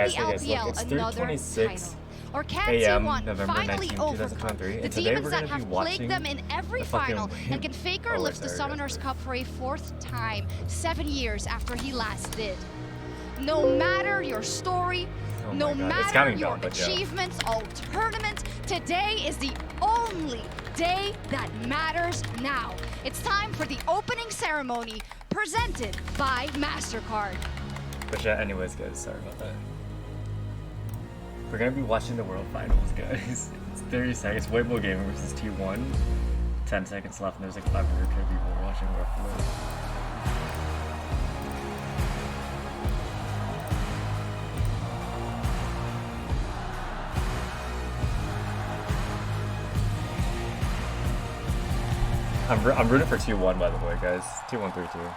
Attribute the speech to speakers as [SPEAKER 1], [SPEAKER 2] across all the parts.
[SPEAKER 1] Guys, hey guys, look, it's 3:26 a.m. November 19, 2023, and today we're going to be watching
[SPEAKER 2] them in every final and can Faker lift the Summoners Cup for a fourth time, 7 years after he last did. No matter your story, no matter your achievements, all tournament, today is the only day that matters now. It's time for the opening ceremony presented by MasterCard.
[SPEAKER 1] But yeah, anyways guys, sorry about that. We're gonna be watching the World Finals, guys. It's 30 seconds. Weibo Gaming versus T1. 10 seconds left, and there's like 500 people watching roughly. I'm rooting for T1, by the way, guys. T1 3-2.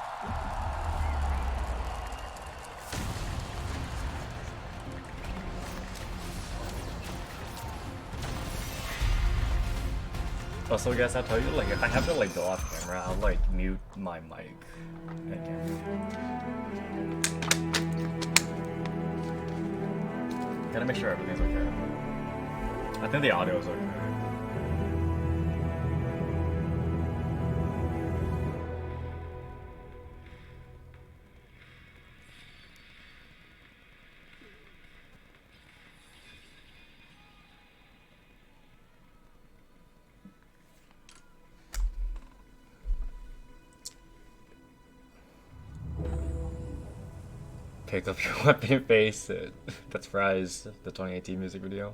[SPEAKER 1] Also, guys, I'll tell you, like, if I have to, like, go off camera, I'll, like, mute my mic at camera. Gotta make sure everything's okay. I think the audio is okay. Pick up your weapon face. That's Fry's, the 2018 music video.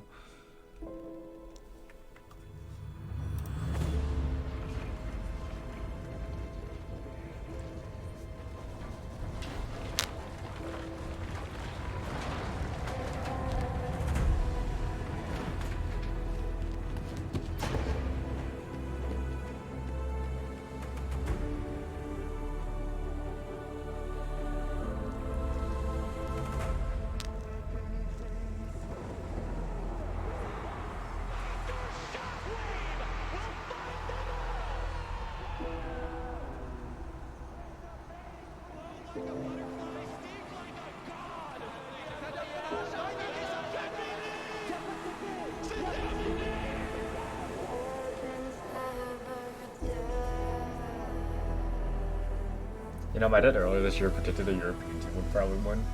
[SPEAKER 1] You know, my dad earlier this year predicted the European team would probably win.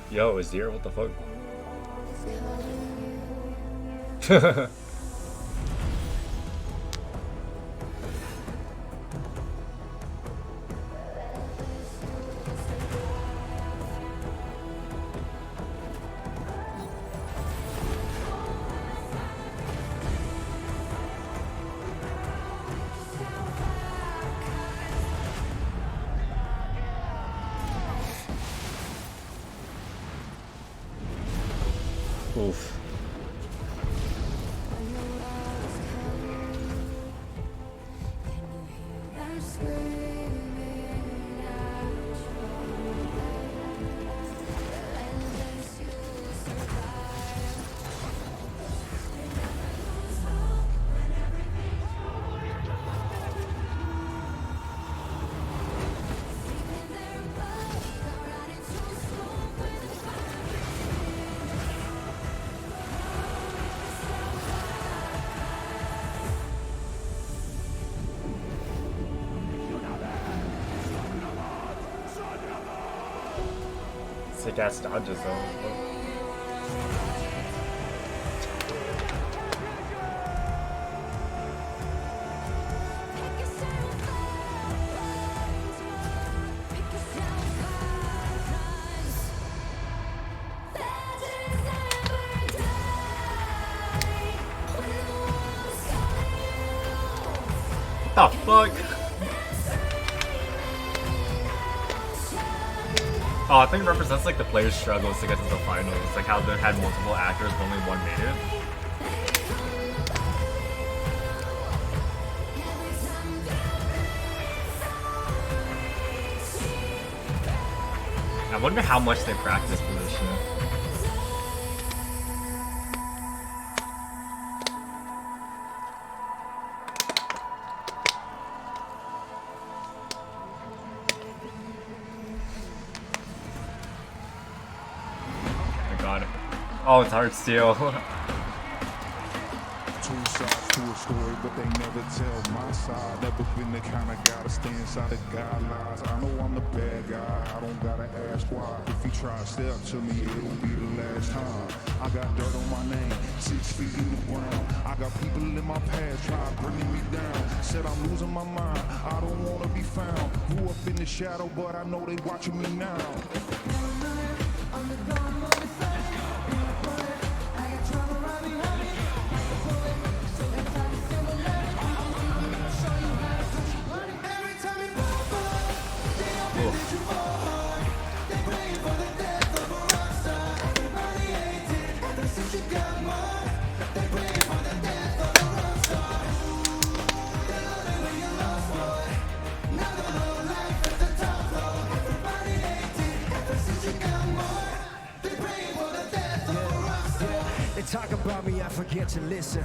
[SPEAKER 1] Yo, is here? What the fuck? Oof. Sick ass dodges though. What the fuck? Oh, I think it represents like the players' struggles to get to the finals. Like how they had multiple actors, but only one made it. I wonder how much they practice for this shit. Oh, it's hard steel.
[SPEAKER 3] Two sides to a story, but they never tell my side. Never been the kind of guy to stay inside the guidelines. I know I'm the bad guy, I don't gotta ask why. If you try to step to me, it'll be the last time. I got dirt on my name, 6 feet in the ground. I got people in my past trying to bring me down. Said I'm losing my mind, I don't wanna be found. Grew up in the shadow, but I know they watching me now.
[SPEAKER 4] Talk about me, I forget to listen.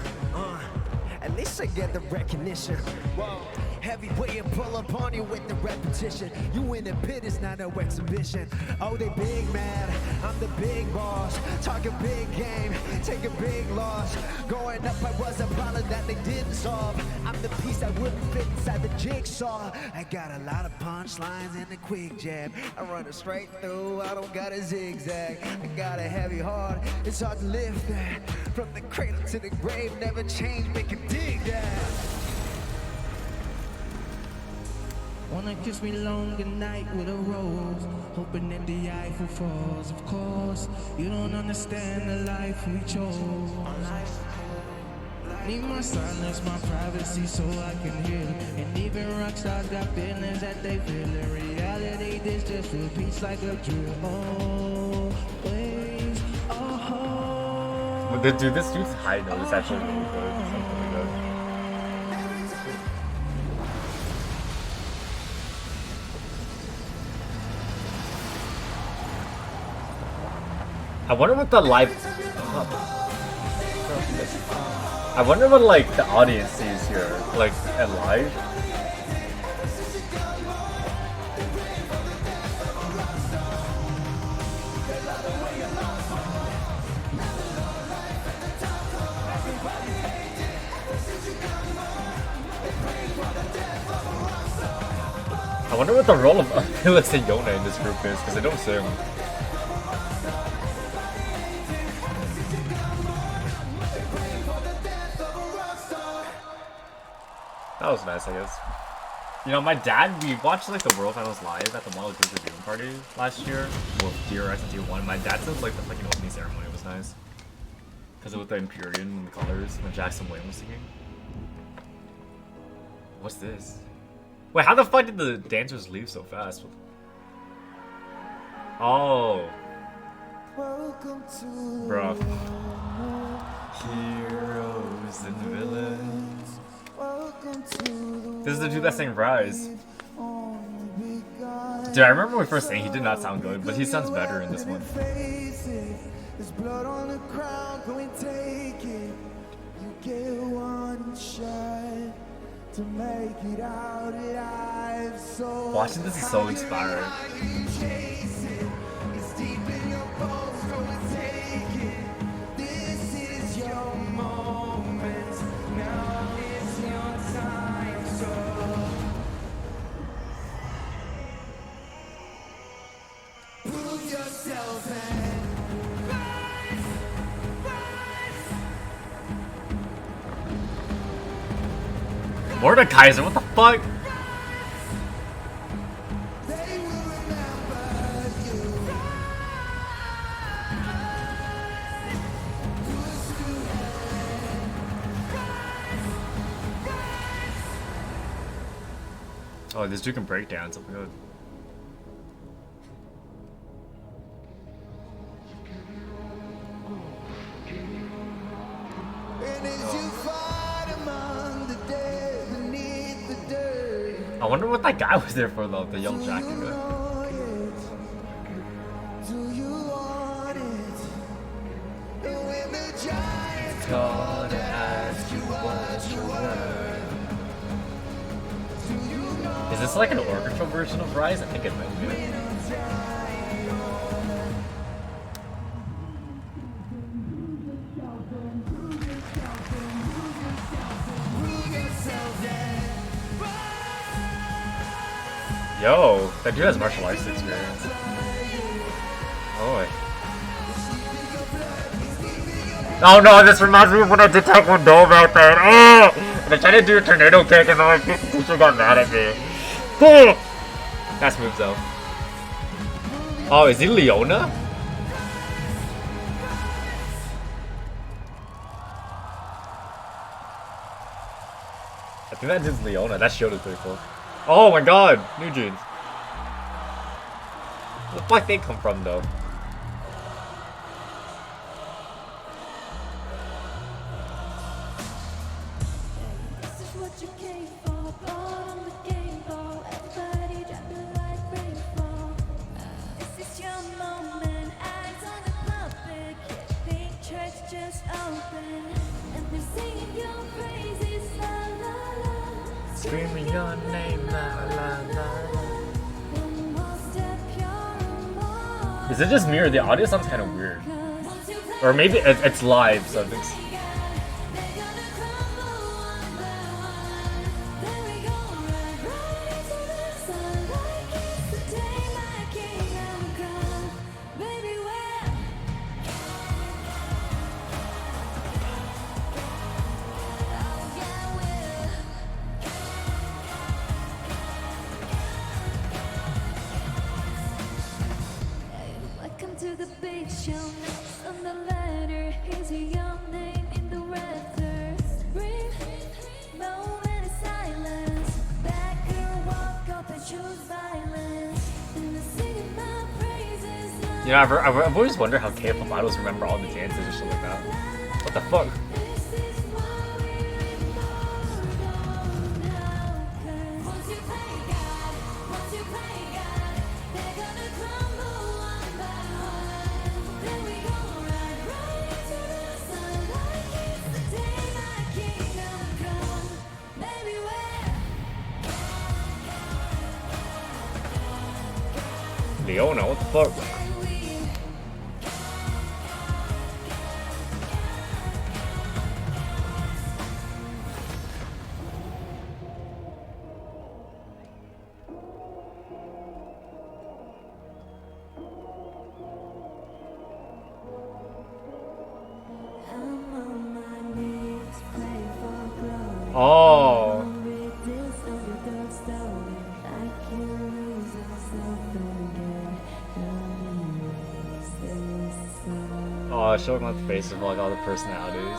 [SPEAKER 4] At least I get the recognition. Whoa. Heavyweight and pull up on you with the repetition. You in the pit, it's not no exhibition. Oh, they big mad, I'm the big boss. Talk a big game, take a big loss. Going up, I was a problem that they didn't solve. I'm the piece that wouldn't fit inside the jigsaw. I got a lot of punchlines and a quick jab. I run it straight through, I don't got a zigzag. I got a heavy heart, it's hard to lift that. From the cradle to the grave, never change, make it dig that.
[SPEAKER 5] Wanna kiss me long good night with a rose, hoping that the Eiffel falls. Of course, you don't understand the life we chose. Need my silence, my privacy, so I can hear. And even rockstars got feelings that they feel. In reality, this just repeats like a drill. Always,
[SPEAKER 1] But dude, this dude's high note is actually really good. It's really good. I wonder what the live. I wonder what like the audience sees here, like at live. I wonder what the role of Phyllis and Yona in this group is, because they don't sing. That was nice, I guess. You know, my dad, we watched like the World Finals live at the Model Games viewing party last year with DRX and T1. My dad said like the fucking opening ceremony was nice. Because with the Empyrean and the colors when Jackson Wayne was singing. What's this? Wait, how the fuck did the dancers leave so fast? Oh. Bruh. Heroes and villains. This is the dude that sang Rise. Dude, I remember when we first sang, he did not sound good, but he sounds better in this one.
[SPEAKER 4] There's blood on the crown, go and take it. You get one shot to make it out alive. So
[SPEAKER 1] watching this is so inspiring.
[SPEAKER 4] It's deep in your bones, go and take it. This is your moment. Now is your time. So prove yourself and
[SPEAKER 1] Mordekaiser, what the fuck? Oh, this dude can break down something good. I wonder what that guy was there for though, the yellow jacket guy. Gotta ask you what you were. Is this like an orchestral version of Rise? I think it might be. Yo, that dude has martial arts experience. Oh. Oh no, this reminds me of when I did Taekwondo back then. Oh! And I tried to do a tornado kick and then my teacher got mad at me. Oh! Nice move though. Oh, is he Leona? I think that dude's Leona. That shield is pretty cool. Oh my god! New jeans. Where the fuck they come from though? Screaming your name, la la la. Is it just me or the audio sounds kind of weird? Or maybe it's live, so it's... You know, I've always wondered how K-pop idols remember all the dances and shit like that. What the fuck? Leona, what the fuck? Oh. Oh, showing off the face of like all the personalities.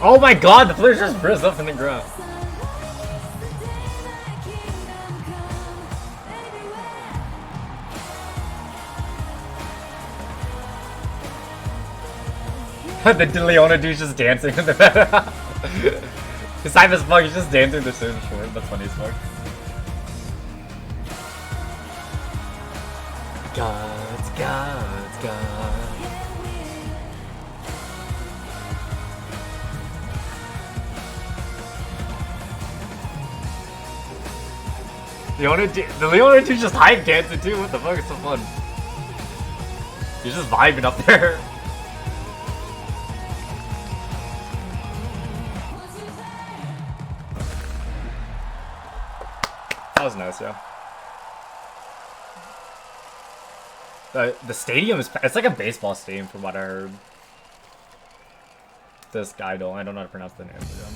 [SPEAKER 1] Oh my god, the players just rose up in the ground. The Leona dude's just dancing in the bed. His time as fuck, he's just dancing the same short. That's funny as fuck. Gods, gods, gods. The Leona dude's just hype dancing too. What the fuck? It's so fun. He's just vibing up there. That was nice, yeah. The stadium is, it's like a baseball stadium from what I heard. This guy I don't know how to pronounce the name of him.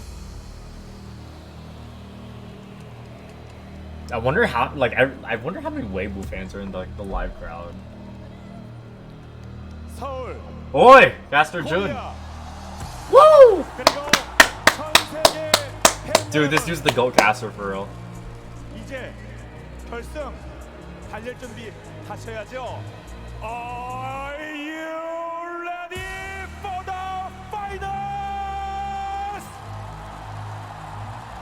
[SPEAKER 1] I wonder how, like, I wonder how many Weibo fans are in the live crowd.
[SPEAKER 6] 서울.
[SPEAKER 1] Oi! Faster Jun! Woo! Dude, this dude's the GOAT caster for real.
[SPEAKER 6] 이제 결승 달릴 준비 하셔야죠. Are you ready for the finals?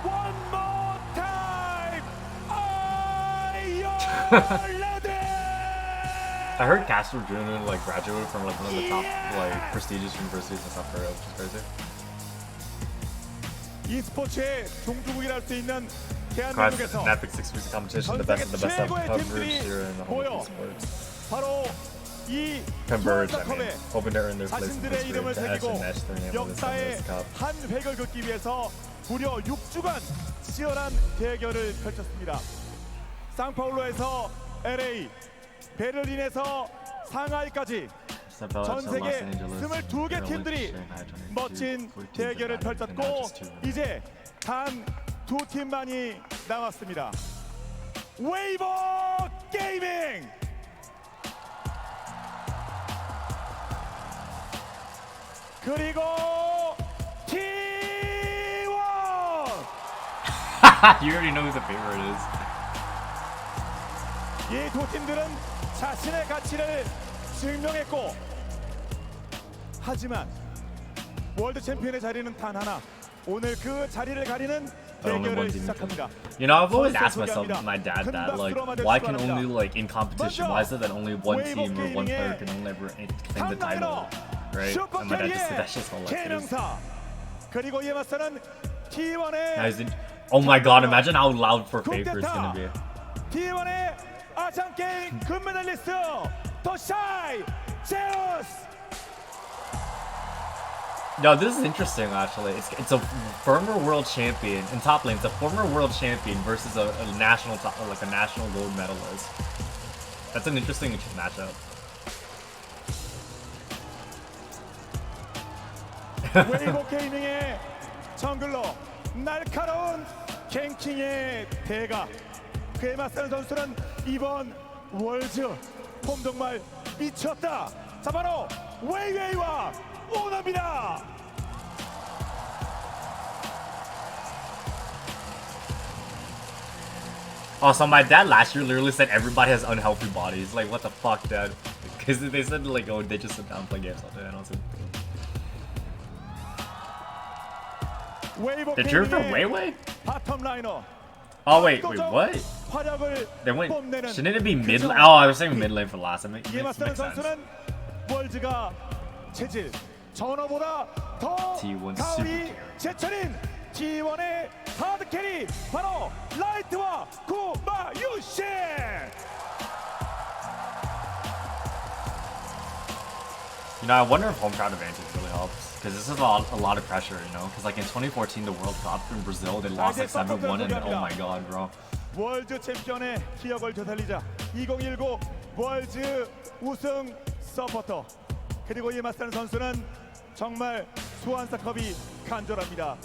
[SPEAKER 6] One more time. Are you ready?
[SPEAKER 1] I heard Caster Jun like graduated from like one of the top like prestigious universities in South Korea, which is crazy.
[SPEAKER 6] e스포츠의 종주국이라 할 수 있는
[SPEAKER 1] Class
[SPEAKER 6] 대한민국에서
[SPEAKER 1] an epic 6 weeks of competition, the
[SPEAKER 6] 전
[SPEAKER 1] best
[SPEAKER 6] 세계
[SPEAKER 1] of the best of
[SPEAKER 6] 최고의
[SPEAKER 1] coverage
[SPEAKER 6] 팀들이
[SPEAKER 1] here in the whole
[SPEAKER 6] 모여
[SPEAKER 1] esports.
[SPEAKER 6] 바로 이
[SPEAKER 1] Converge, I mean,
[SPEAKER 6] 수원컵에
[SPEAKER 1] hoping to earn their place in
[SPEAKER 6] 자신들의
[SPEAKER 1] this
[SPEAKER 6] 이름을
[SPEAKER 1] group to edge
[SPEAKER 6] 새기고
[SPEAKER 1] and match their name with this
[SPEAKER 6] 역사의
[SPEAKER 1] Cup.
[SPEAKER 6] 한 획을 긋기 위해서 무려 6주간 치열한 대결을 펼쳤습니다. 상파울로에서 LA, 베를린에서 상하이까지 전 세계 22개 팀들이 멋진 대결을 펼쳤고 이제 단 2팀만이 남았습니다. 웨이버 게이밍! 그리고 T1!
[SPEAKER 1] You already know who the favorite is.
[SPEAKER 6] 이 두 팀들은 자신의 가치를 증명했고 하지만 월드 챔피언의 자리는 단 하나. 오늘 그 자리를 가리는 대결을 시작합니다.
[SPEAKER 1] You know, I've always asked myself, my dad, that like, why can only like in competition, why is it that only one team or one player can only ever claim the title, right? And my dad just said that's just hilarious.
[SPEAKER 6] 그리고 이에 맞서는 T1의
[SPEAKER 1] Oh my god, imagine how loud for Faker it's gonna be.
[SPEAKER 6] T1의 아시안 게임 금메달리스트 더샤이 제우스.
[SPEAKER 1] No, this is interesting actually. It's a former world champion in top lane. It's a former world champion versus a national like a national gold medalist. That's an interesting matchup.
[SPEAKER 6] 웨이보 게이밍의 정글러 날카로운 갱킹의 대가. 그에 맞서는 선수는 이번 월즈 폼 정말 미쳤다. 자 바로 웨이웨이와 오너입니다.
[SPEAKER 1] Oh, so my dad last year literally said everybody has unhealthy bodies. Like, what the fuck, dad? Because they said like, oh, they just sit down and play games all day. And I was like, they're cheering for Weiwei?
[SPEAKER 6] 바텀 라이너.
[SPEAKER 1] Oh wait, what? They went. Shouldn't it be mid? Oh, I was saying mid lane for last. It makes sense.
[SPEAKER 6] 월즈가 체질 전어보다 더
[SPEAKER 1] T1
[SPEAKER 6] 가을이 제철인 T1의 하드 캐리 바로 라이트와 구마유시.
[SPEAKER 1] You know, I wonder if home crowd advantage really helps because this is a lot of pressure. You know, because like in 2014, the World Cup in Brazil, they lost like 7-1, and oh my god, bro.
[SPEAKER 6] 월즈 챔피언의 기억을 되살리자 2019 월즈 우승 서포터. 그리고 이에 맞서는 선수는 정말 소환사컵이 간절합니다.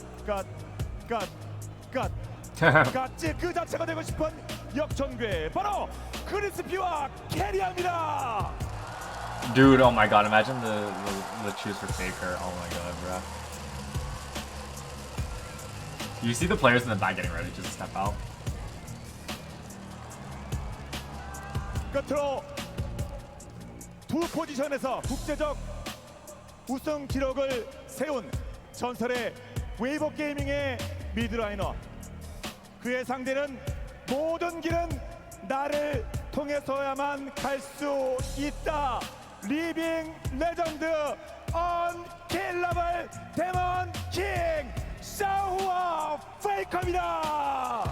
[SPEAKER 6] 갓지 그 자체가 되고 싶은 역전괴 바로 크리스피와 캐리합니다.
[SPEAKER 1] Dude, oh my god, imagine the choose for Faker. Oh my god, bro. You see the players in the back getting ready just to step out.
[SPEAKER 6] 끝으로 두 포지션에서 국제적 우승 기록을 세운 전설의 웨이버 게이밍의 미드라이너. 그의 상대는 모든 길은 나를 통해서야만 갈 수 있다. 리빙 레전드 언킬러블 데몬 킹 샤오와 페이커입니다.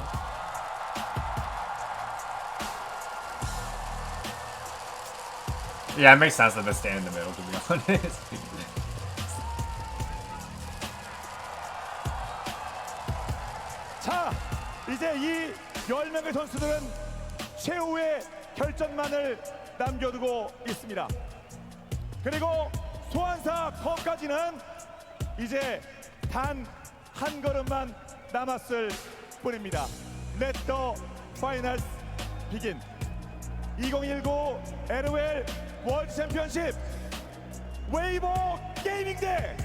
[SPEAKER 1] Yeah, it makes sense that they stay in the middle, to be honest.
[SPEAKER 6] 자, 이제 이 10명의 선수들은 최후의 결전만을 남겨두고 있습니다. 그리고 소환사 컵까지는 이제 단 한 걸음만 남았을 뿐입니다. Let the finals begin. 2019 LOL 월드 챔피언십 웨이버 게이밍 대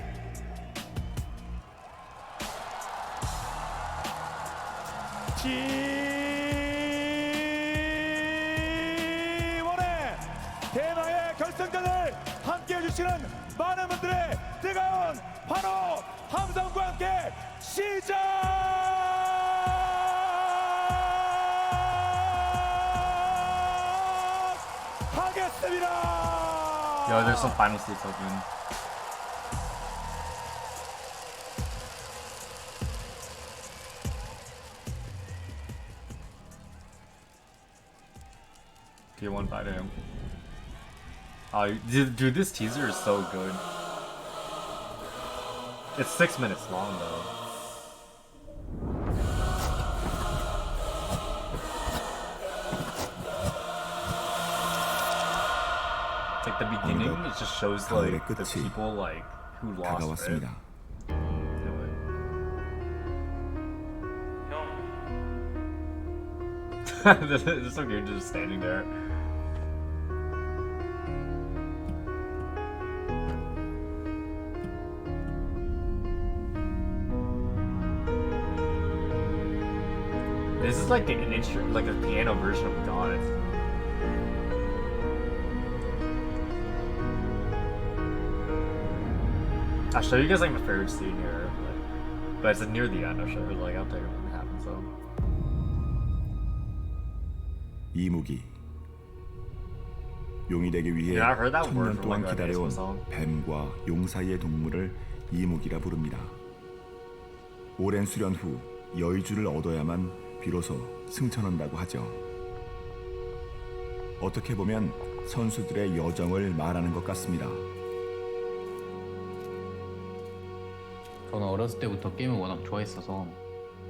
[SPEAKER 6] T1의 대망의 결승전을 함께 해주시는 많은 분들의 뜨거운 환호 함성과 함께 시작하겠습니다.
[SPEAKER 1] Yo, there's some final seats open. T1 fighting. Oh, dude, this teaser is so good. It's 6 minutes long though. It's like the beginning, it just shows like the people like who lost it. This is so good, just standing there. This is like an instrument, like a piano version of God. I'll show you guys like my favorite scene here, but it's near the end. I'll show you, like I'll tell you when it happens though.
[SPEAKER 7] 이무기 용이 되기 위해 천년 동안 기다려온 뱀과 용 사이의 동물을 이무기라 부릅니다. 오랜 수련 후 여의주를 얻어야만 비로소 승천한다고 하죠. 어떻게 보면 선수들의 여정을 말하는 것 같습니다.
[SPEAKER 8] 저는 어렸을 때부터 게임을 워낙 좋아했어서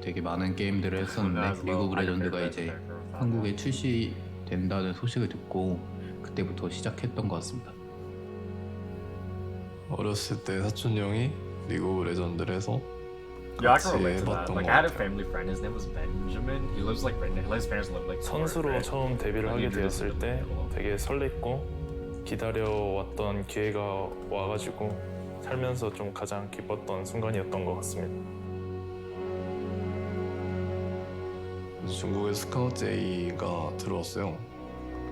[SPEAKER 8] 되게 많은 게임들을 했었는데 리그 오브 레전드가 이제 한국에 출시된다는 소식을 듣고 그때부터 시작했던 것 같습니다.
[SPEAKER 9] 어렸을 때 사촌 형이 리그 오브 레전드를 해서
[SPEAKER 1] Yeah, I can relate to that. Like, I had a family friend. His name was Benjamin. He lives like right now. His parents live like.
[SPEAKER 9] 선수로 처음 데뷔를 하게 되었을 때 되게 설렜고 기다려왔던 기회가 와가지고 살면서 좀 가장 기뻤던 순간이었던 것 같습니다. 중국에 스카우트 J가 들어왔어요.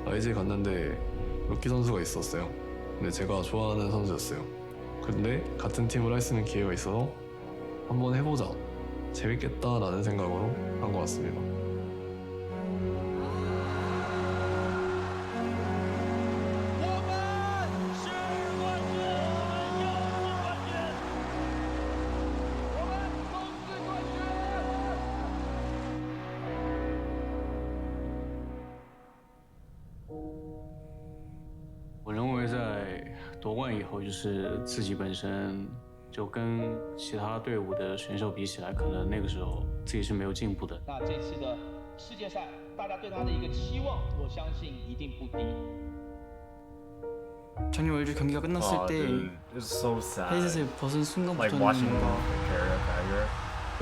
[SPEAKER 9] IJ 갔는데 루키 선수가 있었어요. 근데 제가 좋아하는 선수였어요. 근데 같은 팀을 할 수 있는 기회가 있어서 한번 해보자, 재밌겠다라는 생각으로 한 것 같습니다.
[SPEAKER 10] 自己本身就跟其他队伍的选手比起来，可能那个时候自己是没有進步的。
[SPEAKER 11] 那这次的世界赛，大家对他的一个期望，我相信一定不低。
[SPEAKER 12] 작년 월드 경기가 끝났을 때 헤이셋을 벗은 순간부터는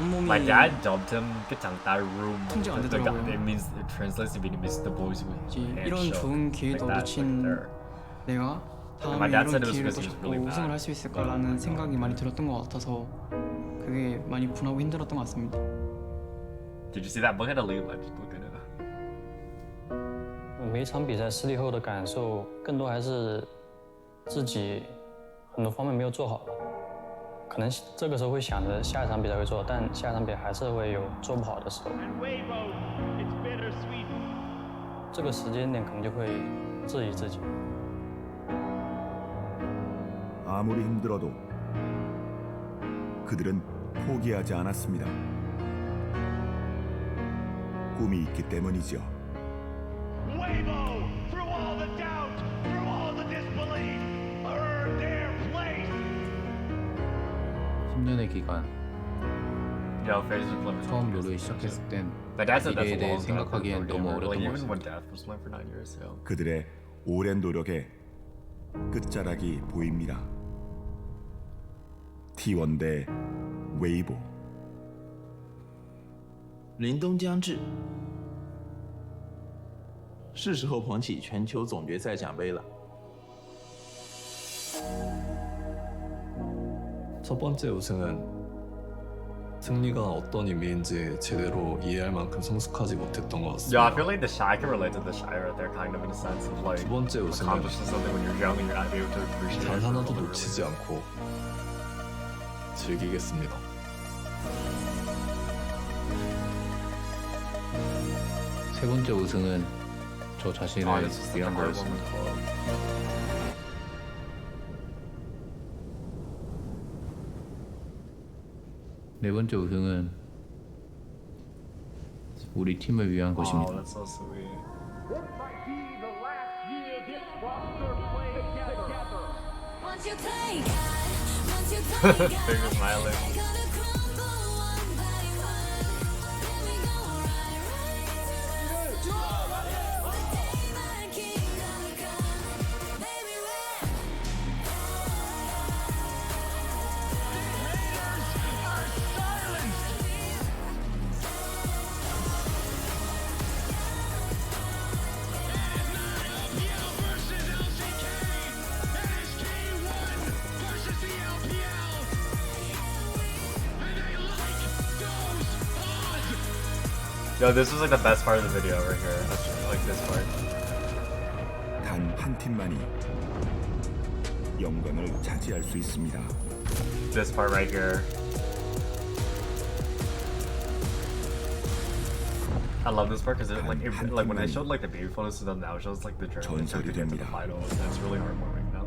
[SPEAKER 12] 온몸이
[SPEAKER 1] My dad dubbed him
[SPEAKER 12] 통제가 안 되더라고요.
[SPEAKER 1] It means it translates to being the boys who
[SPEAKER 12] 이런 좋은 기회도 놓친 내가 다음에 이런 기회를 또 잡고 우승을 할 수 있을까라는 생각이 많이 들었던 것 같아서 그게 많이 분하고 힘들었던 것 같습니다.
[SPEAKER 1] Did you see that?
[SPEAKER 13] 每一场比赛失利后的感受，更多还是自己很多方面没有做好吧。可能这个时候会想着下一场比赛会做，但下一场比赛还是会有做不好的时候。这个时间点可能就会质疑自己。
[SPEAKER 7] 아무리 힘들어도 그들은 포기하지 않았습니다. 꿈이 있기 때문이죠.
[SPEAKER 8] 10년의 기간 처음 롤을 시작했을 땐 미래에 대해 생각하기엔 너무 어렸던 것 같습니다.
[SPEAKER 7] 그들의 오랜 노력에 끝자락이 보입니다. T1 대 웨이보.
[SPEAKER 14] 凛冬将至，是时候捧起全球总决赛奖杯了。
[SPEAKER 9] 첫 번째 우승은 승리가 어떤 의미인지 제대로 이해할 만큼 성숙하지 못했던 것 같습니다.
[SPEAKER 1] Yeah, I feel like the shy. I can relate to the shy right there, kind of in a sense of like
[SPEAKER 9] 두 번째 우승은
[SPEAKER 1] accomplishing something when you're young and you're not able to appreciate.
[SPEAKER 9] 단 하나도 놓치지 않고 즐기겠습니다.
[SPEAKER 8] 세 번째 우승은 저 자신을 위한 거였습니다. 네 번째 우승은 우리 팀을 위한 것입니다.
[SPEAKER 1] Wow, that's so sweet. Finger smiling. Yo, this was like the best part of the video right here. That's like this part.
[SPEAKER 7] 단 한 팀만이 영광을 차지할 수 있습니다.
[SPEAKER 1] This part right here. I love this part because like when I showed like the baby photos to them now, it shows like the journey to get to the final. That's really heartwarming now.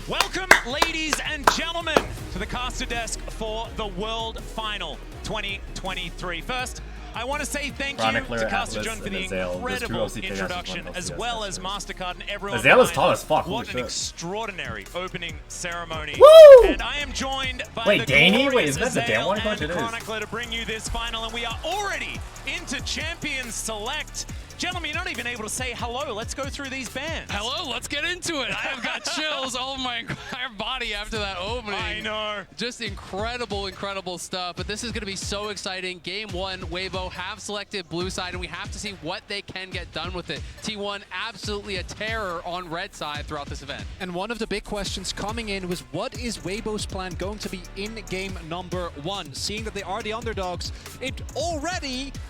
[SPEAKER 15] Welcome, ladies and gentlemen, to the caster desk for the World Final 2023. First, I want to say thank you to Caster John for the incredible introduction, as well as MasterCard and everyone.
[SPEAKER 1] Azale is tall as fuck.
[SPEAKER 15] What an extraordinary opening ceremony.
[SPEAKER 1] Woo!
[SPEAKER 15] And I am joined by
[SPEAKER 1] Wait,
[SPEAKER 15] the
[SPEAKER 1] Danny?
[SPEAKER 15] glorious
[SPEAKER 1] Wait, is that the damn one?
[SPEAKER 15] Azale and
[SPEAKER 1] It is.
[SPEAKER 15] Chronicler to bring you this final, and we are already into Champions Select. Gentlemen, you're not even able to say hello. Let's go through these bands.
[SPEAKER 16] Hello, let's get into it. I have got chills all over my entire body after that opening.
[SPEAKER 15] I know.
[SPEAKER 16] Just incredible, incredible stuff. But this is going to be so exciting. Game 1, Weibo have selected blue side, and we have to see what they can get done with it. T1 absolutely a terror on red side throughout this event.
[SPEAKER 17] And one of the big questions coming in was, what is Weibo's plan going to be in game number 1? Seeing that they are the underdogs,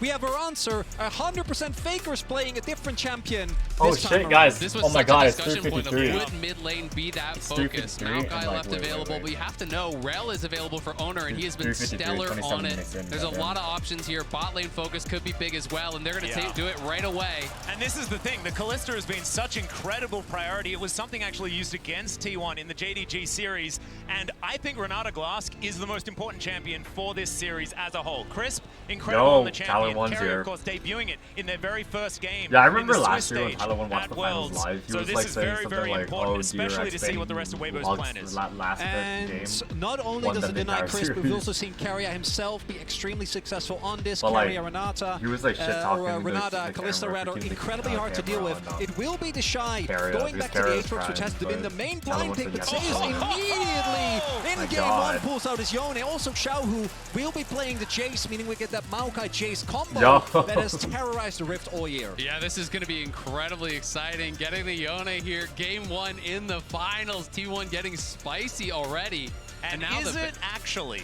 [SPEAKER 17] we have our answer. 100% Faker's playing a different champion.
[SPEAKER 1] Oh shit, guys!
[SPEAKER 16] This was
[SPEAKER 1] Oh my
[SPEAKER 16] such
[SPEAKER 1] god,
[SPEAKER 16] a
[SPEAKER 1] it's
[SPEAKER 16] discussion point of
[SPEAKER 1] 353.
[SPEAKER 16] would mid lane be that
[SPEAKER 1] It's
[SPEAKER 16] focus?
[SPEAKER 1] 353
[SPEAKER 16] Maokai
[SPEAKER 1] and, like,
[SPEAKER 16] left
[SPEAKER 1] wait,
[SPEAKER 16] available, but you have to know Rel is available for owner, and he has been
[SPEAKER 1] 353,
[SPEAKER 16] stellar
[SPEAKER 1] 27
[SPEAKER 16] on it.
[SPEAKER 1] minutes in,
[SPEAKER 16] There's a
[SPEAKER 1] goddamn.
[SPEAKER 16] lot of options here. Bot lane focus could be big as well, and they're going to do it right away.
[SPEAKER 15] And this is the thing, the Kalista has been such incredible priority. It was something actually used against T1 in the JDG series, and I think Renata Glask is the most important champion for this series as a whole. Crisp, incredible on the champion.
[SPEAKER 1] Tyler1's
[SPEAKER 15] Carrier,
[SPEAKER 1] here.
[SPEAKER 15] of course, debuting it in their very first game.
[SPEAKER 1] Yeah, I
[SPEAKER 15] in the
[SPEAKER 1] remember
[SPEAKER 15] Swiss
[SPEAKER 1] last year when
[SPEAKER 15] stage
[SPEAKER 1] Tyler1 watched
[SPEAKER 15] at
[SPEAKER 1] the finals
[SPEAKER 15] Worlds.
[SPEAKER 1] live. He
[SPEAKER 15] So
[SPEAKER 1] was
[SPEAKER 15] this
[SPEAKER 1] like
[SPEAKER 15] is
[SPEAKER 1] saying
[SPEAKER 15] very,
[SPEAKER 1] something
[SPEAKER 15] very
[SPEAKER 1] like,
[SPEAKER 15] important,
[SPEAKER 1] "Oh,
[SPEAKER 15] especially to see what the rest of Weibo's plan is.
[SPEAKER 1] Last
[SPEAKER 17] And
[SPEAKER 1] game,
[SPEAKER 17] not only
[SPEAKER 1] won
[SPEAKER 17] does
[SPEAKER 1] the
[SPEAKER 17] it deny
[SPEAKER 1] entire
[SPEAKER 17] Crisp, but we've
[SPEAKER 1] series.
[SPEAKER 17] also seen Carrier himself be extremely successful on this.
[SPEAKER 1] But, like,
[SPEAKER 17] Carrier Renata,
[SPEAKER 1] he was, like, shit-talking the
[SPEAKER 17] Renata,
[SPEAKER 1] camera
[SPEAKER 17] Kalista
[SPEAKER 1] for
[SPEAKER 17] rather
[SPEAKER 1] keeping the
[SPEAKER 17] incredibly hard to deal
[SPEAKER 1] camera
[SPEAKER 17] with.
[SPEAKER 1] on,
[SPEAKER 17] It will be the Shy
[SPEAKER 1] Carrier,
[SPEAKER 17] going back to the
[SPEAKER 1] Carrier's
[SPEAKER 17] Aatrox, which has
[SPEAKER 1] trying,
[SPEAKER 17] been the
[SPEAKER 1] but
[SPEAKER 17] main
[SPEAKER 1] Tyler
[SPEAKER 17] blind
[SPEAKER 1] wants
[SPEAKER 17] pick,
[SPEAKER 1] to
[SPEAKER 17] but
[SPEAKER 1] get
[SPEAKER 17] Zeus
[SPEAKER 1] out.
[SPEAKER 17] immediately in
[SPEAKER 1] my
[SPEAKER 17] game
[SPEAKER 1] God.
[SPEAKER 17] 1 pulls out his Yone. Also Xiao, who will be playing the Jace, meaning we get that Maokai Jace combo
[SPEAKER 1] Yo.
[SPEAKER 17] that has terrorized the Rift all year.
[SPEAKER 16] Yeah, this is going to be incredibly exciting. Getting the Yone here, game 1 in the finals. T1 getting spicy already.
[SPEAKER 15] And
[SPEAKER 16] now
[SPEAKER 15] is it actually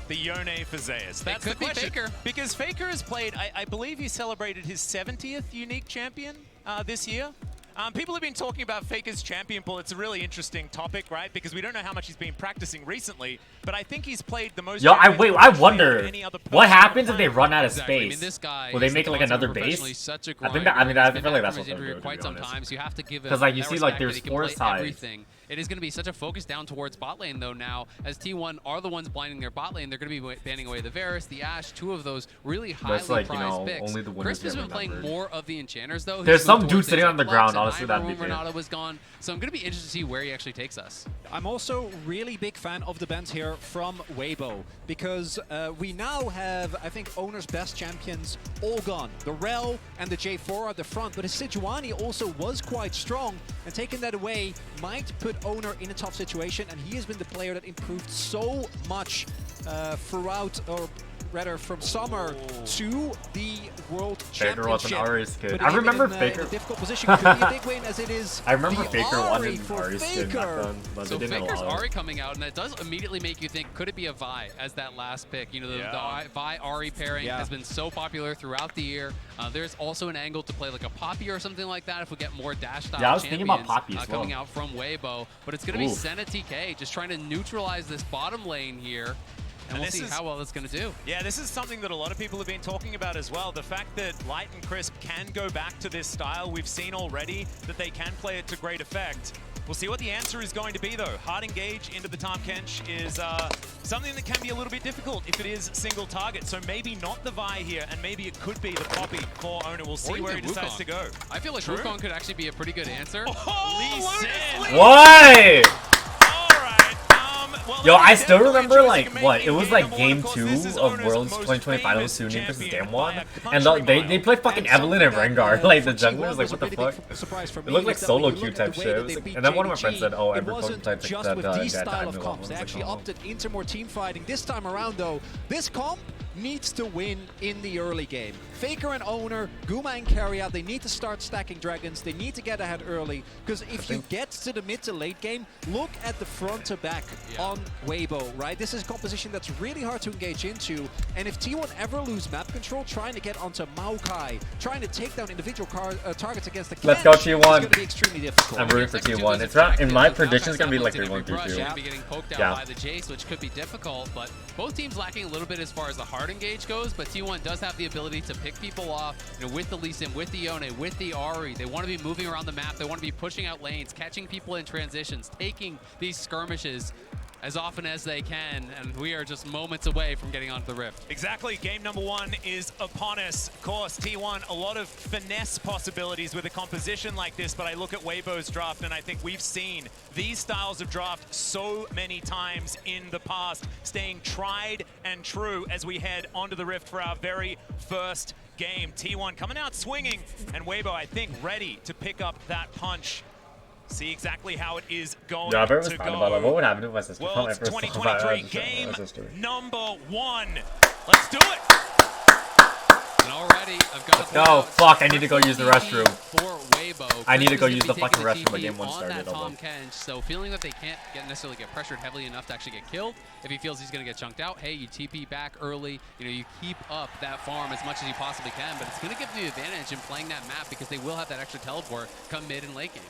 [SPEAKER 15] the Yone for Zeus? That's
[SPEAKER 16] could
[SPEAKER 15] the
[SPEAKER 16] be
[SPEAKER 15] question.
[SPEAKER 16] Faker.
[SPEAKER 15] Because Faker has played, I believe he celebrated his 70th unique champion this year. People have been talking about Faker's champion pool. It's a really interesting topic, right? Because we don't know how much he's been practicing recently, but I think he's played the most.
[SPEAKER 1] Yo, I
[SPEAKER 15] champions
[SPEAKER 1] wonder
[SPEAKER 15] of any other person
[SPEAKER 1] what
[SPEAKER 15] on
[SPEAKER 1] happens
[SPEAKER 15] the
[SPEAKER 1] if they
[SPEAKER 15] planet.
[SPEAKER 1] run out of
[SPEAKER 16] Exactly. I
[SPEAKER 1] space.
[SPEAKER 16] mean, this guy
[SPEAKER 1] Will they
[SPEAKER 16] is
[SPEAKER 1] make like
[SPEAKER 16] also
[SPEAKER 1] another
[SPEAKER 16] professionally
[SPEAKER 1] base?
[SPEAKER 16] such a
[SPEAKER 1] I feel
[SPEAKER 16] grinder.
[SPEAKER 1] like
[SPEAKER 16] He's
[SPEAKER 1] that's
[SPEAKER 16] been
[SPEAKER 1] what
[SPEAKER 16] back
[SPEAKER 1] they'll
[SPEAKER 16] from his
[SPEAKER 1] do.
[SPEAKER 16] injury
[SPEAKER 1] To
[SPEAKER 16] quite
[SPEAKER 1] be
[SPEAKER 16] some
[SPEAKER 1] honest.
[SPEAKER 16] time, so you have to give him
[SPEAKER 1] Because, like, you
[SPEAKER 16] that
[SPEAKER 1] see, like,
[SPEAKER 16] respect that
[SPEAKER 1] there's
[SPEAKER 16] he can
[SPEAKER 1] 4
[SPEAKER 16] play
[SPEAKER 1] sides.
[SPEAKER 16] everything. It is going to be such a focus down towards bot lane, though, now, as T1 are the ones blinding their bot lane. They're going to be banning away the Varus, the Ashe, 2 of those really highly
[SPEAKER 1] That's like, you
[SPEAKER 16] prized
[SPEAKER 1] know,
[SPEAKER 16] picks.
[SPEAKER 1] only the winners
[SPEAKER 16] Crisp has
[SPEAKER 1] get
[SPEAKER 16] been playing
[SPEAKER 1] remembered.
[SPEAKER 16] more of the Enchanters, though.
[SPEAKER 1] There's
[SPEAKER 16] He's
[SPEAKER 1] some
[SPEAKER 16] moved
[SPEAKER 1] dude
[SPEAKER 16] towards
[SPEAKER 1] sitting
[SPEAKER 16] things
[SPEAKER 1] on the
[SPEAKER 16] like
[SPEAKER 1] ground,
[SPEAKER 16] Lux and
[SPEAKER 1] honestly, that'd
[SPEAKER 16] Ivern
[SPEAKER 1] be
[SPEAKER 16] when
[SPEAKER 1] good.
[SPEAKER 16] Renata was gone. So I'm going to be interested to see where he actually takes us.
[SPEAKER 17] I'm also really big fan of the bans here from Weibo, because we now have, I think, Owner's best champions all gone. The Rel and the J4 are at the front, but his Sejuani also was quite strong, and taking that away might put Owner in a tough situation, and he has been the player that improved so much throughout, or rather from summer to the World
[SPEAKER 1] Faker was an
[SPEAKER 17] Championship.
[SPEAKER 1] Ari skin.
[SPEAKER 17] But
[SPEAKER 1] I
[SPEAKER 17] even
[SPEAKER 1] remember
[SPEAKER 17] in,
[SPEAKER 1] Faker.
[SPEAKER 17] in a difficult position could be a big win, as it is.
[SPEAKER 1] I remember
[SPEAKER 17] the
[SPEAKER 1] Faker
[SPEAKER 17] Ari
[SPEAKER 1] wanted
[SPEAKER 17] for
[SPEAKER 1] Ari skin back
[SPEAKER 17] Faker.
[SPEAKER 1] then, but
[SPEAKER 16] So
[SPEAKER 1] they didn't
[SPEAKER 16] Faker's
[SPEAKER 1] allow it.
[SPEAKER 16] Ari coming out, and that does immediately make you think, could it be a Vi as that last pick? You know, the Vi-Ari pairing has been so popular throughout the year. There's also an angle to play like a Poppy or something like that if we get more dash-style
[SPEAKER 1] Yeah, I was thinking about
[SPEAKER 16] champions,
[SPEAKER 1] Poppy as well.
[SPEAKER 16] coming out from Weibo. But it's going to be Senna TK just trying to neutralize this bottom lane here. And we'll see how well it's going to do.
[SPEAKER 15] Yeah, this is something that a lot of people have been talking about as well. The fact that Light and Crisp can go back to this style, we've seen already that they can play it to great effect. We'll see what the answer is going to be, though. Hard engage into the Tahm Kench is something that can be a little bit difficult if it is single target. So maybe not the Vi here, and maybe it could be the Poppy for Owner. We'll see where he decides to go.
[SPEAKER 16] I feel like Wukong could actually be a pretty good answer.
[SPEAKER 15] Oh,
[SPEAKER 1] Why? Yo, I still remember, like, what? It was like game 2 of Worlds 2020 Finals, Suning versus Damwon. And they played fucking Evelyn and Rengar. Like, the junglers, like, what the fuck? It looked like solo queue type shit. Like, and then one of my friends said, oh, every prototype that
[SPEAKER 17] style of comps. They actually opted into more team fighting. This time around, though, this comp needs to win in the early game. Faker and Owner, Guma and Keria, they need to start stacking dragons. They need to get ahead early, because if you get to the mid to late game, look at the front to back on Weibo, right? This is a composition that's really hard to engage into, and if T1 ever lose map control, trying to get onto Maokai, trying to take down individual targets against the
[SPEAKER 1] Let's go T1.
[SPEAKER 17] It's going to be extremely difficult.
[SPEAKER 1] I'm rooting for T1. It's not, in my prediction, it's going to be like 3-1, 3-2.
[SPEAKER 16] Be getting poked out by the Jace, which could be difficult, but both teams lacking a little bit as far as the hard engage goes, but T1 does have the ability to pick people off, you know, with the Lee Sin, with the Yone, with the Ahri. They want to be moving around the map. They want to be pushing out lanes, catching people in transitions, taking these skirmishes as often as they can, and we are just moments away from getting onto the Rift.
[SPEAKER 15] Exactly. Game number 1 is upon us. Of course, T1, a lot of finesse possibilities with a composition like this, but I look at Weibo's draft, and I think we've seen these styles of draft so many times in the past, staying tried and true as we head onto the Rift for our very first game. T1 coming out swinging, and Weibo, I think, ready to pick up that punch. See exactly how it is going to go.
[SPEAKER 1] What would happen if my sister
[SPEAKER 15] Worlds 2023 game number 1. Let's do it.
[SPEAKER 16] And already, I've got
[SPEAKER 1] Let's go. Fuck, I need to go use the restroom.
[SPEAKER 16] For Weibo,
[SPEAKER 1] I need to go use the fucking restroom, but game 1 started.
[SPEAKER 16] Tahm Kench, so feeling that they can't necessarily get pressured heavily enough to actually get killed. If he feels he's going to get chunked out, hey, you TP back early. You know, you keep up that farm as much as you possibly can, but it's going to give you the advantage in playing that map because they will have that extra teleport come mid and late game.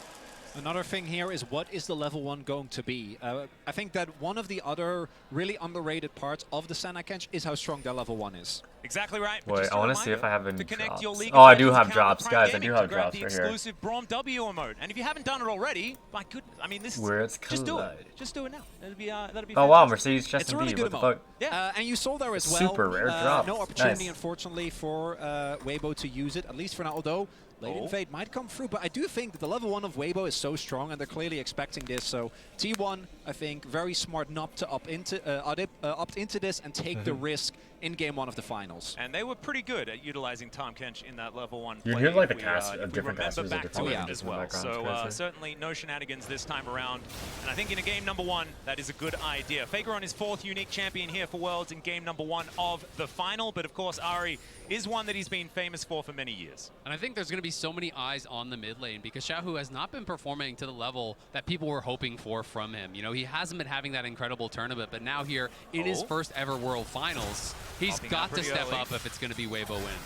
[SPEAKER 17] Another thing here is, what is the level 1 going to be? I think that one of the other really underrated parts of the Senna Kench is how strong their level 1 is.
[SPEAKER 15] Exactly right.
[SPEAKER 1] Wait, I want to see if I have any drops. Oh, I do have drops, guys. I do have drops right here.
[SPEAKER 15] Exclusive Braum W emote, and if you haven't done it already, my goodness, I mean, this is just do it. Just do it now. That'd be
[SPEAKER 1] oh wow, Mercedes Chest and B. What the fuck?
[SPEAKER 17] Yeah, and you saw there as well.
[SPEAKER 1] Super rare drop.
[SPEAKER 17] No opportunity, unfortunately, for Weibo to use it, at least for now. Although Late Invade might come through, but I do think that the level 1 of Weibo is so strong, and they're clearly expecting this. So T1, I think, very smart not to opt into this and take the risk in game 1 of the finals.
[SPEAKER 15] And they were pretty good at utilizing Tahm Kench in that level 1 play.
[SPEAKER 1] You hear like the cast of different casters
[SPEAKER 15] back to it as well. So certainly no shenanigans this time around. And I think in a game number 1, that is a good idea. Faker on his 4th unique champion here for Worlds in game number 1 of the final. But of course, Ahri is one that he's been famous for many years.
[SPEAKER 16] And I think there's going to be so many eyes on the mid lane because Xiaohu has not been performing to the level that people were hoping for from him. You know, he hasn't been having that incredible tournament, but now here in his first ever World Finals, he's got to step up if it's going to be Weibo win.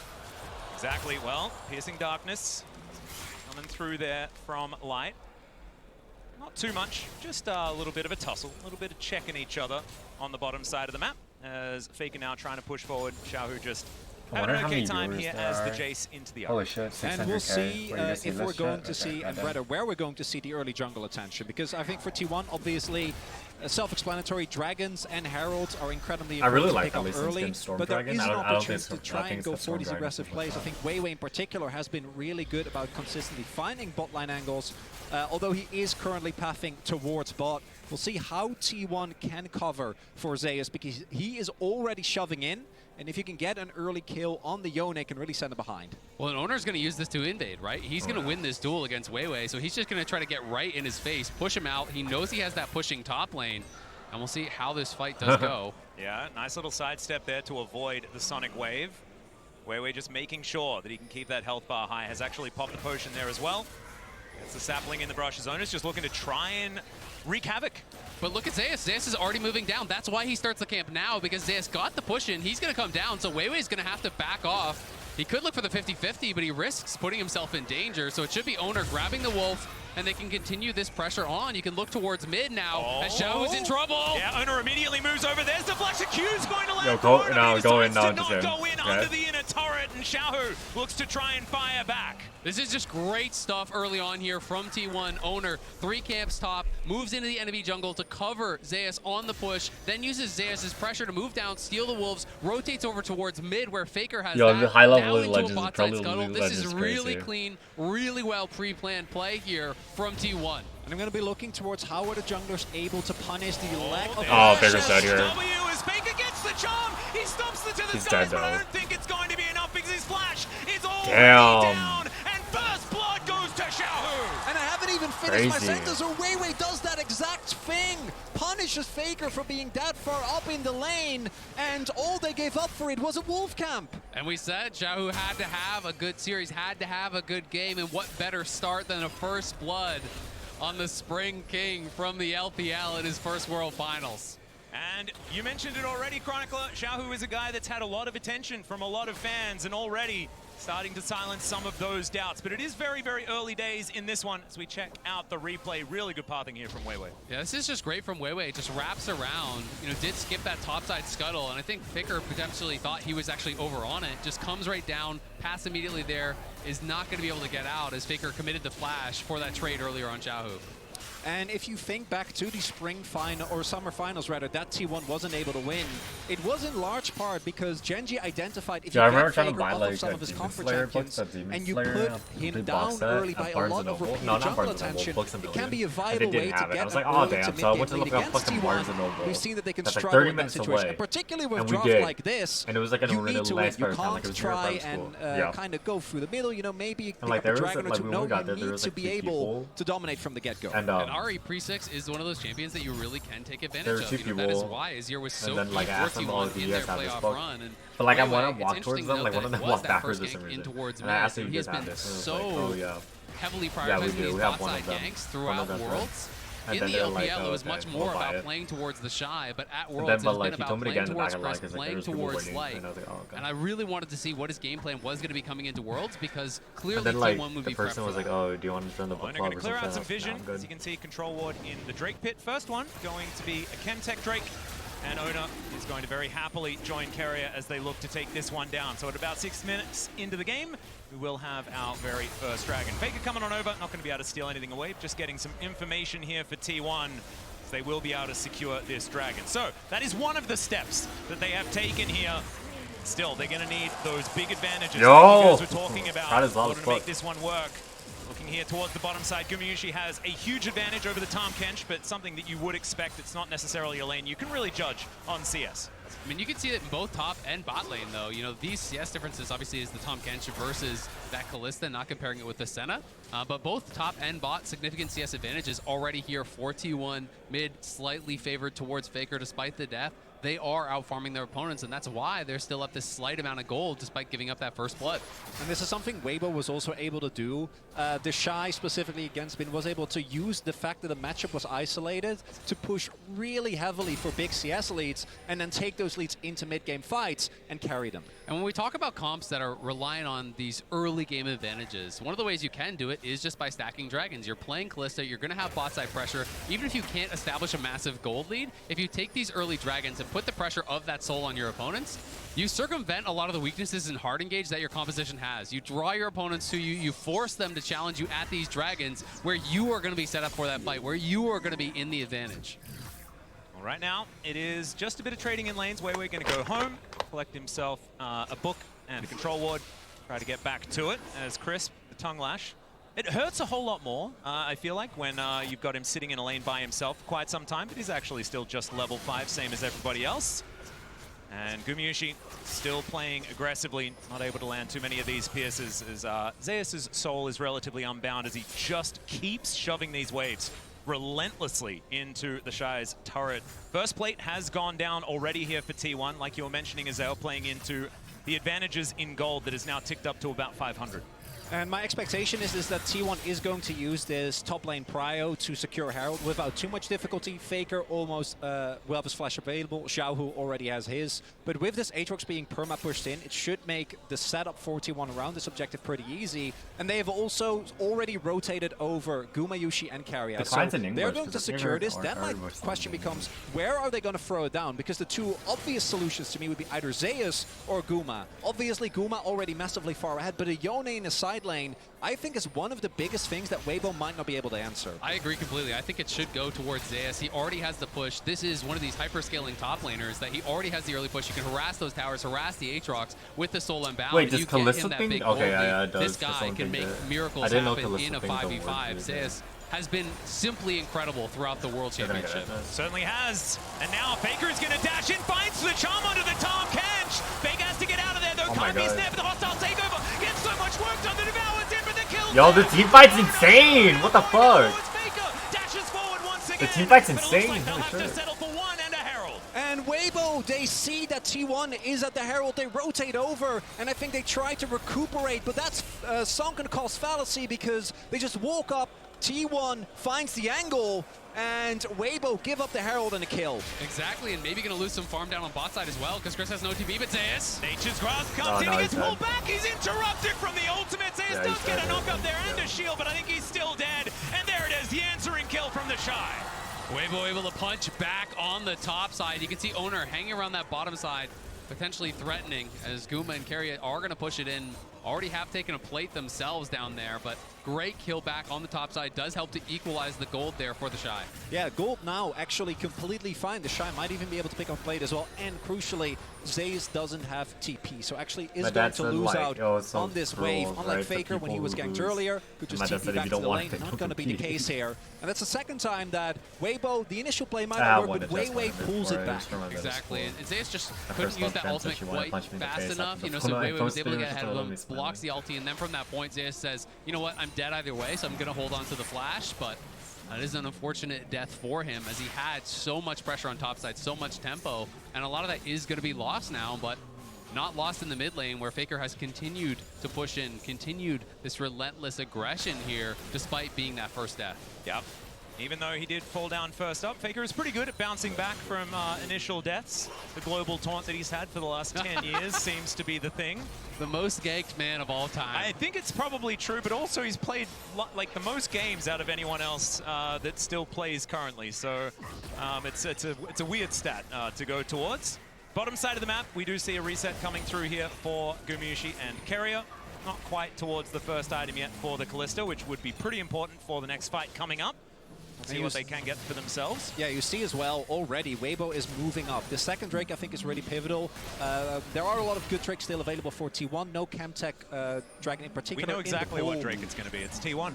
[SPEAKER 15] Exactly. Well, Piercing Darkness coming through there from Light. Not too much, just a little bit of a tussle, a little bit of checking each other on the bottom side of the map. As Faker now trying to push forward, Xiaohu just having an okay time here as the Jace into the
[SPEAKER 1] Holy shit, 600K.
[SPEAKER 17] And we'll see if we're going to see, and rather where we're going to see the early jungle attention. Because I think for T1, obviously, self-explanatory, dragons and heralds are incredibly important to pick up early, but there is an opportunity to try and go for these aggressive plays. I think Weiwei in particular has been really good about consistently finding bot line angles, although he is currently pathing towards bot. We'll see how T1 can cover for Zeus, because he is already shoving in, and if you can get an early kill on the Yone, it can really send it behind.
[SPEAKER 16] Well, an Owner's going to use this to invade, right? He's going to win this duel against Weiwei, so he's just going to try to get right in his face, push him out. He knows he has that pushing top lane, and we'll see how this fight does go.
[SPEAKER 15] Yeah, nice little sidestep there to avoid the Sonic Wave. Weiwei just making sure that he can keep that health bar high. Has actually popped the potion there as well. It's the sapling in the brush. His Owner's just looking to try and wreak havoc.
[SPEAKER 16] But look at Zeus. Zeus is already moving down. That's why he starts the camp now, because Zeus got the push in. He's going to come down, so Weiwei's going to have to back off. He could look for the 50-50, but he risks putting himself in danger. So it should be Owner grabbing the Wolf, and they can continue this pressure on. You can look towards mid now, as Xiaohu's in trouble.
[SPEAKER 15] Yeah, Owner immediately moves over. There's the flash. Q's going to land.
[SPEAKER 1] Go in now, just
[SPEAKER 15] go in under the inner turret. and Xiaohu looks to try and fire back.
[SPEAKER 16] This is just great stuff early on here from T1. Owner, 3 camps top, moves into the enemy jungle to cover Zeus on the push, then uses Zeus' pressure to move down, steal the wolves, rotates over towards mid where Faker has that,
[SPEAKER 1] the high level
[SPEAKER 16] down into
[SPEAKER 1] Legends
[SPEAKER 16] a bot
[SPEAKER 1] probably
[SPEAKER 16] side scuttle. This is really
[SPEAKER 1] crazy.
[SPEAKER 16] clean, really well pre-planned play here from T1.
[SPEAKER 17] And I'm going to be looking towards how are the junglers able to punish the lack of...
[SPEAKER 1] Oh, Faker's dead here.
[SPEAKER 15] W as Faker gets the charm. He stomps into the
[SPEAKER 1] He's
[SPEAKER 15] skies,
[SPEAKER 1] dead,
[SPEAKER 15] but I
[SPEAKER 1] though.
[SPEAKER 15] don't think it's going to be enough because his flash is already
[SPEAKER 1] Damn.
[SPEAKER 15] down. And first blood goes to Xiaohu.
[SPEAKER 17] And I haven't even finished my
[SPEAKER 1] Crazy.
[SPEAKER 17] sentence. Weiwei does that exact thing. Punishes Faker for being that far up in the lane. And all they gave up for it was a wolf camp.
[SPEAKER 16] And we said Xiaohu had to have a good series, had to have a good game, and what better start than a first blood on the Spring King from the LPL in his first World Finals.
[SPEAKER 15] And you mentioned it already, Chronicler. Xiaohu is a guy that's had a lot of attention from a lot of fans and already starting to silence some of those doubts. But it is very, very early days in this one as we check out the replay. Really good pathing here from Weiwei.
[SPEAKER 16] Yeah, this is just great from Weiwei. Just wraps around, did skip that topside scuttle, and I think Faker potentially thought he was actually over on it. Just comes right down, pass immediately there, is not going to be able to get out as Faker committed the flash for that trade earlier on Xiaohu.
[SPEAKER 17] And if you think back to the spring final, or summer finals rather, that T1 wasn't able to win, it was in large part because Genji identified if you
[SPEAKER 1] I remember
[SPEAKER 17] get
[SPEAKER 1] trying to
[SPEAKER 17] Faker
[SPEAKER 1] buy
[SPEAKER 17] off
[SPEAKER 1] like
[SPEAKER 17] of some
[SPEAKER 1] a
[SPEAKER 17] of his
[SPEAKER 1] Demon
[SPEAKER 17] comfort
[SPEAKER 1] Slayer
[SPEAKER 17] champions,
[SPEAKER 1] books,
[SPEAKER 17] and you put him down early by a lot of repeated jungle attention, it can be a viable way to get an early to mid-game lead against T1. We've seen that they can struggle in that situation, and particularly with draft like this,
[SPEAKER 1] and it was like
[SPEAKER 17] you need to win. You can't try and kind of go through the middle, maybe pick up a dragon or two. No, you need to be able to dominate from the get-go.
[SPEAKER 1] And
[SPEAKER 16] Ari Pre-6 is one of those champions that you really can take advantage of. That is why Azir was so
[SPEAKER 1] then, like,
[SPEAKER 16] key
[SPEAKER 1] I asked
[SPEAKER 16] for
[SPEAKER 1] them,
[SPEAKER 16] T1
[SPEAKER 1] do
[SPEAKER 16] in
[SPEAKER 1] you
[SPEAKER 16] their
[SPEAKER 1] guys have this
[SPEAKER 16] playoff
[SPEAKER 1] book?
[SPEAKER 16] run. And
[SPEAKER 1] But like I
[SPEAKER 16] Weiwei,
[SPEAKER 1] want to walk
[SPEAKER 16] it's
[SPEAKER 1] towards them,
[SPEAKER 16] interesting
[SPEAKER 1] like
[SPEAKER 16] to
[SPEAKER 1] one of
[SPEAKER 16] note
[SPEAKER 1] them
[SPEAKER 16] that it was
[SPEAKER 1] walked
[SPEAKER 16] that
[SPEAKER 1] backwards
[SPEAKER 16] first
[SPEAKER 1] for some
[SPEAKER 16] gank in
[SPEAKER 1] reason.
[SPEAKER 16] towards
[SPEAKER 1] And I
[SPEAKER 16] mid,
[SPEAKER 1] asked
[SPEAKER 16] so
[SPEAKER 1] you
[SPEAKER 16] he has
[SPEAKER 1] guys had
[SPEAKER 16] been
[SPEAKER 1] this, and it was
[SPEAKER 16] so
[SPEAKER 1] like, oh yeah.
[SPEAKER 16] heavily
[SPEAKER 1] Yeah, we
[SPEAKER 16] prioritizing
[SPEAKER 1] do.
[SPEAKER 16] these
[SPEAKER 1] We have
[SPEAKER 16] bot
[SPEAKER 1] one
[SPEAKER 16] side
[SPEAKER 1] of them.
[SPEAKER 16] ganks
[SPEAKER 1] One
[SPEAKER 16] throughout
[SPEAKER 1] of them,
[SPEAKER 16] Worlds.
[SPEAKER 1] and
[SPEAKER 16] In
[SPEAKER 1] then
[SPEAKER 16] the
[SPEAKER 1] they're
[SPEAKER 16] LPL,
[SPEAKER 1] like,
[SPEAKER 16] it was
[SPEAKER 1] okay,
[SPEAKER 16] much
[SPEAKER 1] we'll
[SPEAKER 16] more
[SPEAKER 1] buy
[SPEAKER 16] about
[SPEAKER 1] it.
[SPEAKER 16] playing towards the Shy, but at
[SPEAKER 1] And
[SPEAKER 16] Worlds,
[SPEAKER 1] then,
[SPEAKER 16] it's
[SPEAKER 1] but
[SPEAKER 16] been
[SPEAKER 1] like he
[SPEAKER 16] about
[SPEAKER 1] told me to
[SPEAKER 16] playing
[SPEAKER 1] get in the back
[SPEAKER 16] towards
[SPEAKER 1] of
[SPEAKER 16] Chris,
[SPEAKER 1] like, like
[SPEAKER 16] playing
[SPEAKER 1] there's people
[SPEAKER 16] towards
[SPEAKER 1] waiting,
[SPEAKER 16] Light.
[SPEAKER 1] and I was like, oh, okay.
[SPEAKER 16] And I really wanted to see what his game plan was going to be coming into Worlds, because clearly
[SPEAKER 1] And then like
[SPEAKER 16] T1 would
[SPEAKER 1] the
[SPEAKER 16] be
[SPEAKER 1] person
[SPEAKER 16] prepped
[SPEAKER 1] was
[SPEAKER 16] for
[SPEAKER 1] like,
[SPEAKER 16] that.
[SPEAKER 1] oh, do you want to turn the book
[SPEAKER 15] They're
[SPEAKER 1] club
[SPEAKER 15] going
[SPEAKER 1] or
[SPEAKER 15] to clear out
[SPEAKER 1] something?
[SPEAKER 15] some vision.
[SPEAKER 1] No, I'm good.
[SPEAKER 15] As you can see, Control Ward in the Drake pit. First one going to be a Chemtech Drake. And Ona is going to very happily join Keria as they look to take this one down. So at about 6 minutes into the game, we will have our very first dragon. Faker coming on over, not going to be able to steal anything away, just getting some information here for T1. So they will be able to secure this dragon. So that is one of the steps that they have taken here. Still, they're going to need those big advantages
[SPEAKER 1] Yo!
[SPEAKER 15] that you guys were talking about
[SPEAKER 1] That is
[SPEAKER 15] in
[SPEAKER 1] loud
[SPEAKER 15] order
[SPEAKER 1] as
[SPEAKER 15] to make
[SPEAKER 1] fuck.
[SPEAKER 15] this one work. Looking here towards the bottom side, Gumayushi has a huge advantage over the Tahm Kench, but something that you would expect. It's not necessarily a lane you can really judge on CS.
[SPEAKER 16] I mean, you can see it in both top and bot lane, though. These CS differences, obviously, is the Tahm Kench versus that Kalista, not comparing it with the Senna. But both top and bot, significant CS advantages already here for T1. Mid, slightly favored towards Faker despite the death. They are outfarming their opponents, and that's why they're still up this slight amount of gold despite giving up that first blood.
[SPEAKER 17] And this is something Weibo was also able to do. The Shy, specifically against Bin, was able to use the fact that the matchup was isolated to push really heavily for big CS leads and then take those leads into mid-game fights and carry them.
[SPEAKER 16] And when we talk about comps that are relying on these early game advantages, one of the ways you can do it is just by stacking dragons. You're playing Kalista, you're going to have bot side pressure. Even if you can't establish a massive gold lead, if you take these early dragons and put the pressure of that soul on your opponents, you circumvent a lot of the weaknesses in hard engage that your composition has. You draw your opponents to you, you force them to challenge you at these dragons where you are going to be set up for that fight, where you are going to be in the advantage.
[SPEAKER 15] Well, right now, it is just a bit of trading in lanes where we're going to go home, collect himself a book and a control ward, try to get back to it as Chris, the tongue lash. It hurts a whole lot more, I feel like, when you've got him sitting in a lane by himself for quite some time, but he's actually still just level 5, same as everybody else. And Gumayushi still playing aggressively, not able to land too many of these pierces as Zeus' soul is relatively unbound as he just keeps shoving these waves relentlessly into the Shy's turret. First plate has gone down already here for T1, like you were mentioning, Azel playing into the advantages in gold that is now ticked up to about 500.
[SPEAKER 17] And my expectation is that T1 is going to use this top lane prio to secure Herald without too much difficulty. Faker almost will have his flash available. Xiao Hu already has his. But with this Aatrox being perma pushed in, it should make the setup for T1 around this objective pretty easy. And they have also already rotated over Gumayushi and Karya. So they're going to secure this. Then my question becomes, where are they going to throw it down? Because the two obvious solutions to me would be either Zeus or Guma. Obviously, Guma already massively far ahead, but a Yone in a side lane, I think, is one of the biggest things that Weibo might not be able to answer.
[SPEAKER 16] I agree completely. I think it should go towards Zeus. He already has the push. This is one of these hyper-scaling top laners that he already has the early push. You can harass those towers, harass the Aatrox with the Soul Unbound.
[SPEAKER 1] Wait, does Kalista thing? Okay, yeah, it does.
[SPEAKER 16] This guy can make miracles happen in a 5v5. Zeus has been simply incredible throughout the World Championship.
[SPEAKER 15] Certainly has. And now Faker is going to dash in, finds the charm onto the Tom Kench. Faker has to get out of there, though. Can't be snapped for the hostile takeover. Gets so much work done. The Devour's in for the kill.
[SPEAKER 1] Yo, the team fight's insane. What the fuck?
[SPEAKER 15] Dashes forward once again.
[SPEAKER 1] The team fight's insane.
[SPEAKER 15] They'll have to settle for one and a Herald.
[SPEAKER 17] And Weibo, they see that T1 is at the Herald, they rotate over, and I think they try to recuperate, but that's sunken cost fallacy because they just walk up, T1 finds the angle, and Weibo give up the Herald and a kill.
[SPEAKER 16] Exactly, and maybe going to lose some farm down on bot side as well, because Chris has no TP, but Zeus.
[SPEAKER 15] Nature's Grasp comes in, he gets pulled back, he's interrupted from the ultimate. Zeus does get a knock up there and a shield, but I think he's still dead. And there it is, the answering kill from the Shy.
[SPEAKER 16] Weibo able to punch back on the top side. You can see Owner hanging around that bottom side, potentially threatening, as Guma and Karya are going to push it in. Already have taken a plate themselves down there, but great kill back on the top side. Does help to equalize the gold there for the Shy.
[SPEAKER 17] Yeah, gold now actually completely fine. The Shy might even be able to pick up plate as well. And crucially, Zeus doesn't have TP, so actually is going to lose out on this wave. Unlike Faker when he was ganked earlier, who just TP back to the lane. Not going to be the case here. And that's the second time that Weibo, the initial play might not work, but Weiwei pulls it back.
[SPEAKER 16] Exactly, and Zeus just couldn't use that ultimate quite fast enough, you know, so Weiwei was able to get ahead of him, blocks the ulti, and then from that point, Zeus says, you know what, I'm dead either way, so I'm going to hold on to the flash, but that is an unfortunate death for him, as he had so much pressure on top side, so much tempo, and a lot of that is going to be lost now, but not lost in the mid lane, where Faker has continued to push in, continued this relentless aggression here, despite being that first death.
[SPEAKER 15] Yep. Even though he did fall down first up, Faker is pretty good at bouncing back from initial deaths. The global taunt that he's had for the last 10 years seems to be the thing.
[SPEAKER 16] The most ganked man of all time.
[SPEAKER 15] I think it's probably true, but also he's played like the most games out of anyone else that still plays currently. So it's a weird stat to go towards. Bottom side of the map, we do see a reset coming through here for Gumayushi and Karya. Not quite towards the first item yet for the Kalista, which would be pretty important for the next fight coming up. See what they can get for themselves.
[SPEAKER 17] Yeah, you see as well already, Weibo is moving up. The second Drake, I think, is really pivotal. There are a lot of good Drakes still available for T1. No Camtech Dragon in particular.
[SPEAKER 15] We know exactly what Drake it's going to be. It's T1.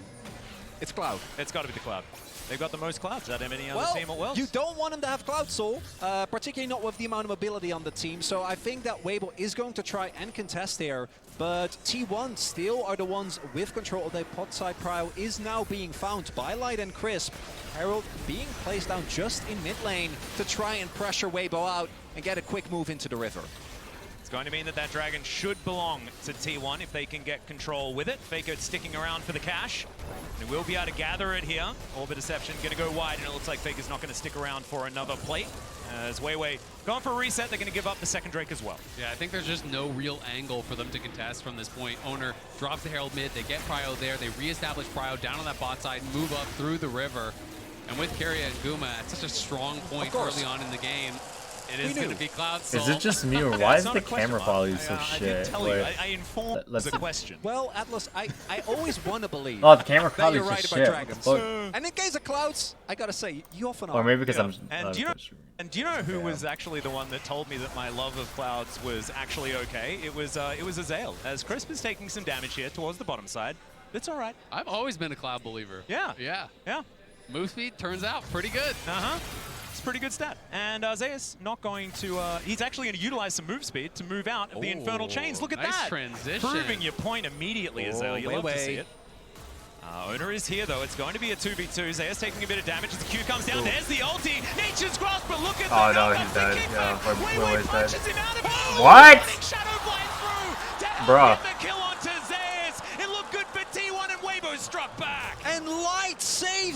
[SPEAKER 17] It's Cloud.
[SPEAKER 15] It's got to be the Cloud. They've got the most Clouds out of any other team at Worlds.
[SPEAKER 17] You don't want them to have Cloud Soul, particularly not with the amount of mobility on the team. So I think that Weibo is going to try and contest here. But T1 still are the ones with control of their pot side. Prio is now being found by Light and Crisp. Herald being placed down just in mid lane to try and pressure Weibo out and get a quick move into the river.
[SPEAKER 15] It's going to mean that that dragon should belong to T1 if they can get control with it. Faker sticking around for the cash. They will be able to gather it here. Orbit Deception going to go wide, and it looks like Faker's not going to stick around for another plate. As Weiwei going for a reset, they're going to give up the second Drake as well.
[SPEAKER 16] Yeah, I think there's just no real angle for them to contest from this point. Owner drops the Herald mid, they get Prio there, they reestablish Prio down on that bot side, move up through the river. And with Karya and Guma at such a strong point early on in the game, it is going to be Cloud Soul.
[SPEAKER 1] Is it just me, or why is the camera quality so shit?
[SPEAKER 15] I informed the question.
[SPEAKER 17] Well, Atlas, I always want to believe
[SPEAKER 1] the camera quality
[SPEAKER 17] that you're right
[SPEAKER 1] is
[SPEAKER 17] about
[SPEAKER 1] shit.
[SPEAKER 17] dragons. And in case of Clouds, I gotta say, you often are.
[SPEAKER 1] Or maybe because I'm...
[SPEAKER 15] And do you know who was actually the one that told me that my love of Clouds was actually okay? It was Azael. As Crisp is taking some damage here towards the bottom side. It's all right.
[SPEAKER 16] I've always been a Cloud believer.
[SPEAKER 15] Yeah.
[SPEAKER 16] Yeah.
[SPEAKER 15] Yeah.
[SPEAKER 16] Move speed turns out pretty good.
[SPEAKER 15] Uh-huh. It's a pretty good stat. And Zeus not going to... he's actually going to utilize some move speed to move out of the Infernal Chains. Look at
[SPEAKER 16] nice
[SPEAKER 15] that.
[SPEAKER 16] Transition.
[SPEAKER 15] Proving your point immediately, Azael. You love to see it. Owner is here, though. It's going to be a 2v2. Zeus taking a bit of damage as the Q comes down. There's the ulti. Nature's Grasp, but look at
[SPEAKER 1] Oh,
[SPEAKER 15] the
[SPEAKER 1] no, he's dead. Yeah,
[SPEAKER 15] Weiwei punches him out of it.
[SPEAKER 1] What?
[SPEAKER 15] Shadow flying through.
[SPEAKER 1] Bruh.
[SPEAKER 15] Get the kill onto Zeus. It looked good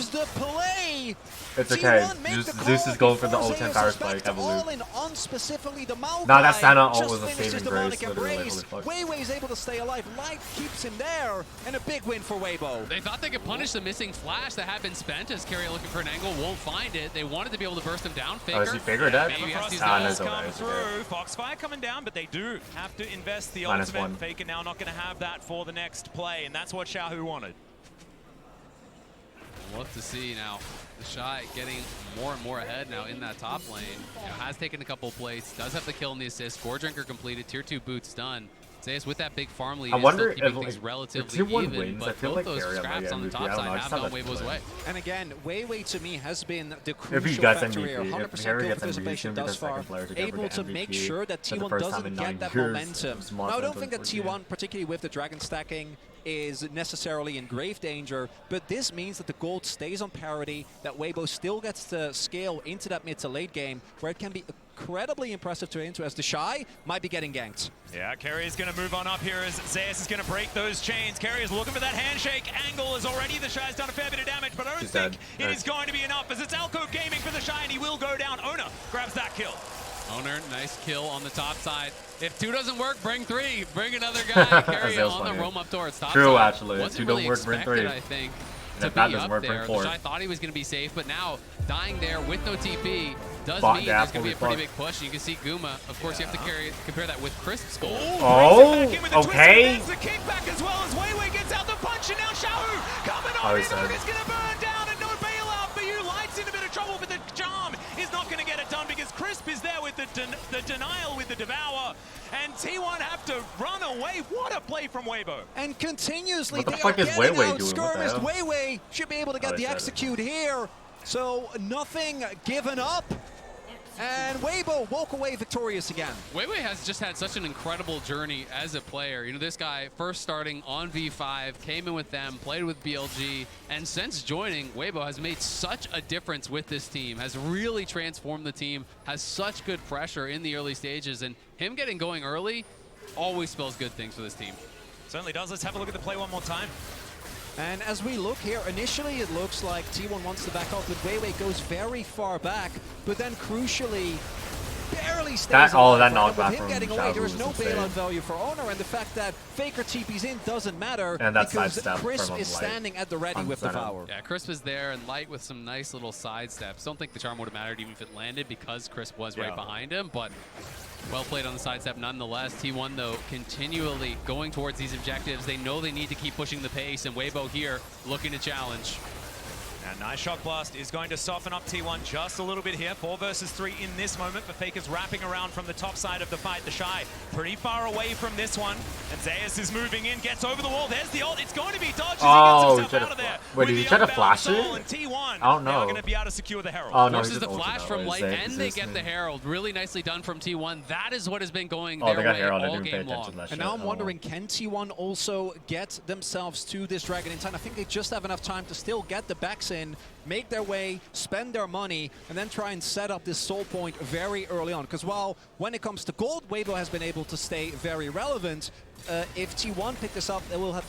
[SPEAKER 17] is the play.
[SPEAKER 1] It's okay. Zeus is going for the ult-10 power spike, I believe. Nah, that Santa ult was a saving grace, literally. Holy fuck.
[SPEAKER 17] Weiwei's able to stay alive. Life keeps him there, and a big win for Weibo.
[SPEAKER 16] They thought they could punish the missing flash that had been spent as Carrier looking for an angle, won't find it. They wanted to be able to burst him down. Faker.
[SPEAKER 1] Oh, is he Faker dead?
[SPEAKER 16] Maybe
[SPEAKER 15] come through. Foxfire coming down, but they do have to invest the ultimate. Faker now not going to have that for the next play, and that's what Xiaohu wanted.
[SPEAKER 16] We'll look to see now. The Shy getting more and more ahead now in that top lane. Has taken a couple plates, does have the kill and the assist. Core Drinker completed, tier 2 boots done. Zeus with that big farm lead,
[SPEAKER 1] I wonder
[SPEAKER 16] is still keeping
[SPEAKER 1] if
[SPEAKER 16] things relatively
[SPEAKER 1] tier 1
[SPEAKER 16] even,
[SPEAKER 1] wins,
[SPEAKER 16] but
[SPEAKER 1] I feel
[SPEAKER 16] both
[SPEAKER 1] like
[SPEAKER 16] those scraps on the top side have gone Weibo's way.
[SPEAKER 17] And again, Weiwei to me has been the
[SPEAKER 1] if
[SPEAKER 17] crucial
[SPEAKER 1] he gets
[SPEAKER 17] factor
[SPEAKER 1] MVP,
[SPEAKER 17] here. 100%
[SPEAKER 1] if Harry
[SPEAKER 17] kill
[SPEAKER 1] gets MVP,
[SPEAKER 17] participation thus far, able to make sure that T1 doesn't get that momentum. Now, I don't think that T1, particularly with the dragon stacking, is necessarily in grave danger, but this means that the gold stays on parity, that Weibo still gets to scale into that mid to late game, where it can be incredibly impressive to enter, as the Shy might be getting ganked.
[SPEAKER 15] Yeah, Carrier is going to move on up here as Zeus is going to break those chains. Carrier is looking for that handshake angle as already the Shy's done a fair bit of damage, but I don't think it is going to be enough as it's Alco Gaming for the Shy and he will go down. Ona grabs that kill.
[SPEAKER 16] Owner, nice kill on the top side. If 2 doesn't work, bring 3. Bring another guy. Carry on the roam up towards top
[SPEAKER 1] True,
[SPEAKER 16] side.
[SPEAKER 1] actually.
[SPEAKER 16] Wasn't
[SPEAKER 1] 2
[SPEAKER 16] really
[SPEAKER 1] don't work, bring 3.
[SPEAKER 16] I think,
[SPEAKER 1] and
[SPEAKER 16] to
[SPEAKER 1] if that
[SPEAKER 16] be
[SPEAKER 1] doesn't
[SPEAKER 16] up
[SPEAKER 1] work,
[SPEAKER 16] there.
[SPEAKER 1] bring 4.
[SPEAKER 16] The Shy thought he was going to be safe, but now dying there with no TP does mean there's going to be a pretty big push. You can see Guma. Of course, you have to compare that with Crisp's goal.
[SPEAKER 1] Oh, okay.
[SPEAKER 15] The kickback as well as Weiwei gets out the punch, and now Xiaohu coming on in. It's going to burn down, and no bailout for you. Light's in a bit of trouble, but the charm is not going to get it done because Crisp is there with the denial with the Devour, and T1 have to run away. What a play from Weibo.
[SPEAKER 17] And continuously,
[SPEAKER 1] they are getting
[SPEAKER 17] out-skirmished. Weiwei should be able to get the execute here. So nothing given up. And Weibo walk away victorious again.
[SPEAKER 16] Weiwei has just had such an incredible journey as a player. You know, this guy first starting on V5, came in with them, played with BLG, and since joining, Weibo has made such a difference with this team, has really transformed the team, has such good pressure in the early stages, and him getting going early always spells good things for this team.
[SPEAKER 15] Certainly does. Let's have a look at the play one more time.
[SPEAKER 17] And as we look here, initially it looks like T1 wants to back off, but Weiwei goes very far back, but then crucially barely stays alive.
[SPEAKER 1] That knockback
[SPEAKER 17] with him getting away, there is no bailout value for Honor, and the fact that Faker TP's in doesn't matter because Crisp is standing at the ready with Devour.
[SPEAKER 16] Yeah, Crisp is there, and Light with some nice little side steps. Don't think the charm would have mattered even if it landed because Crisp was right behind him, but well played on the sidestep nonetheless. T1, though, continually going towards these objectives. They know they need to keep pushing the pace, and Weibo here looking to challenge.
[SPEAKER 15] And nice Shock Blast is going to soften up T1 just a little bit here. 4 versus 3 in this moment, but Faker's wrapping around from the top side of the fight. The Shy pretty far away from this one. And Zeus is moving in, gets over the wall. There's the ult. It's going to be dodged as he gets himself out of there.
[SPEAKER 1] Wait, did he try to flash it?
[SPEAKER 15] And T1
[SPEAKER 1] I don't know.
[SPEAKER 15] are going to be able to secure the Herald.
[SPEAKER 1] Oh, no,
[SPEAKER 16] forces the flash from Light, and they get the Herald. Really nicely done from T1. That is what has been going their way all game long.
[SPEAKER 17] And now I'm wondering, can T1 also get themselves to this Dragon in time? I think they just have enough time to still get the backs in, make their way, spend their money, and then try and set up this soul point very early on. Because while when it comes to gold, Weibo has been able to stay very relevant, if T1 pick this up, they will have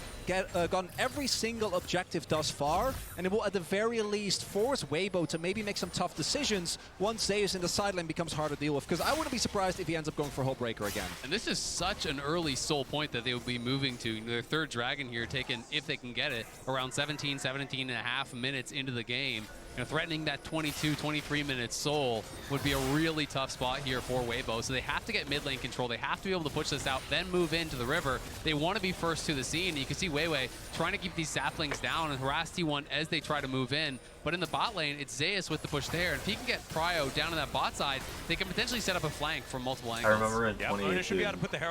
[SPEAKER 17] gotten every single objective thus far, and it will at the very least force Weibo to maybe make some tough decisions once Zeus in the sideline becomes hard to deal with, because I wouldn't be surprised if he ends up going for Hullbreaker again.
[SPEAKER 16] And this is such an early soul point that they will be moving to. Their 3rd dragon here taken, if they can get it, around 17 and a half minutes into the game. You know, threatening that 22, 23 minute soul would be a really tough spot here for Weibo. So they have to get mid lane control. They have to be able to push this out, then move into the river. They want to be first to the scene. You can see Weiwei trying to keep these saplings down and harass T1 as they try to move in. But in the bot lane, it's Zeus with the push there. And if he can get Pryo down to that bot side, they can potentially set up a flank from multiple angles.
[SPEAKER 1] I remember in 2018,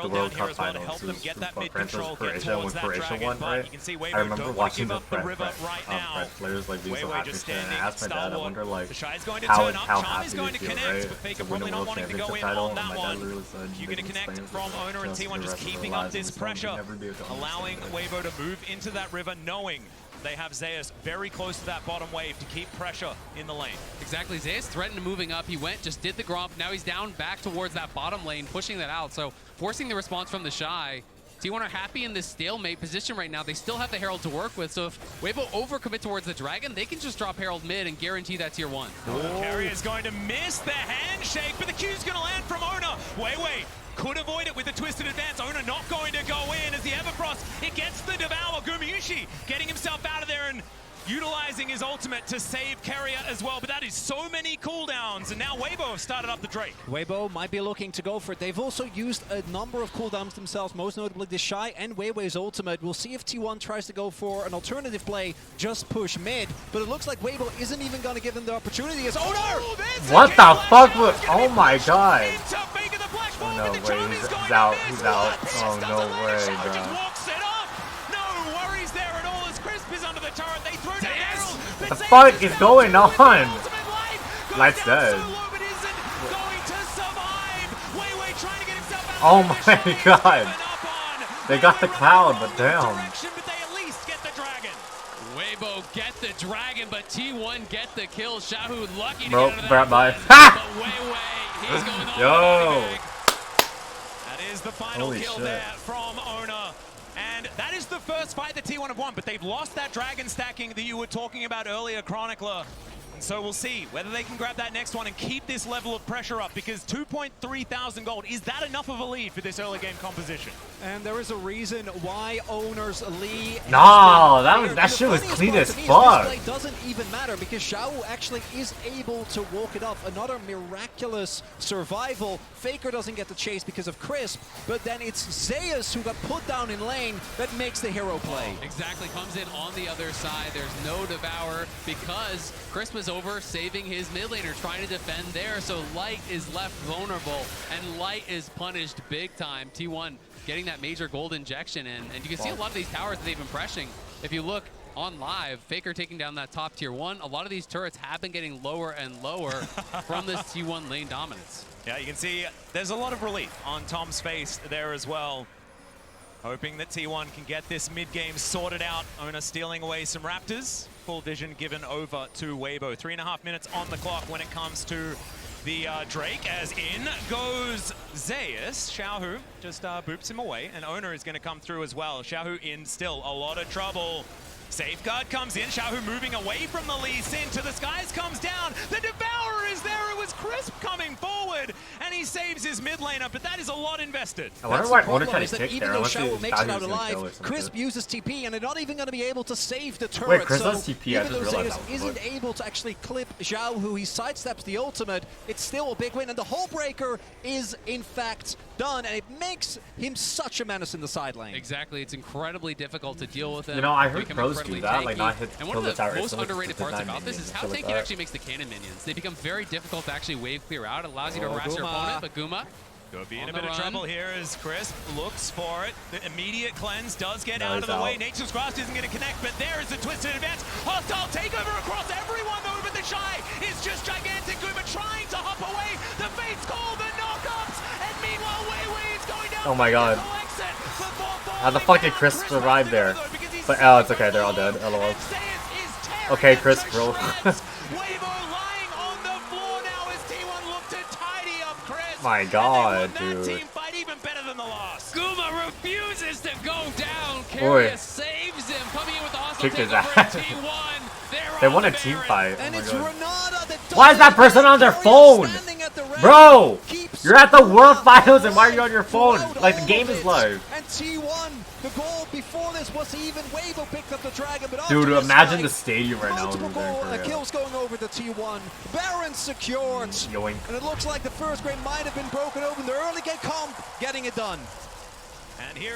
[SPEAKER 1] the World Cup Finals, it was for Croatia, when Croatia won, right? I remember watching the French players like being so happy, and I asked my dad, I wonder like how happy they feel, right? To win a World Championship title, and my dad literally said,
[SPEAKER 15] you're going to connect from Owner and T1 just keeping up this pressure, allowing Weibo to move into that river, knowing they have Zeus very close to that bottom wave to keep pressure in the lane.
[SPEAKER 16] Exactly. Zeus threatened moving up. He went, just did the gromp. Now he's down back towards that bottom lane, pushing that out. So forcing the response from the Shy. T1 are happy in this stalemate position right now. They still have the Herald to work with, so if Weibo overcommit towards the Dragon, they can just drop Herald mid and guarantee that tier 1.
[SPEAKER 15] Carrier is going to miss the handshake, but the Q's going to land from Ona. Wait. Could avoid it with the twisted advance. Ona not going to go in as the Everfrost, it gets the Devour. Gumayushi getting himself out of there and utilizing his ultimate to save Carrier as well, but that is so many cooldowns, and now Weibo have started up the Drake.
[SPEAKER 17] Weibo might be looking to go for it. They've also used a number of cooldowns themselves, most notably the Shy and Weiwei's ultimate. We'll see if T1 tries to go for an alternative play, just push mid, but it looks like Weibo isn't even going to give them the opportunity as Owner!
[SPEAKER 1] What the fuck? Oh my god. Oh no, wait, he's out. He's out. Oh no way, bro. What the fuck is going on? Light's dead. Oh my god. They got the cloud, but damn.
[SPEAKER 16] Weibo get the Dragon, but T1 get the kill. Shahu lucky to
[SPEAKER 1] Bro,
[SPEAKER 16] get out of that.
[SPEAKER 1] bye.
[SPEAKER 16] He's going on.
[SPEAKER 1] Yo.
[SPEAKER 15] That is the final kill there from Ona. And that is the first fight that T1 have won, but they've lost that Dragon stacking that you were talking about earlier, Chronicler. And so we'll see whether they can grab that next one and keep this level of pressure up, because 2.3 thousand gold, is that enough of a lead for this early game composition?
[SPEAKER 17] And there is a reason why Owners Lee...
[SPEAKER 1] No, that shit was clean as fuck.
[SPEAKER 17] This play doesn't even matter because Xiao actually is able to walk it off. Another miraculous survival. Faker doesn't get the chase because of Crisp, but then it's Zeus who got put down in lane that makes the hero play.
[SPEAKER 16] Exactly, comes in on the other side. There's no Devour because Crisp was over saving his mid laner, trying to defend there, so Light is left vulnerable, and Light is punished big time. T1 getting that major gold injection in, and you can see a lot of these towers that they've been pressing. If you look on live, Faker taking down that top tier 1. A lot of these turrets have been getting lower and lower from this T1 lane dominance.
[SPEAKER 15] Yeah, you can see there's a lot of relief on Tom's face there as well. Hoping that T1 can get this mid-game sorted out. Ona stealing away some Raptors. Full vision given over to Weibo. 3.5 minutes on the clock when it comes to the Drake, as in goes Zeus. Xiaohu just boops him away, and Ona is going to come through as well. Xiaohu in still a lot of trouble. Safeguard comes in, Xiaohu moving away from the Lee Sin to the skies, comes down. The Devourer is there, it was Crisp coming forward, and he saves his mid laner, but that is a lot invested.
[SPEAKER 1] I wonder why Ona tried to kick
[SPEAKER 17] even
[SPEAKER 1] there,
[SPEAKER 17] though
[SPEAKER 1] unless
[SPEAKER 17] Xiao makes it out
[SPEAKER 1] alive,
[SPEAKER 17] alive, Crisp uses TP, and they're not even going to be able to save the turret.
[SPEAKER 1] Wait, Crisp
[SPEAKER 17] so
[SPEAKER 1] has TP, I
[SPEAKER 17] even
[SPEAKER 1] just
[SPEAKER 17] though
[SPEAKER 1] realized
[SPEAKER 17] Zeus
[SPEAKER 1] that.
[SPEAKER 17] isn't able to actually clip Zhao, who he sidesteps the ultimate, it's still a big win, and the Hull Breaker is in fact done, and it makes him such a menace in the side lane.
[SPEAKER 16] Exactly, it's incredibly difficult to deal with him.
[SPEAKER 1] You know, I heard pros do that, like not hit
[SPEAKER 16] and one of the most underrated parts about this is how tanky actually makes the cannon minions. They become very difficult to actually wave clear out. It allows you to harass your opponent, but Guma
[SPEAKER 15] could be in a bit of trouble here as Crisp looks for it. The immediate cleanse does get out of the way. Nature's Grasp isn't going to connect, but there is a twisted advance. Hostile takeover across everyone though, but the Shy is just gigantic. Guma trying to hop away. The Fates call the knockups, and meanwhile Weiwei is going down.
[SPEAKER 1] Oh my god. How the fuck did Crisp survive there? But oh, it's okay, they're all dead. LOL. Okay, Crisp, bro. My god, dude.
[SPEAKER 16] Guma refuses to go down. Carrier saves him, coming in with the hostile
[SPEAKER 1] Kicked his
[SPEAKER 16] takeover
[SPEAKER 1] ass.
[SPEAKER 16] T1.
[SPEAKER 1] They won a team fight.
[SPEAKER 17] And
[SPEAKER 1] Oh
[SPEAKER 17] it's
[SPEAKER 1] my god.
[SPEAKER 17] Renata that
[SPEAKER 1] Why is that person on their phone? Bro! You're at the World Finals and why are you on your phone? Like the game is live.
[SPEAKER 17] And T1, the goal before this was even Weibo picked up the Dragon, but
[SPEAKER 1] Dude,
[SPEAKER 17] after this
[SPEAKER 1] imagine
[SPEAKER 17] fight,
[SPEAKER 1] the stadium right now.
[SPEAKER 17] multiple kills going over to T1. Baron secured.
[SPEAKER 1] Yoink.
[SPEAKER 17] And it looks like the first grade might have been broken open. The early game comp getting it done.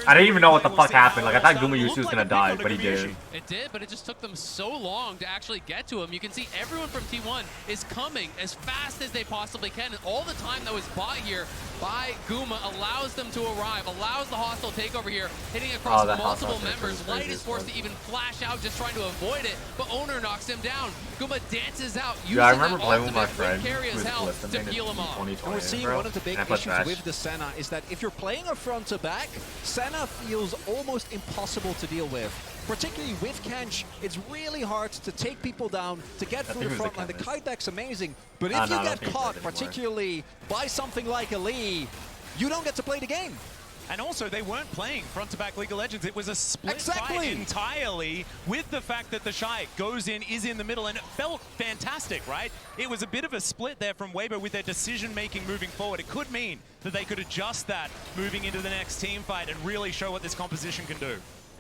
[SPEAKER 1] I didn't even know what the fuck happened. Like I thought Gumayushi was gonna die, but he did.
[SPEAKER 16] It did, but it just took them so long to actually get to him. You can see everyone from T1 is coming as fast as they possibly can, and all the time that was bought here by Guma allows them to arrive, allows the hostile takeover here, hitting across multiple members. Light is forced to even flash out, just trying to avoid it, but Owner knocks him down. Guma dances out, using
[SPEAKER 1] Yeah, I remember
[SPEAKER 16] that
[SPEAKER 1] playing with my
[SPEAKER 16] ultimate
[SPEAKER 1] friend
[SPEAKER 16] Carrier's
[SPEAKER 1] with
[SPEAKER 16] health to peel him off.
[SPEAKER 17] And we're seeing one of the big issues with the Senna is that if you're playing a front to back, Senna feels almost impossible to deal with. Particularly with Kench, it's really hard to take people down, to get through the front line. The kite deck's amazing, but if you get caught, particularly by something like a Lee, you don't get to play the game.
[SPEAKER 15] And also, they weren't playing front-to-back League of Legends. It was a split fight entirely, with the fact that the Shy goes in, is in the middle, and it felt fantastic, right? It was a bit of a split there from Weibo with their decision-making moving forward. It could mean that they could adjust that moving into the next team fight and really show what this composition can do.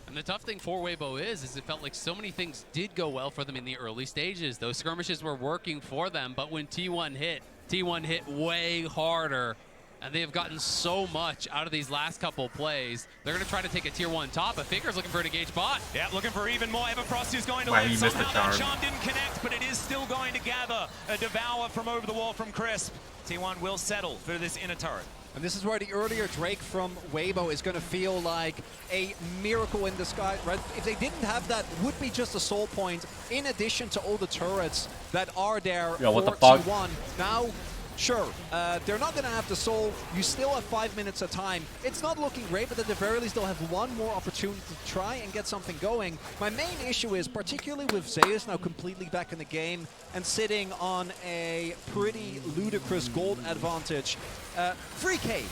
[SPEAKER 16] And the tough thing for Weibo is it felt like so many things did go well for them in the early stages. Those skirmishes were working for them, but when T1 hit way harder. And they have gotten so much out of these last couple plays. They're going to try to take a tier 1 top, but Faker's looking for an engaged bot.
[SPEAKER 15] Yeah, looking for even more. Everfrost is going to land. Somehow that charm didn't connect, but it is still going to gather a devour from over the wall from Crisp. T1 will settle for this inner turret.
[SPEAKER 17] And this is where the earlier Drake from Weibo is going to feel like a miracle in the sky, right? If they didn't have that, would be just a soul point in addition to all the turrets that are there for T1. Now, sure, they're not going to have the soul. You still have 5 minutes of time. It's not looking great, but at the very least, they'll have one more opportunity to try and get something going. My main issue is, particularly with Zeus now completely back in the game and sitting on a pretty ludicrous gold advantage, 3K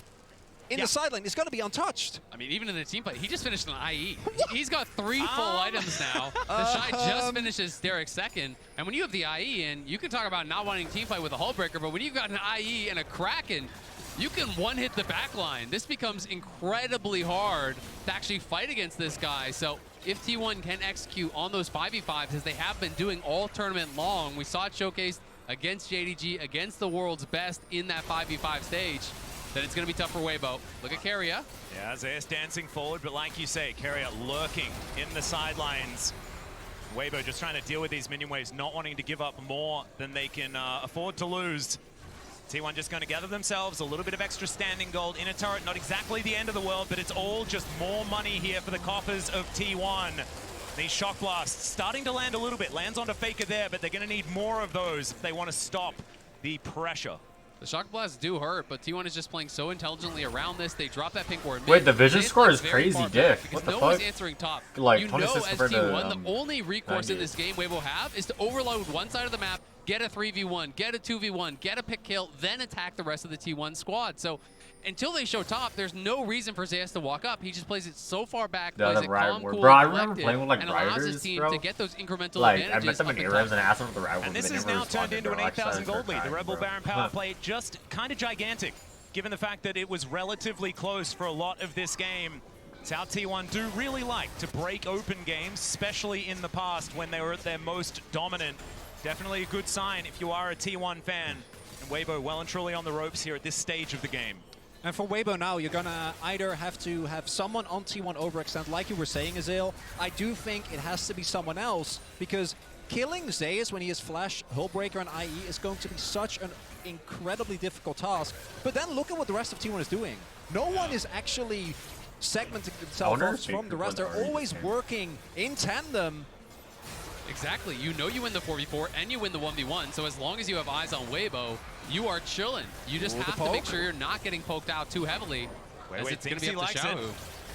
[SPEAKER 17] in the sideline is going to be untouched.
[SPEAKER 16] I mean, even in the team fight, he just finished an IE. He's got 3 full items now. The Shy just finishes Derek's second. And when you have the IE in, you can talk about not wanting team fight with a Hullbreaker, but when you've got an IE and a Kraken, you can one-hit the backline. This becomes incredibly hard to actually fight against this guy. So if T1 can execute on those 5v5s, as they have been doing all tournament long, we saw it showcased against JDG, against the world's best in that 5v5 stage, then it's going to be tough for Weibo. Look at Keria.
[SPEAKER 15] Yeah, Zeus dancing forward, but like you say, Keria lurking in the sidelines. Weibo just trying to deal with these minion waves, not wanting to give up more than they can afford to lose. T1 just going to gather themselves a little bit of extra standing gold in a turret. Not exactly the end of the world, but it's all just more money here for the coffers of T1. These shock blasts starting to land a little bit. Lands onto Faker there, but they're going to need more of those if they want to stop the pressure.
[SPEAKER 16] The shock blasts do hurt, but T1 is just playing so intelligently around this. They drop that pink ward.
[SPEAKER 1] Wait, the vision score is crazy diff. What the
[SPEAKER 16] no
[SPEAKER 1] fuck?
[SPEAKER 16] one's answering top.
[SPEAKER 1] Like,
[SPEAKER 16] you know, as T1, the only recourse in this game Weibo have is to overload one side of the map, get a 3v1, get a 2v1, get a pick kill, then attack the rest of the T1 squad. So until they show top, there's no reason for Zeus to walk up. He just plays it so far back, plays it calm, cool,
[SPEAKER 1] bro, I remember playing with like
[SPEAKER 16] and allows
[SPEAKER 1] Riders,
[SPEAKER 16] his team
[SPEAKER 1] bro.
[SPEAKER 16] to get those incremental
[SPEAKER 1] like,
[SPEAKER 16] advantages.
[SPEAKER 1] I met them in Arabs and asked them if the Riders.
[SPEAKER 15] And this is now turned into an 8,000 gold lead. The Rebel Baron power play just kind of gigantic, given the fact that it was relatively close for a lot of this game. It's how T1 do really like to break open games, especially in the past when they were at their most dominant. Definitely a good sign if you are a T1 fan. And Weibo well and truly on the ropes here at this stage of the game.
[SPEAKER 17] And for Weibo now, you're going to either have to have someone on T1 overextend, like you were saying, Azil. I do think it has to be someone else, because killing Zeus when he has Flash, Hullbreaker, and IE is going to be such an incredibly difficult task. But then look at what the rest of T1 is doing. No one is actually segmenting themselves off from the rest. They're always working in tandem.
[SPEAKER 16] Exactly. You know you win the 4v4 and you win the 1v1, so as long as you have eyes on Weibo, you are chilling. You just have to make sure you're not getting poked out too heavily.
[SPEAKER 15] Wait,
[SPEAKER 16] it's going to be up to Xiaohu.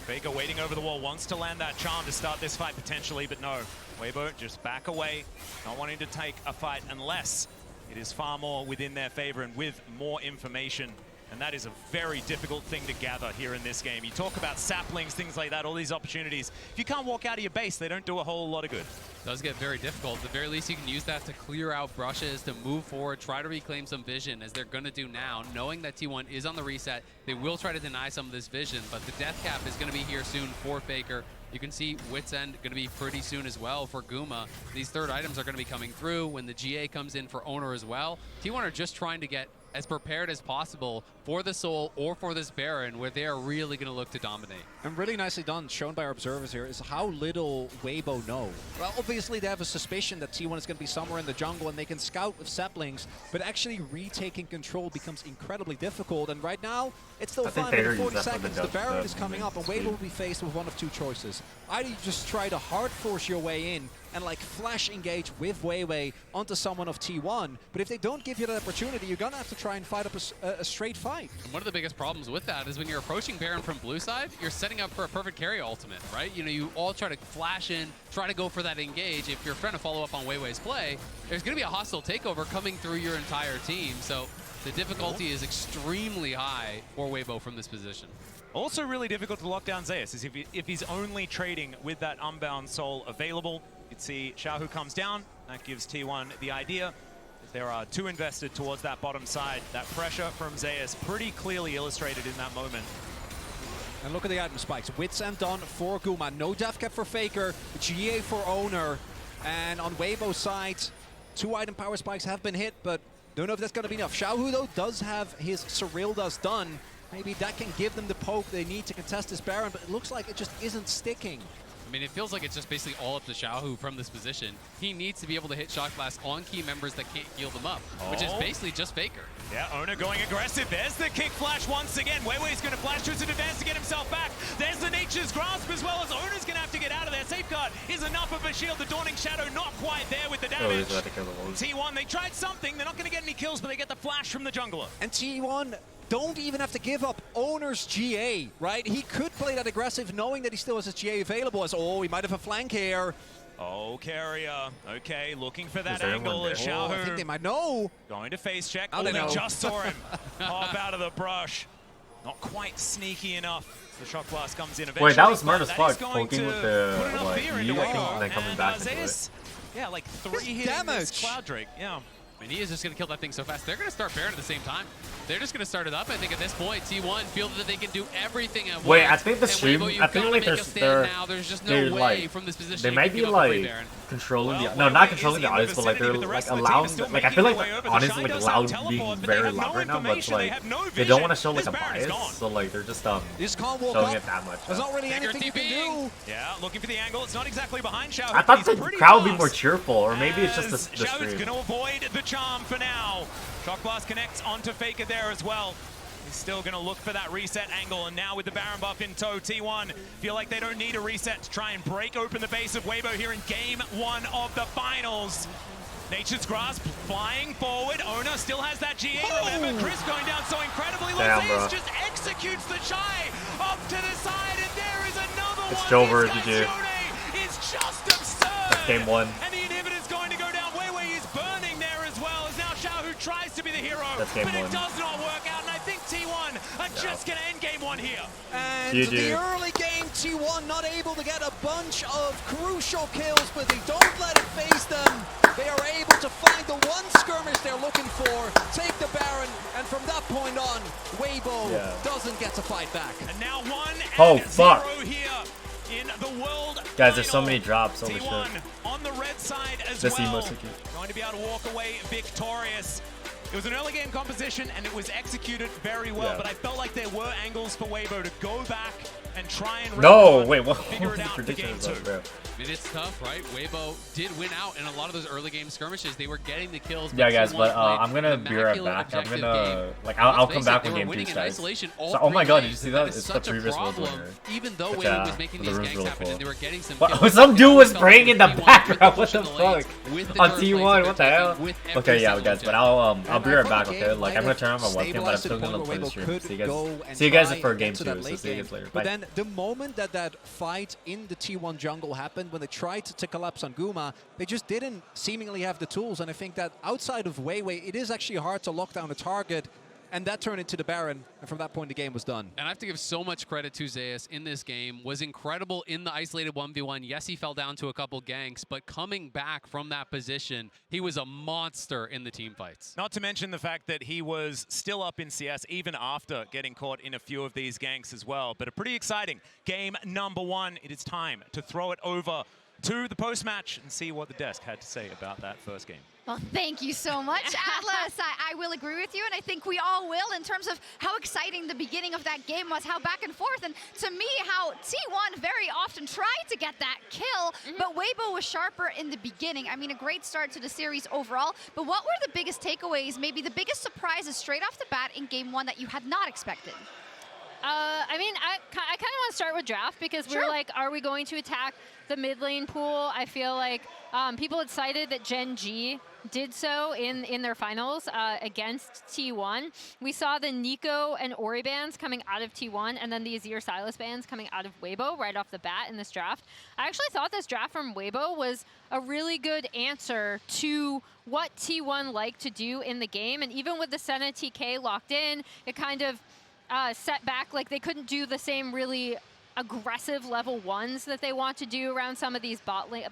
[SPEAKER 15] Faker waiting over the wall, wants to land that charm to start this fight potentially, but no. Weibo just back away, not wanting to take a fight unless it is far more within their favor and with more information. And that is a very difficult thing to gather here in this game. You talk about saplings, things like that, all these opportunities. If you can't walk out of your base, they don't do a whole lot of good.
[SPEAKER 16] It does get very difficult. At the very least, you can use that to clear out brushes, to move forward, try to reclaim some vision, as they're going to do now. Knowing that T1 is on the reset, they will try to deny some of this vision, but the death cap is going to be here soon for Faker. You can see Wit's End going to be pretty soon as well for Guma. These third items are going to be coming through when the GA comes in for Owner as well. T1 are just trying to get as prepared as possible for the Soul or for this Baron, where they are really going to look to dominate.
[SPEAKER 17] And really nicely done, shown by our observers here, is how little Weibo know. Well, obviously they have a suspicion that T1 is going to be somewhere in the jungle and they can scout with saplings, but actually retaking control becomes incredibly difficult. And right now, it's still 5 minutes 40 seconds. The Baron is coming up, and Weibo will be faced with one of two choices. Either you just try to hard force your way in and like flash engage with Weiwei onto someone of T1, but if they don't give you that opportunity, you're gonna have to try and fight up a straight fight.
[SPEAKER 16] And one of the biggest problems with that is when you're approaching Baron from blue side, you're setting up for a perfect carry ultimate, right? You know, you all try to flash in, try to go for that engage. If you're trying to follow up on Weiwei's play, there's gonna be a hostile takeover coming through your entire team, so the difficulty is extremely high for Weibo from this position.
[SPEAKER 15] Also really difficult to lock down Zeus is if he's only trading with that Unbound Soul available. You can see Xiaohu comes down. That gives T1 the idea. There are two invested towards that bottom side. That pressure from Zeus pretty clearly illustrated in that moment.
[SPEAKER 17] And look at the item spikes. Wits and done for Guma. No death cap for Faker. GA for Owner. And on Weibo's side, 2 item power spikes have been hit, but don't know if that's going to be enough. Xiaohu, though, does have his Cyrildas done. Maybe that can give them the poke they need to contest this Baron, but it looks like it just isn't sticking.
[SPEAKER 16] I mean, it feels like it's just basically all up to Xiaohu from this position. He needs to be able to hit Shock Blast on key members that can't heal them up, which is basically just Faker.
[SPEAKER 15] Yeah, Owner going aggressive. There's the kick flash once again. Weiwei's going to flash to his advance to get himself back. There's the Nature's Grasp as well as Owner's going to have to get out of there. Safeguard is enough of a shield. The Dawning Shadow not quite there with the damage. T1, they tried something. They're not going to get any kills, but they get the flash from the jungler.
[SPEAKER 17] And T1 don't even have to give up Owner's GA, right? He could play that aggressive knowing that he still has his GA available as, oh, he might have a flank here.
[SPEAKER 15] Oh, Carrier. Okay, looking for that angle as Xiaohu.
[SPEAKER 17] I think they might know.
[SPEAKER 15] Going to face check.
[SPEAKER 17] Oh,
[SPEAKER 15] they just saw him pop out of the brush. Not quite sneaky enough. The Shock Blast comes in eventually.
[SPEAKER 1] Wait, that was smart as fuck, poking with the what, E, I think, and then coming back into it.
[SPEAKER 15] Yeah, like 3 hitting this Cloud Drake. Yeah.
[SPEAKER 16] I mean, he is just going to kill that thing so fast. They're going to start Baron at the same time. They're just going to start it up. I think at this point, T1 feel that they can do everything at once.
[SPEAKER 1] Wait, I think the stream, I think like
[SPEAKER 16] there's just no way
[SPEAKER 1] like,
[SPEAKER 16] from this position
[SPEAKER 1] they might be like controlling the, no, not controlling the audience, but like they're like allowing, like I feel like honestly like loud being very loud right now, but like they don't want to show like a bias, so like they're just showing it that much.
[SPEAKER 17] There's not really anything you can do.
[SPEAKER 15] Yeah, looking for the angle. It's not exactly behind Xiao.
[SPEAKER 1] I thought the crowd would be more cheerful, or maybe it's just the stream.
[SPEAKER 15] Xiao's going to avoid the charm for now. Shock Blast connects onto Faker there as well. He's still going to look for that reset angle, and now with the Baron buff in tow, T1 feel like they don't need a reset to try and break open the base of Weibo here in Game 1 of the finals. Nature's Grasp flying forward. Owner still has that GA. Remember, Chris going down so incredibly low. Zeus just executes the Chai up to the side, and there is another
[SPEAKER 1] it's
[SPEAKER 15] one.
[SPEAKER 1] Jover, GG.
[SPEAKER 15] It's just absurd.
[SPEAKER 1] That's Game 1.
[SPEAKER 15] And the inhibitor's going to go down. Weiwei is burning there as well, as now Xiaohu tries to be the hero,
[SPEAKER 1] but
[SPEAKER 15] it does not work out, and I think T1 are just going to end Game 1 here.
[SPEAKER 17] And the early game, T1 not able to get a bunch of crucial kills, but they don't let it phase them. They are able to find the one skirmish they're looking for, take the Baron, and from that point on, Weibo doesn't get to fight back.
[SPEAKER 15] And now
[SPEAKER 1] 1-0
[SPEAKER 15] here in the world.
[SPEAKER 1] Guys, there's so many drops. Holy
[SPEAKER 15] T1
[SPEAKER 1] shit.
[SPEAKER 15] on the red side as
[SPEAKER 1] This
[SPEAKER 15] well.
[SPEAKER 1] so cute.
[SPEAKER 15] Going to be able to walk away victorious. It was an early game composition and it was executed very well, but I felt like there were angles for Weibo to go back and try and figure it out for Game 2.
[SPEAKER 16] I mean, it's tough, right? Weibo did win out in a lot of those early game skirmishes. They were getting the kills.
[SPEAKER 1] Yeah, guys, but I'm gonna be right back. I'm gonna I'll come back when Game 2 starts. So, oh my god, did you see that? It's the previous world winner.
[SPEAKER 16] Even though Weibo was making these ganks happen and they were getting some
[SPEAKER 1] kills. Some dude was spraying in the background. What the fuck? On T1, what the hell? Okay, yeah, guys, but I'll be right back. Okay, like I'm gonna turn on my webcam, but I'm still gonna play the stream. See you guys for Game 2. So see you guys later. Bye.
[SPEAKER 17] But then the moment that fight in the T1 jungle happened, when they tried to collapse on Guma, they just didn't seemingly have the tools. And I think that outside of Weiwei, it is actually hard to lock down a target. And that turned into the Baron, and from that point, the game was done.
[SPEAKER 16] And I have to give so much credit to Zeus in this game. Was incredible in the isolated 1v1. Yes, he fell down to a couple ganks, but coming back from that position, he was a monster in the team fights.
[SPEAKER 15] Not to mention the fact that he was still up in CS even after getting caught in a few of these ganks as well. But a pretty exciting game number 1. It is time to throw it over to the post-match and see what the desk had to say about that first game.
[SPEAKER 2] Well, thank you so much, Atlas. I will agree with you, and I think we all will, in terms of how exciting the beginning of that game was, how back and forth, and to me, how T1 very often tried to get that kill, but Weibo was sharper in the beginning. I mean, a great start to the series overall, but what were the biggest takeaways, maybe the biggest surprises straight off the bat in Game 1 that you had not expected?
[SPEAKER 18] I mean, I kind of want to start with draft because we're like, are we going to attack the mid lane pool? I feel like people had cited that Gen G did so in their finals against T1. We saw the Nico and Ori bans coming out of T1 and then the Azir Sylas bans coming out of Weibo right off the bat in this draft. I actually thought this draft from Weibo was a really good answer to what T1 liked to do in the game. And even with the Senna TK locked in, it kind of set back. Like, they couldn't do the same really aggressive level 1s that they want to do around some of these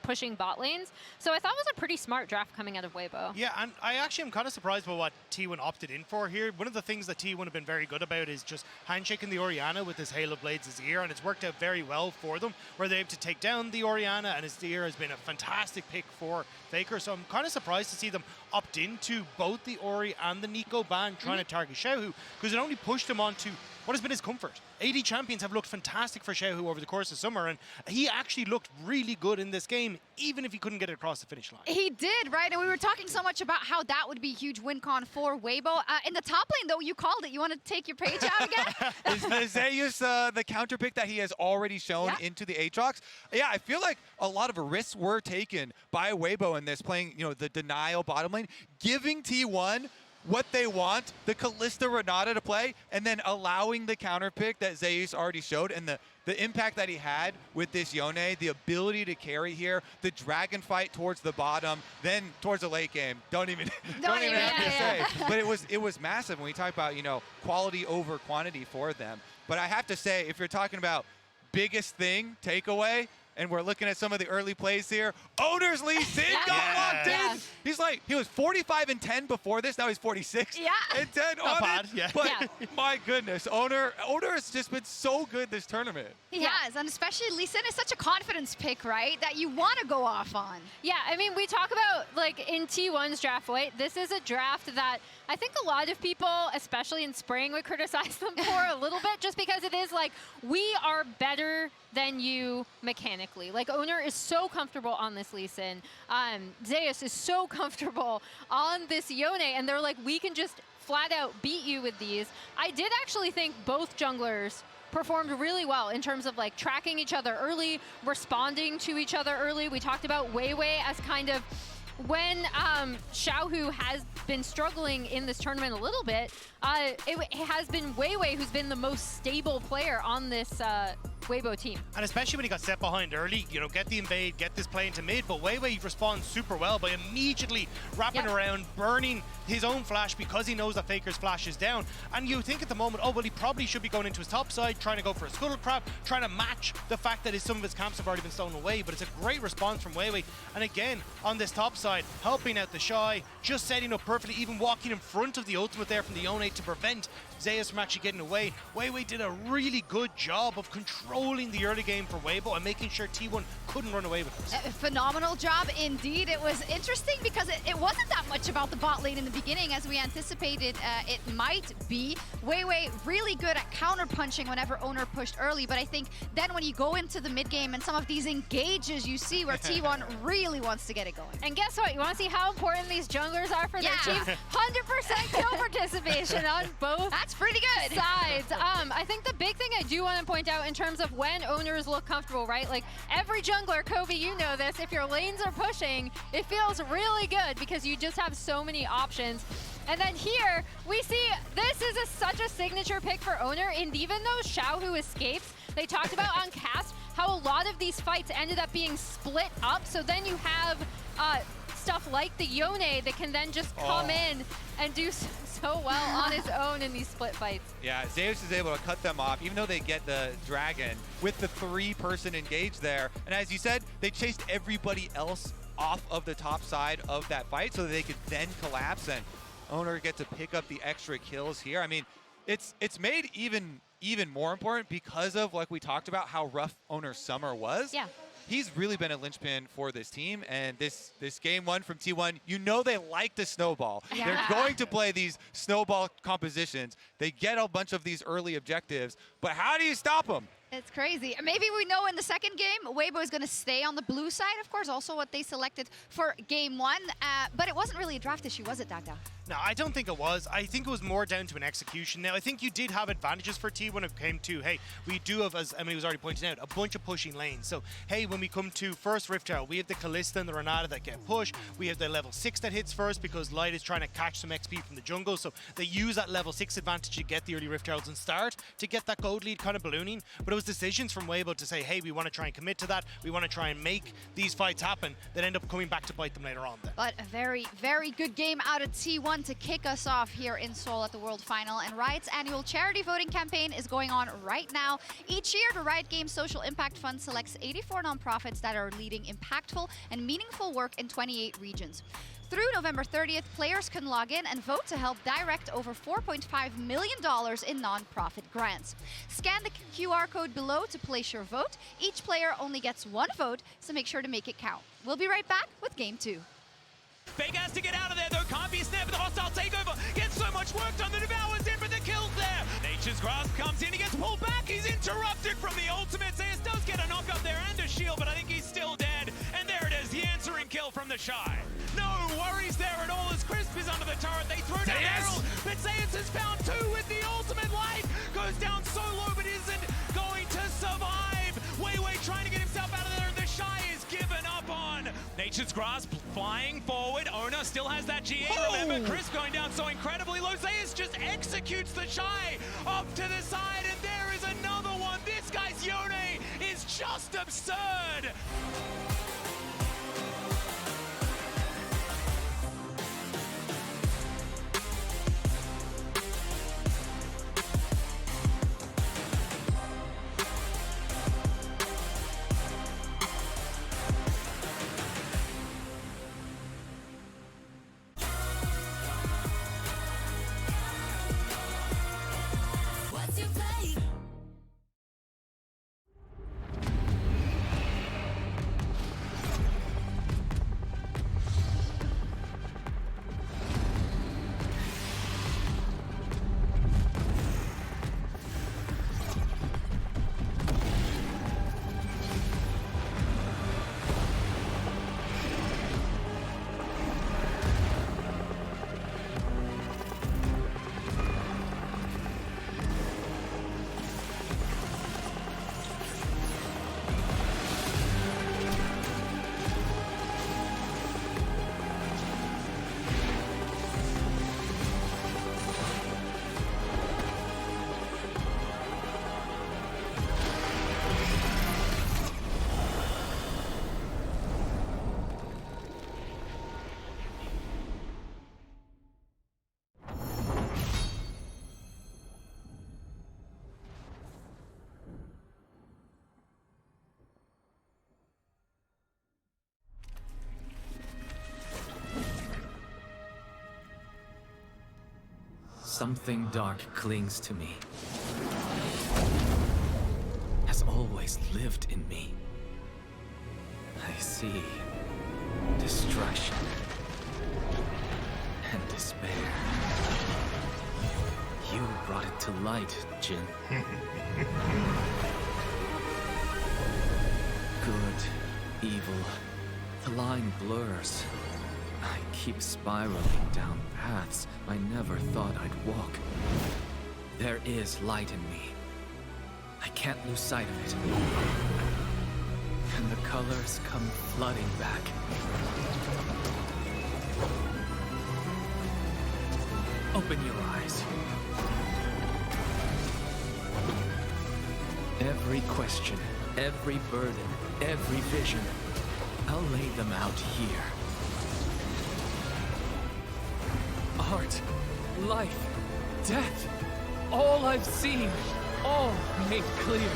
[SPEAKER 18] pushing bot lanes. So I thought it was a pretty smart draft coming out of Weibo.
[SPEAKER 19] Yeah, and I actually am kind of surprised by what T1 opted in for here. One of the things that T1 have been very good about is just handshaking the Orianna with his Halo Blades Azir, and it's worked out very well for them, where they're able to take down the Orianna, and Azir has been a fantastic pick for Faker. So I'm kind of surprised to see them opt into both the Ori and the Nico ban trying to target Xiaohu, because it only pushed him onto what has been his comfort. AD champions have looked fantastic for Xiaohu over the course of summer, and he actually looked really good in this game, even if he couldn't get it across the finish line.
[SPEAKER 2] He did, right? And we were talking so much about how that would be a huge win con for Weibo. In the top lane, though, you called it. You want to take your page out again?
[SPEAKER 20] Is Zeus the counter pick that he has already shown into the Aatrox? Yeah, I feel like a lot of risks were taken by Weibo in this, playing the denial bottom lane, giving T1 what they want, the Kalista Renata to play, and then allowing the counter pick that Zeus already showed, and the impact that he had with this Yone, the ability to carry here, the dragon fight towards the bottom, then towards the late game. Don't even have to say. But it was massive when we talk about quality over quantity for them. But I have to say, if you're talking about biggest thing takeaway, and we're looking at some of the early plays here. Owners Lee Sin got locked in. He's like, he was 45-10 before this. Now he's 46 and 10
[SPEAKER 19] Not
[SPEAKER 20] on
[SPEAKER 19] bad,
[SPEAKER 20] it. But my goodness, Owner has just been so good this tournament.
[SPEAKER 2] He has, and especially Lee Sin is such a confidence pick, right? That you want to go off on.
[SPEAKER 18] Yeah, I mean, we talk about, like, in T1's draft, right? This is a draft that I think a lot of people, especially in spring, would criticize them for a little bit, just because it is like, we are better than you mechanically. Like, Owner is so comfortable on this Lee Sin. Zeus is so comfortable on this Yone, and they're like, we can just flat out beat you with these. I did actually think both junglers performed really well in terms of like tracking each other early, responding to each other early. We talked about Weiwei as kind of, when Xiaohu has been struggling in this tournament a little bit, it has been Weiwei who's been the most stable player on this Weibo team.
[SPEAKER 19] And especially when he got set behind early, get the invade, get this play into mid, but Weiwei responds super well by immediately wrapping around, burning his own flash because he knows that Faker's flash is down. And you think at the moment, oh, well, he probably should be going into his top side, trying to go for a scuttle crab, trying to match the fact that some of his camps have already been stolen away, but it's a great response from Weiwei. And again, on this top side, helping out the Shy, just setting up perfectly, even walking in front of the ultimate there from the Yone to prevent Zeus from actually getting away. Weiwei did a really good job of controlling the early game for Weibo and making sure T1 couldn't run away with this.
[SPEAKER 2] A phenomenal job indeed. It was interesting because it wasn't that much about the bot lane in the beginning as we anticipated it might be. Weiwei really good at counter punching whenever Owner pushed early, but I think then when you go into the mid game and some of these engages, you see where T1 really wants to get it going.
[SPEAKER 18] And guess what? You want to see how important these junglers are for their team? 100% kill participation on both.
[SPEAKER 2] That's pretty good.
[SPEAKER 18] Sides. I think the big thing I do want to point out in terms of when Owners look comfortable, right? Like every jungler, Kobe, you know this, if your lanes are pushing, it feels really good because you just have so many options. And then here, we see this is such a signature pick for Owner, and even though Xiaohu escapes, they talked about on cast how a lot of these fights ended up being split up, so then you have stuff like the Yone that can then just come in and do so well on his own in these split fights.
[SPEAKER 20] Yeah, Zeus is able to cut them off, even though they get the dragon with the 3-person engage there. And as you said, they chased everybody else off of the top side of that fight so that they could then collapse, and Owner get to pick up the extra kills here. I mean, it's made even more important because of, like we talked about, how rough Owner's summer was.
[SPEAKER 18] Yeah.
[SPEAKER 20] He's really been a linchpin for this team, and this game one from T1, they like to snowball.
[SPEAKER 2] Yeah.
[SPEAKER 20] They're going to play these snowball compositions. They get a bunch of these early objectives, but how do you stop them?
[SPEAKER 2] It's crazy. Maybe we know in the second game, Weibo is going to stay on the blue side, of course, also what they selected for game one, but it wasn't really a draft issue, was it, Dagda?
[SPEAKER 19] No, I don't think it was. I think it was more down to an execution. Now, I think you did have advantages for T when it came to, hey, we do have, as Emily was already pointing out, a bunch of pushing lanes. So, hey, when we come to first Rift Tower, we have the Kalista and the Renata that get pushed. We have the level 6 that hits first because Light is trying to catch some XP from the jungle. So they use that level 6 advantage to get the early Rift Towers and start to get that gold lead kind of ballooning. But it was decisions from Weibo to say, hey, we want to try and commit to that. We want to try and make these fights happen that end up coming back to bite them later on then.
[SPEAKER 2] But a very, very good game out of T1. T1 to kick us off here in Seoul at the World Final, and Riot's annual charity voting campaign is going on right now. Each year, the Riot Games Social Impact Fund selects 84 nonprofits that are leading impactful and meaningful work in 28 regions. Through November 30th, players can log in and vote to help direct over $4.5 million in nonprofit grants. Scan the QR code below to place your vote. Each player only gets one vote, so make sure to make it count. We'll be right back with Game 2.
[SPEAKER 15] Fake has to get out of there though, can't be snared, but the hostile takeover gets so much work done, the Devourer's in for the kills there. Nature's Grasp comes in, he gets pulled back, he's interrupted from the ultimate. Zeus does get a knock up there and a shield, but I think he's still dead. And there it is, the answering kill from the Shy. No worries there at all as Crisp is under the turret, they throw down Errol, but Zeus has found two with the ultimate life. Goes down so low, but isn't going to survive. Weiwei trying to get himself out of there, and the Shy is given up on. Nature's Grasp flying forward. Ona still has that GA, remember? Chris going down so incredibly low. Zeus just executes the Shy up to the side, and there is another one. This guy's Yone is just absurd.
[SPEAKER 21] Something dark clings to me. Has always lived in me. I see destruction and despair. You brought it to light, Jin. Good, evil, the line blurs. I keep spiraling down paths I never thought I'd walk. There is light in me. I can't lose sight of it. And the colors come flooding back. Open your eyes. Every question, every burden, every vision, I'll lay them out here. Art, life, death, all I've seen, all made clear.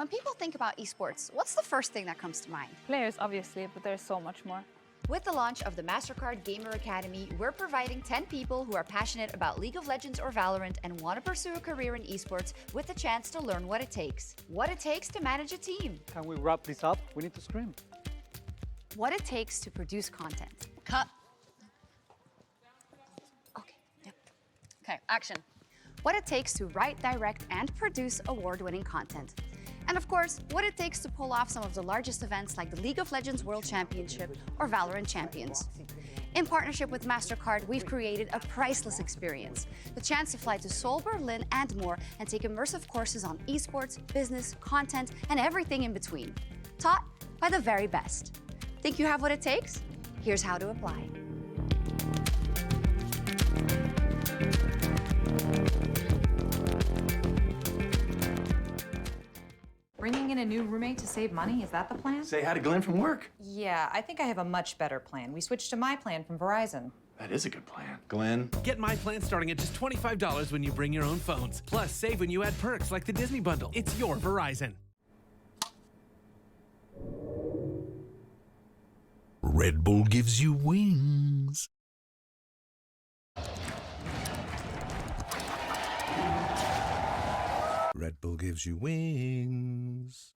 [SPEAKER 2] When people think about esports, what's the first thing that comes to mind?
[SPEAKER 22] Players, obviously, but there's so much more.
[SPEAKER 2] With the launch of the MasterCard Gamer Academy, we're providing 10 people who are passionate about League of Legends or Valorant and want to pursue a career in esports with the chance to learn what it takes. What it takes to manage a team.
[SPEAKER 23] Can we wrap this up? We need to scream.
[SPEAKER 2] What it takes to produce content. Cut. Okay, yep. Okay, action. What it takes to write, direct, and produce award-winning content.
[SPEAKER 3] And of course, what it takes to pull off some of the largest events like the League of Legends World Championship or Valorant Champions. In partnership with MasterCard, we've created a priceless experience. The chance to fly to Seoul, Berlin, and more, and take immersive courses on esports, business, content, and everything in between. Taught by the very best. Think you have what it takes? Here's how to apply.
[SPEAKER 4] Bringing in a new roommate to save money, is that the plan?
[SPEAKER 5] Say hi to Glenn from work.
[SPEAKER 4] Yeah, I think I have a much better plan. We switched to my plan from Verizon.
[SPEAKER 5] That is a good plan. Glenn?
[SPEAKER 24] Get my plan starting at just $25 when you bring your own phones. Plus, save when you add perks like the Disney Bundle. It's your Verizon.
[SPEAKER 25] Red Bull gives you wings. Red Bull gives you wings.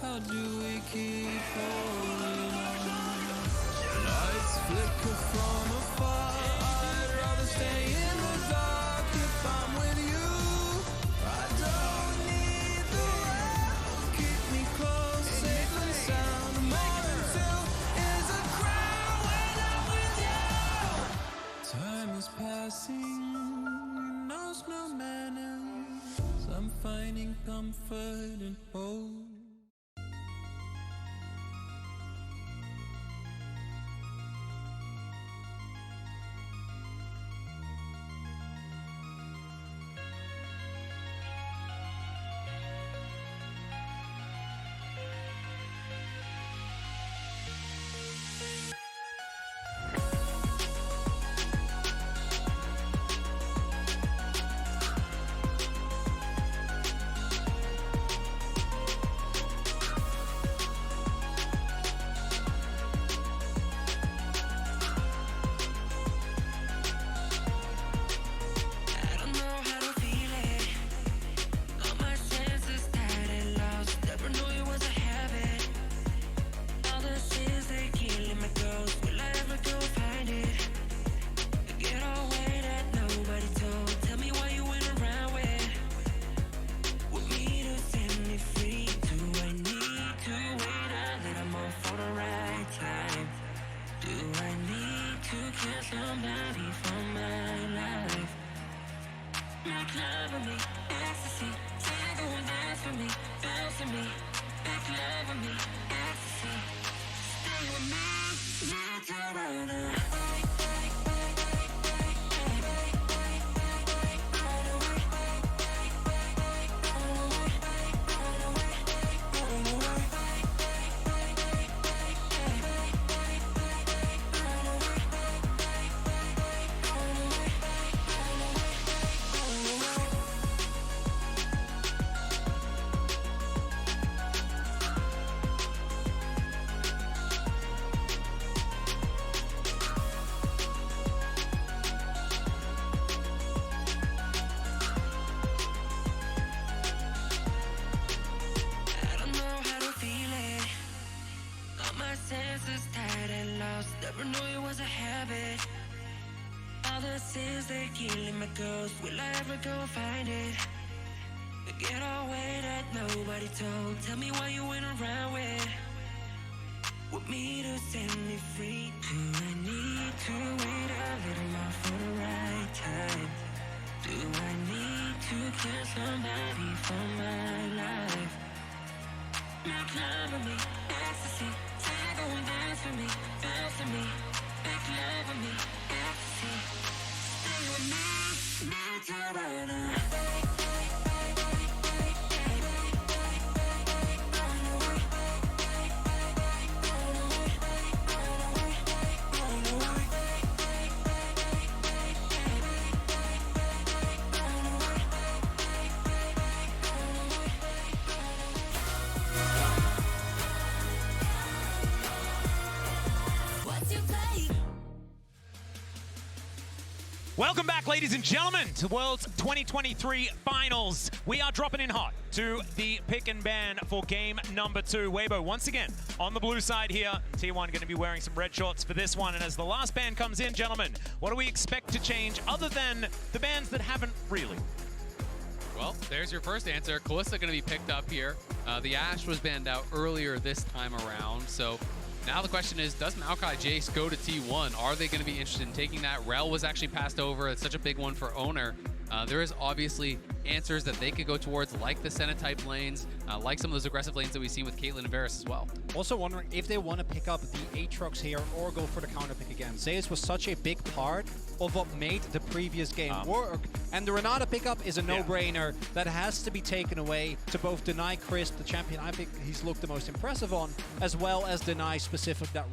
[SPEAKER 26] How do we keep holding on? Lights flicker from afar. I'd rather stay in the dark if I'm with you. I don't need the world. Keep me close, safe and sound. More than two is a crowd when I'm with you. Time is passing, knows no manners. I'm finding comfort and hope. Somebody from my life. Make love with me, ecstasy. Tango and dance for me, bounce for me. Make love with me, ecstasy. Stay with me, not around. Senses tired and lost. Never knew it was a habit. All the sins they're killing my ghost. Will I ever go find it? Get away that nobody told. Tell me why you went around with me to set me free. Do I need to wait a little more for the right time? Do I need to kill somebody for my life? Make love with me, ecstasy. Tango and dance for me, bounce for me. Make love with me, ecstasy. Stay with me, not
[SPEAKER 15] Welcome back, ladies and gentlemen, to World's 2023 Finals. We are dropping in hot to the pick and ban for game number 2. Weibo, once again, on the blue side here. T1 going to be wearing some red shorts for this one. And as the last ban comes in, gentlemen, what do we expect to change other than the bans that haven't really?
[SPEAKER 16] Well, there's your first answer. Kalista going to be picked up here. The Ashe was banned out earlier this time around, so now the question is, does Maokai Jace go to T1? Are they going to be interested in taking that? Rel was actually passed over. It's such a big one for Owner. There is obviously answers that they could go towards, like the Senna type lanes, like some of those aggressive lanes that we've seen with Caitlyn and Varus as well.
[SPEAKER 17] Also wondering if they want to pick up the Aatrox here or go for the counter pick again. Zeus was such a big part of what made the previous game work, and the Renata pickup is a no-brainer that has to be taken away to both deny Crisp, the champion I think he's looked the most impressive on, as well as deny specific that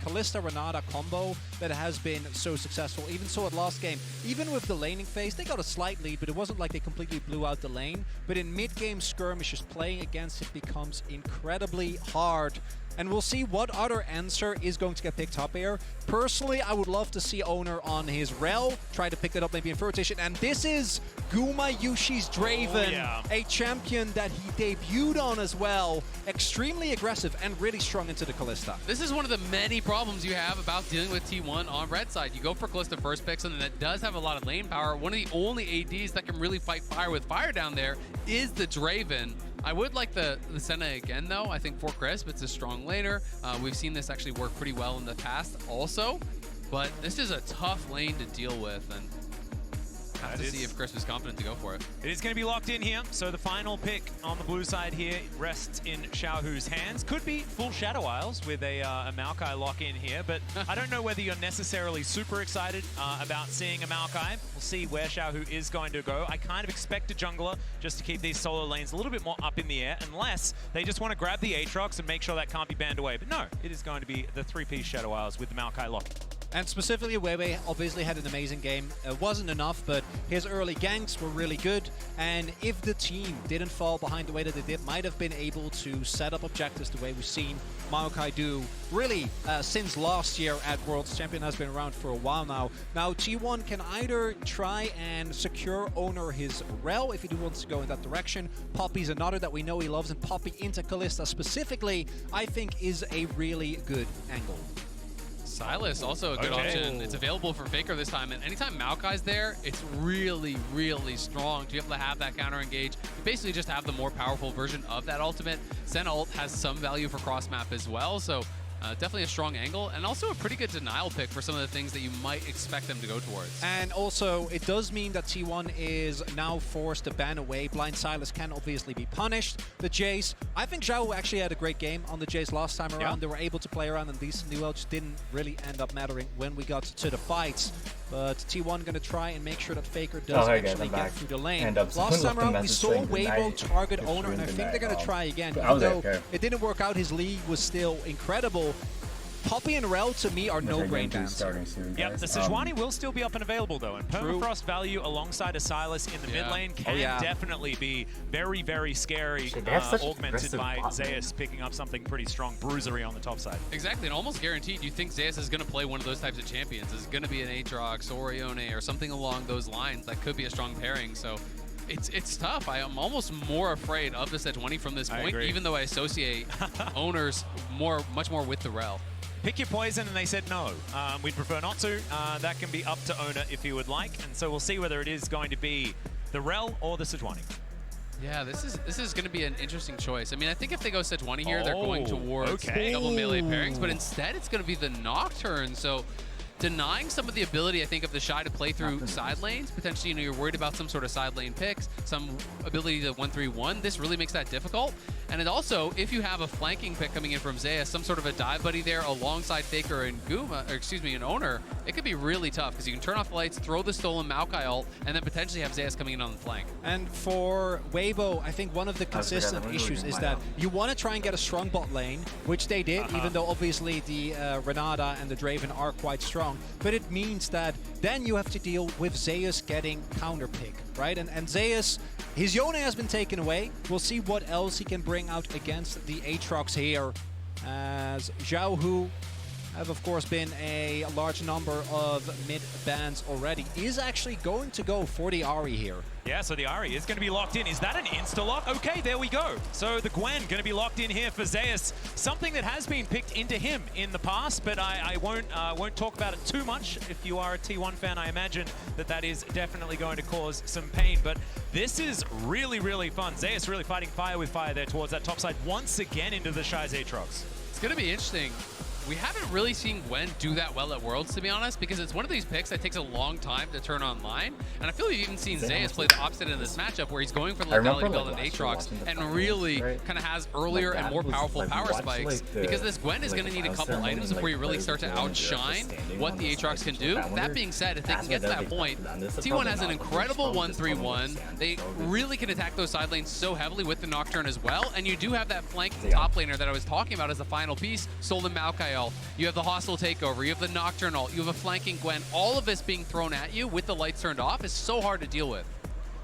[SPEAKER 17] Kalista-Renata combo that has been so successful. Even so at last game, even with the laning phase, they got a slight lead, but it wasn't like they completely blew out the lane. But in mid-game skirmishes, playing against it becomes incredibly hard. And we'll see what other answer is going to get picked up here. Personally, I would love to see Owner on his Rel, try to pick it up maybe in rotation. And this is Guma Yushi's Draven, a champion that he debuted on as well. Extremely aggressive and really strong into the Kalista.
[SPEAKER 16] This is one of the many problems you have about dealing with T1 on red side. You go for Kalista first pick, something that does have a lot of lane power. One of the only ADs that can really fight fire with fire down there is the Draven. I would like the Senna again, though. I think for Crisp, it's a strong laner. We've seen this actually work pretty well in the past also, but this is a tough lane to deal with, and have to see if Crisp is confident to go for it.
[SPEAKER 15] It is going to be locked in here, so the final pick on the blue side here rests in Xiaohu's hands. Could be full Shadow Isles with a Maokai lock in here, but I don't know whether you're necessarily super excited about seeing a Maokai. We'll see where Xiaohu is going to go. I kind of expect a jungler just to keep these solo lanes a little bit more up in the air, unless they just want to grab the Aatrox and make sure that can't be banned away. But no, it is going to be the 3-piece Shadow Isles with the Maokai lock.
[SPEAKER 17] And specifically, Weiwei obviously had an amazing game. It wasn't enough, but his early ganks were really good. And if the team didn't fall behind the way that they did, might have been able to set up objectives the way we've seen Maokai do really since last year at Worlds. Champion has been around for a while now. Now, T1 can either try and secure Owner his Rel if he wants to go in that direction. Poppy's another that we know he loves, and Poppy into Kalista specifically, I think, is a really good angle.
[SPEAKER 16] Silas, also a good option. It's available for Faker this time, and anytime Maokai's there, it's really, really strong to be able to have that counter engage. You basically just have the more powerful version of that ultimate. Sen ult has some value for cross map as well, so definitely a strong angle, and also a pretty good denial pick for some of the things that you might expect them to go towards.
[SPEAKER 17] And also, it does mean that T1 is now forced to ban away. Blind Silas can obviously be punished. The Jace, I think Zhao actually had a great game on the Jace last time around. They were able to play around, and these new ults didn't really end up mattering when we got to the fights. But T1 going to try and make sure that Faker does actually get through the lane. Last time around, we saw Weibo target Owner, and I think they're going to try again. Even though it didn't work out, his lead was still incredible. Poppy and Rel, to me, are no-brain bans.
[SPEAKER 15] Yep, the Sejuani will still be up and available, though, and Permafrost value alongside a Silas in the mid lane can definitely be very, very scary, augmented by Zeus picking up something pretty strong, bruisery on the top side.
[SPEAKER 16] Exactly, and almost guaranteed you think Zeus is going to play one of those types of champions. Is going to be an Aatrox or Ione or something along those lines. That could be a strong pairing, so it's tough. I am almost more afraid of the Sejuani from this point, even though I associate Owners much more with the Rel.
[SPEAKER 15] Pick your poison, and they said no. We'd prefer not to. That can be up to Owner if he would like, and so we'll see whether it is going to be the Rel or the Sejuani.
[SPEAKER 16] Yeah, this is going to be an interesting choice. I mean, I think if they go Sejuani here, they're going towards double melee pairings, but instead it's going to be the Nocturne. So denying some of the ability, I think, of the Shy to play through side lanes. Potentially, you know, you're worried about some sort of side lane picks, some ability to 1-3-1. This really makes that difficult. And it also, if you have a flanking pick coming in from Zeus, some sort of a dive buddy there alongside Faker and Guma, or excuse me, an Owner, it could be really tough because you can turn off the lights, throw the stolen Maokai ult, and then potentially have Zeus coming in on the flank.
[SPEAKER 17] And for Weibo, I think one of the consistent issues is that you want to try and get a strong bot lane, which they did, even though obviously the Renata and the Draven are quite strong. But it means that then you have to deal with Zeus getting counterpick, right? And Zeus, his Yone has been taken away. We'll see what else he can bring out against the Aatrox here, as Xiaohu have of course been a large number of mid bans already, is actually going to go for the Ahri here.
[SPEAKER 15] Yeah, so the Ahri is going to be locked in. Is that an insta-lock? Okay, there we go. So the Gwen going to be locked in here for Zeus. Something that has been picked into him in the past, but I won't talk about it too much. If you are a T1 fan, I imagine that is definitely going to cause some pain. But this is really, really fun. Zeus really fighting fire with fire there towards that top side once again into the Shai's Aatrox.
[SPEAKER 16] It's going to be interesting. We haven't really seen Gwen do that well at Worlds, to be honest, because it's one of these picks that takes a long time to turn online. And I feel we've even seen Zeus play the opposite in this matchup, where he's going for the lethality build and Aatrox and really kind of has earlier and more powerful power spikes, because this Gwen is going to need a couple items before you really start to outshine what the Aatrox can do. That being said, if they can get to that point, T1 has an incredible 1-3-1. They really can attack those side lanes so heavily with the Nocturne as well, and you do have that flank top laner that I was talking about as the final piece, Solon Maokai. You have the hostile takeover, you have the Nocturne ult, you have a flanking Gwen. All of this being thrown at you with the lights turned off is so hard to deal with.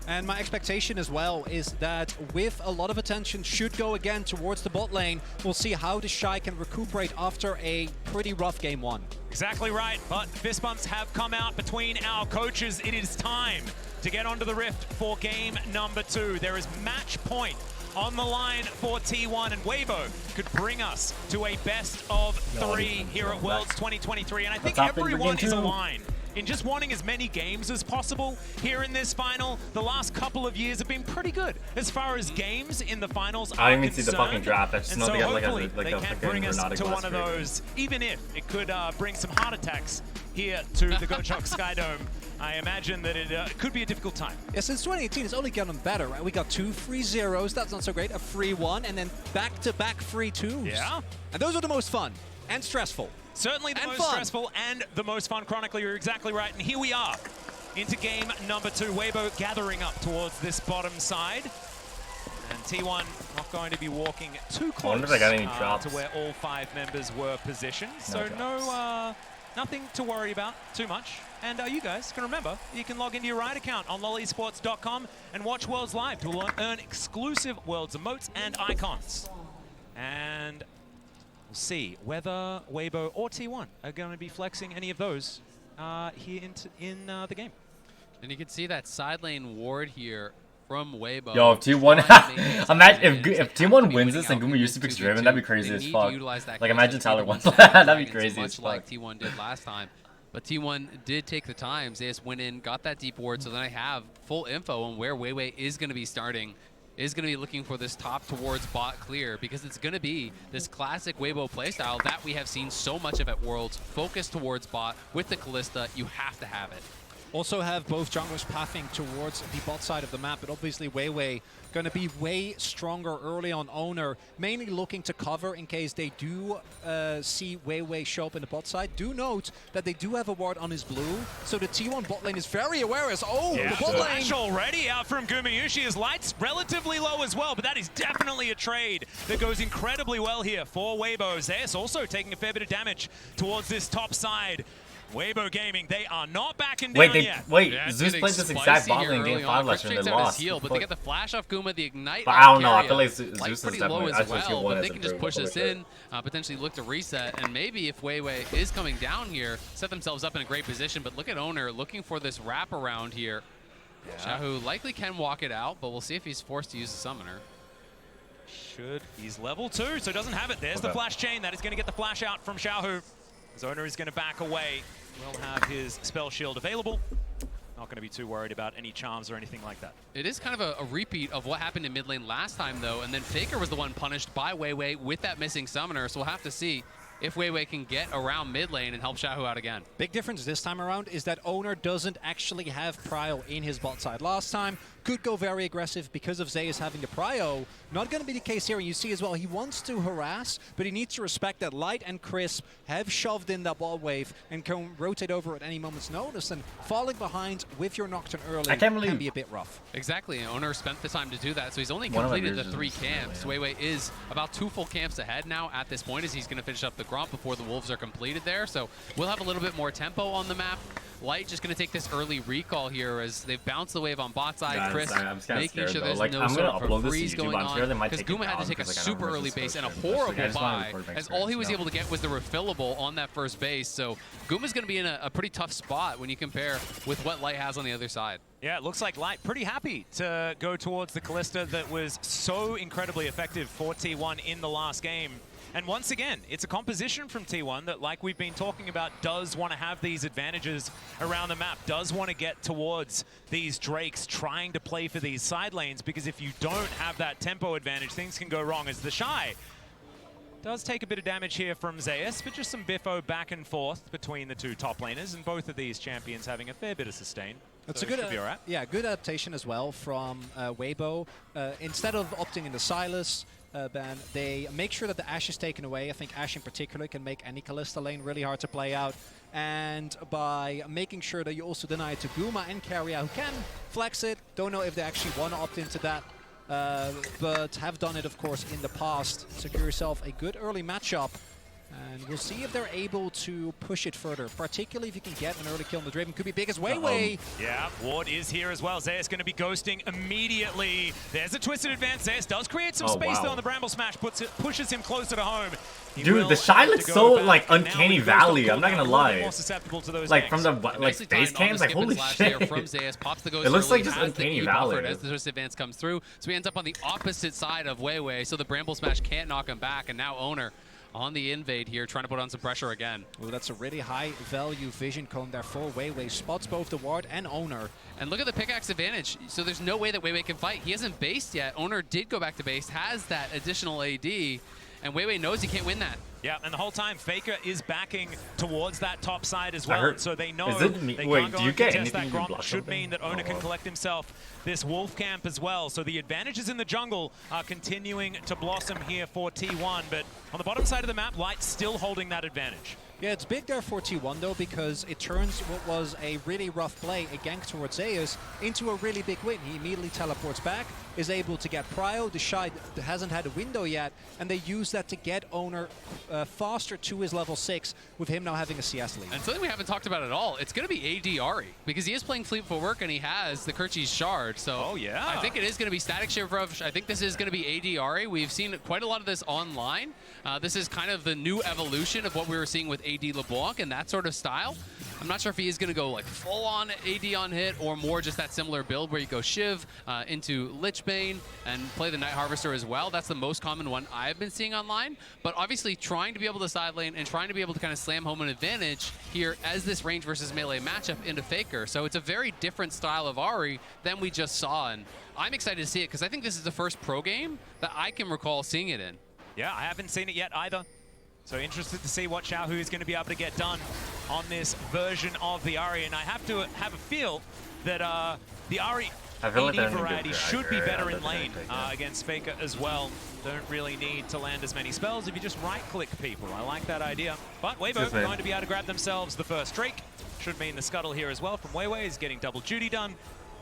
[SPEAKER 17] And my expectation as well is that with a lot of attention should go again towards the bot lane, we'll see how the Shy can recuperate after a pretty rough game one.
[SPEAKER 15] Exactly right, but fist bumps have come out between our coaches. It is time to get onto the Rift for game number 2. There is match point on the line for T1, and Weibo could bring us to a best of 3 here at Worlds 2023. And I think everyone is aligned in just wanting as many games as possible here in this final. The last couple of years have been pretty good as far as games in the finals are
[SPEAKER 1] I didn't even
[SPEAKER 15] concerned.
[SPEAKER 1] see the fucking draft. I just know they got
[SPEAKER 15] hopefully
[SPEAKER 1] like
[SPEAKER 15] they can bring us to one of those, even if it could bring some heart attacks here to the Gochok Skydome. I imagine that it could be a difficult time.
[SPEAKER 17] Yeah, since 2018, it's only gotten better, right? We got 2 free zeros, that's not so great, a free 1, and then back-to-back free 2s.
[SPEAKER 15] Yeah.
[SPEAKER 17] And those are the most fun and stressful.
[SPEAKER 15] Certainly the most stressful and the most fun. Chronically, you're exactly right. And here we are into game number 2. Weibo gathering up towards this bottom side. And T1 not going to be walking too close
[SPEAKER 1] I wonder if they got any drops.
[SPEAKER 15] to where all 5 members were positioned. So nothing to worry about too much. And you guys can remember, you can log into your Riot account on lolesports.com and watch Worlds live to earn exclusive Worlds emotes and icons. And we'll see whether Weibo or T1 are going to be flexing any of those here in the game.
[SPEAKER 16] And you can see that side lane ward here from Weibo.
[SPEAKER 1] Yo, if T1, imagine if T1 wins this and Guma used to pick Draven, that'd be crazy as fuck. Like imagine Tyler won that, that'd be crazy as fuck.
[SPEAKER 16] Like T1 did last time. But T1 did take the time. Zeus went in, got that deep ward, so then I have full info on where Weiwei is going to be starting. Is going to be looking for this top towards bot clear, because it's going to be this classic Weibo playstyle that we have seen so much of at Worlds. Focus towards bot with the Kalista. You have to have it.
[SPEAKER 17] Also have both junglers pathing towards the bot side of the map, but obviously Weiwei going to be way stronger early on Owner, mainly looking to cover in case they do see Weiwei show up in the bot side. Do note that they do have a ward on his blue, so the T1 bot lane is very aware as, the bot lane!
[SPEAKER 15] Flash already out from Gumayushi. His light's relatively low as well, but that is definitely a trade that goes incredibly well here for Weibo. Zeus also taking a fair bit of damage towards this top side. Weibo Gaming, they are not backing down yet.
[SPEAKER 1] Zeus played this exact bot lane game 5 last year and they lost.
[SPEAKER 16] But they get the flash off Guma, the ignite.
[SPEAKER 1] But I don't know, I feel like Zeus is
[SPEAKER 16] pretty
[SPEAKER 1] definitely,
[SPEAKER 16] low as well, but they can just push this in, potentially look to reset, and maybe if Weiwei is coming down here, set themselves up in a great position. But look at Owner looking for this wraparound here. Xiaohu likely can walk it out, but we'll see if he's forced to use the summoner.
[SPEAKER 15] He's level 2, so doesn't have it. There's the flash chain. That is going to get the flash out from Xiaohu. Owner is going to back away. Will have his spell shield available. Not going to be too worried about any charms or anything like that.
[SPEAKER 16] It is kind of a repeat of what happened in mid lane last time, though, and then Faker was the one punished by Weiwei with that missing summoner, so we'll have to see if Weiwei can get around mid lane and help Xiaohu out again.
[SPEAKER 17] Big difference this time around is that Owner doesn't actually have prio in his bot side. Last time, could go very aggressive because of Zeus having the prio. Not going to be the case here, and you see as well, he wants to harass, but he needs to respect that Light and Crisp have shoved in that ball wave and can rotate over at any moment's notice, and falling behind with your Nocturne early can be a bit rough.
[SPEAKER 16] Exactly, Owner spent the time to do that, so he's only completed the 3 camps. Weiwei is about 2 full camps ahead now at this point, as he's going to finish up the Gromp before the Wolves are completed there, so we'll have a little bit more tempo on the map. Light just going to take this early recall here as they've bounced the wave on bot side.
[SPEAKER 1] Guys,
[SPEAKER 16] Chris
[SPEAKER 1] I'm
[SPEAKER 16] making
[SPEAKER 1] scared,
[SPEAKER 16] sure
[SPEAKER 1] though.
[SPEAKER 16] there's
[SPEAKER 1] Like,
[SPEAKER 16] no
[SPEAKER 1] I'm
[SPEAKER 16] sort
[SPEAKER 1] gonna
[SPEAKER 16] of
[SPEAKER 1] upload this to
[SPEAKER 16] freeze
[SPEAKER 1] YouTube.
[SPEAKER 16] going
[SPEAKER 1] I'm sure
[SPEAKER 16] on
[SPEAKER 1] they might
[SPEAKER 16] because
[SPEAKER 1] take it
[SPEAKER 16] Guma had
[SPEAKER 1] down
[SPEAKER 16] to take a
[SPEAKER 1] 'cause, like, I don't
[SPEAKER 16] super
[SPEAKER 1] remember
[SPEAKER 16] early
[SPEAKER 1] this
[SPEAKER 16] base and a
[SPEAKER 1] first game.
[SPEAKER 16] horrible
[SPEAKER 1] I just wanna
[SPEAKER 16] buy
[SPEAKER 1] record my
[SPEAKER 16] as all he was
[SPEAKER 1] experience,
[SPEAKER 16] able to get was the refillable on that first base. So Guma's going to be in a pretty tough spot when you compare with what Light has on the other side.
[SPEAKER 15] Yeah, it looks like Light pretty happy to go towards the Callista that was so incredibly effective for T1 in the last game. And once again, it's a composition from T1 that, like we've been talking about, does want to have these advantages around the map, does want to get towards these Drakes, trying to play for these side lanes, because if you don't have that tempo advantage, things can go wrong. As the Shy does take a bit of damage here from Zeus, but just some biffo back and forth between the two top laners, and both of these champions having a fair bit of sustain.
[SPEAKER 17] That's
[SPEAKER 15] so
[SPEAKER 17] a good,
[SPEAKER 15] should be all right.
[SPEAKER 17] yeah, good adaptation as well from Weibo. Instead of opting into Silas ban, they make sure that the Ashe is taken away. I think Ashe in particular can make any Callista lane really hard to play out. And by making sure that you also deny it to Guma and Carrier, who can flex it. Don't know if they actually want to opt into that, but have done it, of course, in the past. Secure yourself a good early matchup. And we'll see if they're able to push it further, particularly if you can get an early kill on the Draven. Could be big as Weiwei.
[SPEAKER 15] Yeah, Ward is here as well. Zeus going to be ghosting immediately. There's a twisted advance. Zeus does create some space though on the Bramble Smash, pushes him closer to home.
[SPEAKER 1] Dude, the Shy looks so like Uncanny Valley. I'm not gonna lie. Like from the base cams, like holy shit.
[SPEAKER 16] From Zeus, pops the ghost
[SPEAKER 1] it looks
[SPEAKER 16] early,
[SPEAKER 1] like just
[SPEAKER 16] has
[SPEAKER 1] Uncanny
[SPEAKER 16] the
[SPEAKER 1] Valley.
[SPEAKER 16] as the twisted advance comes through. So he ends up on the opposite side of Weiwei, so the Bramble Smash can't knock him back, and now Owner on the invade here, trying to put on some pressure again.
[SPEAKER 17] Well, that's a really high value vision cone there for Weiwei. Spots both the ward and Owner.
[SPEAKER 16] And look at the pickaxe advantage. So there's no way that Weiwei can fight. He hasn't based yet. Owner did go back to base, has that additional AD, and Weiwei knows he can't win that.
[SPEAKER 15] Yeah, and the whole time Faker is backing towards that top side as well, so they know they can't
[SPEAKER 1] wait,
[SPEAKER 15] go
[SPEAKER 1] do you
[SPEAKER 15] and
[SPEAKER 1] get
[SPEAKER 15] contest that
[SPEAKER 1] anything you
[SPEAKER 15] Gronk.
[SPEAKER 1] block
[SPEAKER 15] Should
[SPEAKER 1] something?
[SPEAKER 15] mean that Owner can collect himself this Wolf Camp as well. So the advantages in the jungle are continuing to blossom here for T1, but on the bottom side of the map, Light still holding that advantage.
[SPEAKER 17] Yeah, it's big there for T1 though, because it turns what was a really rough play, a gank towards Zeus, into a really big win. He immediately teleports back, is able to get Prio. The Shy hasn't had a window yet, and they use that to get Owner faster to his level 6, with him now having a CS lead.
[SPEAKER 16] And something we haven't talked about at all, it's going to be AD Ahri, because he is playing Fleet Footwork and he has the Kerchi's Shard. So I think it is going to be Static Shiv. I think this is going to be AD Ahri. We've seen quite a lot of this online. This is kind of the new evolution of what we were seeing with AD LeBlanc and that sort of style. I'm not sure if he is going to go like full on AD on hit or more just that similar build where you go Shiv into Lichbane and play the Night Harvester as well. That's the most common one I've been seeing online. But obviously trying to be able to side lane and trying to be able to kind of slam home an advantage here as this range versus melee matchup into Faker. So it's a very different style of Ahri than we just saw. And I'm excited to see it because I think this is the first pro game that I can recall seeing it in.
[SPEAKER 15] Yeah, I haven't seen it yet either. So interested to see what Xiaohu is going to be able to get done on this version of the Ahri. And I have to have a feel that the Ahri AD variety should be better in lane against Faker as well. Don't really need to land as many spells if you just right-click people. I like that idea. But Weibo going to be able to grab themselves the first Drake. Should mean the scuttle here as well from Weiwei is getting double duty done.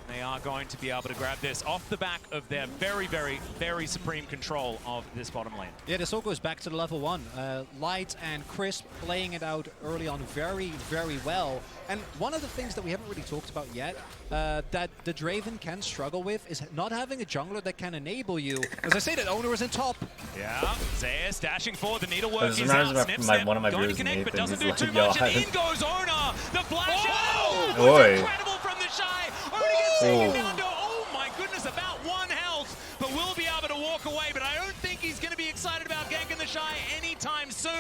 [SPEAKER 15] They are going to be able to grab this off the back of their very, very, very supreme control of this bottom lane.
[SPEAKER 17] Yeah, this all goes back to the level 1. Light and Crisp playing it out early on very, very well. And one of the things that we haven't really talked about yet that the Draven can struggle with is not having a jungler that can enable you. As I say, that Owner is in top.
[SPEAKER 15] Yeah, Zeus dashing forward, the needlework is
[SPEAKER 1] out.
[SPEAKER 15] Snip, snip,
[SPEAKER 1] one of my
[SPEAKER 15] going to
[SPEAKER 1] viewers,
[SPEAKER 15] connect, but
[SPEAKER 1] Nathan,
[SPEAKER 15] doesn't do
[SPEAKER 1] like,
[SPEAKER 15] too much, and in goes Owner! The flash out!
[SPEAKER 1] Oi.
[SPEAKER 15] Incredible from the Shy! Owner gets taken down to, oh my goodness, about 1 health, but will be able to walk away, but I don't think he's going to be excited about ganking the Shy anytime soon.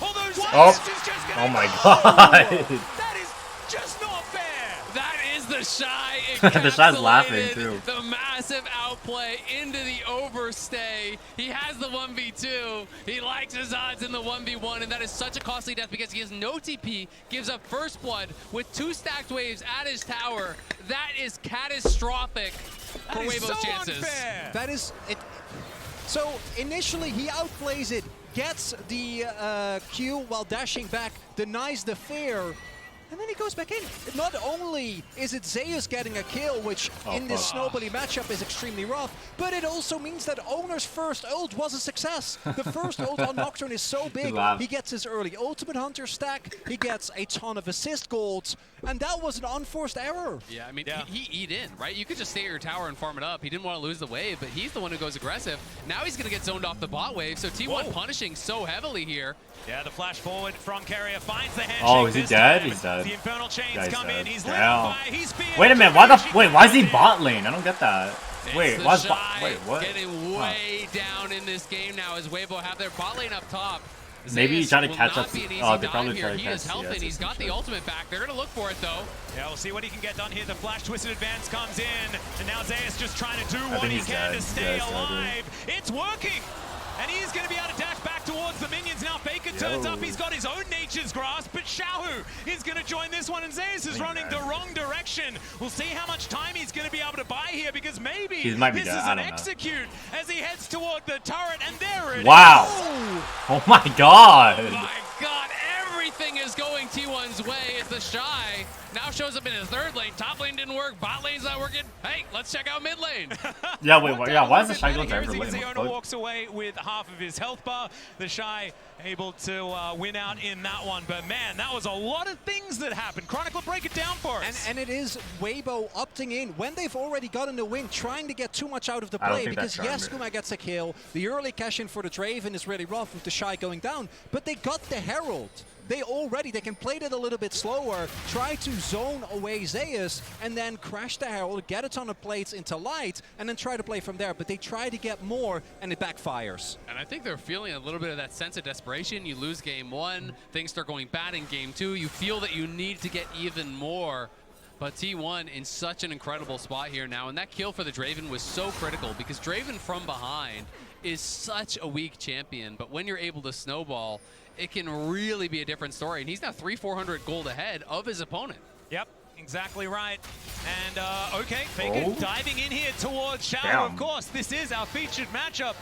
[SPEAKER 15] Although Zeus is just going to
[SPEAKER 1] my god!
[SPEAKER 15] That is just not fair!
[SPEAKER 16] That is the Shy.
[SPEAKER 1] The Shy's laughing too.
[SPEAKER 16] The massive outplay into the overstay. He has the 1v2. He likes his odds in the 1v1, and that is such a costly death because he has no TP, gives up first blood with 2 stacked waves at his tower. That is catastrophic for Weibo's chances.
[SPEAKER 15] Unfair.
[SPEAKER 17] That is it. So initially he outplays it, gets the Q while dashing back, denies the fair, and then he goes back in. Not only is it Zeus getting a kill, which in this snowbally matchup is extremely rough, but it also means that Owner's first ult was a success. The first ult on Nocturne is so big, he gets his early Ultimate Hunter stack, he gets a ton of assist golds, and that was an unforced error.
[SPEAKER 16] Yeah, I mean, he eat in, right? You could just stay at your tower and farm it up. He didn't want to lose the wave, but he's the one who goes aggressive. Now he's going to get zoned off the bot wave, so T1 punishing so heavily here.
[SPEAKER 15] Yeah, the flash forward from Carrier finds the handshake.
[SPEAKER 1] Oh, is he dead? He's dead.
[SPEAKER 15] The Infernal Chains come in. He's lit
[SPEAKER 1] Damn.
[SPEAKER 15] fire. He's
[SPEAKER 1] Wait a minute. Why is he bot lane? I don't get that. Wait, why's
[SPEAKER 16] Shy
[SPEAKER 1] what?
[SPEAKER 16] getting way down in this game now as Weibo have their bot lane up top.
[SPEAKER 1] Maybe he's trying to catch up.
[SPEAKER 16] Oh,
[SPEAKER 1] they probably try to
[SPEAKER 16] He
[SPEAKER 1] catch.
[SPEAKER 16] is helping. He's got the ultimate back. They're going to look for it, though.
[SPEAKER 15] Yeah, we'll see what he can get done here. The flash twisted advance comes in, and now Zeus just trying to do what he can to stay alive. It's working, and he's going to be able to dash back towards the minions. Now Faker turns up. He's got his own nature's grasp, but Xiaohu is going to join this one, and Zeus is running the wrong direction. We'll see how much time he's going to be able to buy here, because maybe this is an execute as he heads toward the turret, and there it is.
[SPEAKER 1] Wow. Oh my god.
[SPEAKER 16] Oh my god, everything is going T1's way. It's the Shy. Now shows up in his third lane. Top lane didn't work. Bot lane's not working. Hey, let's check out mid lane.
[SPEAKER 1] Yeah, wait, why is the Shy going to every lane?
[SPEAKER 15] Ziona walks away with half of his health bar. The Shy able to win out in that one. But man, that was a lot of things that happened. Chronicle, break it down for us.
[SPEAKER 17] And it is Weibo opting in when they've already gotten the win, trying to get too much out of the play. Because yes, Kuma gets a kill. The early cash in for the Draven is really rough with the Shy going down. But they got the Herald. They can play it a little bit slower, try to zone away Zeus, and then crash the Herald, get a ton of plates into light, and then try to play from there. But they try to get more, and it backfires.
[SPEAKER 16] And I think they're feeling a little bit of that sense of desperation. You lose game one, things start going bad in game two. You feel that you need to get even more. But T1 in such an incredible spot here now, and that kill for the Draven was so critical, because Draven from behind is such a weak champion. But when you're able to snowball, it can really be a different story. And he's now 300-400 gold ahead of his opponent.
[SPEAKER 15] Yep, exactly right. And okay, Faker diving in here towards Xiao. Of course, this is our featured matchup,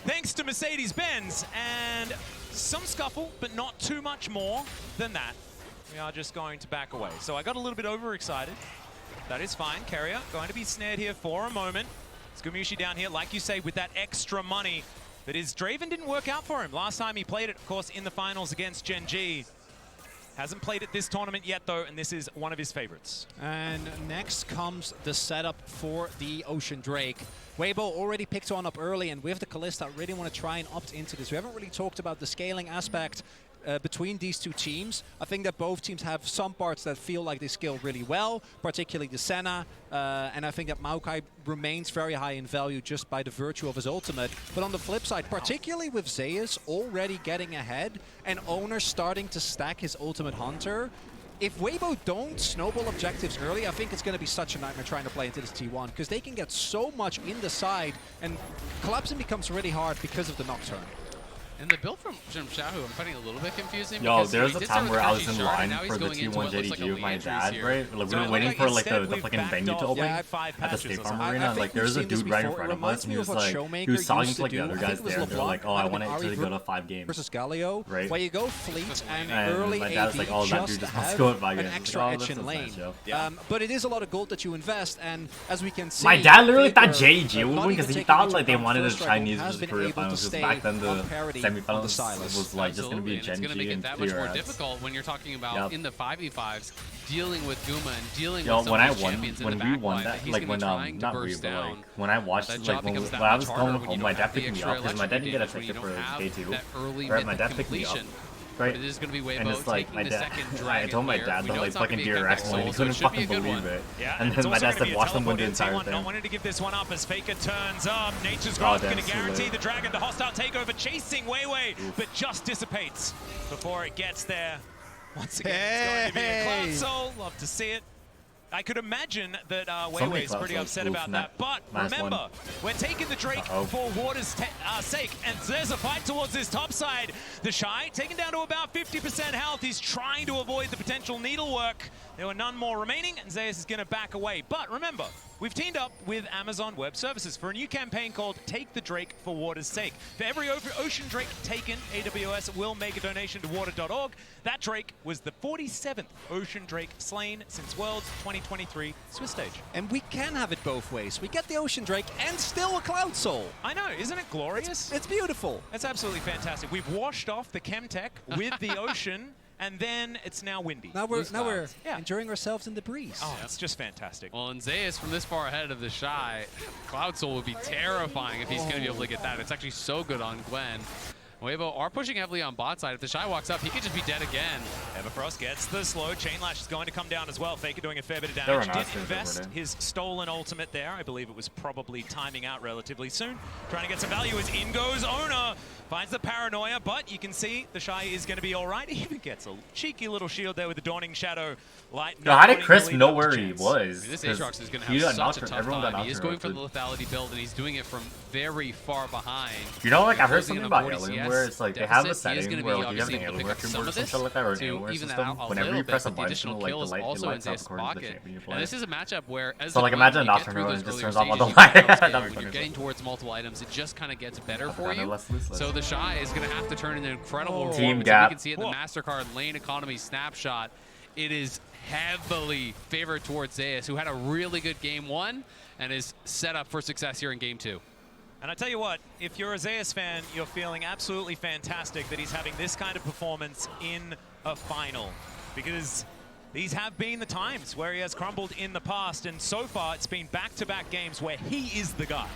[SPEAKER 15] thanks to Mercedes-Benz. And some scuffle, but not too much more than that. We are just going to back away. So I got a little bit overexcited. That is fine. Carrier going to be snared here for a moment. Skumushi down here, like you say, with that extra money. But his Draven didn't work out for him. Last time he played it, of course, in the finals against Gen G. Hasn't played it this tournament yet, though, and this is one of his favorites.
[SPEAKER 17] And next comes the setup for the Ocean Drake. Weibo already picked one up early, and with the Kalista, I really want to try and opt into this. We haven't really talked about the scaling aspect between these two teams. I think that both teams have some parts that feel like they scale really well, particularly the Senna, and I think that Maokai remains very high in value just by the virtue of his ultimate. But on the flip side, particularly with Zeus already getting ahead and Owner starting to stack his ultimate Hunter, if Weibo don't snowball objectives early, I think it's going to be such a nightmare trying to play into this T1, because they can get so much in the side, and collapsing becomes really hard because of the Nocturne.
[SPEAKER 16] And the build from Xiaohu, I'm finding a little bit confusing.
[SPEAKER 1] Yo, there's a time where I was in line for the T1 JDG with my dad, right? Like, we were waiting for like the fucking venue to open at the State Farm Arena. Like, there's a dude right in front of us, and he was like, he was talking to like the other guys there, and they're like, oh, I want it to go to 5 games.
[SPEAKER 17] Versus Galio,
[SPEAKER 1] right?
[SPEAKER 17] Where you go fleet and early
[SPEAKER 1] my dad's
[SPEAKER 17] AD
[SPEAKER 1] like, oh, that dude just wants to go at 5
[SPEAKER 17] an
[SPEAKER 1] games.
[SPEAKER 17] extra edge in lane. But it is a lot of gold that you invest, and as we can see,
[SPEAKER 1] my dad literally thought JDG would win because he thought like they wanted the Chinese versus Korea finals, because back then the semifinals was like just going to be
[SPEAKER 16] Gen G, and it's going to make it that much more difficult when you're talking about in the 5v5s dealing with Guma and dealing with some of these champions in the back line that he's going to be trying to burst down.
[SPEAKER 1] When I watched, like when I was going home, my dad picked me up because my dad didn't get a ticket for day 2. Right, my dad picked me up. Right.
[SPEAKER 16] It is going to be Weibo
[SPEAKER 1] and it's like my dad. I told my dad that like fucking DRX won, he couldn't fucking believe it. And then my dad said, "Watch them win the entire thing."
[SPEAKER 15] Not wanting to give this one up as Faker turns up. Nature's Grasp going to guarantee the Dragon. The hostile takeover chasing Weiwei, but just dissipates before it gets there. Once again, it's going to be a Cloud Soul. Love to see it. I could imagine that Weiwei is pretty upset about that. But remember, we're taking the Drake for Water's sake. And there's a fight towards this top side. The Shy taken down to about 50% health. He's trying to avoid the potential needlework. There were none more remaining, and Zeus is going to back away. But remember, we've teamed up with Amazon Web Services for a new campaign called Take the Drake for Water's Sake. For every ocean drake taken, AWS will make a donation to water.org. That drake was the 47th ocean drake slain since Worlds 2023 Swiss stage.
[SPEAKER 17] And we can have it both ways. We get the ocean drake and still a cloud soul.
[SPEAKER 15] I know, isn't it glorious?
[SPEAKER 17] It's beautiful.
[SPEAKER 15] It's absolutely fantastic. We've washed off the Chemtech with the ocean, and then it's now windy.
[SPEAKER 17] Now we're enjoying ourselves in the breeze.
[SPEAKER 15] Oh, it's just fantastic.
[SPEAKER 16] Well, and Zeus from this far ahead of the Shy, Cloud Soul would be terrifying if he's going to be able to get that. It's actually so good on Gwen. Weibo are pushing heavily on bot side. If the Shy walks up, he could just be dead again.
[SPEAKER 15] Everfrost gets the slow. Chainlash is going to come down as well. Faker doing a fair bit of damage. Did invest his stolen ultimate there. I believe it was probably timing out relatively soon. Trying to get some value as in goes Owner. Finds the paranoia, but you can see the Shy is going to be all right. He even gets a cheeky little shield there with the Dawning Shadow light.
[SPEAKER 1] How did Chris know where he was?
[SPEAKER 16] This Aatrox is going to have such a tough time. He is going for the lethality build, and he's doing it from very far behind.
[SPEAKER 1] You know, like I've heard something about Alien where it's like they have a setting where like, you have an alien working or something like that, or an alien system. Whenever you press a button, like the light lights up according to the champion you play.
[SPEAKER 16] And this is a matchup where, as
[SPEAKER 1] so like imagine Nocturne and just turns off all the
[SPEAKER 16] light.
[SPEAKER 1] light.
[SPEAKER 16] When you're getting towards multiple items, it just kind of gets better for you. So the Shy is going to have to turn in an incredible
[SPEAKER 1] team gap.
[SPEAKER 16] We can see it in the MasterCard lane economy snapshot. It is heavily favored towards Zeus, who had a really good game 1 and is set up for success here in game 2.
[SPEAKER 15] And I tell you what, if you're a Zeus fan, you're feeling absolutely fantastic that he's having this kind of performance in a final. Because these have been the times where he has crumbled in the past, and so far it's been back-to-back games where he is the guy.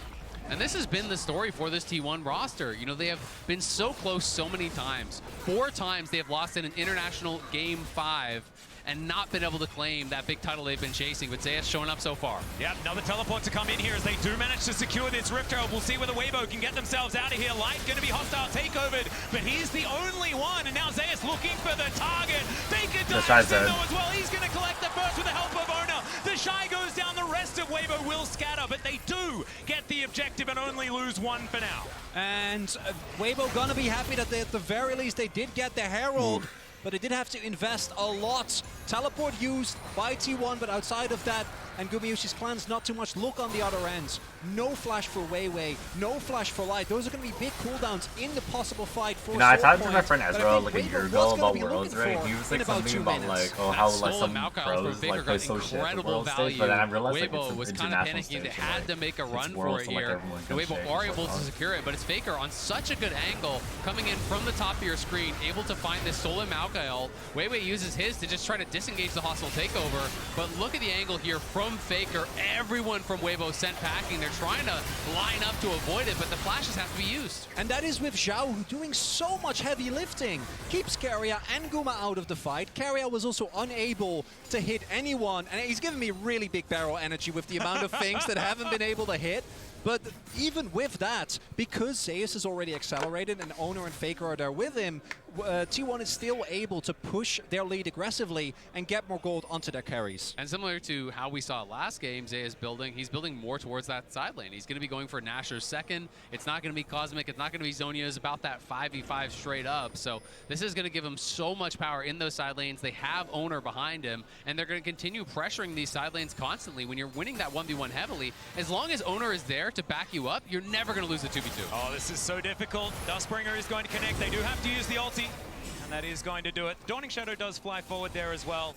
[SPEAKER 16] And this has been the story for this T1 roster. You know, they have been so close so many times. 4 times they have lost in an international game 5 and not been able to claim that big title they've been chasing, but Zeus showing up so far.
[SPEAKER 15] Yep, another teleport to come in here as they do manage to secure this Rift Herald. We'll see whether Weibo can get themselves out of here. Light going to be hostile takeovered, but he's the only one, and now Zeus looking for the target. Faker dives in though as well. He's going to collect the first with the help of Owner. The Shy goes down, the rest of Weibo will scatter, but they do get the objective and only lose 1 for now.
[SPEAKER 17] And Weibo gonna be happy that they, at the very least they did get the Herald. But they did have to invest a lot. Teleport used by T1, but outside of that, and Gumayusi's plans not too much look on the other ends. No flash for Weiwei, no flash for Light. Those are going to be big cooldowns in the possible fight for
[SPEAKER 1] I talked to my friend Ezra like a year ago about Worlds, right? He was like something about like, oh, how like some pros like play so shit at the World stage, but then I realized like
[SPEAKER 16] Weibo was kind of panicking. They had to make a run for it here. Weibo are able to secure it, but it's Faker on such a good angle, coming in from the top of your screen, able to find this Soul and Malkael. Weiwei uses his to just try to disengage the hostile takeover, but look at the angle here from Faker. Everyone from Weibo sent packing. They're trying to line up to avoid it, but the flashes have to be used.
[SPEAKER 17] And that is with Zhao doing so much heavy lifting. Keeps Keria and Guma out of the fight. Keria was also unable to hit anyone, and he's giving me really big barrel energy with the amount of things that haven't been able to hit. But even with that, because Zeus is already accelerated and Owner and Faker are there with him, T1 is still able to push their lead aggressively and get more gold onto their carries.
[SPEAKER 16] And similar to how we saw last game, Zay is building, he's building more towards that side lane. He's going to be going for Nasher's second. It's not going to be Cosmic. It's not going to be Zonia. It's about that 5v5 straight up. So this is going to give him so much power in those side lanes. They have Owner behind him, and they're going to continue pressuring these side lanes constantly. When you're winning that 1v1 heavily, as long as Owner is there to back you up, you're never going to lose the 2v2.
[SPEAKER 15] Oh, this is so difficult. Dustbringer is going to connect. They do have to use the ulti, and that is going to do it. Dawning Shadow does fly forward there as well.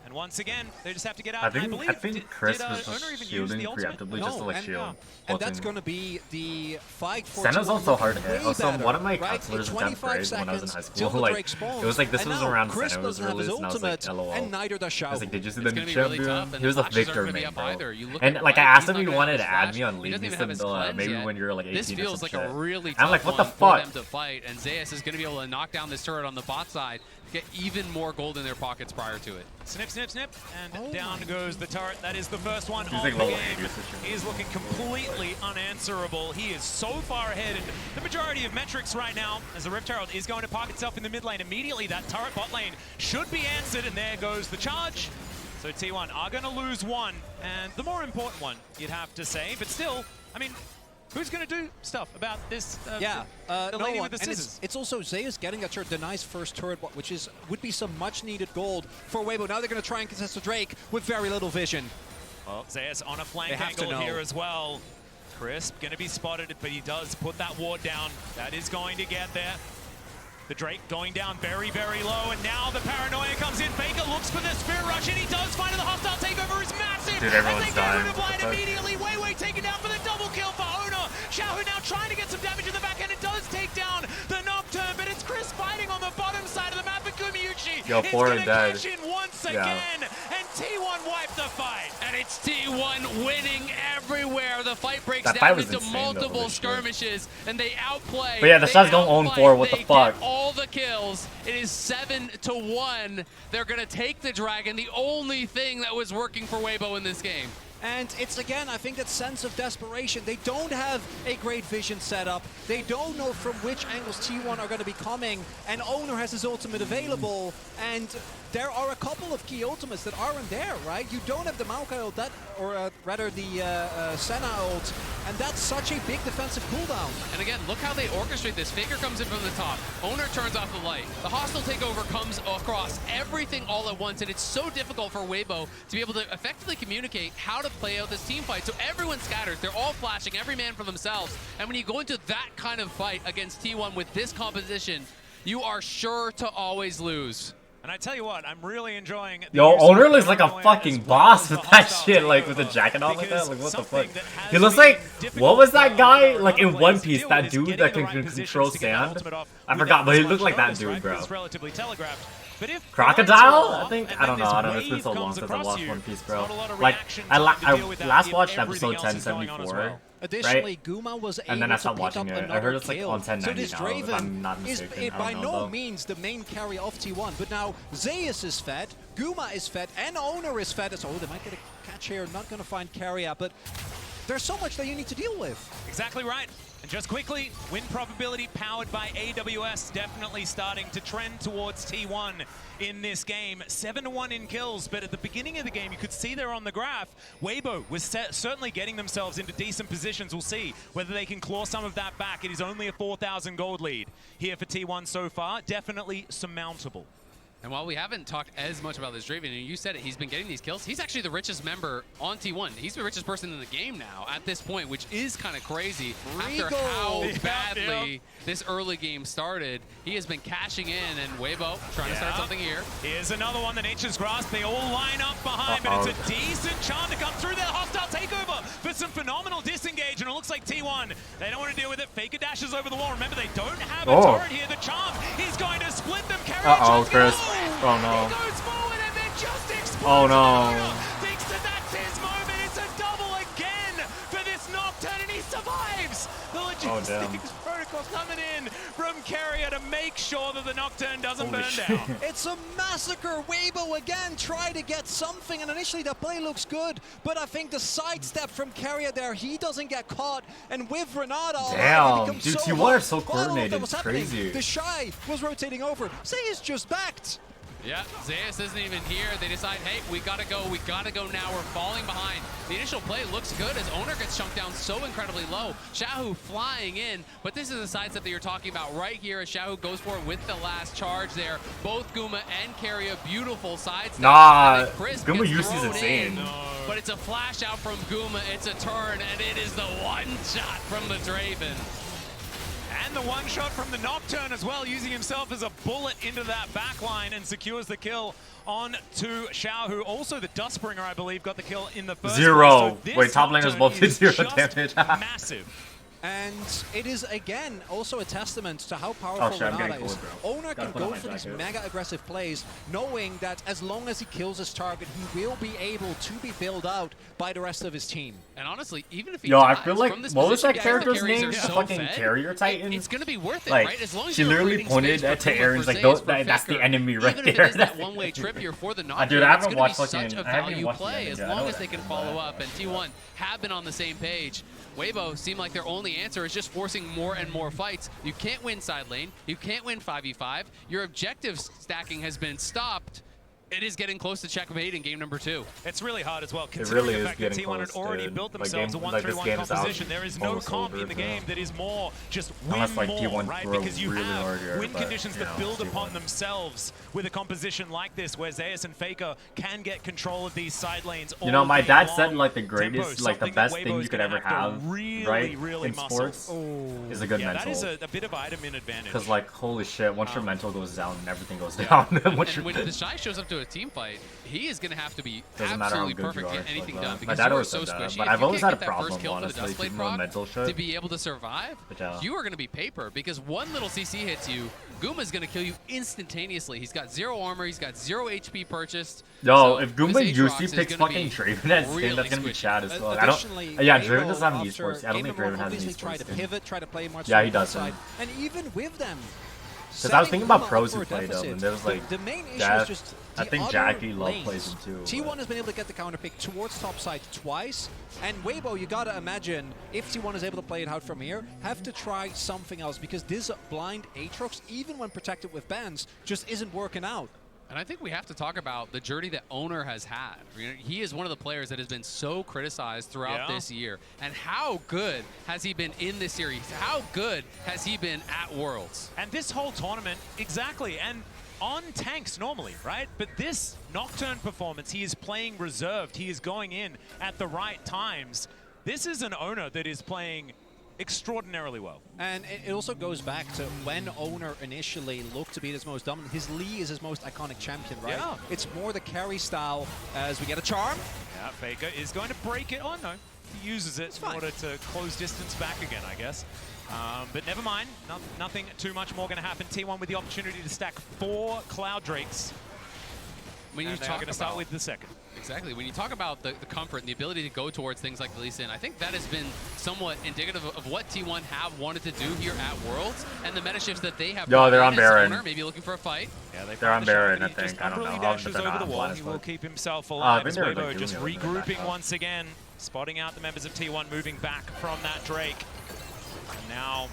[SPEAKER 15] And once again, they just have to get out.
[SPEAKER 1] I think Chris was just shielding preemptively just to like shield.
[SPEAKER 17] And that's going to be the fight for
[SPEAKER 1] Senna's also hard to hit. Also,
[SPEAKER 17] better,
[SPEAKER 1] one of my
[SPEAKER 17] right?
[SPEAKER 1] counselors in 10th grade when I was in high school,
[SPEAKER 17] till
[SPEAKER 1] like,
[SPEAKER 17] spawns,
[SPEAKER 1] it was like, this
[SPEAKER 17] and
[SPEAKER 1] was
[SPEAKER 17] now
[SPEAKER 1] around
[SPEAKER 17] Chris
[SPEAKER 1] Senna was
[SPEAKER 17] doesn't have his
[SPEAKER 1] released, and I was like,
[SPEAKER 17] ultimate,
[SPEAKER 1] LOL.
[SPEAKER 17] and neither does Shao.
[SPEAKER 1] I was like, did you see the
[SPEAKER 16] It's
[SPEAKER 1] new
[SPEAKER 16] gonna be really
[SPEAKER 1] champion?
[SPEAKER 16] tough, and
[SPEAKER 1] He was a
[SPEAKER 16] the flashes
[SPEAKER 1] Victor
[SPEAKER 16] aren't gonna
[SPEAKER 1] main,
[SPEAKER 16] be up
[SPEAKER 1] bro.
[SPEAKER 16] either. You look
[SPEAKER 1] And
[SPEAKER 16] at
[SPEAKER 1] like, I
[SPEAKER 16] Light,
[SPEAKER 1] asked
[SPEAKER 16] he's
[SPEAKER 1] him
[SPEAKER 16] not
[SPEAKER 1] if he
[SPEAKER 16] gonna
[SPEAKER 1] wanted
[SPEAKER 16] have
[SPEAKER 1] to
[SPEAKER 16] his
[SPEAKER 1] add
[SPEAKER 16] flash.
[SPEAKER 1] me on
[SPEAKER 16] He
[SPEAKER 1] League,
[SPEAKER 16] doesn't even have his
[SPEAKER 1] maybe
[SPEAKER 16] cleanse
[SPEAKER 1] when
[SPEAKER 16] yet.
[SPEAKER 1] you're like 18
[SPEAKER 16] This
[SPEAKER 1] or
[SPEAKER 16] feels
[SPEAKER 1] some
[SPEAKER 16] like a
[SPEAKER 1] shit.
[SPEAKER 16] really
[SPEAKER 1] And I'm like,
[SPEAKER 16] tough
[SPEAKER 1] what the
[SPEAKER 16] one
[SPEAKER 1] fuck?
[SPEAKER 16] for them to fight, and Zeus is going to be able to knock down this turret on the bot side, get even more gold in their pockets prior to it.
[SPEAKER 15] Snip, snip, snip, and down goes the turret. That is the first one
[SPEAKER 1] He's
[SPEAKER 15] of
[SPEAKER 1] like
[SPEAKER 15] the
[SPEAKER 1] low
[SPEAKER 15] game.
[SPEAKER 1] angles.
[SPEAKER 15] He's looking completely unanswerable. He is so far ahead in the majority of metrics right now, as the Rift Herald is going to park itself in the mid lane. Immediately, that turret bot lane should be answered, and there goes the charge. So T1 are going to lose one, and the more important one, you'd have to say. But still, I mean, Who's going to do stuff about this?
[SPEAKER 17] The
[SPEAKER 15] lady
[SPEAKER 17] no
[SPEAKER 15] with
[SPEAKER 17] one.
[SPEAKER 15] the
[SPEAKER 17] And
[SPEAKER 15] scissors.
[SPEAKER 17] it's also Zeus getting that turret, the nice first turret, which would be some much needed gold for Weibo. Now they're going to try and contest the Drake with very little vision.
[SPEAKER 15] Well, Zeus on a flank
[SPEAKER 17] They have to
[SPEAKER 15] angle
[SPEAKER 17] know.
[SPEAKER 15] here as well. Crisp going to be spotted, but he does put that ward down. That is going to get there. The Drake going down very, very low, and now the paranoia comes in. Faker looks for the Spirit Rush, and he does find it. The hostile takeover is massive.
[SPEAKER 1] Dude,
[SPEAKER 15] and
[SPEAKER 1] everyone's
[SPEAKER 15] they get rid
[SPEAKER 1] dying.
[SPEAKER 15] of Light immediately. Wei taken down for the double kill for Owner. Xiaohu now trying to get some damage in the back end. It does take down the Nocturne, but it's Chris fighting on the bottom side of the map, and Gumayuchi
[SPEAKER 1] Yo,
[SPEAKER 15] is
[SPEAKER 1] 4
[SPEAKER 15] going
[SPEAKER 1] are
[SPEAKER 15] to
[SPEAKER 1] dead.
[SPEAKER 15] cash in once
[SPEAKER 1] Yeah.
[SPEAKER 15] again, and T1 wiped the fight.
[SPEAKER 16] And it's T1 winning everywhere. The fight breaks
[SPEAKER 1] That fight
[SPEAKER 16] down
[SPEAKER 1] was
[SPEAKER 16] into
[SPEAKER 1] insane, though,
[SPEAKER 16] multiple
[SPEAKER 1] holy shit.
[SPEAKER 16] skirmishes, and they outplay.
[SPEAKER 1] But yeah, the
[SPEAKER 16] they
[SPEAKER 1] Shad's going own
[SPEAKER 16] outfight,
[SPEAKER 1] 4, what the
[SPEAKER 16] they
[SPEAKER 1] fuck?
[SPEAKER 16] get all the kills. It is 7-1. They're gonna take the Dragon, the only thing that was working for Weibo in this game.
[SPEAKER 17] And it's, again, I think that sense of desperation. They don't have a great vision set up. They don't know from which angles T1 are going to be coming. And Owner has his ultimate available. And there are a couple of key ultimates that aren't there, right? You don't have the Maokai ult, rather the Senna ult. And that's such a big defensive cooldown.
[SPEAKER 16] And again, look how they orchestrate this. Faker comes in from the top. Owner turns off the light. The hostile takeover comes across everything all at once, and it's so difficult for Weibo to be able to effectively communicate how to play out this team fight. So everyone scatters. They're all flashing, every man for themselves. And when you go into that kind of fight against T1 with this composition, you are sure to always lose.
[SPEAKER 15] And I tell you what, I'm really enjoying the
[SPEAKER 1] Yo,
[SPEAKER 15] use of
[SPEAKER 1] Owner looks like a
[SPEAKER 15] paranoia
[SPEAKER 1] fucking
[SPEAKER 15] as well
[SPEAKER 1] boss
[SPEAKER 15] as
[SPEAKER 1] with
[SPEAKER 15] the
[SPEAKER 1] that
[SPEAKER 15] hostile
[SPEAKER 1] shit, like with the
[SPEAKER 15] takeover,
[SPEAKER 1] jacket on like that.
[SPEAKER 15] because
[SPEAKER 1] Like, what the
[SPEAKER 15] something
[SPEAKER 1] fuck?
[SPEAKER 15] that has
[SPEAKER 1] He looks
[SPEAKER 15] been
[SPEAKER 1] like,
[SPEAKER 15] difficult
[SPEAKER 1] what was that
[SPEAKER 15] for
[SPEAKER 1] guy?
[SPEAKER 15] a lot
[SPEAKER 1] Like
[SPEAKER 15] of
[SPEAKER 1] in
[SPEAKER 15] players
[SPEAKER 1] One
[SPEAKER 15] to
[SPEAKER 1] Piece,
[SPEAKER 15] deal
[SPEAKER 1] that
[SPEAKER 15] with is
[SPEAKER 1] dude
[SPEAKER 15] getting
[SPEAKER 1] that
[SPEAKER 15] in the
[SPEAKER 1] can
[SPEAKER 15] right positions
[SPEAKER 1] control
[SPEAKER 15] to get the
[SPEAKER 1] sand?
[SPEAKER 15] ultimate off
[SPEAKER 1] I
[SPEAKER 15] without
[SPEAKER 1] forgot, but
[SPEAKER 15] as
[SPEAKER 1] he
[SPEAKER 15] much
[SPEAKER 1] looked like that
[SPEAKER 15] notice,
[SPEAKER 1] dude,
[SPEAKER 15] right?
[SPEAKER 1] bro.
[SPEAKER 15] It's relatively telegraphed. But if
[SPEAKER 1] Crocodile? I
[SPEAKER 15] and
[SPEAKER 1] think?
[SPEAKER 15] then
[SPEAKER 1] I don't know.
[SPEAKER 15] this
[SPEAKER 1] I don't know. It's been
[SPEAKER 15] wave
[SPEAKER 1] so long
[SPEAKER 15] comes
[SPEAKER 1] since I
[SPEAKER 15] across
[SPEAKER 1] watched
[SPEAKER 15] you,
[SPEAKER 1] One Piece,
[SPEAKER 15] there's
[SPEAKER 1] bro.
[SPEAKER 15] not a lot of
[SPEAKER 1] Like,
[SPEAKER 15] reaction
[SPEAKER 1] I
[SPEAKER 15] time to deal with that
[SPEAKER 1] last
[SPEAKER 15] if
[SPEAKER 1] watched
[SPEAKER 15] everything
[SPEAKER 1] episode
[SPEAKER 15] else is going on as
[SPEAKER 1] 1074.
[SPEAKER 15] well.
[SPEAKER 17] Additionally,
[SPEAKER 1] Right?
[SPEAKER 17] Guma was able
[SPEAKER 1] And then I
[SPEAKER 17] to
[SPEAKER 1] stopped
[SPEAKER 17] pick
[SPEAKER 1] watching
[SPEAKER 17] up
[SPEAKER 1] it.
[SPEAKER 17] another
[SPEAKER 1] I heard it's like
[SPEAKER 17] kill.
[SPEAKER 1] on 1090
[SPEAKER 17] so this
[SPEAKER 1] now, if
[SPEAKER 17] Draven
[SPEAKER 1] I'm not
[SPEAKER 17] is
[SPEAKER 1] mistaken. I
[SPEAKER 17] by
[SPEAKER 1] don't
[SPEAKER 17] no
[SPEAKER 1] know, though.
[SPEAKER 17] means the main carry of T1, but now Zeus is fed, Guma is fed, and Owner is fed. So they might get a catch here, not going to find Carrier, but there's so much that you need to deal with.
[SPEAKER 15] Exactly right. And just quickly, win probability powered by AWS definitely starting to trend towards T1 in this game. 7-1 in kills, but at the beginning of the game, you could see there on the graph, Weibo was certainly getting themselves into decent positions. We'll see whether they can claw some of that back. It is only a 4,000 gold lead here for T1 so far. Definitely surmountable.
[SPEAKER 16] And while we haven't talked as much about this Draven, and you said it, he's been getting these kills. He's actually the richest member on T1. He's the richest person in the game now at this point, which is kind of crazy. After how badly this early game started, he has been cashing in, and Weibo trying to start something here.
[SPEAKER 15] Here's another one, the Nature's Grasp. They all line up behind, but it's a decent charm to come through there. Hostile takeover for some phenomenal disengage, and it looks like T1, they don't want to deal with it. Faker dashes over the wall. Remember, they don't have a turret here. The charm is going to split them.
[SPEAKER 1] Uh-oh, Chris. Oh, no.
[SPEAKER 15] He goes forward and then just explodes.
[SPEAKER 1] Oh, no.
[SPEAKER 15] Thinks that that's his moment. It's a double again for this Nocturne, and he survives. The logistics protocol coming in from Carrier to make sure that the Nocturne doesn't burn down.
[SPEAKER 17] It's a massacre. Weibo again try to get something, and initially the play looks good, but I think the sidestep from Carrier there, he doesn't get caught, and with Renata,
[SPEAKER 1] damn, dude, T1 are so coordinated. It's crazy.
[SPEAKER 17] The Shy was rotating over. Say is just backed.
[SPEAKER 16] Yeah, Zeus isn't even here. They decide, hey, we gotta go now. We're falling behind. The initial play looks good as Owner gets chunked down so incredibly low. Xiaohu flying in, but this is the sidestep that you're talking about right here as Xiaohu goes for it with the last charge there. Both Guma and Carrier, beautiful sidestep.
[SPEAKER 1] Nah, Guma Yusi's insane.
[SPEAKER 16] But it's a flash out from Guma, it's a turn, and it is the one shot from the Draven.
[SPEAKER 15] And the one shot from the Nocturne as well, using himself as a bullet into that backline and secures the kill on to Xiaohu. Also, the Dustbringer, I believe, got the kill in the first
[SPEAKER 1] Zero.
[SPEAKER 15] place. So
[SPEAKER 1] wait, top laners both did 0
[SPEAKER 15] just
[SPEAKER 1] damage.
[SPEAKER 15] massive.
[SPEAKER 17] And it is, again, also a testament to how powerful Renata is. Owner can go for these mega aggressive plays, knowing that as long as he kills his target, he will be able to be bailed out by the rest of his team.
[SPEAKER 16] And honestly, even if he
[SPEAKER 1] Yo,
[SPEAKER 16] dies,
[SPEAKER 1] I feel like,
[SPEAKER 16] from this
[SPEAKER 1] what was that
[SPEAKER 16] position,
[SPEAKER 1] character's
[SPEAKER 16] the
[SPEAKER 1] name?
[SPEAKER 16] carries are so
[SPEAKER 1] Fucking
[SPEAKER 16] fed,
[SPEAKER 1] Carrier Titan?
[SPEAKER 16] It's gonna be worth it,
[SPEAKER 1] like,
[SPEAKER 16] right? As long as
[SPEAKER 1] she
[SPEAKER 16] you're
[SPEAKER 1] literally
[SPEAKER 16] creating
[SPEAKER 1] pointed
[SPEAKER 16] space
[SPEAKER 1] to
[SPEAKER 16] for
[SPEAKER 1] Aaron's
[SPEAKER 16] Zeus,
[SPEAKER 1] like,
[SPEAKER 16] for
[SPEAKER 1] that's the
[SPEAKER 16] Faker.
[SPEAKER 1] enemy right
[SPEAKER 16] Even if
[SPEAKER 1] there.
[SPEAKER 16] it is that one-way trip here for the Nocturne,
[SPEAKER 1] dude, I haven't
[SPEAKER 16] it's gonna
[SPEAKER 1] watched
[SPEAKER 16] be
[SPEAKER 1] fucking,
[SPEAKER 16] such a
[SPEAKER 1] I haven't
[SPEAKER 16] value
[SPEAKER 1] watched
[SPEAKER 16] play as
[SPEAKER 1] Ninja. I
[SPEAKER 16] long
[SPEAKER 1] know
[SPEAKER 16] as they can follow up. And T1 have been on the same page. Weibo seem like their only answer is just forcing more and more fights. You can't win side lane. You can't win 5v5. Your objective stacking has been stopped. It is getting close to checkmate in game number 2.
[SPEAKER 15] It's really hard as well,
[SPEAKER 1] It
[SPEAKER 15] considering
[SPEAKER 1] really
[SPEAKER 15] the
[SPEAKER 1] is
[SPEAKER 15] fact that
[SPEAKER 1] getting
[SPEAKER 15] T1 had
[SPEAKER 1] close,
[SPEAKER 15] already
[SPEAKER 1] dude.
[SPEAKER 15] built
[SPEAKER 1] Like,
[SPEAKER 15] themselves
[SPEAKER 1] game-
[SPEAKER 15] a
[SPEAKER 1] like, this
[SPEAKER 15] 1-3-1
[SPEAKER 1] game is out
[SPEAKER 15] composition. There is no
[SPEAKER 1] almost
[SPEAKER 15] comp
[SPEAKER 1] over,
[SPEAKER 15] in the
[SPEAKER 1] yeah.
[SPEAKER 15] game that is more just win
[SPEAKER 1] Unless, like,
[SPEAKER 15] more,
[SPEAKER 1] T1
[SPEAKER 15] right?
[SPEAKER 1] throw
[SPEAKER 15] Because you
[SPEAKER 1] really
[SPEAKER 15] have
[SPEAKER 1] hard here,
[SPEAKER 15] win
[SPEAKER 1] but,
[SPEAKER 15] conditions
[SPEAKER 1] you
[SPEAKER 15] that
[SPEAKER 1] know,
[SPEAKER 15] build
[SPEAKER 1] T1.
[SPEAKER 15] upon themselves with a composition like this, where Zeus and Faker can get control of these side lanes.
[SPEAKER 1] You know,
[SPEAKER 15] all
[SPEAKER 1] my
[SPEAKER 15] game
[SPEAKER 1] dad
[SPEAKER 15] long.
[SPEAKER 1] said like the greatest,
[SPEAKER 15] Tempo,
[SPEAKER 1] like the
[SPEAKER 15] something
[SPEAKER 1] best
[SPEAKER 15] that
[SPEAKER 1] thing
[SPEAKER 15] Weibo's
[SPEAKER 1] you could
[SPEAKER 15] gonna
[SPEAKER 1] ever
[SPEAKER 15] have to
[SPEAKER 1] have,
[SPEAKER 15] really,
[SPEAKER 1] right,
[SPEAKER 15] really
[SPEAKER 1] in
[SPEAKER 15] muscle.
[SPEAKER 1] sports is a good
[SPEAKER 15] Yeah,
[SPEAKER 1] mental.
[SPEAKER 15] that is a bit of vitamin advantage.
[SPEAKER 1] Because like, holy shit, once your mental goes down, everything goes down. Once
[SPEAKER 16] And
[SPEAKER 1] your-
[SPEAKER 16] when the Shy shows up to a team fight, he is going to have to be
[SPEAKER 1] Doesn't matter how
[SPEAKER 16] absolutely
[SPEAKER 1] good
[SPEAKER 16] perfect
[SPEAKER 1] you
[SPEAKER 16] to
[SPEAKER 1] are,
[SPEAKER 16] get anything
[SPEAKER 1] like,
[SPEAKER 16] done
[SPEAKER 1] my
[SPEAKER 16] because
[SPEAKER 1] dad
[SPEAKER 16] you are
[SPEAKER 1] always
[SPEAKER 16] so
[SPEAKER 1] said that,
[SPEAKER 16] squishy.
[SPEAKER 1] but
[SPEAKER 16] If
[SPEAKER 1] I've
[SPEAKER 16] you
[SPEAKER 1] always
[SPEAKER 16] can't
[SPEAKER 1] had a
[SPEAKER 16] get that
[SPEAKER 1] problem,
[SPEAKER 16] first kill for the
[SPEAKER 1] honestly,
[SPEAKER 16] Dustblade
[SPEAKER 1] keeping my
[SPEAKER 16] proc
[SPEAKER 1] mental shit.
[SPEAKER 16] to be able to survive,
[SPEAKER 1] But yeah.
[SPEAKER 16] you are going to be paper because one little CC hits you, Guma's going to kill you instantaneously. He's got 0 armor, he's got 0 HP purchased.
[SPEAKER 1] Yo,
[SPEAKER 16] so
[SPEAKER 1] if Goomba
[SPEAKER 16] this
[SPEAKER 1] Juicy
[SPEAKER 16] Aatrox is
[SPEAKER 1] picks
[SPEAKER 16] gonna
[SPEAKER 1] fucking
[SPEAKER 16] be
[SPEAKER 1] Draven as skin,
[SPEAKER 16] really
[SPEAKER 1] that's gonna be
[SPEAKER 16] squishy.
[SPEAKER 1] Chad as well.
[SPEAKER 23] Additionally,
[SPEAKER 1] Yeah,
[SPEAKER 23] Weibo,
[SPEAKER 1] Draven doesn't have an
[SPEAKER 23] after
[SPEAKER 1] esports. I don't
[SPEAKER 23] Game
[SPEAKER 1] think
[SPEAKER 23] number
[SPEAKER 1] Draven
[SPEAKER 23] one,
[SPEAKER 1] has an
[SPEAKER 23] obviously tried to
[SPEAKER 1] esports skin.
[SPEAKER 23] pivot, try to play more
[SPEAKER 1] Yeah, he
[SPEAKER 23] towards
[SPEAKER 1] doesn't.
[SPEAKER 23] side. And even with them,
[SPEAKER 1] Because I was thinking about
[SPEAKER 23] setting
[SPEAKER 1] pros
[SPEAKER 23] Guma
[SPEAKER 1] who
[SPEAKER 23] up for a
[SPEAKER 1] played him,
[SPEAKER 23] deficit,
[SPEAKER 1] and there was like
[SPEAKER 23] the main issue
[SPEAKER 1] Jack.
[SPEAKER 23] is just
[SPEAKER 1] I
[SPEAKER 23] the
[SPEAKER 1] think
[SPEAKER 23] other
[SPEAKER 1] Jackie Love
[SPEAKER 23] lanes.
[SPEAKER 1] plays him too.
[SPEAKER 23] T1 has been able to get the counter pick towards top side twice, and Weibo, you gotta imagine if T1 is able to play it out from here, have to try something else because this blind Aatrox, even when protected with bans, just isn't working out.
[SPEAKER 16] And I think we have to talk about the journey that Owner has had. You know, he is one of the players that has been so criticized throughout this year. And how good has he been in this series? How good has he been at Worlds?
[SPEAKER 15] And this whole tournament, exactly, and on tanks normally, right? But this Nocturne performance, he is playing reserved. He is going in at the right times. This is an Owner that is playing extraordinarily well.
[SPEAKER 23] And it also goes back to when Owner initially looked to be his most dominant. His Lee is his most iconic champion, right?
[SPEAKER 15] Yeah.
[SPEAKER 23] It's more the carry style as we get a charm.
[SPEAKER 15] Yeah, Faker is going to break it. Oh, no. He uses it in order to close distance back again, I guess. But never mind. Nothing too much more going to happen. T1 with the opportunity to stack 4 Cloud Drakes.
[SPEAKER 16] When you
[SPEAKER 15] and they're
[SPEAKER 16] talk
[SPEAKER 15] going to start with the second.
[SPEAKER 16] Exactly. When you talk about the comfort and the ability to go towards things like the Lee Sin, I think that has been somewhat indicative of what T1 have wanted to do here at Worlds and the meta shifts that they have.
[SPEAKER 1] Yo, they're on Baron.
[SPEAKER 16] Owner, maybe looking for a fight.
[SPEAKER 15] Yeah,
[SPEAKER 1] they're on Baron, I think. I don't know.
[SPEAKER 15] Dashes over the wall. He will keep himself alive. As
[SPEAKER 1] they're,
[SPEAKER 15] Weibo
[SPEAKER 1] like,
[SPEAKER 15] just
[SPEAKER 1] doing it
[SPEAKER 15] regrouping
[SPEAKER 1] back
[SPEAKER 15] once again, spotting out the members of T1, moving back from that Drake. And now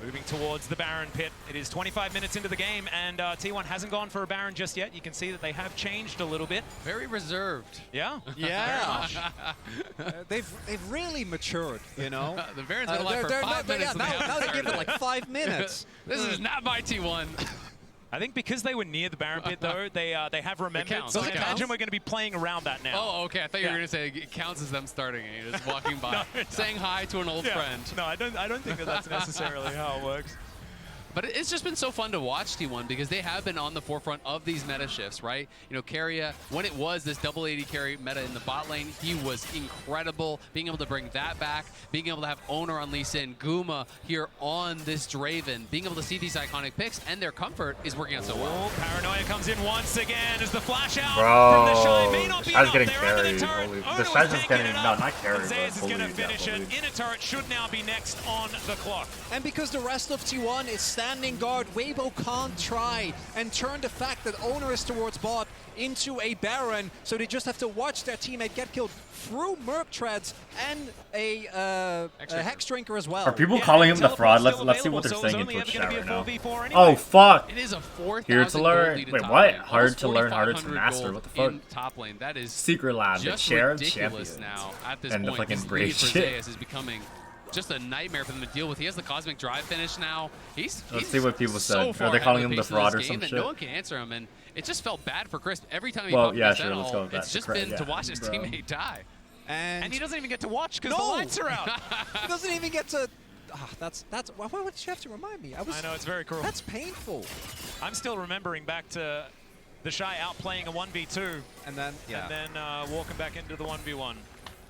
[SPEAKER 15] moving towards the Baron pit. It is 25 minutes into the game, and T1 hasn't gone for a Baron just yet. You can see that they have changed a little bit.
[SPEAKER 16] Very reserved.
[SPEAKER 15] Yeah.
[SPEAKER 23] Yeah. They've really matured, you know.
[SPEAKER 16] The Baron's been alive for 5 minutes.
[SPEAKER 23] Now they give it like 5 minutes.
[SPEAKER 16] This is not my T1.
[SPEAKER 15] I think because they were near the Baron pit, though, they have remembered. So I imagine we're going to be playing around that now.
[SPEAKER 16] Oh, okay. I thought you were going to say it counts as them starting and you're just walking by, saying hi to an old friend.
[SPEAKER 15] No, I don't think that that's necessarily how it works.
[SPEAKER 16] But it's just been so fun to watch T1 because they have been on the forefront of these meta shifts, right? You know, Keria, when it was this double AD carry meta in the bot lane, he was incredible. Being able to bring that back, being able to have Owner on Lee Sin, Guma here on this Draven, being able to see these iconic picks and their comfort is working out so well.
[SPEAKER 15] Paranoia comes in once again as the flash out
[SPEAKER 1] Bro,
[SPEAKER 15] from the Shy may not be
[SPEAKER 1] Shy's
[SPEAKER 15] enough.
[SPEAKER 1] getting
[SPEAKER 15] They're under
[SPEAKER 1] carried.
[SPEAKER 15] the turret.
[SPEAKER 1] Holy,
[SPEAKER 15] Owner
[SPEAKER 1] the Shy's
[SPEAKER 15] was
[SPEAKER 1] just
[SPEAKER 15] taking
[SPEAKER 1] getting,
[SPEAKER 15] it
[SPEAKER 1] no,
[SPEAKER 15] up.
[SPEAKER 1] not carried,
[SPEAKER 15] Zeus
[SPEAKER 1] but
[SPEAKER 15] is going to
[SPEAKER 1] bullied, yeah,
[SPEAKER 15] finish it.
[SPEAKER 1] bullied.
[SPEAKER 15] Inner turret should now be next on the clock.
[SPEAKER 23] And because the rest of T1 is standing guard, Weibo can't try and turn the fact that Owner is towards bot into a Baron, so they just have to watch their teammate get killed through Merc Treads and a Hex Drinker as well.
[SPEAKER 1] Are people calling him the fraud? Let's see what they're saying in Twitch chat right now. Oh fuck!
[SPEAKER 16] It is a 4,000
[SPEAKER 1] Here to learn.
[SPEAKER 16] lead in
[SPEAKER 1] Wait,
[SPEAKER 16] top
[SPEAKER 1] what?
[SPEAKER 16] lane.
[SPEAKER 1] Hard to learn, harder to
[SPEAKER 16] 4,500
[SPEAKER 1] master.
[SPEAKER 16] gold
[SPEAKER 1] What the fuck?
[SPEAKER 16] in top lane. That is
[SPEAKER 1] Secret Lab, the
[SPEAKER 16] just
[SPEAKER 1] chair of
[SPEAKER 16] ridiculous
[SPEAKER 1] champions.
[SPEAKER 16] now at this
[SPEAKER 1] And the
[SPEAKER 16] point.
[SPEAKER 1] fucking
[SPEAKER 16] This
[SPEAKER 1] brave
[SPEAKER 16] lead for
[SPEAKER 1] shit.
[SPEAKER 16] Zeus is becoming just a nightmare for them to deal with. He has the Cosmic Drive finish now. Let's
[SPEAKER 1] see what people
[SPEAKER 16] so
[SPEAKER 1] said.
[SPEAKER 16] far
[SPEAKER 1] Are they
[SPEAKER 16] ahead
[SPEAKER 1] calling
[SPEAKER 16] of
[SPEAKER 1] him
[SPEAKER 16] the
[SPEAKER 1] the
[SPEAKER 16] pace of this
[SPEAKER 1] fraud or
[SPEAKER 16] game
[SPEAKER 1] some
[SPEAKER 16] that
[SPEAKER 1] shit?
[SPEAKER 16] No one can answer him, and it just felt bad for Crisp every time he
[SPEAKER 1] Well,
[SPEAKER 16] popped
[SPEAKER 1] yeah,
[SPEAKER 16] his
[SPEAKER 1] sure, let's go with that.
[SPEAKER 16] It's just
[SPEAKER 1] Correct,
[SPEAKER 16] been to
[SPEAKER 1] yeah,
[SPEAKER 16] watch his
[SPEAKER 1] bro.
[SPEAKER 16] teammate die.
[SPEAKER 15] And he doesn't even get to watch because
[SPEAKER 23] No.
[SPEAKER 15] the lights are out.
[SPEAKER 23] He doesn't even get to... that's why would you have to remind me?
[SPEAKER 15] I know, it's very cruel.
[SPEAKER 23] That's painful.
[SPEAKER 15] I'm still remembering back to the Shy outplaying a 1v2.
[SPEAKER 23] And then,
[SPEAKER 15] walking back into the 1v1.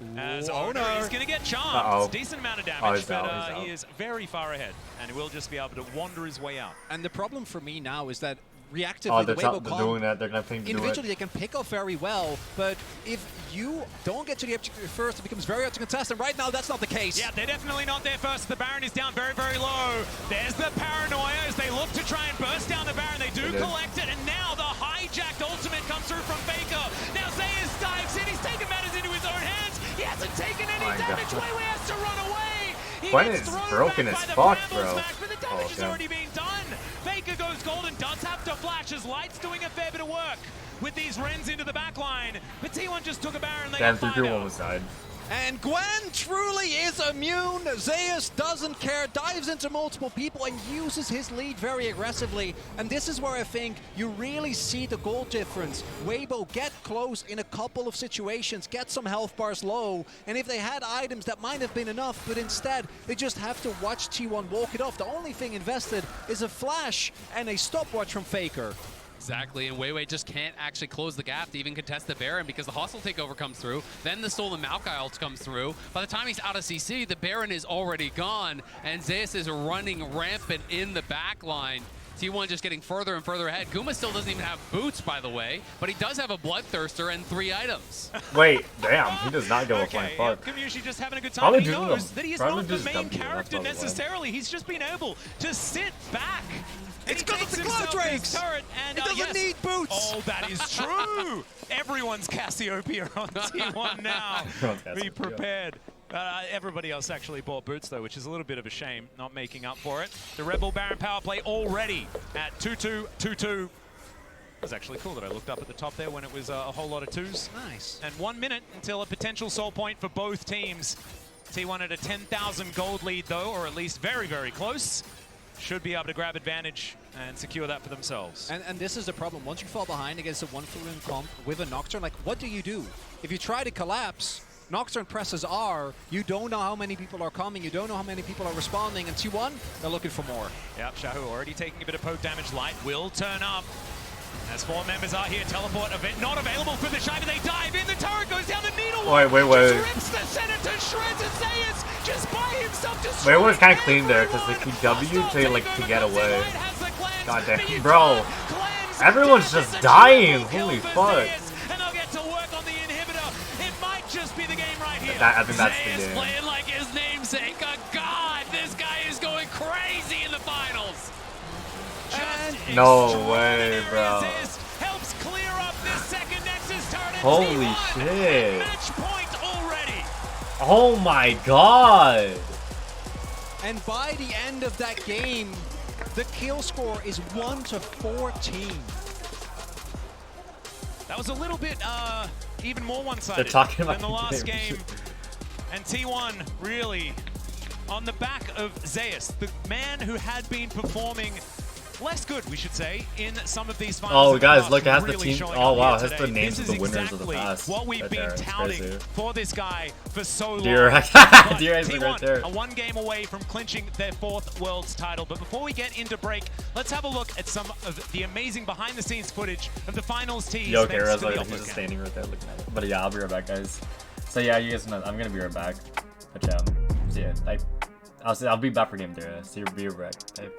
[SPEAKER 23] Ooh,
[SPEAKER 15] As
[SPEAKER 23] Owner.
[SPEAKER 15] He's going to get charmed.
[SPEAKER 1] Uh-oh.
[SPEAKER 15] Decent amount of
[SPEAKER 1] Oh,
[SPEAKER 15] damage,
[SPEAKER 1] he's
[SPEAKER 15] but
[SPEAKER 1] out, he's
[SPEAKER 15] he is very far ahead. And he will just be able to wander his way out.
[SPEAKER 23] And the problem for me now is that reactively,
[SPEAKER 1] Oh,
[SPEAKER 23] the
[SPEAKER 1] they're
[SPEAKER 23] Weibo
[SPEAKER 1] doing that. They're gonna think to do it.
[SPEAKER 23] individually they can pick off very well, but if you don't get to the objective first, it becomes very hard to contest, and right now that's not the case.
[SPEAKER 15] Yeah, they're definitely not there first. The Baron is down very, very low. There's the Paranoia as they look to try and burst down the Baron. They do collect it, and now the hijacked ultimate comes through from Faker. Now Zeus dives in. He's taken matters into his own hands. He hasn't taken any damage. Weiwei has to run away. He
[SPEAKER 1] Gwen
[SPEAKER 15] gets
[SPEAKER 1] is
[SPEAKER 15] thrown
[SPEAKER 1] broken
[SPEAKER 15] back
[SPEAKER 1] as
[SPEAKER 15] by the
[SPEAKER 1] fuck,
[SPEAKER 15] Brambles
[SPEAKER 1] bro.
[SPEAKER 15] match, but the damage has already been done. Faker Faker goes golden, does have to flash as Light's doing a fair bit of work with these Rens into the back line. But T1 just took a Baron, they got 5
[SPEAKER 1] almost died.
[SPEAKER 23] And Gwen truly is immune. Zeus doesn't care, dives into multiple people and uses his lead very aggressively. And this is where I think you really see the goal difference. Weibo get close in a couple of situations, get some health bars low, and if they had items that might have been enough, but instead they just have to watch T1 walk it off. The only thing invested is a flash and a stopwatch from Faker.
[SPEAKER 16] Exactly, and Weiwei just can't actually close the gap to even contest the Baron because the hostile takeover comes through, then the stolen Maokai ult comes through. By the time he's out of CC, the Baron is already gone, and Zeus is running rampant in the back line. T1 just getting further and further ahead. Guma still doesn't even have boots, by the way, but he does have a Bloodthirster and 3 items.
[SPEAKER 1] Wait, damn, he does not go with flying fuck.
[SPEAKER 15] Kamushi just having a good time. He knows that he is not the main character
[SPEAKER 1] w,
[SPEAKER 15] necessarily. He's just been able to sit back.
[SPEAKER 23] It's because of the Cloud Drakes!
[SPEAKER 15] And,
[SPEAKER 23] it doesn't need boots!
[SPEAKER 15] Oh, that is true! Everyone's Cassiopeia on T1 now. Be prepared. Everybody else actually bought boots, though, which is a little bit of a shame, not making up for it. The Red Bull Baron power play already at 2-2, 2-2. It was actually cool that I looked up at the top there when it was a whole lot of 2s.
[SPEAKER 23] Nice.
[SPEAKER 15] And 1 minute until a potential soul point for both teams. T1 at a 10,000 gold lead, though, or at least very, very close. Should be able to grab advantage and secure that for themselves.
[SPEAKER 23] And this is the problem. Once you fall behind against a 1-for-1 comp with a Nocturne, like, what do you do? If you try to collapse, Nocturne presses R, you don't know how many people are coming, you don't know how many people are responding, and T1, they're looking for more.
[SPEAKER 15] Yep, Shahu already taking a bit of poke damage. Light will turn up. As 4 members are here, teleport event not available for the Shiva. They dive in, the turret goes down, the needle.
[SPEAKER 1] Wait.
[SPEAKER 15] Just rips the center to shreds, and Zeus just by himself just.
[SPEAKER 1] Wait, was kind of clean there because they keep W to get away. God damn, bro. Everyone's just dying. Holy fuck.
[SPEAKER 15] And they'll get to work on the inhibitor. It might just be the game right here.
[SPEAKER 1] I think that's the
[SPEAKER 16] Zeus
[SPEAKER 1] game.
[SPEAKER 16] playing like his namesake. God, this guy is going crazy in the finals.
[SPEAKER 1] No way, bro.
[SPEAKER 15] Helps clear up this second Nexus turret.
[SPEAKER 1] Holy shit.
[SPEAKER 15] Match point already.
[SPEAKER 1] Oh my god.
[SPEAKER 23] And by the end of that game, the kill score is 1-14.
[SPEAKER 15] That was a little bit even more one-sided
[SPEAKER 1] They're talking about
[SPEAKER 15] than the last
[SPEAKER 1] game.
[SPEAKER 15] game. And T1 really on the back of Zeus, the man who had been performing less good, we should say, in some of these finals.
[SPEAKER 1] Oh, guys, look, it has
[SPEAKER 15] really
[SPEAKER 1] the team.
[SPEAKER 15] showing
[SPEAKER 1] Oh,
[SPEAKER 15] up
[SPEAKER 1] wow,
[SPEAKER 15] here
[SPEAKER 1] it has the
[SPEAKER 15] today.
[SPEAKER 1] names
[SPEAKER 15] This
[SPEAKER 1] of the
[SPEAKER 15] is
[SPEAKER 1] winners of the
[SPEAKER 15] exactly
[SPEAKER 1] past.
[SPEAKER 15] what we've
[SPEAKER 1] right
[SPEAKER 15] been
[SPEAKER 1] there. It's
[SPEAKER 15] touting
[SPEAKER 1] crazy.
[SPEAKER 15] for this guy for so long.
[SPEAKER 1] D-Rex
[SPEAKER 15] But
[SPEAKER 1] right there.
[SPEAKER 15] T1 a 1 game away from clinching their 4th Worlds title. But before we get into break, let's have a look at some of the amazing behind-the-scenes footage of the finals teams.
[SPEAKER 1] Yo,
[SPEAKER 15] thanks
[SPEAKER 1] Kara's
[SPEAKER 15] to the
[SPEAKER 1] like, he's
[SPEAKER 15] Oppo
[SPEAKER 1] just
[SPEAKER 15] Cam.
[SPEAKER 1] standing right there looking at it. But yeah, I'll be right back, guys. So yeah, you guys know, I'm gonna be right back. But yeah, see ya. I'll be back for game 3. See you, be right back.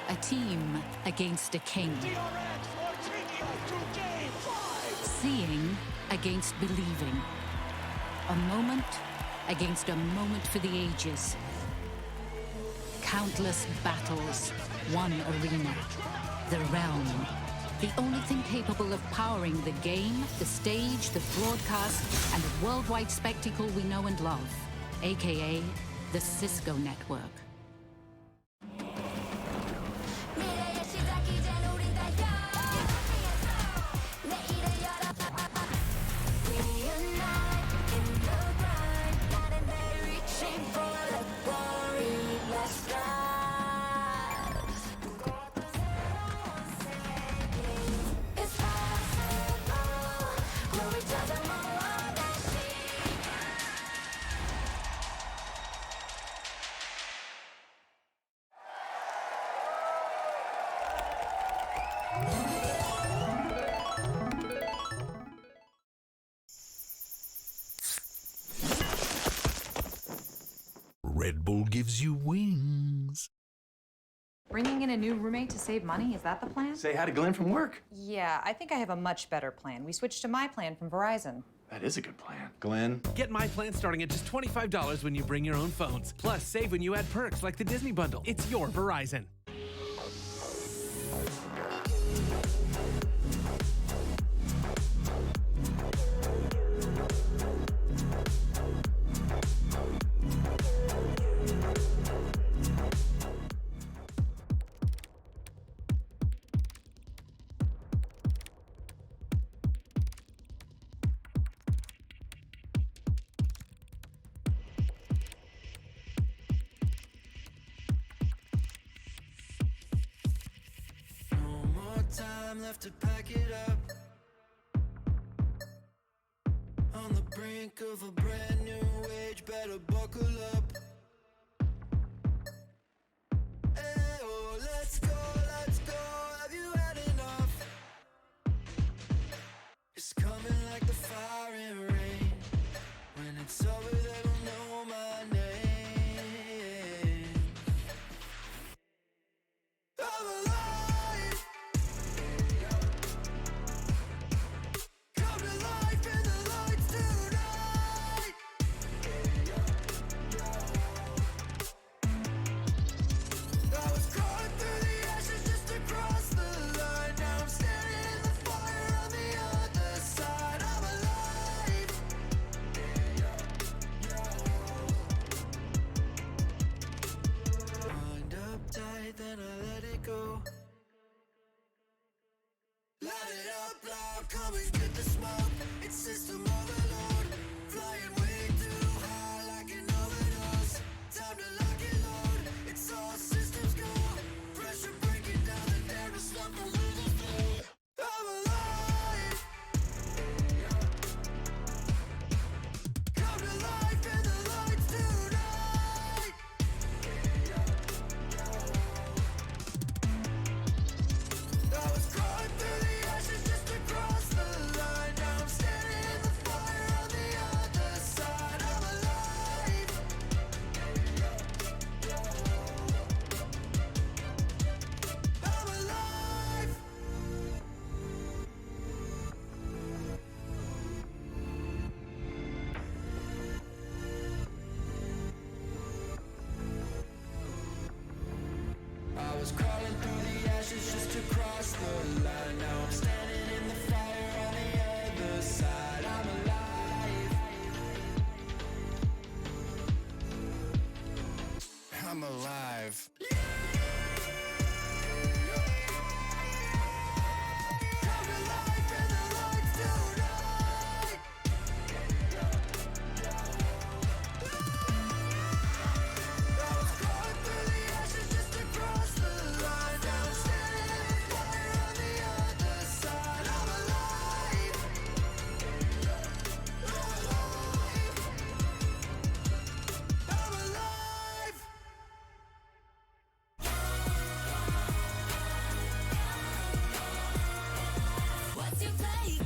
[SPEAKER 6] A team against a king. Seeing against believing. A moment against a moment for the ages. Countless battles, one arena. The realm. The only thing capable of powering the game, the stage, the broadcast, and the worldwide spectacle we know and love. AKA the Cisco Network.
[SPEAKER 25] Red Bull gives you wings.
[SPEAKER 4] Bringing in a new roommate to save money, is that the plan?
[SPEAKER 5] Say hi to Glenn from work.
[SPEAKER 4] Yeah, I think I have a much better plan. We switched to my plan from Verizon.
[SPEAKER 5] That is a good plan. Glenn.
[SPEAKER 24] Get my plan starting at just $25 when you bring your own phones. Plus, save when you add perks like the Disney Bundle. It's your Verizon.
[SPEAKER 10] Time left to pack it up. On the brink of a brand new age, better buckle up. Hey, oh, let's go, have you had enough? It's coming like the fire and rain. When it's over, they don't know my name. I'm alive. Then I let it go. Light it up loud, come and get the smoke. It's system overload, flying way too high like an overdose. Time to lock and load, it's all systems go. Pressure breaking down the dam to stop the losers flow. I'm alive. Come to life in the lights tonight. I was crawling through the ashes just to cross the line. Now I'm standing in the fire on the other side. I'm alive. I'm alive. I was crawling through the ashes just to cross the line. Now I'm standing in the fire on the other side. I'm alive. I'm alive. Come to life in the lights tonight. I was crawling through the ashes just to cross the line. Now I'm standing in the fire on the other side. I'm alive. I'm alive. What's your play?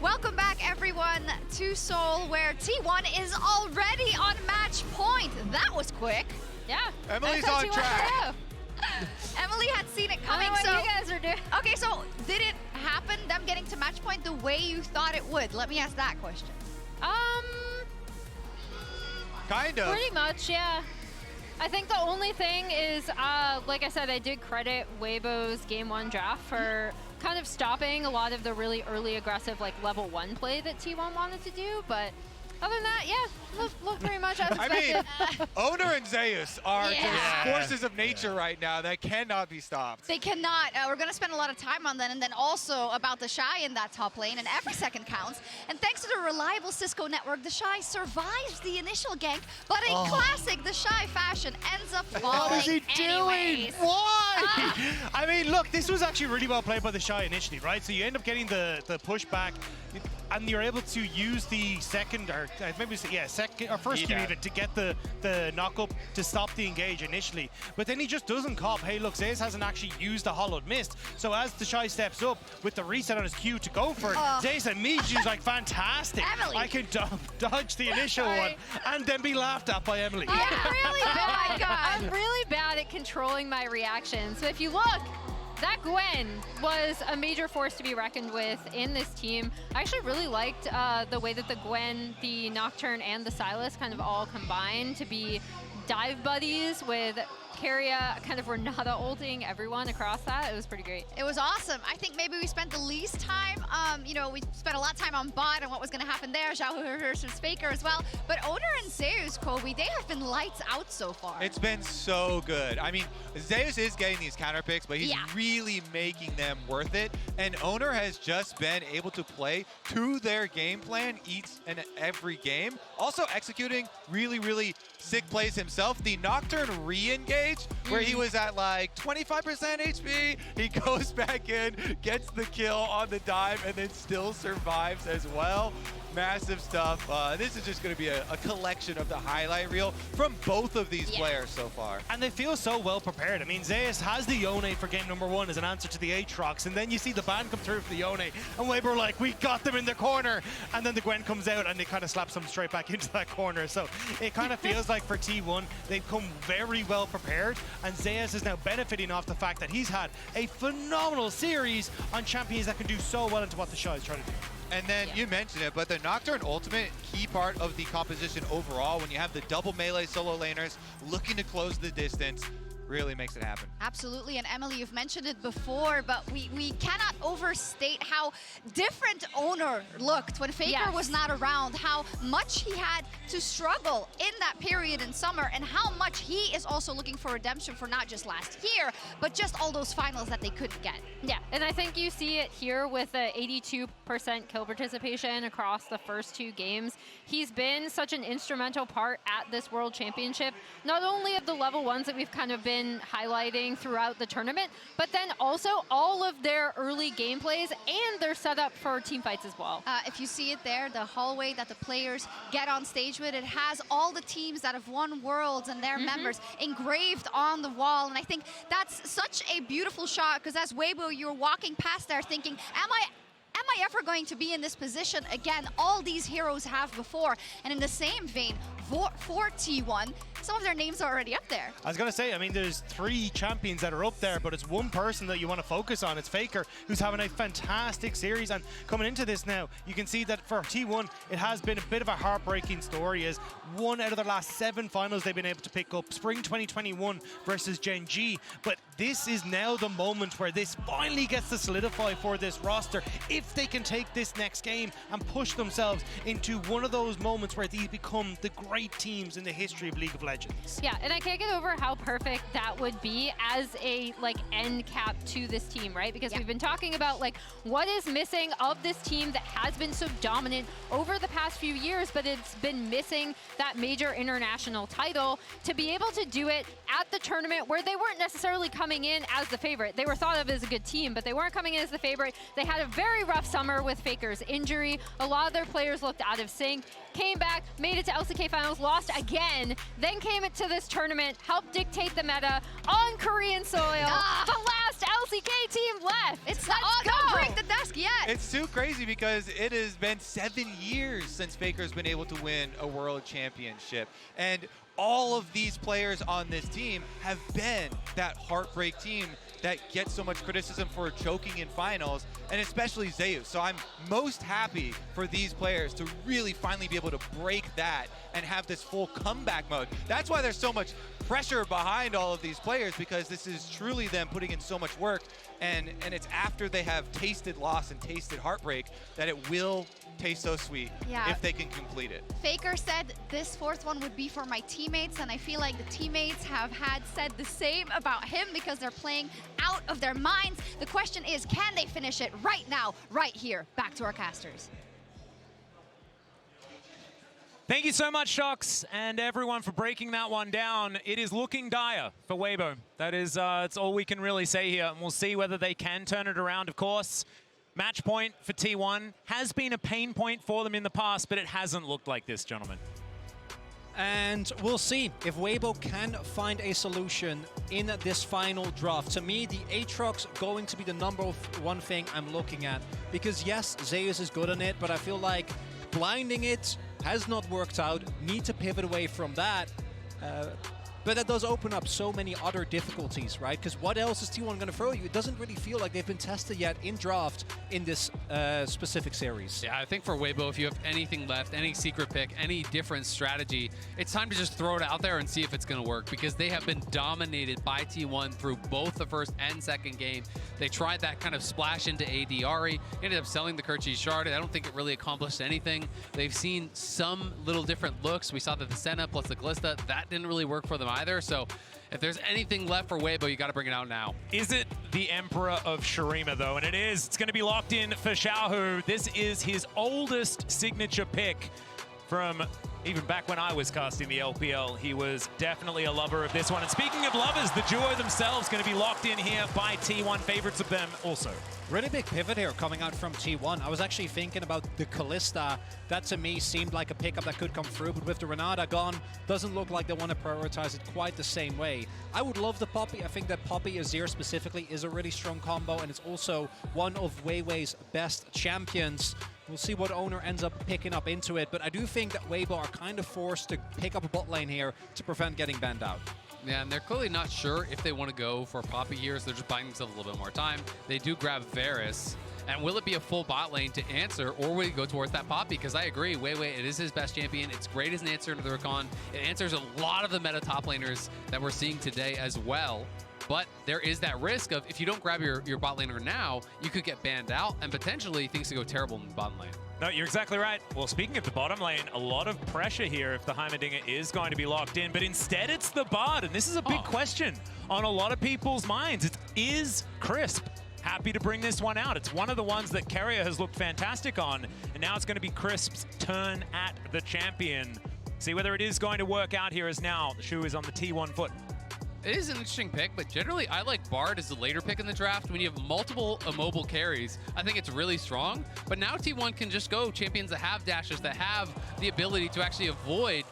[SPEAKER 2] Welcome back, everyone, to Seoul, where T1 is already on match point. That was quick.
[SPEAKER 18] Yeah.
[SPEAKER 20] Emily's on track.
[SPEAKER 2] Emily had seen it coming.
[SPEAKER 18] What
[SPEAKER 2] so
[SPEAKER 18] you guys are doing.
[SPEAKER 2] Okay, so did it happen, them getting to match point the way you thought it would? Let me ask that question.
[SPEAKER 20] Kind of.
[SPEAKER 18] Pretty much, yeah. I think the only thing is, like I said, I did credit Weibo's Game 1 draft for kind of stopping a lot of the really early aggressive, like, level 1 play that T1 wanted to do, but other than that, yeah, look pretty much as expected.
[SPEAKER 20] I mean, Owner and Zeus are just forces of nature right now that cannot be stopped.
[SPEAKER 2] They cannot. We're going to spend a lot of time on that, and then also about the Shy in that top lane, and every second counts. And thanks to the reliable Cisco network, the Shy survives the initial gank, but in classic the Shy fashion ends up falling
[SPEAKER 19] What is he
[SPEAKER 2] anyways.
[SPEAKER 19] doing? Why? I mean, look, this was actually really well played by the Shy initially, right? So you end up getting the pushback, and you're able to use the second, or maybe second or first Q even, to get the knock up to stop the engage initially. But then he just doesn't cop. Hey, look, Zeus hasn't actually used the Hollowed Mist. So as the Shy steps up with the reset on his Q to go for it, Zeus immediately is like, fantastic.
[SPEAKER 2] Emily.
[SPEAKER 19] I can dodge the initial one and then be laughed at by Emily.
[SPEAKER 18] I'm really bad at controlling my reactions. So if you look, that Gwen was a major force to be reckoned with in this team. I actually really liked the way that the Gwen, the Nocturne, and the Sylas kind of all combined to be dive buddies with Keria kind of Renata ulting everyone across that. It was pretty great.
[SPEAKER 2] It was awesome. I think maybe we spent the least time, you know, we spent a lot of time on bot and what was going to happen there. Xiao versus Faker as well. But Owner and Zeus, Kobe, they have been lights out so far.
[SPEAKER 20] It's been so good. I mean, Zeus is getting these counter picks, but he's really making them worth it. And Owner has just been able to play to their game plan each and every game. Also executing really, really sick plays himself. The Nocturne re-engage, where he was at like 25% HP, he goes back in, gets the kill on the dive, and then still survives as well. Massive stuff. This is just going to be a collection of the highlight reel from both of these players so far.
[SPEAKER 19] And they feel so well prepared. I mean, Zeus has the Yone for game number 1 as an answer to the Aatrox, and then you see the ban come through for the Yone, and Weibo like, we got them in the corner, and then the Gwen comes out and they kind of slaps them straight back into that corner. So it kind of feels like for T1, they've come very well prepared, and Zeus is now benefiting off the fact that he's had a phenomenal series on champions that can do so well into what the Shy is trying to do.
[SPEAKER 20] And then you mentioned it, but the Nocturne ultimate, key part of the composition overall, when you have the double melee solo laners looking to close the distance, really makes it happen.
[SPEAKER 2] Absolutely, and Emily, you've mentioned it before, but we cannot overstate how different Owner looked when Faker was not around, how much he had to struggle in that period in summer, and how much he is also looking for redemption for not just last year, but just all those finals that they couldn't get.
[SPEAKER 18] Yeah, and I think you see it here with the 82% kill participation across the first 2 games. He's been such an instrumental part at this World Championship, not only of the level 1s that we've kind of been highlighting throughout the tournament, but then also all of their early gameplays and their setup for team fights as well.
[SPEAKER 2] If you see it there, the hallway that the players get on stage with, it has all the teams that have won Worlds and their members engraved on the wall, and I think that's such a beautiful shot, because as Weibo, you're walking past there thinking, am I ever going to be in this position again? All these heroes have before. And in the same vein, for T1, some of their names are already up there.
[SPEAKER 19] I was going to say, I mean, there's 3 champions that are up there, but it's one person that you want to focus on. It's Faker, who's having a fantastic series. And coming into this now, you can see that for T1, it has been a bit of a heartbreaking story, as 1 out of their last 7 finals they've been able to pick up. Spring 2021 versus Gen G. But this is now the moment where this finally gets to solidify for this roster, if they can take this next game and push themselves into one of those moments where these become the great teams in the history of League of Legends.
[SPEAKER 18] Yeah, and I can't get over how perfect that would be as a end cap to this team, right? Because we've been talking about what is missing of this team that has been so dominant over the past few years, but it's been missing that major international title. To be able to do it at the tournament where they weren't necessarily coming in as the favorite. They were thought of as a good team, but they weren't coming in as the favorite. They had a very rough summer with Faker's injury. A lot of their players looked out of sync, came back, made it to LCK finals, lost again, then came into this tournament, helped dictate the meta on Korean soil. The last LCK team left.
[SPEAKER 2] It's
[SPEAKER 18] Let's
[SPEAKER 2] don't
[SPEAKER 18] go.
[SPEAKER 2] break the desk yet.
[SPEAKER 20] It's too crazy because it has been 7 years since Faker's been able to win a world championship. And all of these players on this team have been that heartbreak team that gets so much criticism for choking in finals, and especially Zeus. So I'm most happy for these players to really finally be able to break that and have this full comeback mode. That's why there's so much pressure behind all of these players, because this is truly them putting in so much work, and it's after they have tasted loss and tasted heartbreak that it will taste so sweet if they can complete it.
[SPEAKER 2] Faker said this fourth one would be for my teammates, and I feel like the teammates have said the same about him because they're playing out of their minds. The question is, can they finish it right now, right here? Back to our casters.
[SPEAKER 15] Thank you so much, Shox, and everyone for breaking that one down. It is looking dire for Weibo. That is, it's all we can really say here, and we'll see whether they can turn it around, of course. Match point for T1 has been a pain point for them in the past, but it hasn't looked like this, gentlemen.
[SPEAKER 23] And we'll see if Weibo can find a solution in this final draft. To me, the Aatrox going to be the #1 thing I'm looking at. Because yes, Zeus is good on it, but I feel like blinding it has not worked out. Need to pivot away from that. But that does open up so many other difficulties, right? Because what else is T1 going to throw you? It doesn't really feel like they've been tested yet in draft in this specific series.
[SPEAKER 16] Yeah, I think for Weibo, if you have anything left, any secret pick, any different strategy, it's time to just throw it out there and see if it's going to work, because they have been dominated by T1 through both the first and second game. They tried that kind of splash into AD Ahri, ended up selling the Kerchi Shard. I don't think it really accomplished anything. They've seen some little different looks. We saw that the Senna plus the Glista, that didn't really work for them either. So if there's anything left for Weibo, you got to bring it out now.
[SPEAKER 15] Is it the Emperor of Shurima, though? And it is. It's going to be locked in for Xiaohu. This is his oldest signature pick from even back when I was casting the LPL. He was definitely a lover of this one. And speaking of lovers, the duo themselves going to be locked in here by T1. Favorites of them also.
[SPEAKER 23] Really big pivot here coming out from T1. I was actually thinking about the Kalista. That to me seemed like a pickup that could come through, but with the Renata gone, doesn't look like they want to prioritize it quite the same way. I would love the Poppy. I think that Poppy Azir specifically is a really strong combo, and it's also one of Weiwei's best champions. We'll see what owner ends up picking up into it, but I do think that Weibo are kind of forced to pick up a bot lane here to prevent getting banned out.
[SPEAKER 16] Yeah, and they're clearly not sure if they want to go for Poppy here, so they're just buying themselves a little bit more time. They do grab Varus, and will it be a full bot lane to answer, or will he go towards that Poppy? Because I agree, Weiwei, it is his best champion. It's great as an answer to the Rakan. It answers a lot of the meta top laners that we're seeing today as well. But there is that risk of, if you don't grab your bot laner now, you could get banned out, and potentially things could go terrible in the bottom lane.
[SPEAKER 15] No, you're exactly right. Well, speaking of the bottom lane, a lot of pressure here if the Heimerdinger is going to be locked in, but instead it's the Bard, and this is a big question on a lot of people's minds. Is Crisp happy to bring this one out? It's one of the ones that Keria has looked fantastic on, and now it's going to be Crisp's turn at the champion. See whether it is going to work out here, as now the shoe is on the T1 foot.
[SPEAKER 16] It is an interesting pick, but generally I like Bard as the later pick in the draft. When you have multiple immobile carries, I think it's really strong. But now T1 can just go champions that have dashes, that have the ability to actually avoid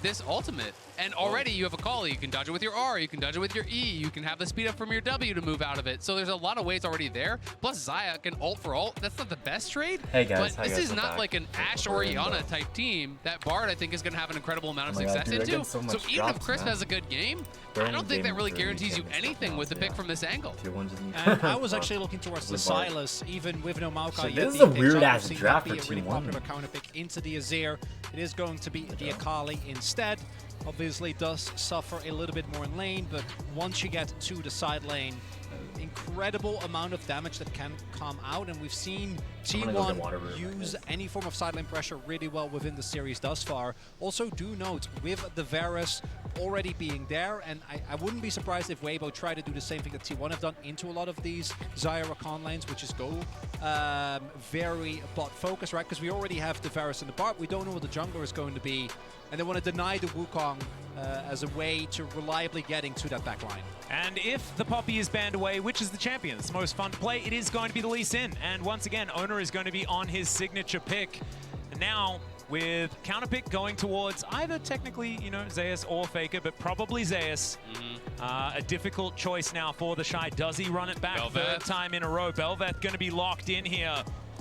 [SPEAKER 16] this ultimate. And already you have a call. You can dodge it with your R, you can dodge it with your E, you can have the speed up from your W to move out of it. So there's a lot of ways already there. Plus Xayah can ult for ult. That's not the best trade.
[SPEAKER 1] Hey guys,
[SPEAKER 16] but this is not like an Ashe Orianna type team that Bard I think is going to have an incredible amount of success into. So even if Crisp has a good game, I don't think that really guarantees you anything with the pick from this angle.
[SPEAKER 23] And I was actually looking towards the Silas, even with no Maokai.
[SPEAKER 1] So this is a weird ass draft for
[SPEAKER 23] a really
[SPEAKER 1] T1.
[SPEAKER 23] popular counter pick into the Azir. It is going to be the Akali instead. Obviously does suffer a little bit more in lane, but once you get to the side lane, incredible amount of damage that can come out, and we've seen T1 use any form of side lane pressure really well within the series thus far. Also do note, with the Varus already being there, and I wouldn't be surprised if Weibo try to do the same thing that T1 have done into a lot of these Xayah Rakan lanes, which is go very bot focused, right? Because we already have the Varus and the Bard. We don't know what the jungler is going to be, and they want to deny the Wukong as a way to reliably getting to that back line.
[SPEAKER 15] And if the Poppy is banned away, which is the champion that's most fun to play, it is going to be the Lee Sin. And once again, owner is going to be on his signature pick. And now with counterpick going towards either technically, you know, Zeus or Faker, but probably Zeus. A difficult choice now for the Shy. Does he run it back third time in a row? Belveth going to be locked in here.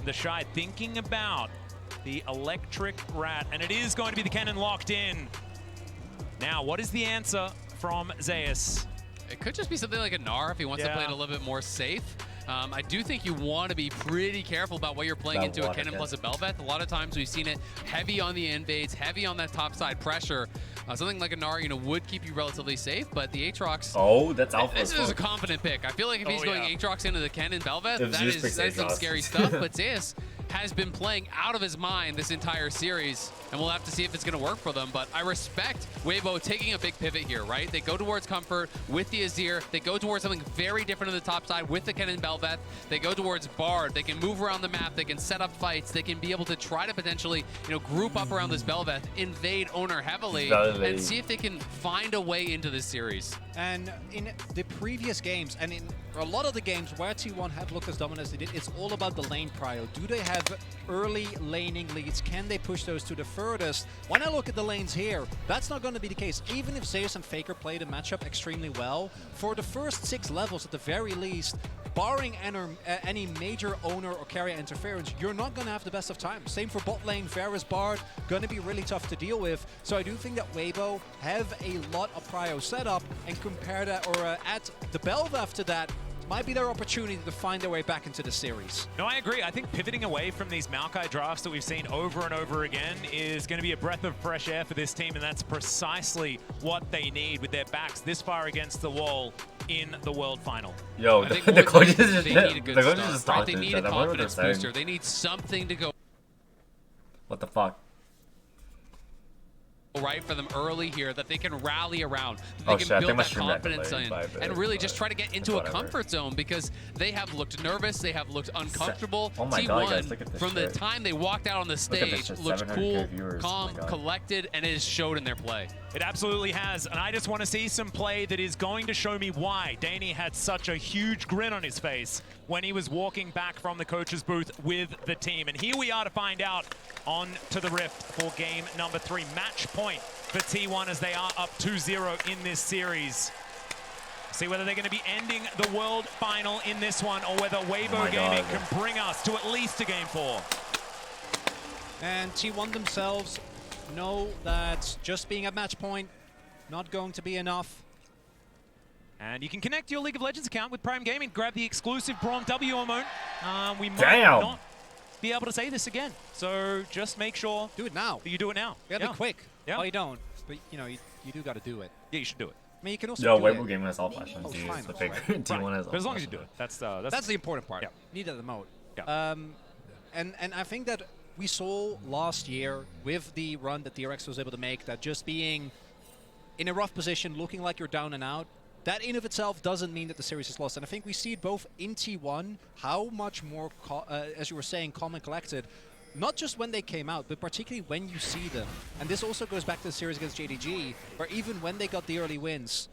[SPEAKER 15] The Shy thinking about the electric rat, and it is going to be the cannon locked in. Now, what is the answer from Zeus?
[SPEAKER 16] It could just be something like a Gnar if he wants to play it a little bit more safe. I do think you want to be pretty careful about what you're playing into a cannon plus a Belveth. A lot of times we've seen it heavy on the invades, heavy on that top side pressure. Something like a Gnar, you know, would keep you relatively safe, but the Aatrox...
[SPEAKER 1] Oh, that's alpha.
[SPEAKER 16] This is a confident pick. I feel like if he's going Aatrox into the cannon Belveth, that is some scary stuff, but Zeus has been playing out of his mind this entire series, and we'll have to see if it's going to work for them. But I respect Weibo taking a big pivot here, right? They go towards Comfort with the Azir. They go towards something very different on the top side with the Kennen Belveth. They go towards Bard. They can move around the map. They can set up fights. They can be able to try to potentially, you know, group up around this Belveth, invade Owner heavily, and see if they can find a way into this series.
[SPEAKER 23] And in the previous games, and in a lot of the games where T1 have looked as dominant as they did, it's all about the lane prio. Do they have early laning leads? Can they push those to the furthest? When I look at the lanes here, that's not going to be the case. Even if Zeus and Faker played a matchup extremely well, for the first 6 levels at the very least, barring any major owner or carrier interference, you're not going to have the best of times. Same for bot lane, Varus, Bard, going to be really tough to deal with. So I do think that Weibo have a lot of prio setup, and compare that or add the Belveth to that might be their opportunity to find their way back into the series.
[SPEAKER 15] No, I agree. I think pivoting away from these Maokai drafts that we've seen over and over again is going to be a breath of fresh air for this team, and that's precisely what they need with their backs this far against the wall in the World Final.
[SPEAKER 1] Yo, the coaches just stopped
[SPEAKER 16] They need a confidence booster. They need something to go.
[SPEAKER 1] What the fuck?
[SPEAKER 16] Right for them early here that they can rally around, that they can build that confidence in, and really just try to get into a comfort zone, because they have looked nervous, they have looked uncomfortable.
[SPEAKER 1] Oh my God, guys, look at this
[SPEAKER 16] from the time they walked out on the stage, looked cool, calm, collected, and it has showed in their play.
[SPEAKER 15] It absolutely has, and I just want to see some play that is going to show me why Danny had such a huge grin on his face when he was walking back from the coach's booth with the team. And here we are to find out on to the Rift for game number 3. Match point for T1 as they are up 2-0 in this series. See whether they're going to be ending the World Final in this one, or whether Weibo Gaming can bring us to at least a game 4.
[SPEAKER 23] And T1 themselves know that just being at match point not going to be enough.
[SPEAKER 15] And you can connect your League of Legends account with Prime Gaming, grab the exclusive Braum W emote. We might not be able to say this again, so just make sure
[SPEAKER 23] do it now.
[SPEAKER 15] You do it now.
[SPEAKER 23] You gotta be quick. Yeah. Well, you don't, but you know, you do gotta do it.
[SPEAKER 15] Yeah, you should do it.
[SPEAKER 23] I mean, you can also
[SPEAKER 1] Yo,
[SPEAKER 23] do
[SPEAKER 1] Weibo
[SPEAKER 23] it.
[SPEAKER 1] Gaming has all flash ones.
[SPEAKER 23] Fine,
[SPEAKER 1] the Faker T1 has all
[SPEAKER 15] but as long as you
[SPEAKER 1] flash
[SPEAKER 15] do it, that's
[SPEAKER 23] the important part.
[SPEAKER 15] Yeah.
[SPEAKER 23] Need that emote.
[SPEAKER 15] Yeah.
[SPEAKER 23] And I think that we saw last year with the run that DRX was able to make, that just being in a rough position, looking like you're down and out, that in of itself doesn't mean that the series is lost. And I think we see it both in T1, how much more, as you were saying, calm and collected, not just when they came out, but particularly when you see them. And this also goes back to the series against JDG, where even when they got the early wins,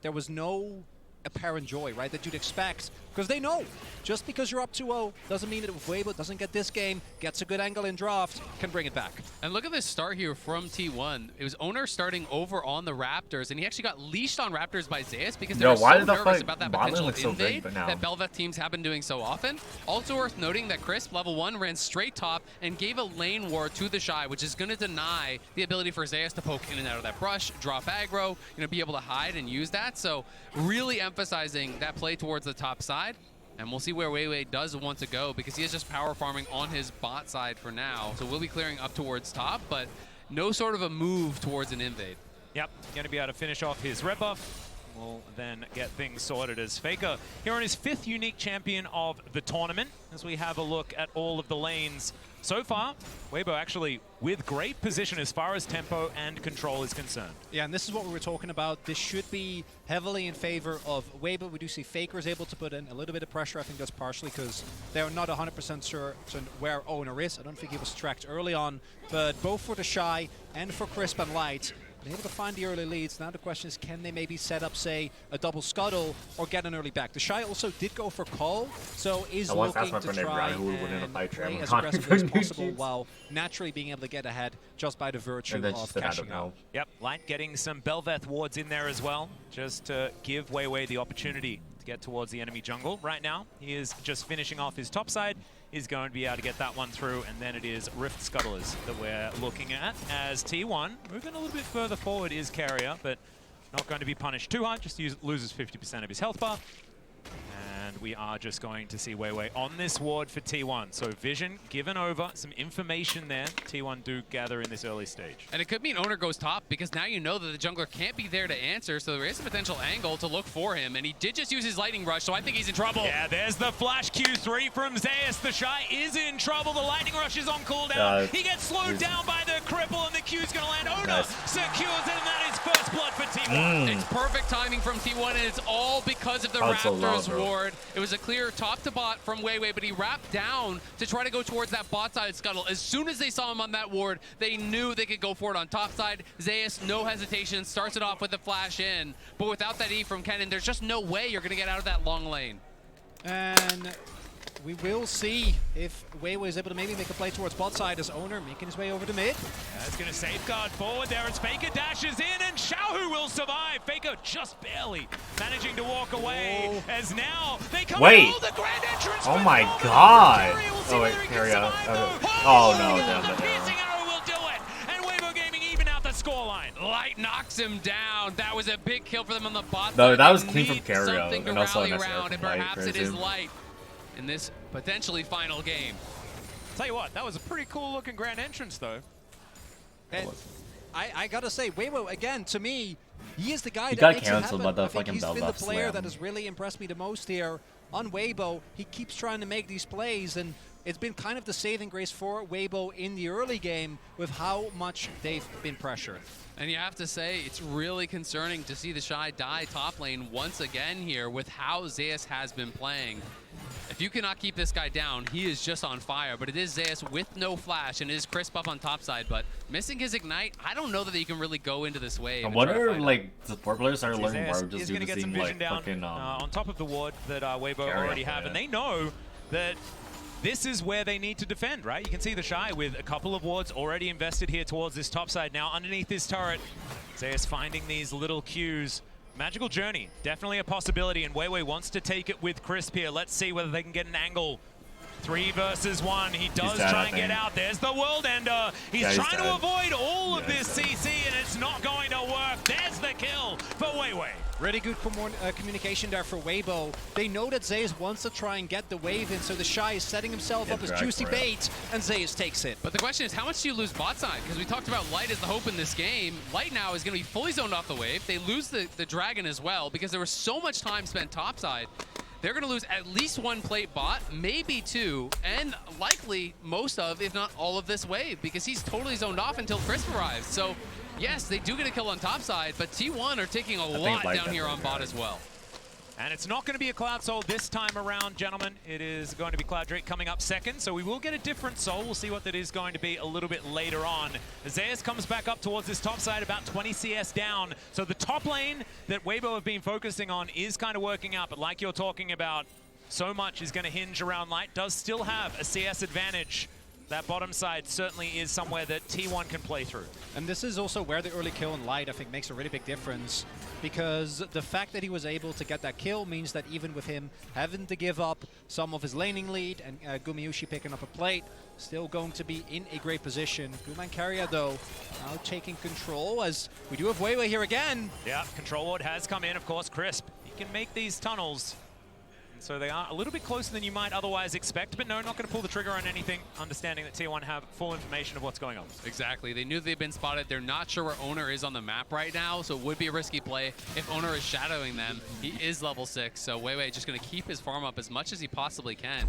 [SPEAKER 23] there was no apparent joy, right, that you'd expect, because they know just because you're up 2-0 doesn't mean that if Weibo doesn't get this game, gets a good angle in draft, can bring it back.
[SPEAKER 16] And look at this start here from T1. It was Owner starting over on the Raptors, and he actually got leashed on Raptors by Zeus because they were so nervous about that potential invade that Belveth teams have been doing so often. Also worth noting that Crisp, level 1, ran straight top and gave a lane ward to the Shy, which is going to deny the ability for Zeus to poke in and out of that brush, drop aggro, be able to hide and use that. So really emphasizing that play towards the top side. And we'll see where Weiwei does want to go, because he is just power farming on his bot side for now. So we'll be clearing up towards top, but no sort of a move towards an invade.
[SPEAKER 15] Yep, going to be able to finish off his red buff. We'll then get things sorted as Faker here on his 5th unique champion of the tournament, as we have a look at all of the lanes so far. Weibo actually with great position as far as tempo and control is concerned.
[SPEAKER 23] Yeah, and this is what we were talking about. This should be heavily in favor of Weibo. We do see Faker is able to put in a little bit of pressure. I think that's partially because they're not 100% sure where Owner is. I don't think he was tracked early on, but both for the Shy and for Crisp and Light, Been able to find the early leads. Now the question is, can they maybe set up, say, a double scuttle or get an early back? The Shy also did go for Cole, so is looking to try and play as aggressively as possible while naturally being able to get ahead just by the virtue of cashing out.
[SPEAKER 15] Yep, Light getting some Belveth wards in there as well, just to give Weiwei the opportunity to get towards the enemy jungle. Right now, he is just finishing off his top side. He's going to be able to get that one through, and then it is Rift Scuttlers that we're looking at as T1 moving a little bit further forward is Carrier, but not going to be punished too hard, just loses 50% of his health bar. And we are just going to see Weiwei on this ward for T1. So Vision given over, some information there. T1 do gather in this early stage.
[SPEAKER 16] And it could mean Owner goes top, because now you know that the jungler can't be there to answer, so there is a potential angle to look for him. And he did just use his Lightning Rush, so I think he's in trouble.
[SPEAKER 15] Yeah, there's the flash Q3 from Zeus. The Shy is in trouble. The Lightning Rush is on cooldown. He gets slowed down by the cripple, and the Q's going to land. Owner secures it, and that is first blood for T1.
[SPEAKER 16] It's perfect timing from T1, and it's all because of the Raptors ward. It was a clear top to bot from Weiwei, but he wrapped down to try to go towards that bot side scuttle. As soon as they saw him on that ward, they knew they could go for it on top side. Zeus, no hesitation, starts it off with the flash in. But without that E from Kennen, there's just no way you're going to get out of that long lane.
[SPEAKER 23] And we will see if Weiwei is able to maybe make a play towards bot side as Owner making his way over to mid.
[SPEAKER 15] That's going to safeguard forward there as Faker dashes in, and Xiaohu will survive. Faker just barely managing to walk away as now they come in all the grand entrance.
[SPEAKER 1] Oh my god! Oh wait, Carrier. Oh no, damn it.
[SPEAKER 15] Piercing arrow will do it, and Weibo Gaming even out the scoreline.
[SPEAKER 16] Light knocks him down. That was a big kill for them on the bot
[SPEAKER 1] No,
[SPEAKER 16] side.
[SPEAKER 1] that was clean from Carrier,
[SPEAKER 16] Something to
[SPEAKER 1] and also
[SPEAKER 16] rally
[SPEAKER 1] a nice
[SPEAKER 16] around, and
[SPEAKER 1] air from
[SPEAKER 16] perhaps
[SPEAKER 1] Light,
[SPEAKER 16] it is Light in this potentially final game.
[SPEAKER 15] Tell you what, that was a pretty cool looking grand entrance though.
[SPEAKER 23] And I gotta say, Weibo, again, to me, he is the guy that
[SPEAKER 1] got
[SPEAKER 23] makes it
[SPEAKER 1] canceled
[SPEAKER 23] happen.
[SPEAKER 1] by the
[SPEAKER 23] I think
[SPEAKER 1] fucking
[SPEAKER 23] he's been the
[SPEAKER 1] Belveth
[SPEAKER 23] player
[SPEAKER 1] slam.
[SPEAKER 23] that has really impressed me the most here on Weibo. He keeps trying to make these plays, and it's been kind of the saving grace for Weibo in the early game with how much they've been pressured.
[SPEAKER 16] And you have to say, it's really concerning to see the Shy die top lane once again here with how Zeus has been playing. If you cannot keep this guy down, he is just on fire. But it is Zeus with no flash, and it is Crisp up on top side. But missing his Ignite, I don't know that he can really go into this wave.
[SPEAKER 1] I wonder, like, support players are learning more just
[SPEAKER 15] is
[SPEAKER 1] do
[SPEAKER 15] going to
[SPEAKER 1] the
[SPEAKER 15] get some
[SPEAKER 1] same,
[SPEAKER 15] vision
[SPEAKER 1] like,
[SPEAKER 15] down
[SPEAKER 1] fucking,
[SPEAKER 15] on top of the ward that Weibo already have, and they know that this is where they need to defend, right? You can see the Shy with a couple of wards already invested here towards this top side. Now underneath this turret, Zeus finding these little Qs. Magical Journey, definitely a possibility, and Weiwei wants to take it with Crisp here. Let's see whether they can get an angle. 3 versus 1. He does try and get out. There's the World Ender. He's trying to avoid all of this CC, and it's not going to work. There's the kill for Weiwei.
[SPEAKER 23] Really good communication there for Weibo. They know that Zeus wants to try and get the wave in, so the Shy is setting himself up as juicy bait, and Zeus takes it.
[SPEAKER 16] But the question is, how much do you lose bot side? Because we talked about Light as the hope in this game. Light now is going to be fully zoned off the wave. They lose the Dragon as well, because there was so much time spent top side. They're going to lose at least 1 plate bot, maybe 2, and likely most of, if not all of this wave, because he's totally zoned off until Crisp arrives. So, yes, they do get a kill on top side, but T1 are taking a lot down here on bot as well.
[SPEAKER 15] And it's not going to be a Cloud Soul this time around, gentlemen. It is going to be Cloud Drake coming up second, so we will get a different Soul. We'll see what that is going to be a little bit later on. Zeus comes back up towards this top side, about 20 CS down. So the top lane that Weibo have been focusing on is kind of working out, but like you're talking about, so much is going to hinge around Light. Does still have a CS advantage. That bottom side certainly is somewhere that T1 can play through.
[SPEAKER 23] And this is also where the early kill in Light, I think, makes a really big difference, because the fact that he was able to get that kill means that even with him having to give up some of his laning lead and Gumayushi picking up a plate, still going to be in a great position. Guma and Carrier, though, now taking control, as we do have Weiwei here again.
[SPEAKER 15] Yeah, Control Ward has come in, of course. Crisp, he can make these tunnels. So they are a little bit closer than you might otherwise expect, but no, not going to pull the trigger on anything, understanding that T1 have full information of what's going on.
[SPEAKER 16] Exactly. They knew they've been spotted. They're not sure where Owner is on the map right now, so it would be a risky play if Owner is shadowing them. He is level 6, so Weiwei just going to keep his farm up as much as he possibly can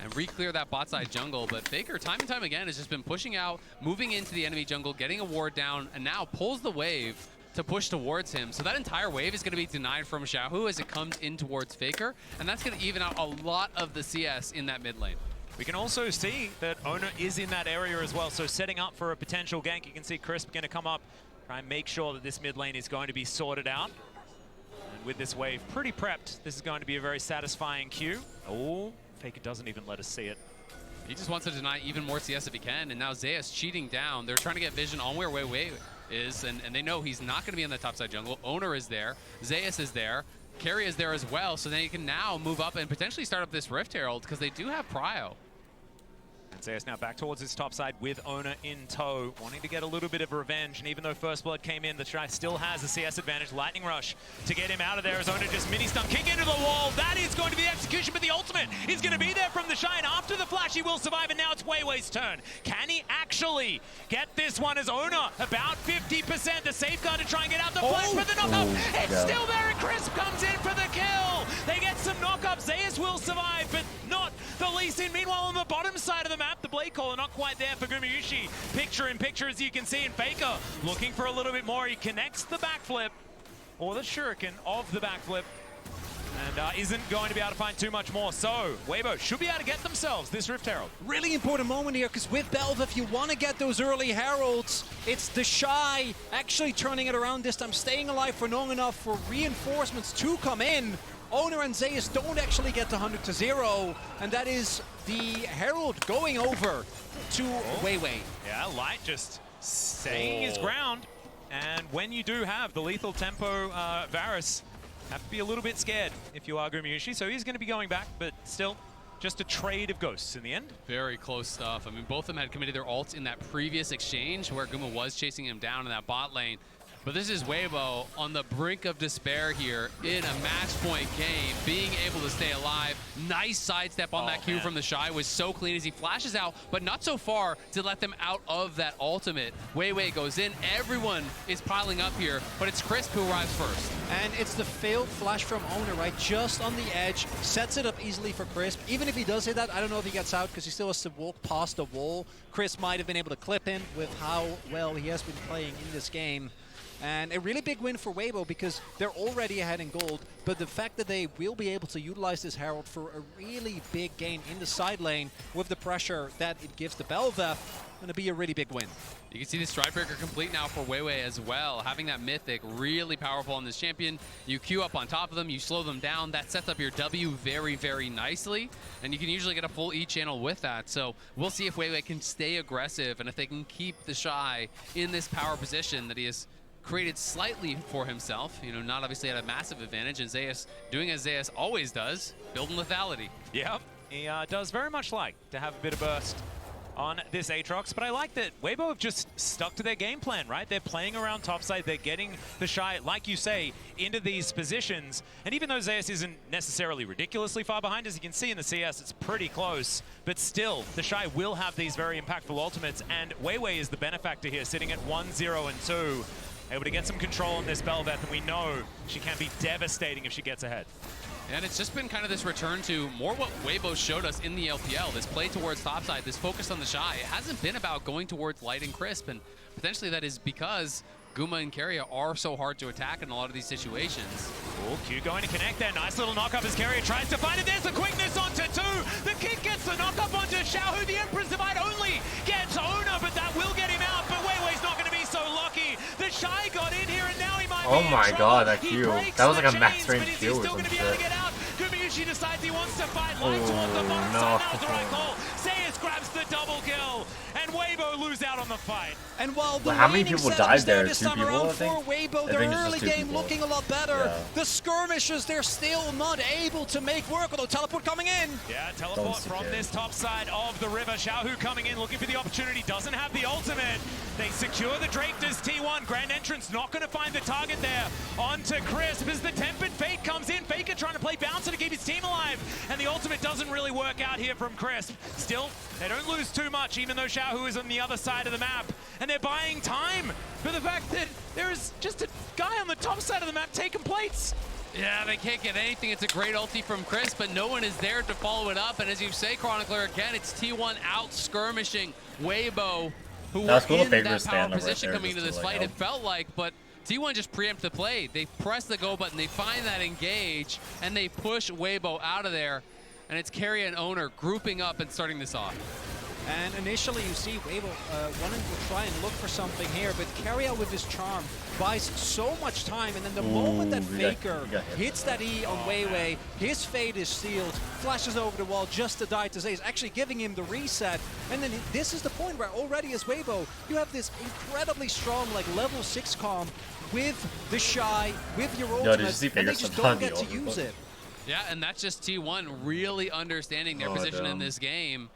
[SPEAKER 16] and re-clear that bot side jungle. But Faker, time and time again, has just been pushing out, moving into the enemy jungle, getting a ward down, and now pulls the wave to push towards him. So that entire wave is going to be denied from Xiaohu as it comes in towards Faker, and that's going to even out a lot of the CS in that mid lane.
[SPEAKER 15] We can also see that Owner is in that area as well, so setting up for a potential gank. You can see Crisp going to come up Try and make sure that this mid lane is going to be sorted out. And with this wave pretty prepped, this is going to be a very satisfying queue. Oh, Faker doesn't even let us see it.
[SPEAKER 16] He just wants to deny even more CS if he can, and now Zeus cheating down. They're trying to get vision on where Wei is, and they know he's not going to be on the topside jungle. Owner is there, Zeus is there, Carry is there as well, so they can now move up and potentially start up this Rift Herald, because they do have Prio.
[SPEAKER 15] And Zeus now back towards his top side with Owner in tow, wanting to get a little bit of revenge. And even though First Blood came in, the Shy still has the CS advantage. Lightning Rush to get him out of there as Owner just mini-stun, kick into the wall. That is going to be the execution, but the ultimate is going to be there from the Shy. And after the flash, he will survive, and now it's Weiwei's turn. Can he actually get this one as Owner? About 50%. The safeguard to try and get out the flash for the knockup. It's still there, and Crisp comes in for the kill. They get some knockups. Zeus will survive, but not the Lee Sin. Meanwhile, on the bottom side of the map, the Blade Caller not quite there for Gumayushi. Picture in picture, as you can see, and Faker looking for a little bit more. He connects the backflip, or the shuriken of the backflip, and isn't going to be able to find too much more. So, Weibo should be able to get themselves this Rift Herald.
[SPEAKER 23] Really important moment here, because with Belva, if you want to get those early Heralds, it's the Shy actually turning it around this time, staying alive for long enough for reinforcements to come in. Owner and Zeus don't actually get to 100 to 0, and that is the Herald going over to Weiwei.
[SPEAKER 15] Yeah, Light just staying his ground, and when you do have the lethal tempo Varus, have to be a little bit scared if you are Gumayushi, so he's going to be going back, but still, just a trade of ghosts in the end.
[SPEAKER 16] Very close stuff. I mean, both of them had committed their ults in that previous exchange where Guma was chasing him down in that bot lane. But this is Weibo on the brink of despair here in a match point game, being able to stay alive. Nice sidestep on that Q from the Shy was so clean as he flashes out, but not so far to let them out of that ultimate. Weiwei goes in, everyone is piling up here, but it's Crisp who arrives first.
[SPEAKER 23] And it's the failed flash from Owner, right? Just on the edge, sets it up easily for Crisp. Even if he does hit that, I don't know if he gets out because he still has to walk past the wall. Crisp might have been able to clip him with how well he has been playing in this game. And a really big win for Weibo because they're already ahead in gold, but the fact that they will be able to utilize this Herald for a really big game in the side lane with the pressure that it gives the Belva, going to be a really big win.
[SPEAKER 16] You can see the Stridebreaker complete now for Weiwei as well. Having that Mythic really powerful on this champion. You queue up on top of them, you slow them down. That sets up your W very, very nicely. And you can usually get a full E channel with that. So we'll see if Weiwei can stay aggressive and if they can keep the Shy in this power position that he has created slightly for himself, you know, not obviously at a massive advantage, and Zeus doing as Zeus always does, building lethality.
[SPEAKER 15] Yep, he does very much like to have a bit of burst on this Aatrox, but I like that Weibo have just stuck to their game plan, right? They're playing around topside, they're getting the Shy, like you say, into these positions, and even though Zeus isn't necessarily ridiculously far behind, as you can see in the CS, it's pretty close, but still, the Shy will have these very impactful ultimates, and Weiwei is the benefactor here, sitting at 1-0 and 2. Able to get some control on this Belveth, and we know she can be devastating if she gets ahead.
[SPEAKER 16] And it's just been kind of this return to more what Weibo showed us in the LPL, this play towards topside, this focus on the Shy. It hasn't been about going towards Light and Crisp, and potentially that is because Guma and Keria are so hard to attack in a lot of these situations.
[SPEAKER 15] Oh, Q going to connect there. Nice little knock-up as Keria tries to find it. There's the quickness onto 2. The kick gets the knock-up onto Xiaohu. The Empress Divide only gets Owner, but that will get him out. But Weiwei's not going to be so lucky. The Shy got in here, and now he might be in
[SPEAKER 1] my
[SPEAKER 15] trouble.
[SPEAKER 1] god, that Q. That was like a max
[SPEAKER 15] chains,
[SPEAKER 1] range
[SPEAKER 15] but is he
[SPEAKER 1] Q or
[SPEAKER 15] still
[SPEAKER 1] some
[SPEAKER 15] going to be
[SPEAKER 1] shit.
[SPEAKER 15] able to get out? Gumayushi decides he wants to fight Light towards the bottom side. That was the right call. Zeus grabs the double kill, and Weibo lose out on the fight.
[SPEAKER 23] And while the
[SPEAKER 1] how many people died there?
[SPEAKER 23] this
[SPEAKER 1] 2
[SPEAKER 23] time
[SPEAKER 1] people,
[SPEAKER 23] around
[SPEAKER 1] I think?
[SPEAKER 23] for Weibo,
[SPEAKER 1] I
[SPEAKER 23] their
[SPEAKER 1] think it's
[SPEAKER 23] early
[SPEAKER 1] just 2
[SPEAKER 23] game
[SPEAKER 1] people.
[SPEAKER 23] looking a lot better.
[SPEAKER 1] Yeah.
[SPEAKER 23] The skirmishers, they're still not able to make work, although teleport coming in.
[SPEAKER 15] Yeah, teleport from this top side of the river. Xiaohu coming in, looking for the opportunity, doesn't have the ultimate. They secure the Drake as T1. Grand Entrance not going to find the target there. Onto Crisp as the Tempered Fate comes in. Faker trying to play bouncer to keep his team alive. And the ultimate doesn't really work out here from Crisp. Still, they don't lose too much, even though Xiaohu is on the other side of the map. And they're buying time for the fact that there is just a guy on the top side of the map taking plates.
[SPEAKER 16] Yeah, they can't get anything. It's a great ulti from Crisp, but no one is there to follow it up. And as you say, Chronicler, again, it's T1 out skirmishing Weibo, who were in that power position coming into this fight, it felt like, but T1 just preempt the play. They press the go button, they find that engage, and they push Weibo out of there. And it's Keria and Owner grouping up and starting this off.
[SPEAKER 23] And initially you see Weibo wanting to try and look for something here, but Keria with his charm buys so much time, and then the moment that Faker hits that E on Weiwei, his fate is sealed, flashes over the wall just to die to Zayas, actually giving him the reset. And then this is the point where already as Weibo, you have this incredibly strong like level 6 comp with the Shy, with your ultimate, and they just don't get to use it.
[SPEAKER 16] Yeah, and that's just T1 really understanding their position in this game.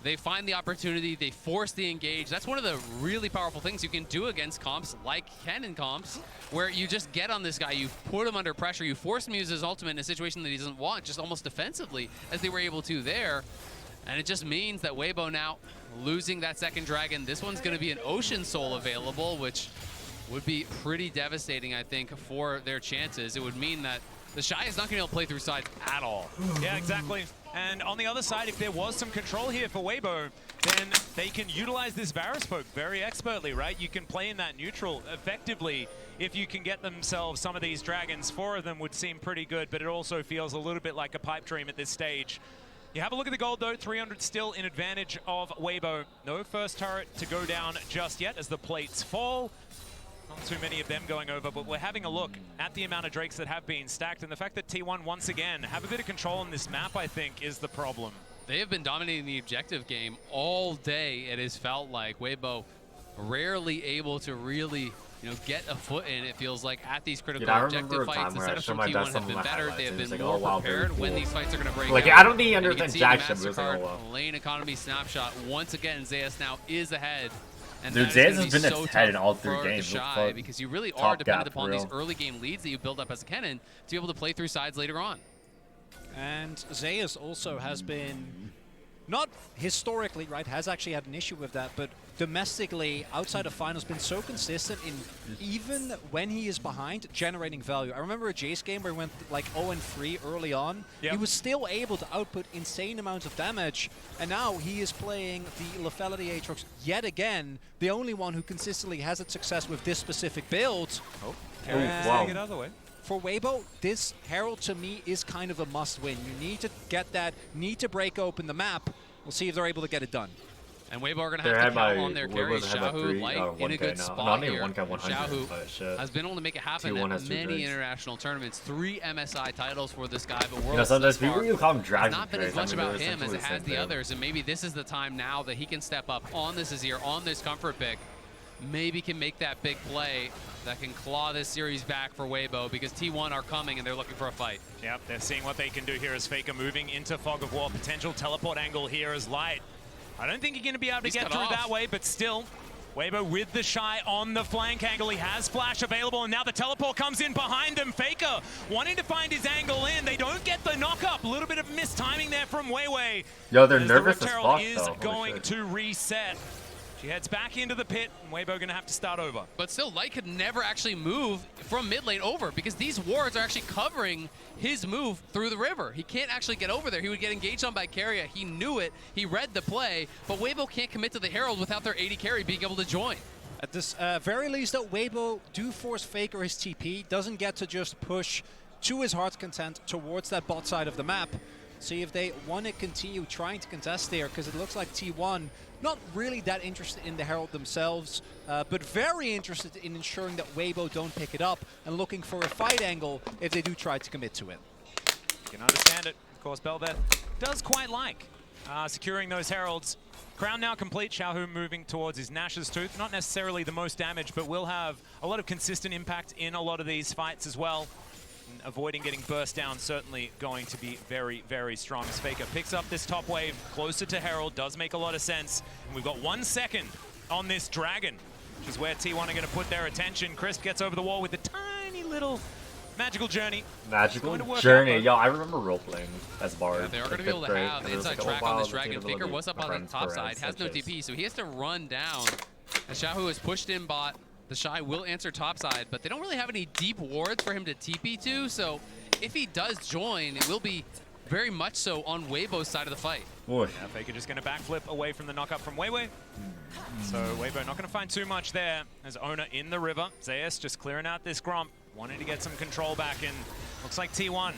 [SPEAKER 16] They find the opportunity, they force the engage. That's one of the really powerful things you can do against comps like Kennen comps, where you just get on this guy, you put him under pressure, you force him to use his ultimate in a situation that he doesn't want, just almost defensively, as they were able to there. And it just means that Weibo now losing that second dragon. This one's going to be an Ocean Soul available, which would be pretty devastating, I think, for their chances. It would mean that the Shy is not going to be able to play through sides at all.
[SPEAKER 15] Yeah, exactly. And on the other side, if there was some control here for Weibo, then they can utilize this Varus poke very expertly, right? You can play in that neutral effectively if you can get themselves some of these dragons. 4 of them would seem pretty good, but it also feels a little bit like a pipe dream at this stage. You have a look at the gold though, 300 still in advantage of Weibo. No first turret to go down just yet as the plates fall. Not too many of them going over, but we're having a look at the amount of Drakes that have been stacked, and the fact that T1 once again have a bit of control on this map, I think, is the problem.
[SPEAKER 16] They have been dominating the objective game all day. It has felt like Weibo rarely able to really, get a foot in. It feels like at these critical objective fights, the setups from T1 have been better. They have been more prepared when these fights are going to break out.
[SPEAKER 1] I don't think he understands jack shit, but it's like,
[SPEAKER 16] lane economy snapshot. Once again, Zayas now is ahead. And
[SPEAKER 1] dude, Zayas has been ahead in all 3 games.
[SPEAKER 16] Shy, because you really are dependent upon these early game leads that you build up as a Kennen to be able to play through sides later on.
[SPEAKER 23] And Zayas also has been, not historically, right, has actually had an issue with that, but domestically, outside of finals, been so consistent in even when he is behind, generating value. I remember a Jace game where he went like 0-3 early on. Yep. He was still able to output insane amounts of damage, and now he is playing the lethality Aatrox yet again, the only one who consistently has had success with this specific build.
[SPEAKER 15] Wow. It other way.
[SPEAKER 23] For Weibo, this Herald to me is kind of a must-win. You need to get that, need to break open the map. We'll see if they're able to get it done.
[SPEAKER 16] And Weibo are going to have to count on their carries. Xiaohu light in a good spot here. Xiaohu has been able to make it happen at many international tournaments. 3 MSI titles for this guy, but Worlds
[SPEAKER 1] sometimes people call him Dragon.
[SPEAKER 16] It's not been as much about him as it has the others, and maybe this is the time now that he can step up on this Azir, on this comfort pick. Maybe can make that big play that can claw this series back for Weibo, because T1 are coming and they're looking for a fight.
[SPEAKER 15] Yep, they're seeing what they can do here as Faker moving into Fog of War. Potential teleport angle here as Light. I don't think you're going to be able to get through that way, but still, Weibo with the Shy on the flank angle. He has flash available, and now the teleport comes in behind him. Faker wanting to find his angle in. They don't get the knock up. A little bit of mistiming there from Weiwei.
[SPEAKER 1] Yo, they're nervous as fuck,
[SPEAKER 15] is going to reset. She heads back into the pit, and Weibo going to have to start over.
[SPEAKER 16] But still, Light could never actually move from mid lane over, because these wards are actually covering his move through the river. He can't actually get over there. He would get engaged on by Keria. He knew it. He read the play, but Weibo can't commit to the Herald without their AD carry being able to join.
[SPEAKER 23] At this very least, though, Weibo do force Faker his TP. Doesn't get to just push to his heart's content towards that bot side of the map. See if they want to continue trying to contest there, because it looks like T1 not really that interested in the Herald themselves, but very interested in ensuring that Weibo don't pick it up and looking for a fight angle if they do try to commit to it.
[SPEAKER 15] You can understand it. Of course, Bel'Veth does quite like securing those Heralds. Crown now complete. Xiaohu moving towards his Nash's Tooth. Not necessarily the most damage, but will have a lot of consistent impact in a lot of these fights as well. Avoiding getting burst down, certainly going to be very, very strong. As Faker picks up this top wave closer to Herald, does make a lot of sense. And we've got 1 second on this Dragon, which is where T1 are going to put their attention. Crisp gets over the wall with a tiny little magical journey.
[SPEAKER 1] Magical journey. Yo, I remember role-playing as Bard.
[SPEAKER 16] Yeah, they are going to be able to have the inside track on this Dragon. Faker was up on the top side, has no TP, so he has to run down. And Xiaohu has pushed in bot. The Shy will answer topside, but they don't really have any deep wards for him to TP to, so if he does join, it will be very much so on Weibo's side of the fight.
[SPEAKER 1] Boy.
[SPEAKER 15] Yeah, Faker just going to backflip away from the knockup from Weiwei. So Weibo not going to find too much there. As Owner in the river. Zayas just clearing out this Gromp, wanting to get some control back in. Looks like T1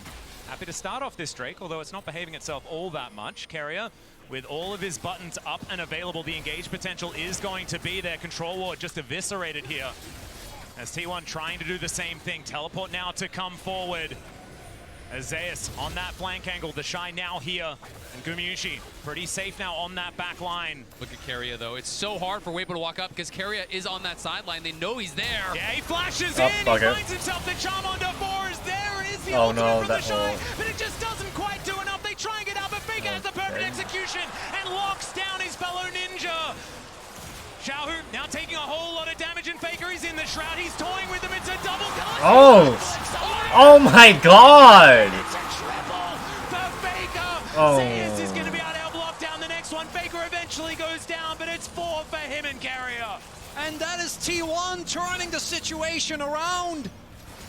[SPEAKER 15] Happy to start off this Drake, although it's not behaving itself all that much. Carrier, with all of his buttons up and available, the engage potential is going to be there. Control ward just eviscerated here. As T1 trying to do the same thing. Teleport now to come forward. As Zeus on that flank angle, the Shy now here. And Gumayusi pretty safe now on that back line.
[SPEAKER 16] Look at Carrier though. It's so hard for Weibo to walk up because Carrier is on that sideline. They know he's there.
[SPEAKER 15] Yeah, he flashes in. He finds himself. The charm onto 4 is there. Is the ultimate from the Shy, but it just doesn't quite do enough. They try and get out, but Faker has the perfect execution and locks down his fellow ninja. Xiaohu now taking a whole lot of damage, and Faker is in the shroud. He's toying with him. It's a double kill.
[SPEAKER 1] Oh my god!
[SPEAKER 15] It's a triple for Faker.
[SPEAKER 1] Oh.
[SPEAKER 15] Zeus is going to be able to block down the next one. Faker eventually goes down, but it's 4 for him and Carrier.
[SPEAKER 23] And that is T1 turning the situation around.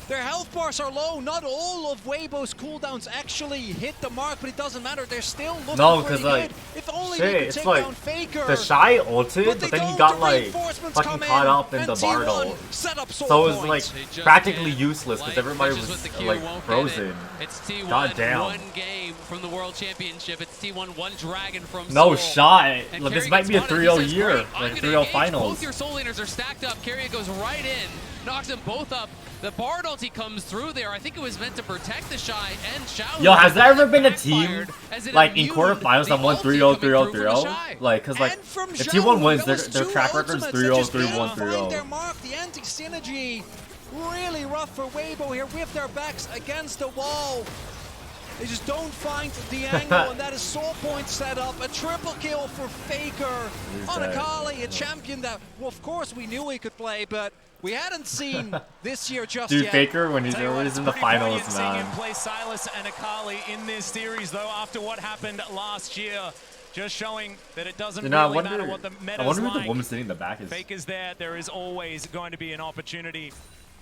[SPEAKER 23] Their health bars are low. Not all of Weibo's cooldowns actually hit the mark, but it doesn't matter. They're still looking pretty good. If only they could take down Faker.
[SPEAKER 1] The Shy ulted, but then he got like fucking caught up in the Bardo. So it was like practically useless because everybody was like frozen.
[SPEAKER 16] It's T1
[SPEAKER 1] God damn.
[SPEAKER 16] 1 game from the World Championship. It's T1 1 dragon from
[SPEAKER 1] No
[SPEAKER 16] Seoul.
[SPEAKER 1] shot.
[SPEAKER 16] And
[SPEAKER 1] Look, this
[SPEAKER 16] Carrier
[SPEAKER 1] might be a
[SPEAKER 16] gets spotted.
[SPEAKER 1] 3-0 year, like a 3-0 finals.
[SPEAKER 16] Both your soul laners are stacked up. Carrier goes right in, knocks them both up. The Bard ulti comes through there. I think it was meant to protect the Shy and Xiao.
[SPEAKER 1] Yo, has there ever been a team like in quarterfinals that won 3-0, 3-0, 3-0? Like, cause like if T1 wins, their track record is 3-0, 3-1, 3-0.
[SPEAKER 23] The anti-synergy really rough for Weibo here with their backs against the wall. They just don't find the angle, and that is soul point set up. A triple kill for Faker on Akali, a champion that, well, of course, we knew he could play, but we hadn't seen this year just
[SPEAKER 1] Dude,
[SPEAKER 23] yet.
[SPEAKER 1] Faker, when he's always in the finals,
[SPEAKER 15] Seeing him
[SPEAKER 1] man.
[SPEAKER 15] play Silas and Akali in this series, though, after what happened last year. Just showing that it doesn't really matter what the meta's
[SPEAKER 1] I wonder
[SPEAKER 15] like.
[SPEAKER 1] who the woman sitting in the back is.
[SPEAKER 15] Faker's there. There is always going to be an opportunity.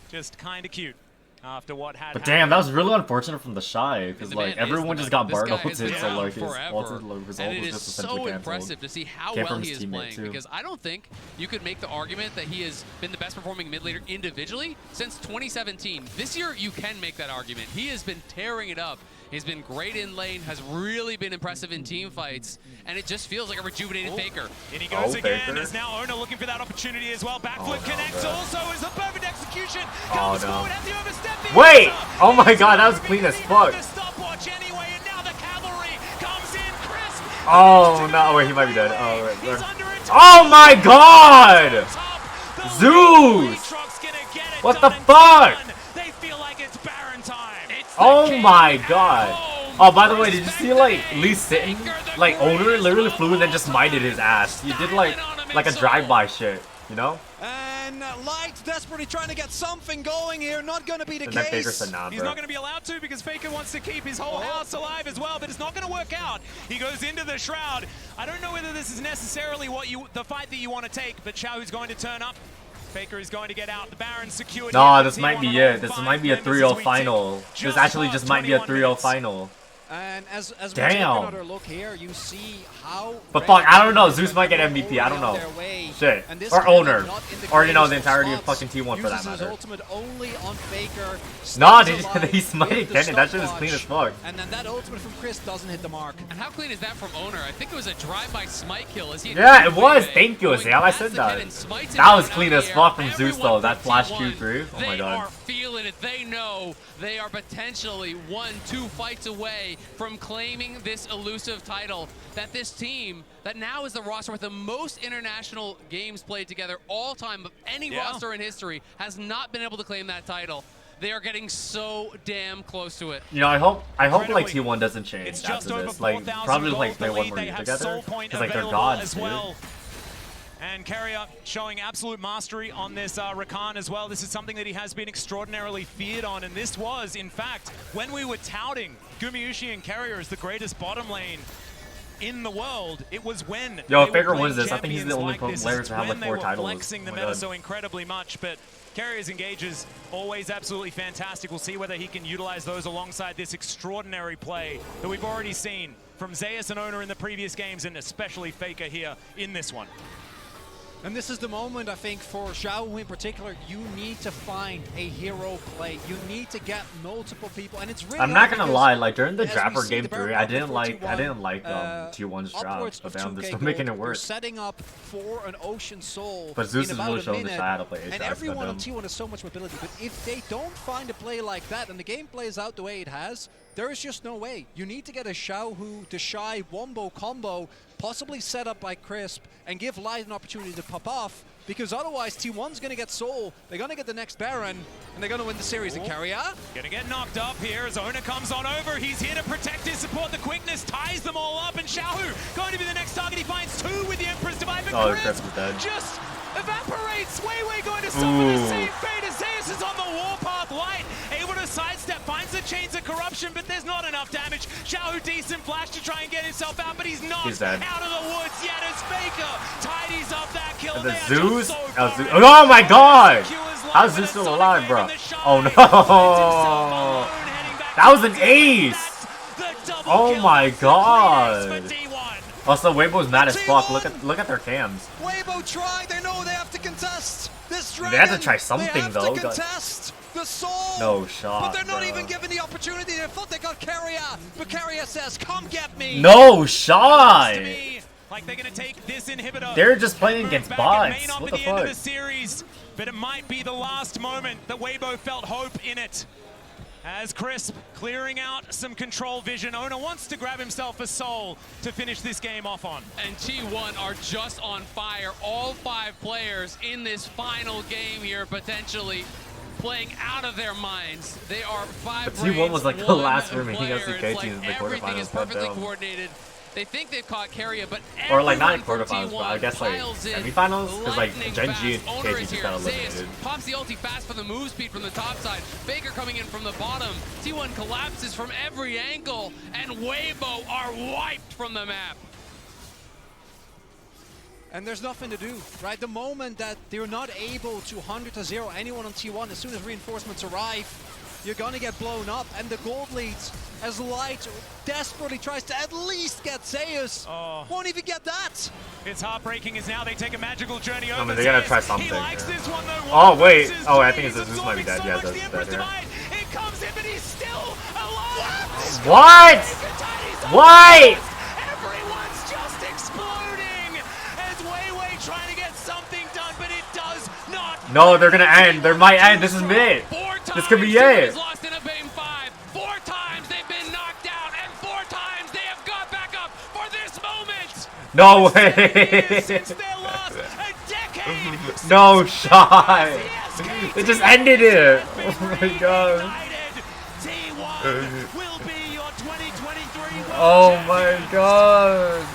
[SPEAKER 15] Just kind of cute. After what had
[SPEAKER 1] But damn, that was really unfortunate from the Shy, because like everyone just got Bard ulted, so like his ultimate result was just essentially
[SPEAKER 16] so impressive to see how well he is playing, because I don't think you could make the argument that he has been the best performing mid laner individually since 2017. This year, you can make that argument. He has been tearing it up. He's been great in lane, has really been impressive in team fights, and it just feels like a rejuvenated Faker.
[SPEAKER 15] In he goes again, as now Ona looking for that opportunity as well. Backflip connects also as the perfect execution. Comes forward at the overstep.
[SPEAKER 1] Wait! Oh my god, that was clean as fuck.
[SPEAKER 15] Stopwatch anyway, and now the cavalry comes in crisp.
[SPEAKER 1] Oh no, wait, he might be dead. Oh, wait, oh my god! Zeus! What the fuck?
[SPEAKER 15] They feel like it's Baron time.
[SPEAKER 1] Oh my god. Oh, by the way, did you see like Lee sitting? Like Owner literally flew and then just minded his ass. He did like a drive-by shit, you know?
[SPEAKER 23] And Light desperately trying to get something going here. Not going to be the
[SPEAKER 1] And
[SPEAKER 23] case.
[SPEAKER 1] then Faker said, nah,
[SPEAKER 15] He's not going to be allowed to because Faker wants to keep his whole house alive as well, but it's not going to work out. He goes into the Shroud. I don't know whether this is necessarily the fight that you want to take, but Xiaohu's going to turn up. Faker is going to get out. The Baron secured.
[SPEAKER 1] No, this might be it. This might be a 3-0 final. This actually just might be a 3-0 final.
[SPEAKER 23] And as we
[SPEAKER 1] Damn.
[SPEAKER 23] take another look here, you see how.
[SPEAKER 1] But fuck, I don't know. Zeus might get MVP. I don't know. Shit. Or Owner. Or, you know, the entirety of fucking T1 for that matter.
[SPEAKER 23] Ultimate only on Faker.
[SPEAKER 1] No, he smited Kennen. That shit is clean as fuck.
[SPEAKER 23] And then that ultimate from Chris doesn't hit the mark.
[SPEAKER 16] And how clean is that from Owner? I think it was a drive-by smite kill.
[SPEAKER 1] Yeah, it was. Thank you, Azale. I said that. That was clean as fuck from Zeus, though. That flash Q3. Oh my god.
[SPEAKER 16] They are feeling it. They know they are potentially 1-2 fights away from claiming this elusive title. That this team, that now is the roster with the most international games played together all time of any roster in history, has not been able to claim that title. They are getting so damn close to it.
[SPEAKER 1] You know, I hope like T1 doesn't change after this. Like, probably like play one more year together. Because like they're gods, dude.
[SPEAKER 15] And Carrier showing absolute mastery on this Rakan as well. This is something that he has been extraordinarily feared on, and this was, in fact, when we were touting Gumayusi and Carrier as the greatest bottom lane in the world, it was when
[SPEAKER 1] Yo, if Faker wins this, I think he's the only player to have like 4 titles.
[SPEAKER 15] Flexing the meta so incredibly much, but Carrier's engages always absolutely fantastic. We'll see whether he can utilize those alongside this extraordinary play that we've already seen from Zeus and Owner in the previous games, and especially Faker here in this one.
[SPEAKER 23] And this is the moment, I think, for Xiao in particular. You need to find a hero play. You need to get multiple people, and it's really.
[SPEAKER 1] I'm not gonna lie, like during the Draper game 3, I didn't like T1's draft, but then they're still making it work.
[SPEAKER 23] Setting up for an Ocean Soul.
[SPEAKER 1] But Zeus is really showing the how to play
[SPEAKER 23] and everyone on T1 has so much mobility. But if they don't find a play like that, and the game plays out the way it has, there is just no way. You need to get a Xiaohu to Shy Wombo combo, possibly set up by Crisp, and give Light an opportunity to pop off, because otherwise T1's going to get Soul, they're going to get the next Baron, and they're going to win the series in Carrier.
[SPEAKER 15] Gonna get knocked up here as Ona comes on over. He's here to protect his support. The quickness ties them all up, and Xiaohu going to be the next target. He finds 2 with the Emperor's Divide, but Crisp just evaporates. Weiwei going to suffer the same fate as Zeus is on the warpath. Light able to sidestep, finds the Chains of Corruption, but there's not enough damage. Xiaohu decent flash to try and get himself out, but he's not out of the woods yet as Faker tidies up that kill.
[SPEAKER 1] And the Zeus? Oh my god! How's Zeus still alive, bro? Oh no! That was an ace! Oh my god! Also, Weibo's mad as fuck. Look at their cams.
[SPEAKER 23] Weibo trying. They know they have to contest this dragon.
[SPEAKER 1] They have to try something though.
[SPEAKER 23] To contest the Soul.
[SPEAKER 1] No shot.
[SPEAKER 23] But they're not even given the opportunity. They thought they got Carrier, but Carrier says, "Come get me."
[SPEAKER 1] No shot.
[SPEAKER 15] Like they're gonna take this inhibitor.
[SPEAKER 1] They're just playing against bots.
[SPEAKER 15] It may not
[SPEAKER 1] What
[SPEAKER 15] be
[SPEAKER 1] the
[SPEAKER 15] the end of
[SPEAKER 1] fuck?
[SPEAKER 15] the series, but it might be the last moment that Weibo felt hope in it. As Crisp clearing out some control vision, Ona wants to grab himself a Soul to finish this game off on.
[SPEAKER 16] And T1 are just on fire. All 5 players in this final game here, potentially playing out of their minds. They are 5
[SPEAKER 1] T1 was like the last remaining LCK
[SPEAKER 16] like
[SPEAKER 1] team in the
[SPEAKER 16] everything is
[SPEAKER 1] quarterfinals.
[SPEAKER 16] perfectly coordinated. They think they've caught Carrier, but
[SPEAKER 1] Or like not in quarterfinals, but I guess like semifinals, because like Gen G and KT just got eliminated.
[SPEAKER 16] Pops the ulti fast for the move speed from the top side. Faker coming in from the bottom. T1 collapses from every angle, and Weibo are wiped from the map.
[SPEAKER 23] And there's nothing to do, right? The moment that they're not able to 100-0 anyone on T1, as soon as reinforcements arrive, you're gonna get blown up, and the gold leads as Light desperately tries to at least get Zeus. Won't even get that.
[SPEAKER 15] It's heartbreaking as now they take a magical journey over.
[SPEAKER 1] I mean, they gotta try something.
[SPEAKER 15] This one, though.
[SPEAKER 1] Oh wait, oh I think Zeus might be dead. Yeah, Zeus is dead here.
[SPEAKER 15] It comes in, but he's still alive.
[SPEAKER 1] What? What?
[SPEAKER 15] Everyone's just exploding as Weiwei trying to get something done, but it does not.
[SPEAKER 1] No, they're gonna end. They might end. This is mid. This could be it.
[SPEAKER 16] Lost in a game 5. 4 times they've been knocked out, and 4 times they have got back up for this moment.
[SPEAKER 1] No way. No shot. They just ended it. Oh my god. Oh my god.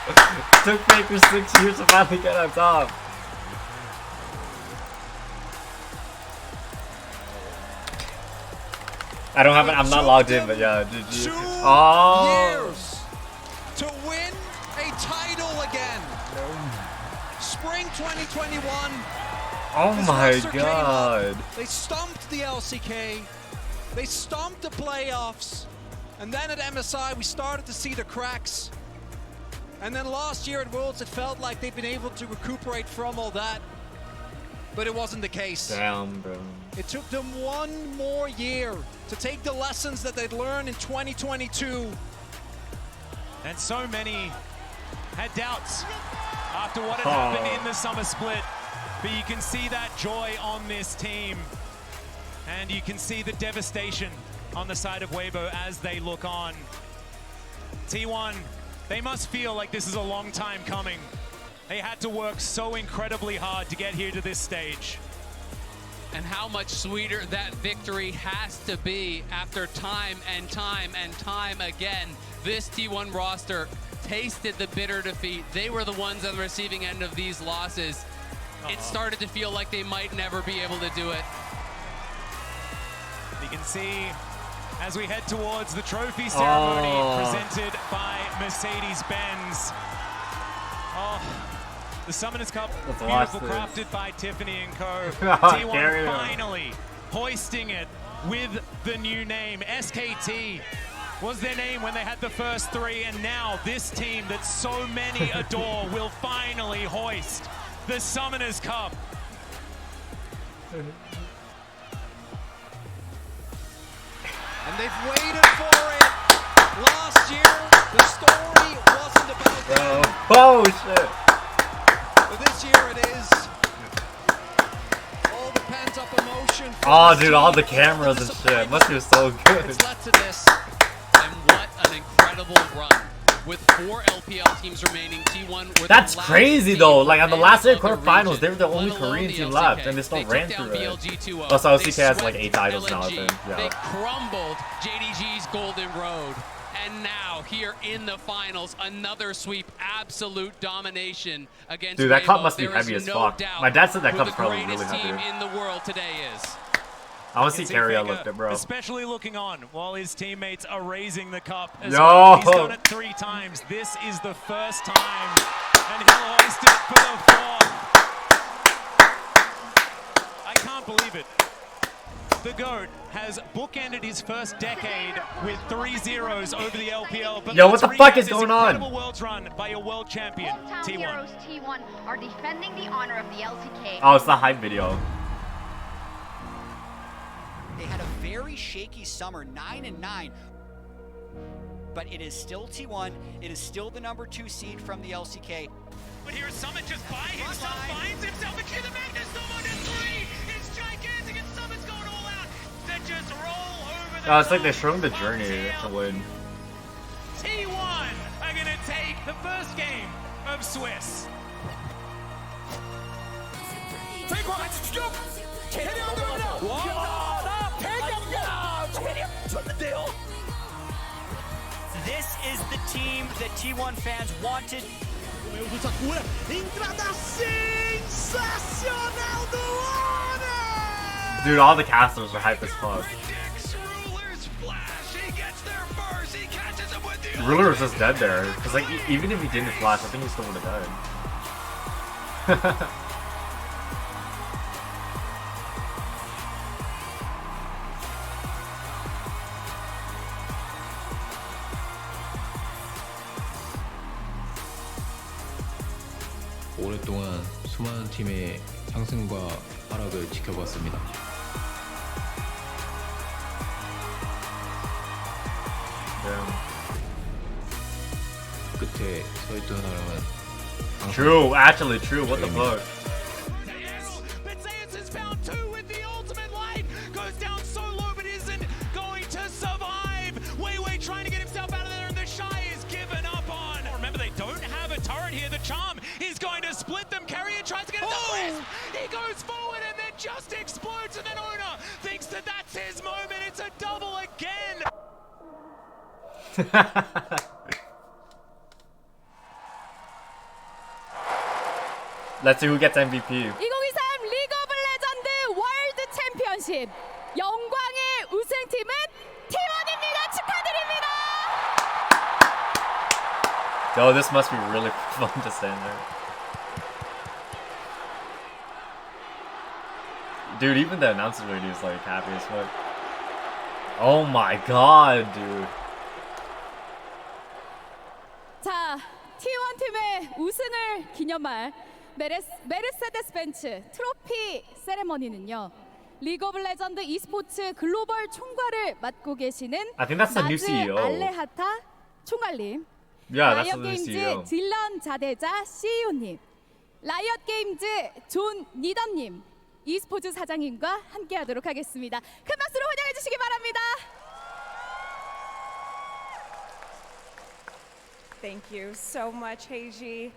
[SPEAKER 1] It took Faker 6 years to finally get on top. I don't have it. I'm not logged in, but yeah. GG.
[SPEAKER 23] 2 years to win a title again. Spring 2021.
[SPEAKER 1] Oh my
[SPEAKER 23] roster came
[SPEAKER 1] god.
[SPEAKER 23] up, they stomped the LCK. They stomped the playoffs. And then at MSI, we started to see the cracks. And then last year at Worlds, it felt like they'd been able to recuperate from all that. But it wasn't the case.
[SPEAKER 1] Damn, bro.
[SPEAKER 23] It took them 1 more year to take the lessons that they'd learned in 2022.
[SPEAKER 15] And so many had doubts after what had happened in the summer split. But you can see that joy on this team. And you can see the devastation on the side of Weibo as they look on. T1, they must feel like this is a long time coming. They had to work so incredibly hard to get here to this stage.
[SPEAKER 16] And how much sweeter that victory has to be after time and time and time again. This T1 roster tasted the bitter defeat. They were the ones on the receiving end of these losses. It started to feel like they might never be able to do it.
[SPEAKER 15] You can see as we head towards the trophy ceremony presented by Mercedes-Benz. The Summoners Cup, beautiful, crafted by Tiffany and Co. T1 finally hoisting it with the new name, SKT. was their name when they had the first 3, and now this team that so many adore will finally hoist the Summoners Cup.
[SPEAKER 23] And they've waited for it. Last year, the story wasn't about them.
[SPEAKER 1] Oh shit.
[SPEAKER 23] But this year it is. All the pent-up emotion.
[SPEAKER 1] Oh, dude, all the cameras and shit. Must be so good.
[SPEAKER 16] It's led to this, and what an incredible run. With 4 LPL teams remaining, T1 were
[SPEAKER 1] That's
[SPEAKER 16] the last
[SPEAKER 1] crazy
[SPEAKER 16] team
[SPEAKER 1] though. Like on the last day of
[SPEAKER 16] of the
[SPEAKER 1] quarterfinals,
[SPEAKER 16] region,
[SPEAKER 1] they were the only
[SPEAKER 16] let alone
[SPEAKER 1] Korean
[SPEAKER 16] the
[SPEAKER 1] team
[SPEAKER 16] LCK.
[SPEAKER 1] left, and they still
[SPEAKER 16] They
[SPEAKER 1] ran
[SPEAKER 16] took
[SPEAKER 1] through
[SPEAKER 16] down
[SPEAKER 1] it.
[SPEAKER 16] BLG 2-0.
[SPEAKER 1] Also,
[SPEAKER 16] They
[SPEAKER 1] LCK has like
[SPEAKER 16] swept
[SPEAKER 1] 8 titles now, I
[SPEAKER 16] LNG.
[SPEAKER 1] think.
[SPEAKER 16] They
[SPEAKER 1] Yeah.
[SPEAKER 16] crumbled JDG's Golden Road. And now, here in the finals, another sweep, absolute domination against
[SPEAKER 1] Dude, that cup
[SPEAKER 16] Weibo.
[SPEAKER 1] must be
[SPEAKER 16] There
[SPEAKER 1] heavy
[SPEAKER 16] is
[SPEAKER 1] as
[SPEAKER 16] no
[SPEAKER 1] fuck.
[SPEAKER 16] doubt
[SPEAKER 1] My dad said that
[SPEAKER 16] who
[SPEAKER 1] cup's
[SPEAKER 16] the
[SPEAKER 1] probably really
[SPEAKER 16] greatest team
[SPEAKER 1] heavy.
[SPEAKER 16] in the world today is.
[SPEAKER 1] I want to see
[SPEAKER 15] It's
[SPEAKER 1] Terrio
[SPEAKER 15] Faker
[SPEAKER 1] lift it, bro.
[SPEAKER 15] especially looking on while his teammates are raising the cup as
[SPEAKER 1] Yo!
[SPEAKER 15] well. He's done it 3 times. This is the first time, and he'll hoist it for the 4th. I can't believe it. The GOAT has bookended his first decade with 3 zeros over the LPL. But
[SPEAKER 1] Yo, what
[SPEAKER 15] let's
[SPEAKER 1] the fuck
[SPEAKER 15] recap
[SPEAKER 1] is
[SPEAKER 15] this
[SPEAKER 1] going on?
[SPEAKER 15] incredible Worlds run by a world champion,
[SPEAKER 2] Hometown
[SPEAKER 15] T1.
[SPEAKER 2] heroes T1 are defending the honor of the LCK.
[SPEAKER 1] Oh, it's the hype video.
[SPEAKER 8] They had a very shaky summer, 9-9. But it is still T1. It is still the number 2 seed from the LCK.
[SPEAKER 15] But here's Summit just by himself, finds himself, and the Magnus Storm on 3. It's gigantic, and Summit's going all out to just roll over the
[SPEAKER 1] It's like they're showing the journey to win.
[SPEAKER 15] T1 are going to take the first game of Swiss.
[SPEAKER 8] This is the team that T1 fans wanted.
[SPEAKER 1] Dude, all the casters are hype as fuck. Ruler was just dead there. Because, like, even if he didn't flash, I think he still would have died.
[SPEAKER 9] 오랫동안 수많은 팀의 상승과 하락을 지켜봤습니다. 끝에 서있던 사람은
[SPEAKER 1] True, actually true. What the fuck?
[SPEAKER 15] Goes down so low, but isn't going to survive. Weiwei trying to get himself out of there, and the Shy is given up on. Remember, they don't have a turret here. The Charm is going to split them. Carrier tries to get it to West. He goes forward and then just explodes, and then Ona thinks that that's his moment. It's a double again.
[SPEAKER 1] Let's see who gets MVP.
[SPEAKER 11] 2023 리그 오브 레전드 월드 챔피언십 영광의 우승팀은 T1입니다. 축하드립니다.
[SPEAKER 1] Yo, this must be really fun to stand there. Dude, even the announcer lady is like happy as fuck. Oh my god, dude.
[SPEAKER 11] 자, T1 팀의 우승을 기념할 메르세데스 벤츠 트로피 세레머니는요. 리그 오브 레전드 e스포츠 글로벌 총괄을 맡고 계시는
[SPEAKER 1] I think that's the new
[SPEAKER 11] 나즈
[SPEAKER 1] CEO.
[SPEAKER 11] 알레하타 총괄님,
[SPEAKER 1] Yeah, that's the
[SPEAKER 11] 라이엇
[SPEAKER 1] new
[SPEAKER 11] 게임즈
[SPEAKER 1] CEO.
[SPEAKER 11] 딜런 자대자 CEO님, 라이엇 게임즈 존 니덤님, e스포츠 사장님과 함께하도록 하겠습니다. 큰 박수로 환영해 주시기 바랍니다.
[SPEAKER 12] Thank you so much, Heiji.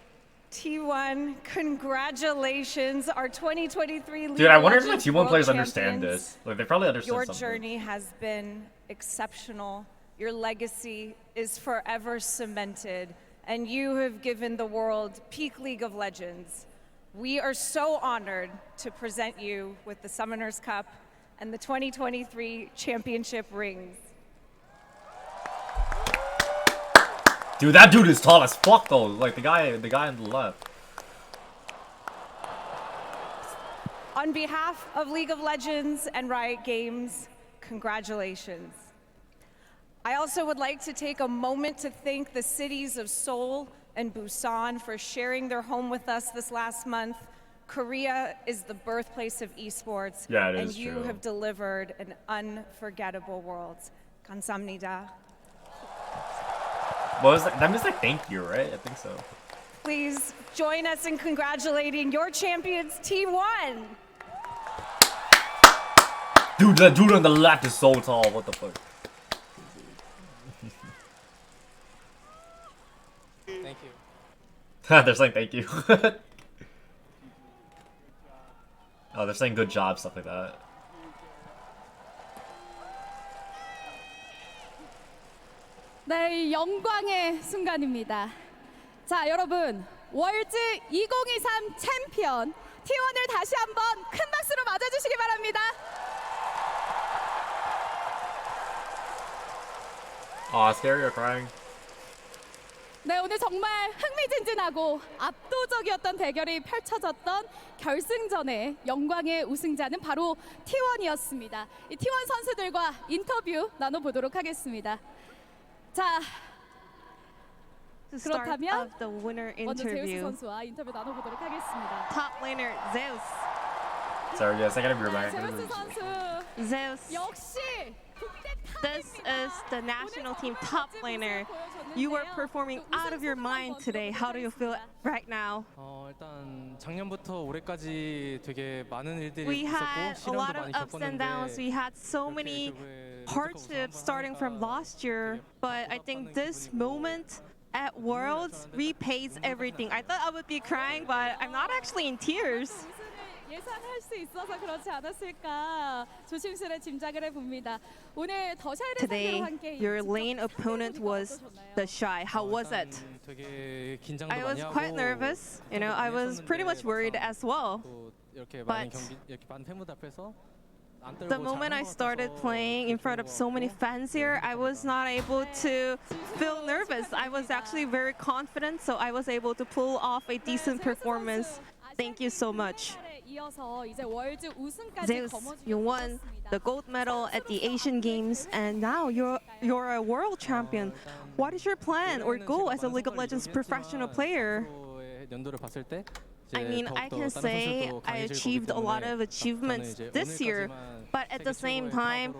[SPEAKER 12] T1, congratulations, our 2023 League
[SPEAKER 1] Dude, I wonder if
[SPEAKER 12] Legends
[SPEAKER 1] my T1
[SPEAKER 12] World
[SPEAKER 1] players understand
[SPEAKER 12] Champions.
[SPEAKER 1] this. Like, they probably understand
[SPEAKER 12] Your
[SPEAKER 1] something.
[SPEAKER 12] journey has been exceptional. Your legacy is forever cemented, and you have given the world peak League of Legends. We are so honored to present you with the Summoners Cup and the 2023 championship rings.
[SPEAKER 1] Dude, that dude is tall as fuck though. Like the guy on the left.
[SPEAKER 12] On behalf of League of Legends and Riot Games, congratulations. I also would like to take a moment to thank the cities of Seoul and Busan for sharing their home with us this last month. Korea is the birthplace of esports, and you
[SPEAKER 1] true.
[SPEAKER 12] have delivered an unforgettable world. 감사합니다.
[SPEAKER 1] What was that? That means like thank you, right? I think so.
[SPEAKER 12] Please join us in congratulating your champions, T1.
[SPEAKER 1] Dude, that dude on the left is so tall. What the fuck?
[SPEAKER 3] Thank you.
[SPEAKER 1] They're saying thank you. Oh, they're saying good job, stuff like that.
[SPEAKER 11] 네, 영광의 순간입니다. 자, 여러분, 월드 2023 챔피언 T1을 다시 한번 큰 박수로 맞아주시기 바랍니다.
[SPEAKER 1] Aw, scary or crying?
[SPEAKER 11] 네, 오늘 정말 흥미진진하고 압도적이었던 대결이 펼쳐졌던 결승전의 영광의 우승자는 바로 T1이었습니다. 이 T1 선수들과 인터뷰 나눠보도록 하겠습니다. 자, 그렇다면
[SPEAKER 7] the winner
[SPEAKER 11] 먼저 제우스
[SPEAKER 7] interview.
[SPEAKER 11] 선수와 인터뷰 나눠보도록 하겠습니다.
[SPEAKER 7] Top laner Zeus.
[SPEAKER 1] Sorry, yes, I gotta be right.
[SPEAKER 11] 제우스 선수
[SPEAKER 7] Zeus.
[SPEAKER 11] 역시
[SPEAKER 7] This is the national team top laner. You were performing out of your mind today. How do you feel right now?
[SPEAKER 3] 일단 작년부터 올해까지 되게 많은 일들이
[SPEAKER 7] We
[SPEAKER 3] 있었고
[SPEAKER 7] had a
[SPEAKER 3] 시련도
[SPEAKER 7] lot of
[SPEAKER 3] 많이
[SPEAKER 7] ups and downs. We
[SPEAKER 3] 겪었는데
[SPEAKER 7] had so many hardships starting from last year. But I think this moment at Worlds repays everything. I thought I would be crying, but I'm not actually in tears.
[SPEAKER 11] 예상할 수 있어서 그렇지 않았을까 조심스레 짐작을 해봅니다. 오늘 더샤이를 상대로
[SPEAKER 7] Today,
[SPEAKER 11] 한 게임
[SPEAKER 7] your lane opponent was the Shy. How was it?
[SPEAKER 3] 되게 긴장도
[SPEAKER 7] I
[SPEAKER 3] 많이
[SPEAKER 7] was
[SPEAKER 3] 하고
[SPEAKER 7] quite nervous. You know, I was pretty much worried as well.
[SPEAKER 3] 또 이렇게
[SPEAKER 7] But
[SPEAKER 3] 많은 경기 이렇게 많은 팬분들 앞에서 안 떨고
[SPEAKER 7] the moment I started playing in front of so many fans here, I was not able to feel nervous. I was actually very confident, so I was able to pull off a decent performance. Thank you so much.
[SPEAKER 11] 이어서 이제 월드 우승까지
[SPEAKER 7] Zeus, you won the gold medal at the Asian Games, and now you're a world champion. What is your plan or goal as a League of Legends professional player?
[SPEAKER 3] 연도를 봤을 때
[SPEAKER 7] I mean, I can say I achieved a lot of achievements this year, but at the same time,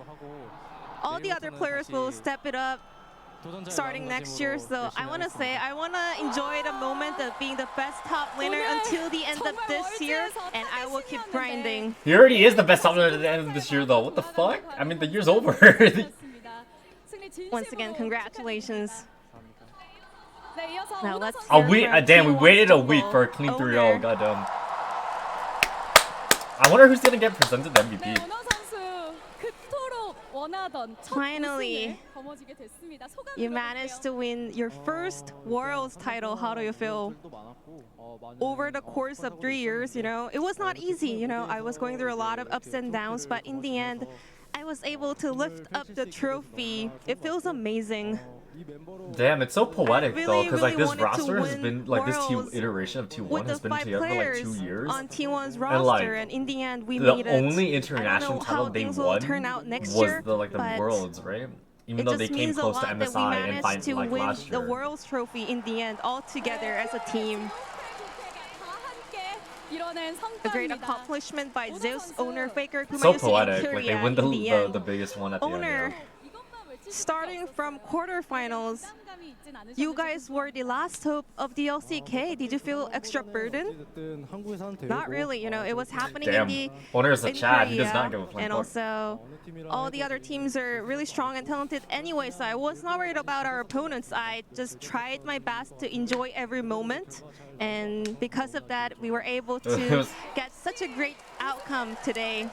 [SPEAKER 7] all the other players will step it up starting next year. So I want to say I want to enjoy the moment of being the best top laner until the end of this year, and I will keep grinding.
[SPEAKER 1] He already is the best top laner at the end of this year, though. What the fuck? I mean, the year's over.
[SPEAKER 7] Once again, congratulations. Now let's
[SPEAKER 1] A week? Damn, we waited a week for a clean 3-0. Goddamn. I wonder who's gonna get presented the MVP.
[SPEAKER 7] Finally, you managed to win your first Worlds title. How do you feel? Over the course of 3 years, you know, it was not easy. You know, I was going through a lot of ups and downs, but in the end, I was able to lift up the trophy. It feels amazing.
[SPEAKER 1] Damn, it's so poetic though, because like this
[SPEAKER 7] wanted to
[SPEAKER 1] roster has
[SPEAKER 7] win
[SPEAKER 1] been like this
[SPEAKER 7] Worlds
[SPEAKER 1] iteration of T1
[SPEAKER 7] with
[SPEAKER 1] has
[SPEAKER 7] the
[SPEAKER 1] been
[SPEAKER 7] 5
[SPEAKER 1] together for like
[SPEAKER 7] players
[SPEAKER 1] 2 years.
[SPEAKER 7] on T1's
[SPEAKER 1] And
[SPEAKER 7] roster,
[SPEAKER 1] like
[SPEAKER 7] and in the end, we
[SPEAKER 1] the
[SPEAKER 7] made it.
[SPEAKER 1] only
[SPEAKER 7] I
[SPEAKER 1] international
[SPEAKER 7] don't know
[SPEAKER 1] title
[SPEAKER 7] how
[SPEAKER 1] they
[SPEAKER 7] things will
[SPEAKER 1] won
[SPEAKER 7] turn out next
[SPEAKER 1] was
[SPEAKER 7] year,
[SPEAKER 1] the like the
[SPEAKER 7] but
[SPEAKER 1] Worlds, right? Even
[SPEAKER 7] it
[SPEAKER 1] though
[SPEAKER 7] just
[SPEAKER 1] they came
[SPEAKER 7] means a
[SPEAKER 1] close to
[SPEAKER 7] lot that we
[SPEAKER 1] MSI and
[SPEAKER 7] managed to
[SPEAKER 1] like
[SPEAKER 7] win
[SPEAKER 1] last
[SPEAKER 7] the
[SPEAKER 1] year.
[SPEAKER 7] Worlds trophy in the end, all together as a team. A great accomplishment by Zeus owner Faker
[SPEAKER 1] So
[SPEAKER 7] Gumayusi
[SPEAKER 1] poetic,
[SPEAKER 7] and
[SPEAKER 1] like they
[SPEAKER 7] Korea
[SPEAKER 1] win
[SPEAKER 7] in the end.
[SPEAKER 1] the biggest one at the
[SPEAKER 7] Owner,
[SPEAKER 1] end.
[SPEAKER 7] starting from quarterfinals, you guys were the last hope of the LCK. Did you feel extra burdened? Not really, you know, it was happening
[SPEAKER 1] Damn.
[SPEAKER 7] in
[SPEAKER 1] Owner is a
[SPEAKER 7] in
[SPEAKER 1] Chad, he does
[SPEAKER 7] Korea,
[SPEAKER 1] not give a flying
[SPEAKER 7] and
[SPEAKER 1] fuck.
[SPEAKER 7] also all the other teams are really strong and talented anyway, so I was not worried about our opponents. I just tried my best to enjoy every moment, and because of that, we were able to get such a great outcome today.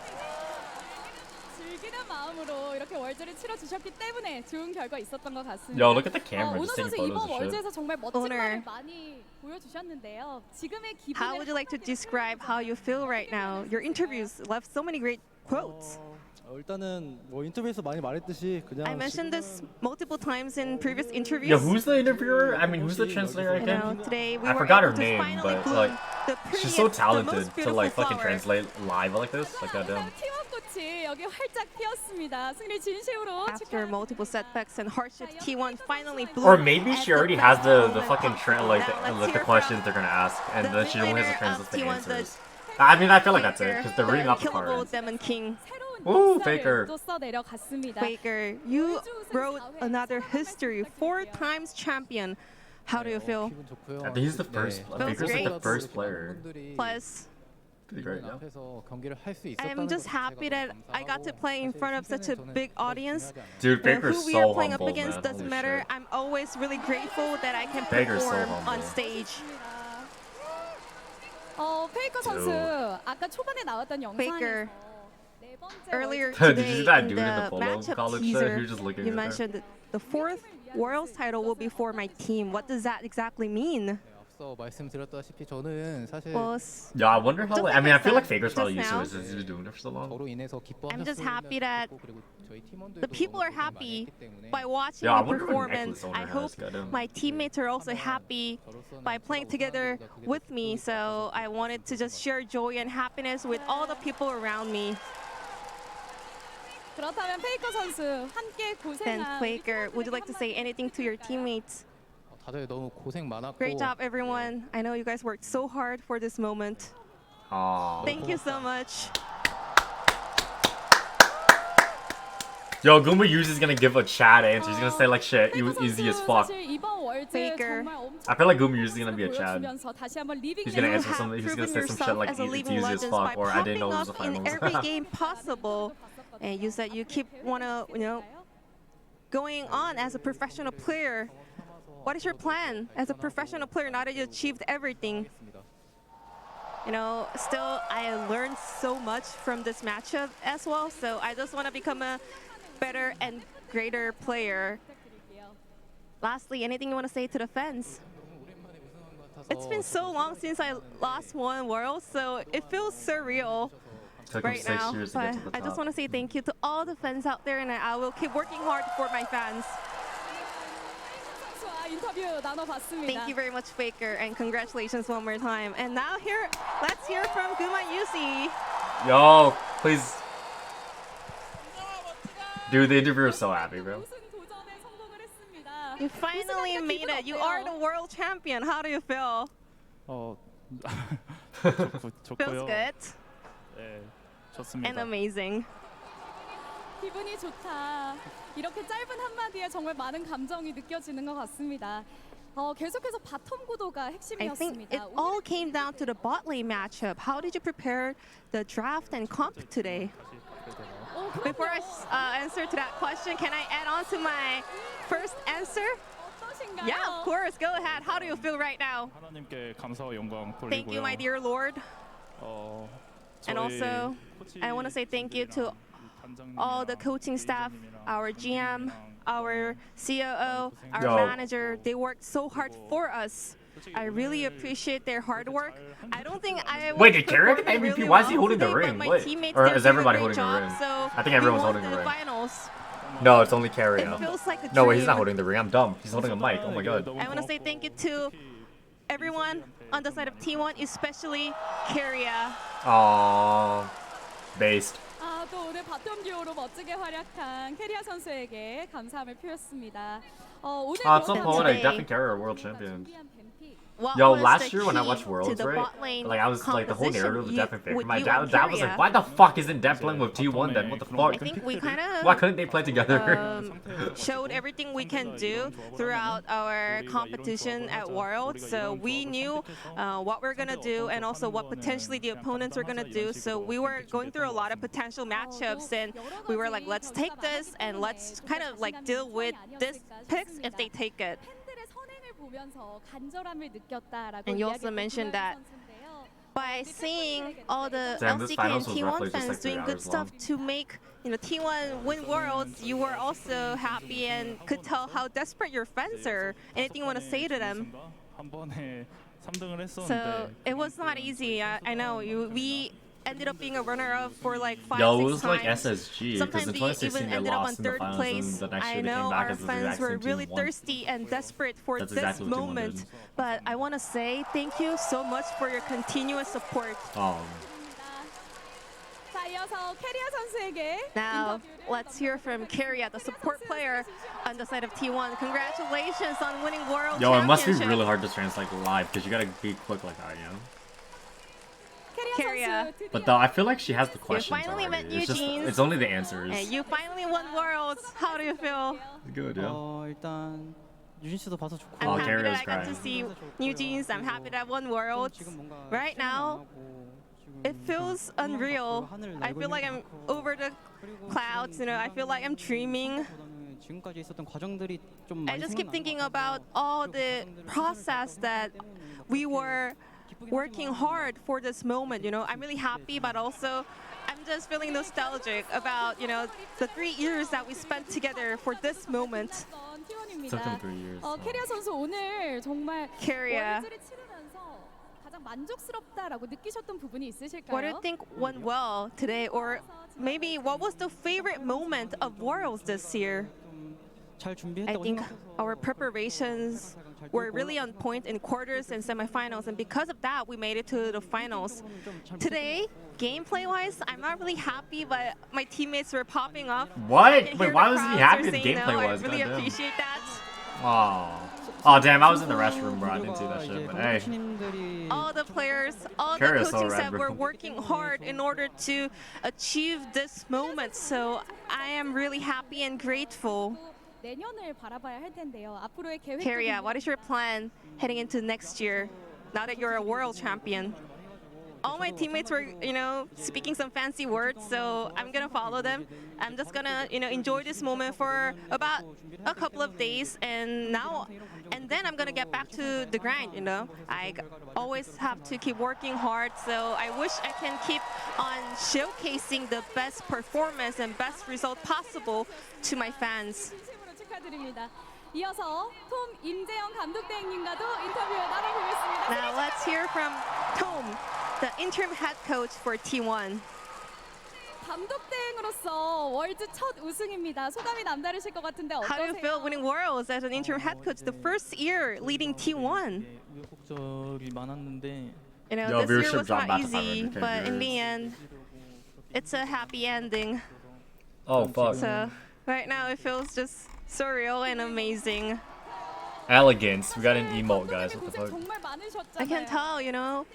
[SPEAKER 11] 즐기는 마음으로 이렇게 월드를 치러주셨기 때문에 좋은 결과 있었던 것 같습니다.
[SPEAKER 1] Yo, look at the camera,
[SPEAKER 11] 오너
[SPEAKER 1] just
[SPEAKER 11] 선수
[SPEAKER 1] taking
[SPEAKER 11] 이번
[SPEAKER 1] photos and shit.
[SPEAKER 11] 월드에서 정말 멋진
[SPEAKER 7] Owner.
[SPEAKER 11] 말을 많이 보여주셨는데요. 지금의
[SPEAKER 7] How would you like to describe how you feel right now? Your interviews left so many great quotes.
[SPEAKER 3] 일단은 뭐 인터뷰에서 많이 말했듯이 그냥
[SPEAKER 7] I mentioned this multiple times in previous interviews.
[SPEAKER 1] Yeah, who's the interviewer? I mean, who's the translator
[SPEAKER 7] You know,
[SPEAKER 1] again?
[SPEAKER 7] today we
[SPEAKER 1] I
[SPEAKER 7] were
[SPEAKER 1] forgot
[SPEAKER 7] able
[SPEAKER 1] her
[SPEAKER 7] to
[SPEAKER 1] name,
[SPEAKER 7] finally
[SPEAKER 1] but
[SPEAKER 7] bloom
[SPEAKER 1] like
[SPEAKER 7] the
[SPEAKER 1] She's
[SPEAKER 7] prettiest,
[SPEAKER 1] so
[SPEAKER 7] the
[SPEAKER 1] talented
[SPEAKER 7] most
[SPEAKER 1] to
[SPEAKER 7] beautiful
[SPEAKER 1] like fucking
[SPEAKER 7] flower.
[SPEAKER 1] translate live like this. Like goddamn.
[SPEAKER 11] T1꽃이 여기 활짝 피었습니다. 승리 진심으로
[SPEAKER 7] After multiple setbacks and hardships, T1 finally blew.
[SPEAKER 1] Or maybe
[SPEAKER 7] at
[SPEAKER 1] she
[SPEAKER 7] the
[SPEAKER 1] already
[SPEAKER 7] best
[SPEAKER 1] has the
[SPEAKER 7] moment
[SPEAKER 1] fucking
[SPEAKER 7] possible.
[SPEAKER 1] like
[SPEAKER 7] Now let's
[SPEAKER 1] the
[SPEAKER 7] hear
[SPEAKER 1] questions
[SPEAKER 7] from
[SPEAKER 1] they're gonna ask, and
[SPEAKER 7] the
[SPEAKER 1] then she only has to
[SPEAKER 7] winner
[SPEAKER 1] translate the
[SPEAKER 7] of T1,
[SPEAKER 1] answers. I mean, I feel like that's it
[SPEAKER 7] Faker,
[SPEAKER 1] because they're reading off the
[SPEAKER 7] killable
[SPEAKER 1] cards.
[SPEAKER 7] Demon King.
[SPEAKER 1] Ooh, Faker.
[SPEAKER 11] 또 써내려갔습니다.
[SPEAKER 7] Faker, you wrote another history. 4 times champion. How do you feel?
[SPEAKER 1] I think he's the first. Faker's like the first player.
[SPEAKER 7] Plus,
[SPEAKER 1] Pretty great, yeah.
[SPEAKER 7] I'm just happy that I got to play in front of such a big audience.
[SPEAKER 1] Dude,
[SPEAKER 7] You know,
[SPEAKER 1] Faker's
[SPEAKER 7] who we
[SPEAKER 1] so
[SPEAKER 7] are playing
[SPEAKER 1] humble,
[SPEAKER 7] up against
[SPEAKER 1] man.
[SPEAKER 7] doesn't
[SPEAKER 1] Holy
[SPEAKER 7] matter.
[SPEAKER 1] shit.
[SPEAKER 7] I'm always really grateful that I can
[SPEAKER 1] Faker's so
[SPEAKER 7] perform
[SPEAKER 1] humble.
[SPEAKER 7] on stage.
[SPEAKER 11] 페이커 선수 아까 초반에 나왔던
[SPEAKER 7] Faker,
[SPEAKER 11] 영상에서
[SPEAKER 7] earlier
[SPEAKER 1] Did you
[SPEAKER 7] today
[SPEAKER 1] see that
[SPEAKER 7] in
[SPEAKER 1] dude in the
[SPEAKER 7] the
[SPEAKER 1] polo
[SPEAKER 7] matchup
[SPEAKER 1] college set?
[SPEAKER 7] teaser,
[SPEAKER 1] He was just looking
[SPEAKER 7] you
[SPEAKER 1] at her.
[SPEAKER 7] mentioned that the 4th Worlds title will be for my team. What does that exactly mean?
[SPEAKER 3] 말씀드렸다시피 저는 사실
[SPEAKER 7] Well,
[SPEAKER 1] Yeah, I wonder how.
[SPEAKER 7] just
[SPEAKER 1] Like,
[SPEAKER 7] like
[SPEAKER 1] I mean, I
[SPEAKER 7] I
[SPEAKER 1] feel like
[SPEAKER 7] said
[SPEAKER 1] Faker's probably
[SPEAKER 7] just
[SPEAKER 1] used to
[SPEAKER 7] now,
[SPEAKER 1] it since he's been doing it for so long.
[SPEAKER 3] 저로 인해서
[SPEAKER 7] I'm just happy that the people are happy by watching
[SPEAKER 1] Yeah, I
[SPEAKER 7] me
[SPEAKER 1] wonder what
[SPEAKER 7] perform, and
[SPEAKER 1] necklace owner
[SPEAKER 7] I
[SPEAKER 1] has,
[SPEAKER 7] hope
[SPEAKER 1] goddamn.
[SPEAKER 7] my teammates are also happy by playing together with me. So I wanted to just share joy and happiness with all the people around me.
[SPEAKER 11] 그렇다면 페이커 선수 함께
[SPEAKER 7] Then
[SPEAKER 11] 고생한
[SPEAKER 7] Faker, would you like to say anything to your teammates?
[SPEAKER 3] 다들 너무 고생 많았고
[SPEAKER 7] Great job, everyone. I know you guys worked so hard for this moment.
[SPEAKER 1] Aww.
[SPEAKER 7] Thank you so much.
[SPEAKER 1] Yo, Guma Yuzi is gonna give a chat answer. He's gonna say like shit, easy as fuck.
[SPEAKER 11] 사실 이번 월드
[SPEAKER 7] Faker.
[SPEAKER 11] 정말 엄청
[SPEAKER 1] I feel like Guma Yuzi is gonna be a Chad.
[SPEAKER 11] 보여주면서 다시 한번 리빙
[SPEAKER 1] He's gonna
[SPEAKER 7] You
[SPEAKER 1] answer
[SPEAKER 7] have
[SPEAKER 1] some. He's gonna
[SPEAKER 7] proven
[SPEAKER 1] say some shit
[SPEAKER 7] yourself
[SPEAKER 1] like
[SPEAKER 7] as a
[SPEAKER 1] it's
[SPEAKER 7] living
[SPEAKER 1] easy as
[SPEAKER 7] legend
[SPEAKER 1] fuck,
[SPEAKER 7] by
[SPEAKER 1] or I didn't know
[SPEAKER 7] popping
[SPEAKER 1] it was a
[SPEAKER 7] up in
[SPEAKER 1] finals.
[SPEAKER 7] every game possible. And you said you keep wanna, going on as a professional player. What is your plan as a professional player now that you achieved everything? Still, I learned so much from this matchup as well. So I just want to become a better and greater player. Lastly, anything you want to say to the fans? It's been so long since I lost one world, so it feels surreal
[SPEAKER 1] Took him
[SPEAKER 7] right
[SPEAKER 1] 6
[SPEAKER 7] now.
[SPEAKER 1] years to
[SPEAKER 7] But
[SPEAKER 1] get to the top.
[SPEAKER 7] I just want to say thank you to all the fans out there, and I will keep working hard for my fans.
[SPEAKER 11] 선수와 인터뷰 나눠봤습니다.
[SPEAKER 7] Thank you very much, Faker, and congratulations one more time. And now let's hear from Guma Yusi.
[SPEAKER 1] Yo, please. Dude, the interviewer is so happy, bro.
[SPEAKER 7] You finally made it. You are the world champion. How do you feel? Feels good
[SPEAKER 13] 네,
[SPEAKER 7] and
[SPEAKER 13] 좋습니다.
[SPEAKER 7] amazing.
[SPEAKER 11] 기분이 좋다. 이렇게 짧은 한마디에 정말 많은 감정이 느껴지는 것 같습니다. 계속해서 바텀 구도가
[SPEAKER 7] I think it
[SPEAKER 11] 핵심이었습니다.
[SPEAKER 7] all came down to the bot lane matchup. How did you prepare the draft and comp today? Before I answer to that question, can I add on to my first answer? Yeah, of course. Go ahead. How do you feel right now?
[SPEAKER 13] 하나님께 감사와 영광 돌리고요.
[SPEAKER 7] Thank you, my dear Lord. And
[SPEAKER 13] 저희
[SPEAKER 7] also, I want to say thank you to all the coaching staff, our GM, our COO, our
[SPEAKER 1] Yo.
[SPEAKER 7] manager. They worked so hard for us. I really appreciate their hard work. I don't think I was
[SPEAKER 1] Wait, did Carrick get the
[SPEAKER 7] performing
[SPEAKER 1] MVP?
[SPEAKER 7] really
[SPEAKER 1] Why is he
[SPEAKER 7] well
[SPEAKER 1] holding the
[SPEAKER 7] today, but
[SPEAKER 1] ring?
[SPEAKER 7] my
[SPEAKER 1] Wait.
[SPEAKER 7] teammates
[SPEAKER 1] Or
[SPEAKER 7] did
[SPEAKER 1] is
[SPEAKER 7] do a
[SPEAKER 1] everybody
[SPEAKER 7] great
[SPEAKER 1] holding the
[SPEAKER 7] job,
[SPEAKER 1] ring?
[SPEAKER 7] so
[SPEAKER 1] I think
[SPEAKER 7] we
[SPEAKER 1] everyone's
[SPEAKER 7] won
[SPEAKER 1] holding the ring.
[SPEAKER 7] finals.
[SPEAKER 1] No, it's only Carrie.
[SPEAKER 7] It feels like a
[SPEAKER 1] No, wait, he's not
[SPEAKER 7] dream.
[SPEAKER 1] holding the ring. I'm dumb. He's holding a mic. Oh my god.
[SPEAKER 7] I want to say thank you to everyone on the side of T1, especially Carria.
[SPEAKER 1] Aww. Based.
[SPEAKER 11] 또 오늘 바텀 듀오로 멋지게 활약한 캐리아 선수에게 감사함을 표했습니다. 오늘
[SPEAKER 1] At some point, I
[SPEAKER 7] today.
[SPEAKER 1] definitely carry a world champion.
[SPEAKER 7] What
[SPEAKER 1] Yo,
[SPEAKER 7] was
[SPEAKER 1] last
[SPEAKER 7] the
[SPEAKER 1] year when I
[SPEAKER 7] key
[SPEAKER 1] watched
[SPEAKER 7] to
[SPEAKER 1] Worlds,
[SPEAKER 7] the
[SPEAKER 1] right?
[SPEAKER 7] bot lane
[SPEAKER 1] Like I was like the whole
[SPEAKER 7] composition?
[SPEAKER 1] narrative was definitely fake.
[SPEAKER 7] Would
[SPEAKER 1] My
[SPEAKER 7] you
[SPEAKER 1] dad
[SPEAKER 7] and
[SPEAKER 1] was like,
[SPEAKER 7] Carria?
[SPEAKER 1] "Why the fuck isn't Dev playing with T1 then? What the fuck?
[SPEAKER 7] I think we kind
[SPEAKER 1] Why
[SPEAKER 7] of
[SPEAKER 1] couldn't they play together?"
[SPEAKER 7] showed everything we can do throughout our competition at Worlds. So we knew what we're going to do and also what potentially the opponents were going to do. So we were going through a lot of potential matchups, and we were like, let's take this and let's kind of like deal with this picks if they take it.
[SPEAKER 11] 팬들의 선행을 보면서 간절함을 느꼈다라고
[SPEAKER 7] And you also
[SPEAKER 11] 이야기했던
[SPEAKER 7] mentioned
[SPEAKER 11] 구마유
[SPEAKER 7] that
[SPEAKER 11] 선수인데요.
[SPEAKER 7] by seeing all the
[SPEAKER 1] Damn, this
[SPEAKER 7] LCK and
[SPEAKER 1] finals was roughly
[SPEAKER 7] T1
[SPEAKER 1] just
[SPEAKER 7] fans
[SPEAKER 1] like 3
[SPEAKER 7] doing good
[SPEAKER 1] hours
[SPEAKER 7] stuff
[SPEAKER 1] long.
[SPEAKER 7] to make T1 win Worlds, you were also happy and could tell how desperate your fans are. Anything you want to say to them?
[SPEAKER 13] 한 번에 3등을
[SPEAKER 7] So
[SPEAKER 13] 했었는데
[SPEAKER 7] it was not easy. I know we ended up being a runner-up for like 5-6
[SPEAKER 1] Yo, it was
[SPEAKER 7] times.
[SPEAKER 1] like SSG, because in 2016 they
[SPEAKER 7] ended up on
[SPEAKER 1] lost in the
[SPEAKER 7] third
[SPEAKER 1] finals,
[SPEAKER 7] place.
[SPEAKER 1] and the next
[SPEAKER 7] I
[SPEAKER 1] year they
[SPEAKER 7] know
[SPEAKER 1] came back
[SPEAKER 7] our
[SPEAKER 1] as the
[SPEAKER 7] fans
[SPEAKER 1] exact
[SPEAKER 7] were
[SPEAKER 1] same
[SPEAKER 7] really
[SPEAKER 1] team and won.
[SPEAKER 7] thirsty and desperate for
[SPEAKER 1] That's
[SPEAKER 7] this
[SPEAKER 1] exactly what Team 1
[SPEAKER 7] moment.
[SPEAKER 1] did.
[SPEAKER 7] But I want to say thank you so much for your continuous support.
[SPEAKER 11] 자, 이어서 캐리아 선수에게
[SPEAKER 7] Now, let's hear from Carria, the support player on the side of T1. Congratulations on winning World
[SPEAKER 1] Yo, it must be
[SPEAKER 7] Championship.
[SPEAKER 1] really hard to translate live, because you gotta be quick like that, you know?
[SPEAKER 7] Carria,
[SPEAKER 1] But though, I feel like she has the
[SPEAKER 7] you
[SPEAKER 1] questions
[SPEAKER 7] finally met
[SPEAKER 1] already. It's
[SPEAKER 7] Eugene.
[SPEAKER 1] it's only the answers.
[SPEAKER 7] And you finally won Worlds. How do you feel?
[SPEAKER 1] Good, yeah.
[SPEAKER 3] 일단 유진 씨도 봐서 좋고.
[SPEAKER 7] I'm happy that I got to see new jeans. I'm happy that I won Worlds. Right now, it feels unreal. I feel like I'm over the clouds. You know, I feel like I'm dreaming.
[SPEAKER 3] 지금까지 있었던 과정들이 좀
[SPEAKER 7] I just keep thinking about all the process that we were working hard for this moment. You know, I'm really happy, but also I'm just feeling nostalgic about, you know, the 3 years that we spent together for this moment.
[SPEAKER 1] Took them 3 years.
[SPEAKER 11] 캐리아 선수 오늘 정말
[SPEAKER 7] Carria,
[SPEAKER 11] 월드를 치르면서 가장 만족스럽다라고 느끼셨던 부분이 있으실까요?
[SPEAKER 7] what do you think went well today, or maybe what was the favorite moment of Worlds this year?
[SPEAKER 3] 잘 준비했다고
[SPEAKER 7] I think our preparations were really on point in quarters and semifinals, and because of that, we made it to the finals. Today, gameplay-wise, I'm not really happy, but my teammates were popping off.
[SPEAKER 1] What? Wait, why wasn't he happy the gameplay was?
[SPEAKER 7] I really
[SPEAKER 1] Goddamn.
[SPEAKER 7] appreciate that.
[SPEAKER 1] Oh, damn, I was in the restroom, bro. I didn't see that shit, but hey.
[SPEAKER 7] All the players, all
[SPEAKER 1] Carria's
[SPEAKER 7] the
[SPEAKER 1] so
[SPEAKER 7] coaching
[SPEAKER 1] red,
[SPEAKER 7] staff
[SPEAKER 1] bro.
[SPEAKER 7] were working hard in order to achieve this moment, so I am really happy and grateful.
[SPEAKER 11] 내년을 바라봐야 할 텐데요. 앞으로의 계획.
[SPEAKER 7] Carria, what is your plan heading into next year, now that you're a world champion? All my teammates were, you know, speaking some fancy words, so I'm gonna follow them. I'm just gonna, you know, enjoy this moment for about a couple of days, and then I'm gonna get back to the grind. You know, I always have to keep working hard, so I wish I can keep on showcasing the best performance and best result possible to my fans.
[SPEAKER 11] 진심으로 축하드립니다. 이어서 톰 임재영 감독 대행님과도 인터뷰 나눠보겠습니다.
[SPEAKER 7] Now let's hear from Tom, the interim head coach for T1.
[SPEAKER 11] 감독 대행으로서 월드 첫 우승입니다. 소감이 남다르실 것 같은데
[SPEAKER 7] How do you
[SPEAKER 11] 어떠세요?
[SPEAKER 7] feel winning Worlds as an interim head coach, the first year leading T1?
[SPEAKER 3] 우여곡절이 많았는데.
[SPEAKER 7] You know,
[SPEAKER 1] Yo,
[SPEAKER 7] this year
[SPEAKER 1] viewership
[SPEAKER 7] was
[SPEAKER 1] dropped
[SPEAKER 7] not
[SPEAKER 1] back to
[SPEAKER 7] easy,
[SPEAKER 1] 500K
[SPEAKER 7] but in the
[SPEAKER 1] viewers.
[SPEAKER 7] end, it's a happy ending.
[SPEAKER 1] Oh, fuck.
[SPEAKER 7] So right now it feels just surreal and amazing.
[SPEAKER 1] Elegance. We got an emote, guys. What the fuck?
[SPEAKER 11] 정말 많으셨잖아요.
[SPEAKER 7] I can tell, you know,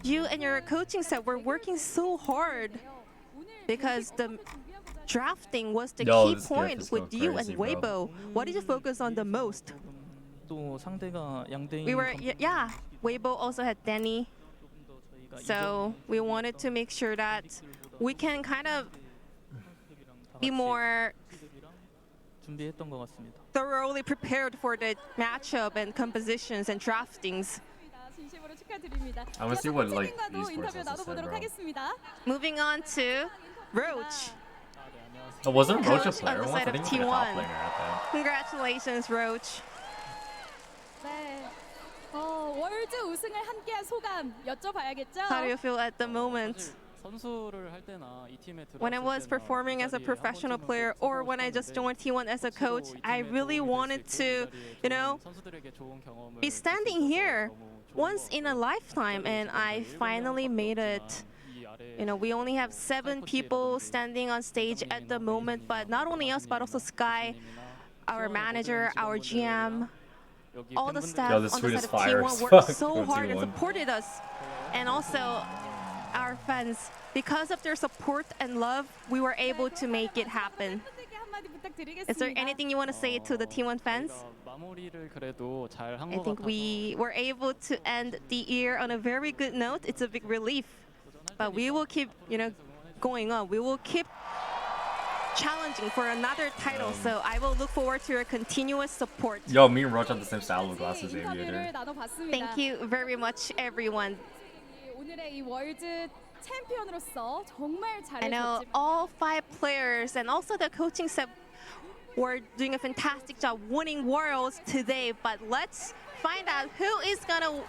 [SPEAKER 7] you and your coaching staff were working so hard because the drafting was the
[SPEAKER 1] Yo,
[SPEAKER 7] key
[SPEAKER 1] this
[SPEAKER 7] point
[SPEAKER 1] gift is
[SPEAKER 7] with
[SPEAKER 1] going
[SPEAKER 7] you
[SPEAKER 1] crazy,
[SPEAKER 7] and
[SPEAKER 1] bro.
[SPEAKER 7] Weibo. What did you focus on the most?
[SPEAKER 3] 또 상대가 양대인.
[SPEAKER 7] We were, yeah, Weibo also had Danny. So we wanted to make sure that we can kind of be more
[SPEAKER 3] 준비했던 것 같습니다.
[SPEAKER 7] thoroughly prepared for the matchup and compositions and draftings.
[SPEAKER 11] 진심으로 축하드립니다.
[SPEAKER 1] I wanna see what, like,
[SPEAKER 11] 선생님과도
[SPEAKER 1] esports
[SPEAKER 11] 인터뷰
[SPEAKER 1] has to say,
[SPEAKER 11] 나눠보도록
[SPEAKER 1] bro.
[SPEAKER 11] 하겠습니다.
[SPEAKER 7] Moving on to Roach.
[SPEAKER 1] Oh, wasn't Roach a
[SPEAKER 7] Coach
[SPEAKER 1] player
[SPEAKER 7] on the
[SPEAKER 1] once?
[SPEAKER 7] side
[SPEAKER 1] I
[SPEAKER 7] of
[SPEAKER 1] think he was like a top
[SPEAKER 7] T1.
[SPEAKER 1] player at that.
[SPEAKER 7] Congratulations, Roach.
[SPEAKER 11] 네. 월드 우승을 함께한 소감 여쭤봐야겠죠?
[SPEAKER 7] How do you feel at the moment?
[SPEAKER 3] 선수를 할 때나 이 팀에 들어왔을
[SPEAKER 7] When I was
[SPEAKER 3] 때나
[SPEAKER 7] performing as a
[SPEAKER 3] 이 자리에
[SPEAKER 7] professional
[SPEAKER 3] 한 번쯤은
[SPEAKER 7] player, or when I just joined T1 as a coach, I really wanted to, you know,
[SPEAKER 3] 선수들에게 좋은 경험을
[SPEAKER 7] be standing here once in a lifetime, and I finally made it. You know, we only have 7 people standing on stage at the moment, but not only us, but also Sky, our manager, our GM, all the staff
[SPEAKER 1] Yo,
[SPEAKER 7] on
[SPEAKER 1] this
[SPEAKER 7] the
[SPEAKER 1] tweet
[SPEAKER 7] side
[SPEAKER 1] is
[SPEAKER 7] of
[SPEAKER 1] fire
[SPEAKER 7] T1
[SPEAKER 1] as
[SPEAKER 7] worked
[SPEAKER 1] fuck
[SPEAKER 7] so
[SPEAKER 1] from
[SPEAKER 7] hard and
[SPEAKER 1] T1.
[SPEAKER 7] supported us, and also our fans. Because of their support and love, we were able to make it happen.
[SPEAKER 11] 선생님께 한마디 부탁드리겠습니다.
[SPEAKER 7] Is there anything you want to say to the T1 fans?
[SPEAKER 3] 마무리를 그래도 잘 한
[SPEAKER 7] I
[SPEAKER 3] 것
[SPEAKER 7] think
[SPEAKER 3] 같아서
[SPEAKER 7] we were able to end the year on a very good note. It's a big relief, but we will keep, you know, going on. We will keep challenging for another title. So I will look forward to your continuous support.
[SPEAKER 1] Yo, me and Roach have the same style of glasses, Aviator.
[SPEAKER 11] 인터뷰를 나눠봤습니다.
[SPEAKER 7] Thank you very much, everyone.
[SPEAKER 11] 오늘의 이 월드 챔피언으로서 정말
[SPEAKER 7] I know
[SPEAKER 11] 잘해줬지만
[SPEAKER 7] all 5 players and also the coaching staff were doing a fantastic job winning Worlds today. But let's find out who is gonna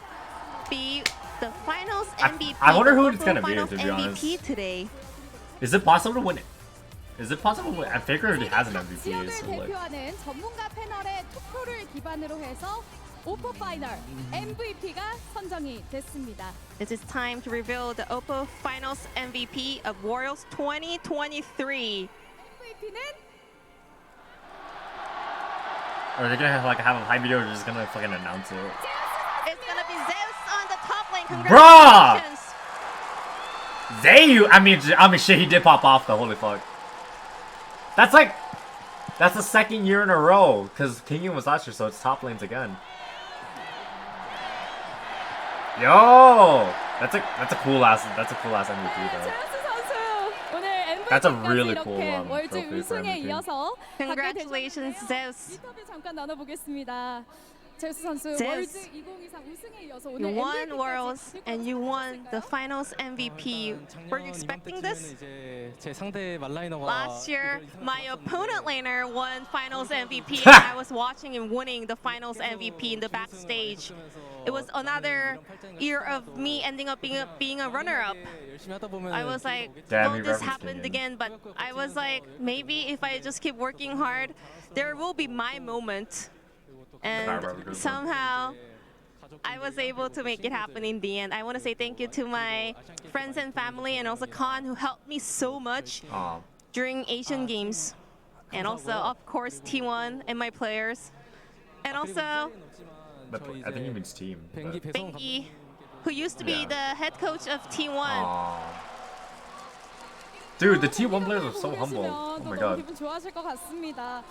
[SPEAKER 7] be the finals MVP.
[SPEAKER 1] I wonder who
[SPEAKER 7] the
[SPEAKER 1] it's gonna be,
[SPEAKER 7] finals
[SPEAKER 1] to be
[SPEAKER 7] MVP
[SPEAKER 1] honest.
[SPEAKER 7] today.
[SPEAKER 1] Is it possible to win it? Is it possible to win? Faker already has an MVP,
[SPEAKER 11] 지역을
[SPEAKER 1] so like...
[SPEAKER 11] 대표하는 전문가 패널의 투표를 기반으로 해서 오퍼 파이널 MVP가 선정이 됐습니다.
[SPEAKER 7] It is time to reveal the Oppo Finals MVP of Worlds 2023.
[SPEAKER 11] MVP는
[SPEAKER 1] Are they gonna have a high video or just gonna fucking announce it?
[SPEAKER 7] It's gonna be Zeus on the top lane.
[SPEAKER 1] Bruh!
[SPEAKER 7] Congratulations!
[SPEAKER 1] Zayu! I mean shit, he did pop off though, holy fuck. That's the second year in a row, because Kingdom was last year, so it's top lanes again. Yo! That's a cool ass MVP though. That's a really cool trophy for MVP.
[SPEAKER 7] Congratulations, Zeus.
[SPEAKER 11] 인터뷰 잠깐 나눠보겠습니다. 제우스 선수
[SPEAKER 7] Zeus.
[SPEAKER 11] 월드 2023 우승에 이어서 오늘
[SPEAKER 7] You won
[SPEAKER 11] MVP까지
[SPEAKER 7] Worlds and you won the Finals MVP. Were you expecting this?
[SPEAKER 3] 제 상대 말라이너가
[SPEAKER 7] Last year, my opponent laner won Finals MVP, and I was watching him winning the Finals MVP in the backstage. It was another year of me ending up being a runner-up. I was like,
[SPEAKER 1] Damn,
[SPEAKER 7] will
[SPEAKER 1] he
[SPEAKER 7] this
[SPEAKER 1] referenced
[SPEAKER 7] happen
[SPEAKER 1] Kenyon.
[SPEAKER 7] again? But I was like, maybe if I just keep working hard, there will be my moment. And somehow, I was able to make it happen in the end. I want to say thank you to my friends and family, and also Khan, who helped me so much during Asian Games. And also, of course, T1 and my players. And also,
[SPEAKER 1] I think he means team.
[SPEAKER 7] Bengi, who used to be the head coach of T1.
[SPEAKER 1] Dude, the T1 players are so humble. Oh my god.
[SPEAKER 11] 기분 좋아하실 것 같습니다.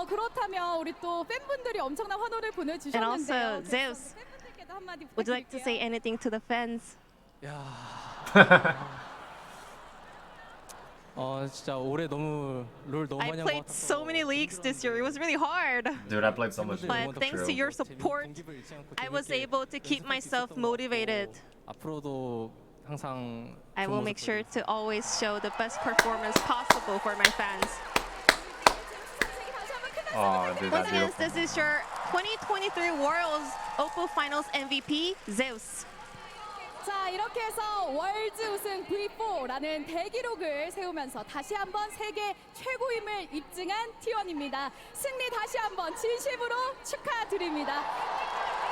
[SPEAKER 11] 그렇다면 우리 또 팬분들이 엄청난 환호를
[SPEAKER 7] And
[SPEAKER 11] 보내주셨는데요.
[SPEAKER 7] also, Zeus,
[SPEAKER 11] 팬분들께도 한마디
[SPEAKER 7] would you like to say
[SPEAKER 11] 부탁드릴게요.
[SPEAKER 7] anything to the fans?
[SPEAKER 3] 진짜 올해 너무 롤 너무
[SPEAKER 7] I
[SPEAKER 3] 많이
[SPEAKER 7] played so many leagues this year. It was really hard.
[SPEAKER 1] Dude, I played so much.
[SPEAKER 7] But thanks to your support, I was able to keep myself motivated.
[SPEAKER 3] 앞으로도 항상
[SPEAKER 7] I will make sure to always show the best performance possible for my fans.
[SPEAKER 1] Oh, dude,
[SPEAKER 7] Once
[SPEAKER 1] that's
[SPEAKER 7] again,
[SPEAKER 1] beautiful.
[SPEAKER 7] this is your 2023 Worlds Oppo Finals MVP, Zeus.
[SPEAKER 11] 자, 이렇게 해서 월드 우승 V4라는 대기록을 세우면서 다시 한번 세계 최고임을 입증한 T1입니다. 승리 다시 한번 진심으로 축하드립니다.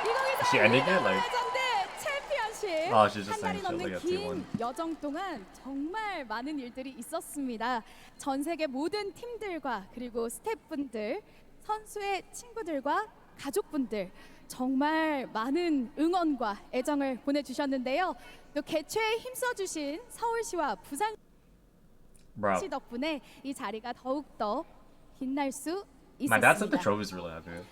[SPEAKER 11] 2023
[SPEAKER 1] ended it,
[SPEAKER 11] 리그
[SPEAKER 1] like-
[SPEAKER 11] 레전드 챔피언십
[SPEAKER 1] Oh, she's just
[SPEAKER 11] 한 달이
[SPEAKER 1] saying shit
[SPEAKER 11] 넘는
[SPEAKER 1] like a
[SPEAKER 11] 긴
[SPEAKER 1] T1.
[SPEAKER 11] 여정 동안 정말 많은 일들이 있었습니다. 전 세계 모든 팀들과 그리고 스태프분들, 선수의 친구들과 가족분들 정말 많은 응원과 애정을 보내주셨는데요. 또 개최에 힘써주신 서울시와 부산시
[SPEAKER 1] Bro,
[SPEAKER 11] 덕분에 이 자리가 더욱더 빛날 수
[SPEAKER 1] my dad said the
[SPEAKER 11] 있었습니다.
[SPEAKER 1] trophy's really happy.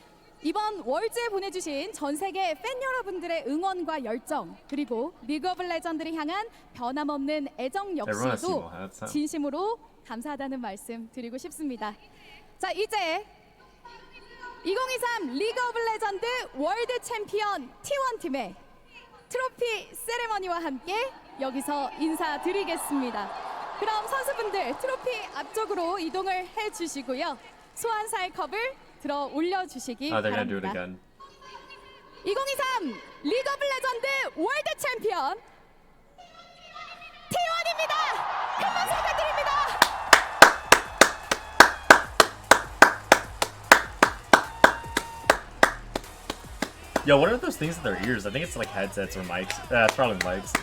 [SPEAKER 11] 이번 월즈에 보내주신 전 세계 팬 여러분들의 응원과 열정, 그리고 리그 오브 레전드를 향한 변함없는 애정
[SPEAKER 1] Everyone has
[SPEAKER 11] 역시도
[SPEAKER 1] Timo hats, huh?
[SPEAKER 11] 진심으로 감사하다는 말씀 드리고 싶습니다. 자, 이제 2023 리그 오브 레전드 월드 챔피언 T1 팀의 트로피 세레머니와 함께 여기서 인사드리겠습니다. 그럼 선수분들 트로피 앞쪽으로 이동을 해주시고요. 소환사의 컵을 들어 올려주시기
[SPEAKER 1] Oh, they're gonna do it
[SPEAKER 11] 바랍니다.
[SPEAKER 1] again.
[SPEAKER 11] 2023 리그 오브 레전드 월드 챔피언 T1입니다. 큰 박수 부탁드립니다.
[SPEAKER 1] Yo, what are those things in their ears? I think it's like headsets or mics. It's probably mics.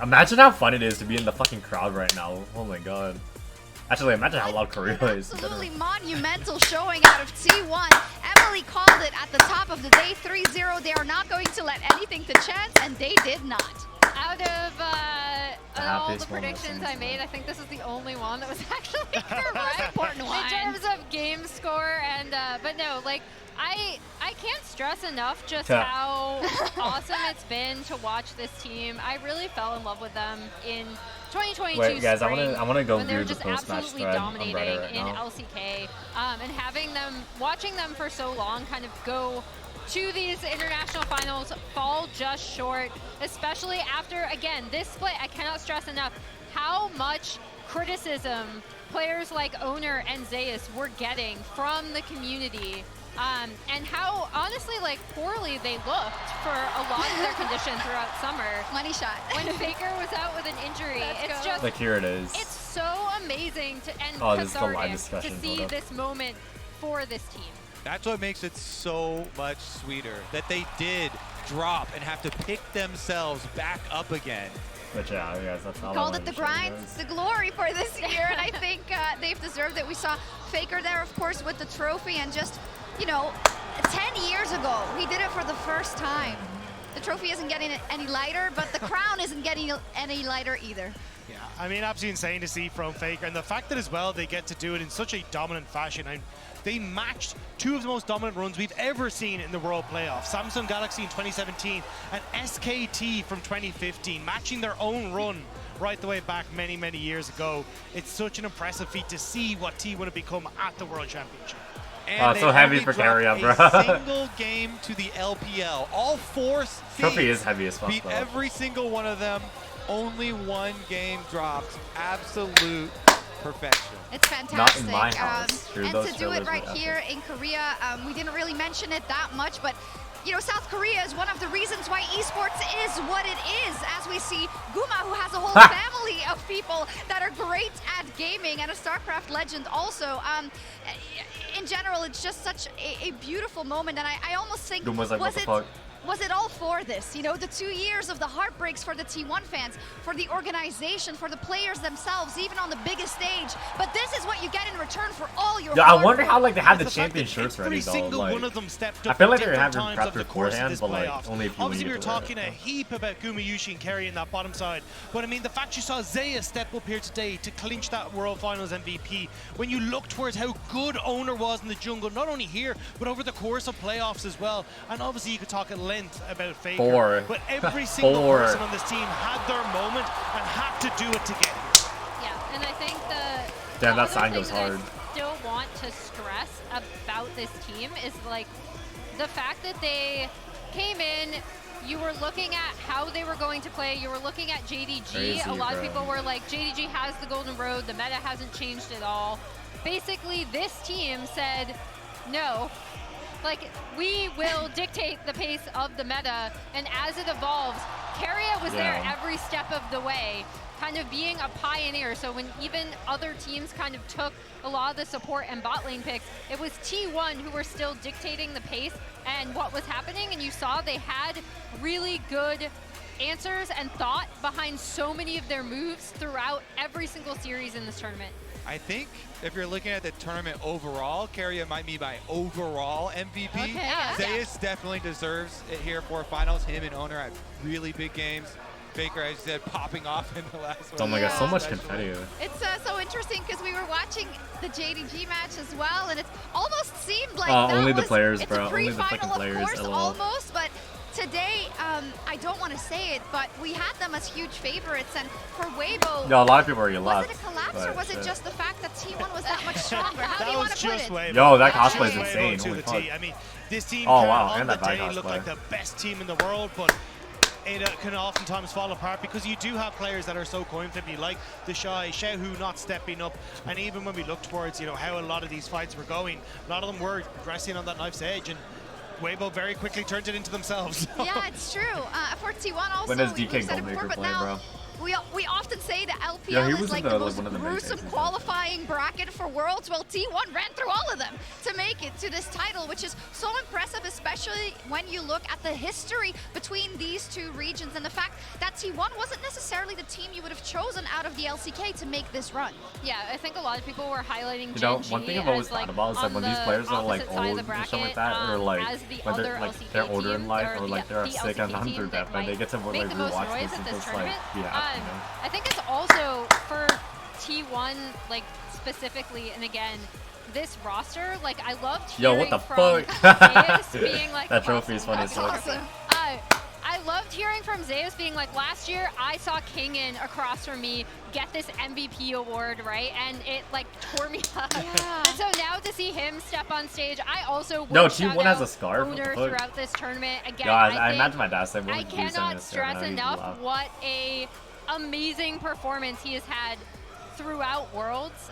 [SPEAKER 1] Imagine how fun it is to be in the fucking crowd right now. Oh my god. Actually, imagine how loud Korea is.
[SPEAKER 2] Absolutely monumental showing out of T1. Emily called it at the top of the day, 3-0. They are not going to let anything to chance, and they did not.
[SPEAKER 18] Out of all the
[SPEAKER 1] happiest moment
[SPEAKER 18] predictions
[SPEAKER 1] since
[SPEAKER 18] I made, I think this is the only one that was actually
[SPEAKER 2] Most
[SPEAKER 18] correct
[SPEAKER 2] important one.
[SPEAKER 18] in terms of game score. And but no, like I can't stress enough just
[SPEAKER 1] Yeah.
[SPEAKER 18] how awesome it's been to watch this team. I really fell in love with them in 2022
[SPEAKER 1] Wait, guys, I
[SPEAKER 18] spring,
[SPEAKER 1] wanna go
[SPEAKER 18] when they
[SPEAKER 1] view
[SPEAKER 18] were
[SPEAKER 1] the
[SPEAKER 18] just
[SPEAKER 1] post-match
[SPEAKER 18] absolutely
[SPEAKER 1] thread on
[SPEAKER 18] dominating
[SPEAKER 1] Reddit right
[SPEAKER 18] in
[SPEAKER 1] now.
[SPEAKER 18] LCK, and having them, watching them for so long, kind of go to these international finals, fall just short, especially after, again, this split. I cannot stress enough how much criticism players like Owner and Zeus were getting from the community and how honestly like poorly they looked for a lot of their condition throughout summer.
[SPEAKER 2] Money shot.
[SPEAKER 18] When Faker was out with an injury, it's just
[SPEAKER 1] like here it is.
[SPEAKER 18] It's so amazing to and cathartic to see this moment for this team.
[SPEAKER 20] That's what makes it so much sweeter, that they did drop and have to pick themselves back up again.
[SPEAKER 1] But yeah, guys, that's how
[SPEAKER 2] Called it the grind, the glory for this year, and I think they've deserved it. We saw Faker there, of course, with the trophy, and just, you know, 10 years ago, he did it for the first time. The trophy isn't getting any lighter, but the crown isn't getting any lighter either.
[SPEAKER 19] Yeah, I mean, absolutely insane to see from Faker, and the fact that as well they get to do it in such a dominant fashion. They matched two of the most dominant runs we've ever seen in the World Playoffs. Samsung Galaxy in 2017 and SKT from 2015, matching their own run right the way back many, many years ago. It's such an impressive feat to see what T1 have become at the World Championship.
[SPEAKER 1] And so heavy for Carrier, bro.
[SPEAKER 20] A single game to the LPL. All four teams
[SPEAKER 1] trophy is heavy as fuck,
[SPEAKER 20] beat
[SPEAKER 1] bro.
[SPEAKER 20] every single one of them. Only one game dropped. Absolute perfection.
[SPEAKER 2] It's fantastic.
[SPEAKER 1] Not in my house.
[SPEAKER 2] And to do it right here in Korea, we didn't really mention it that much, but you know, South Korea is one of the reasons why esports is what it is, as we see Guma, who has a whole family of people that are great at gaming, and a StarCraft legend also. In general, it's just such a beautiful moment, and I almost think,
[SPEAKER 1] Guma's like, what the fuck?
[SPEAKER 2] Was it all for this? You know, the 2 years of the heartbreaks for the T1 fans, for the organization, for the players themselves, even on the biggest stage. But this is what you get in return for all your
[SPEAKER 1] I wonder how like they have the champion shirts ready though.
[SPEAKER 19] Single
[SPEAKER 1] like,
[SPEAKER 19] one of them stepped
[SPEAKER 1] I
[SPEAKER 19] up
[SPEAKER 1] feel like
[SPEAKER 19] at
[SPEAKER 1] they're having
[SPEAKER 19] different times
[SPEAKER 1] prepped
[SPEAKER 19] of the course of
[SPEAKER 1] beforehand,
[SPEAKER 19] this
[SPEAKER 1] but like
[SPEAKER 19] playoffs.
[SPEAKER 1] only if you
[SPEAKER 19] Obviously, we
[SPEAKER 1] need
[SPEAKER 19] were
[SPEAKER 1] to wear it.
[SPEAKER 19] talking a heap about Gumayushi and carrying that bottom side, but I mean the fact you saw Zaya step up here today to clinch that World Finals MVP. When you look towards how good Owner was in the jungle, not only here but over the course of playoffs as well, and obviously you could talk at length about Faker. But every single person on this team had their moment and had to do it to get here.
[SPEAKER 18] Yeah, and I think
[SPEAKER 1] damn, that sign
[SPEAKER 18] thing
[SPEAKER 1] goes
[SPEAKER 18] that
[SPEAKER 1] hard.
[SPEAKER 18] I still want to stress about this team is like the fact that they came in. You were looking at how they were going to play. You were looking at JDG.
[SPEAKER 1] Crazy,
[SPEAKER 18] a lot
[SPEAKER 1] bro.
[SPEAKER 18] of people were like, JDG has the golden road. The meta hasn't changed at all. Basically, this team said, no. Like, we will dictate the pace of the meta, and as it evolves, Carrier was there every step of the way, kind of being a pioneer. So when even other teams kind of took a lot of the support and bot lane picks, it was T1 who were still dictating the pace and what was happening, and you saw they had really good answers and thought behind so many of their moves throughout every single series in this tournament.
[SPEAKER 20] I think if you're looking at the tournament overall, Carrier might be my overall MVP.
[SPEAKER 18] Okay, yeah.
[SPEAKER 20] Zayas definitely deserves it here for finals. Him and Owner had really big games. Baker, as you said, popping off in the last one.
[SPEAKER 1] Oh my god, so much confetti.
[SPEAKER 2] It's so interesting because we were watching the JDG match as well, and it almost seemed like
[SPEAKER 1] only the
[SPEAKER 2] was,
[SPEAKER 1] players,
[SPEAKER 2] it's
[SPEAKER 1] bro.
[SPEAKER 2] a
[SPEAKER 1] Only the fucking
[SPEAKER 2] pre-final,
[SPEAKER 1] players.
[SPEAKER 2] of course,
[SPEAKER 1] LOL.
[SPEAKER 2] almost, but today, I don't want to say it, but we had them as huge favorites, and for Weibo,
[SPEAKER 1] Yo, a lot of people already
[SPEAKER 2] was
[SPEAKER 1] left.
[SPEAKER 2] it a collapse
[SPEAKER 1] but
[SPEAKER 2] or was it
[SPEAKER 1] shit.
[SPEAKER 2] just the fact that T1 was that much stronger? How do you want to put it?
[SPEAKER 19] Weibo.
[SPEAKER 1] Yo, that
[SPEAKER 19] Just
[SPEAKER 1] cosplay is
[SPEAKER 19] Weibo
[SPEAKER 1] insane.
[SPEAKER 19] to
[SPEAKER 1] Holy
[SPEAKER 19] the
[SPEAKER 1] fuck.
[SPEAKER 19] T. I mean, this team
[SPEAKER 1] Oh,
[SPEAKER 19] can
[SPEAKER 1] wow,
[SPEAKER 19] on
[SPEAKER 1] and
[SPEAKER 19] the
[SPEAKER 1] that Vi
[SPEAKER 19] day look
[SPEAKER 1] cosplay.
[SPEAKER 19] like the best team in the world, but it can oftentimes fall apart because you do have players that are so coin flippy, like the Shy, Shehu not stepping up, and even when we look towards, you know, how a lot of these fights were going, a lot of them were resting on that knife's edge, and Weibo very quickly turned it into themselves.
[SPEAKER 2] Yeah, it's true. For T1 also,
[SPEAKER 1] When does
[SPEAKER 2] we
[SPEAKER 1] DK
[SPEAKER 2] said it before,
[SPEAKER 1] Goldmaker
[SPEAKER 2] but
[SPEAKER 1] play,
[SPEAKER 2] now
[SPEAKER 1] bro?
[SPEAKER 2] we often say the LPL
[SPEAKER 1] Yeah, he
[SPEAKER 2] is
[SPEAKER 1] was
[SPEAKER 2] like
[SPEAKER 1] in
[SPEAKER 2] the
[SPEAKER 1] the,
[SPEAKER 2] most
[SPEAKER 1] one of the main
[SPEAKER 2] gruesome
[SPEAKER 1] phases,
[SPEAKER 2] qualifying bracket for Worlds. Well, T1 ran through all of them to make it to this title, which is so impressive, especially when you look at the history between these two regions and the fact that T1 wasn't necessarily the team you would have chosen out of the LCK to make this run.
[SPEAKER 18] Yeah, I think a lot of people were highlighting
[SPEAKER 1] You know,
[SPEAKER 18] Gen G
[SPEAKER 1] one thing I've always
[SPEAKER 18] as, like,
[SPEAKER 1] thought about is like
[SPEAKER 18] on
[SPEAKER 1] when these
[SPEAKER 18] the
[SPEAKER 1] players are like
[SPEAKER 18] opposite side of
[SPEAKER 1] old
[SPEAKER 18] the
[SPEAKER 1] or something like
[SPEAKER 18] bracket,
[SPEAKER 1] that, or like
[SPEAKER 18] as the
[SPEAKER 1] when
[SPEAKER 18] other
[SPEAKER 1] they're like
[SPEAKER 18] LCK
[SPEAKER 1] they're older in
[SPEAKER 18] team,
[SPEAKER 1] life,
[SPEAKER 18] or
[SPEAKER 1] or like
[SPEAKER 18] the
[SPEAKER 1] they're sick and
[SPEAKER 18] LCK
[SPEAKER 1] under
[SPEAKER 18] team
[SPEAKER 1] that,
[SPEAKER 18] that
[SPEAKER 1] when they get to
[SPEAKER 18] might make
[SPEAKER 1] like
[SPEAKER 18] the most
[SPEAKER 1] rewatch
[SPEAKER 18] noise
[SPEAKER 1] this
[SPEAKER 18] at
[SPEAKER 1] and
[SPEAKER 18] this
[SPEAKER 1] just like
[SPEAKER 18] tournament.
[SPEAKER 1] be happy, you know?
[SPEAKER 18] I think it's also for T1, like specifically, and again, this roster, like I loved
[SPEAKER 1] Yo,
[SPEAKER 18] hearing
[SPEAKER 1] what the
[SPEAKER 18] from
[SPEAKER 1] fuck?
[SPEAKER 18] Zeus being like,
[SPEAKER 1] That trophy is funny
[SPEAKER 18] that's
[SPEAKER 1] as fuck.
[SPEAKER 18] awesome. I loved hearing from Zeus being like, last year I saw Kingin across from me get this MVP award, right? And it like tore me up.
[SPEAKER 2] Yeah.
[SPEAKER 18] And so now to see him step on stage, I also
[SPEAKER 1] No,
[SPEAKER 18] would
[SPEAKER 1] T1
[SPEAKER 18] shout
[SPEAKER 1] has a
[SPEAKER 18] out
[SPEAKER 1] scarf. What the
[SPEAKER 18] Owner
[SPEAKER 1] fuck?
[SPEAKER 18] throughout this tournament. Again,
[SPEAKER 1] Guys, I
[SPEAKER 18] think
[SPEAKER 1] imagine my dad saying,
[SPEAKER 18] I cannot stress enough what a amazing performance he has had throughout Worlds,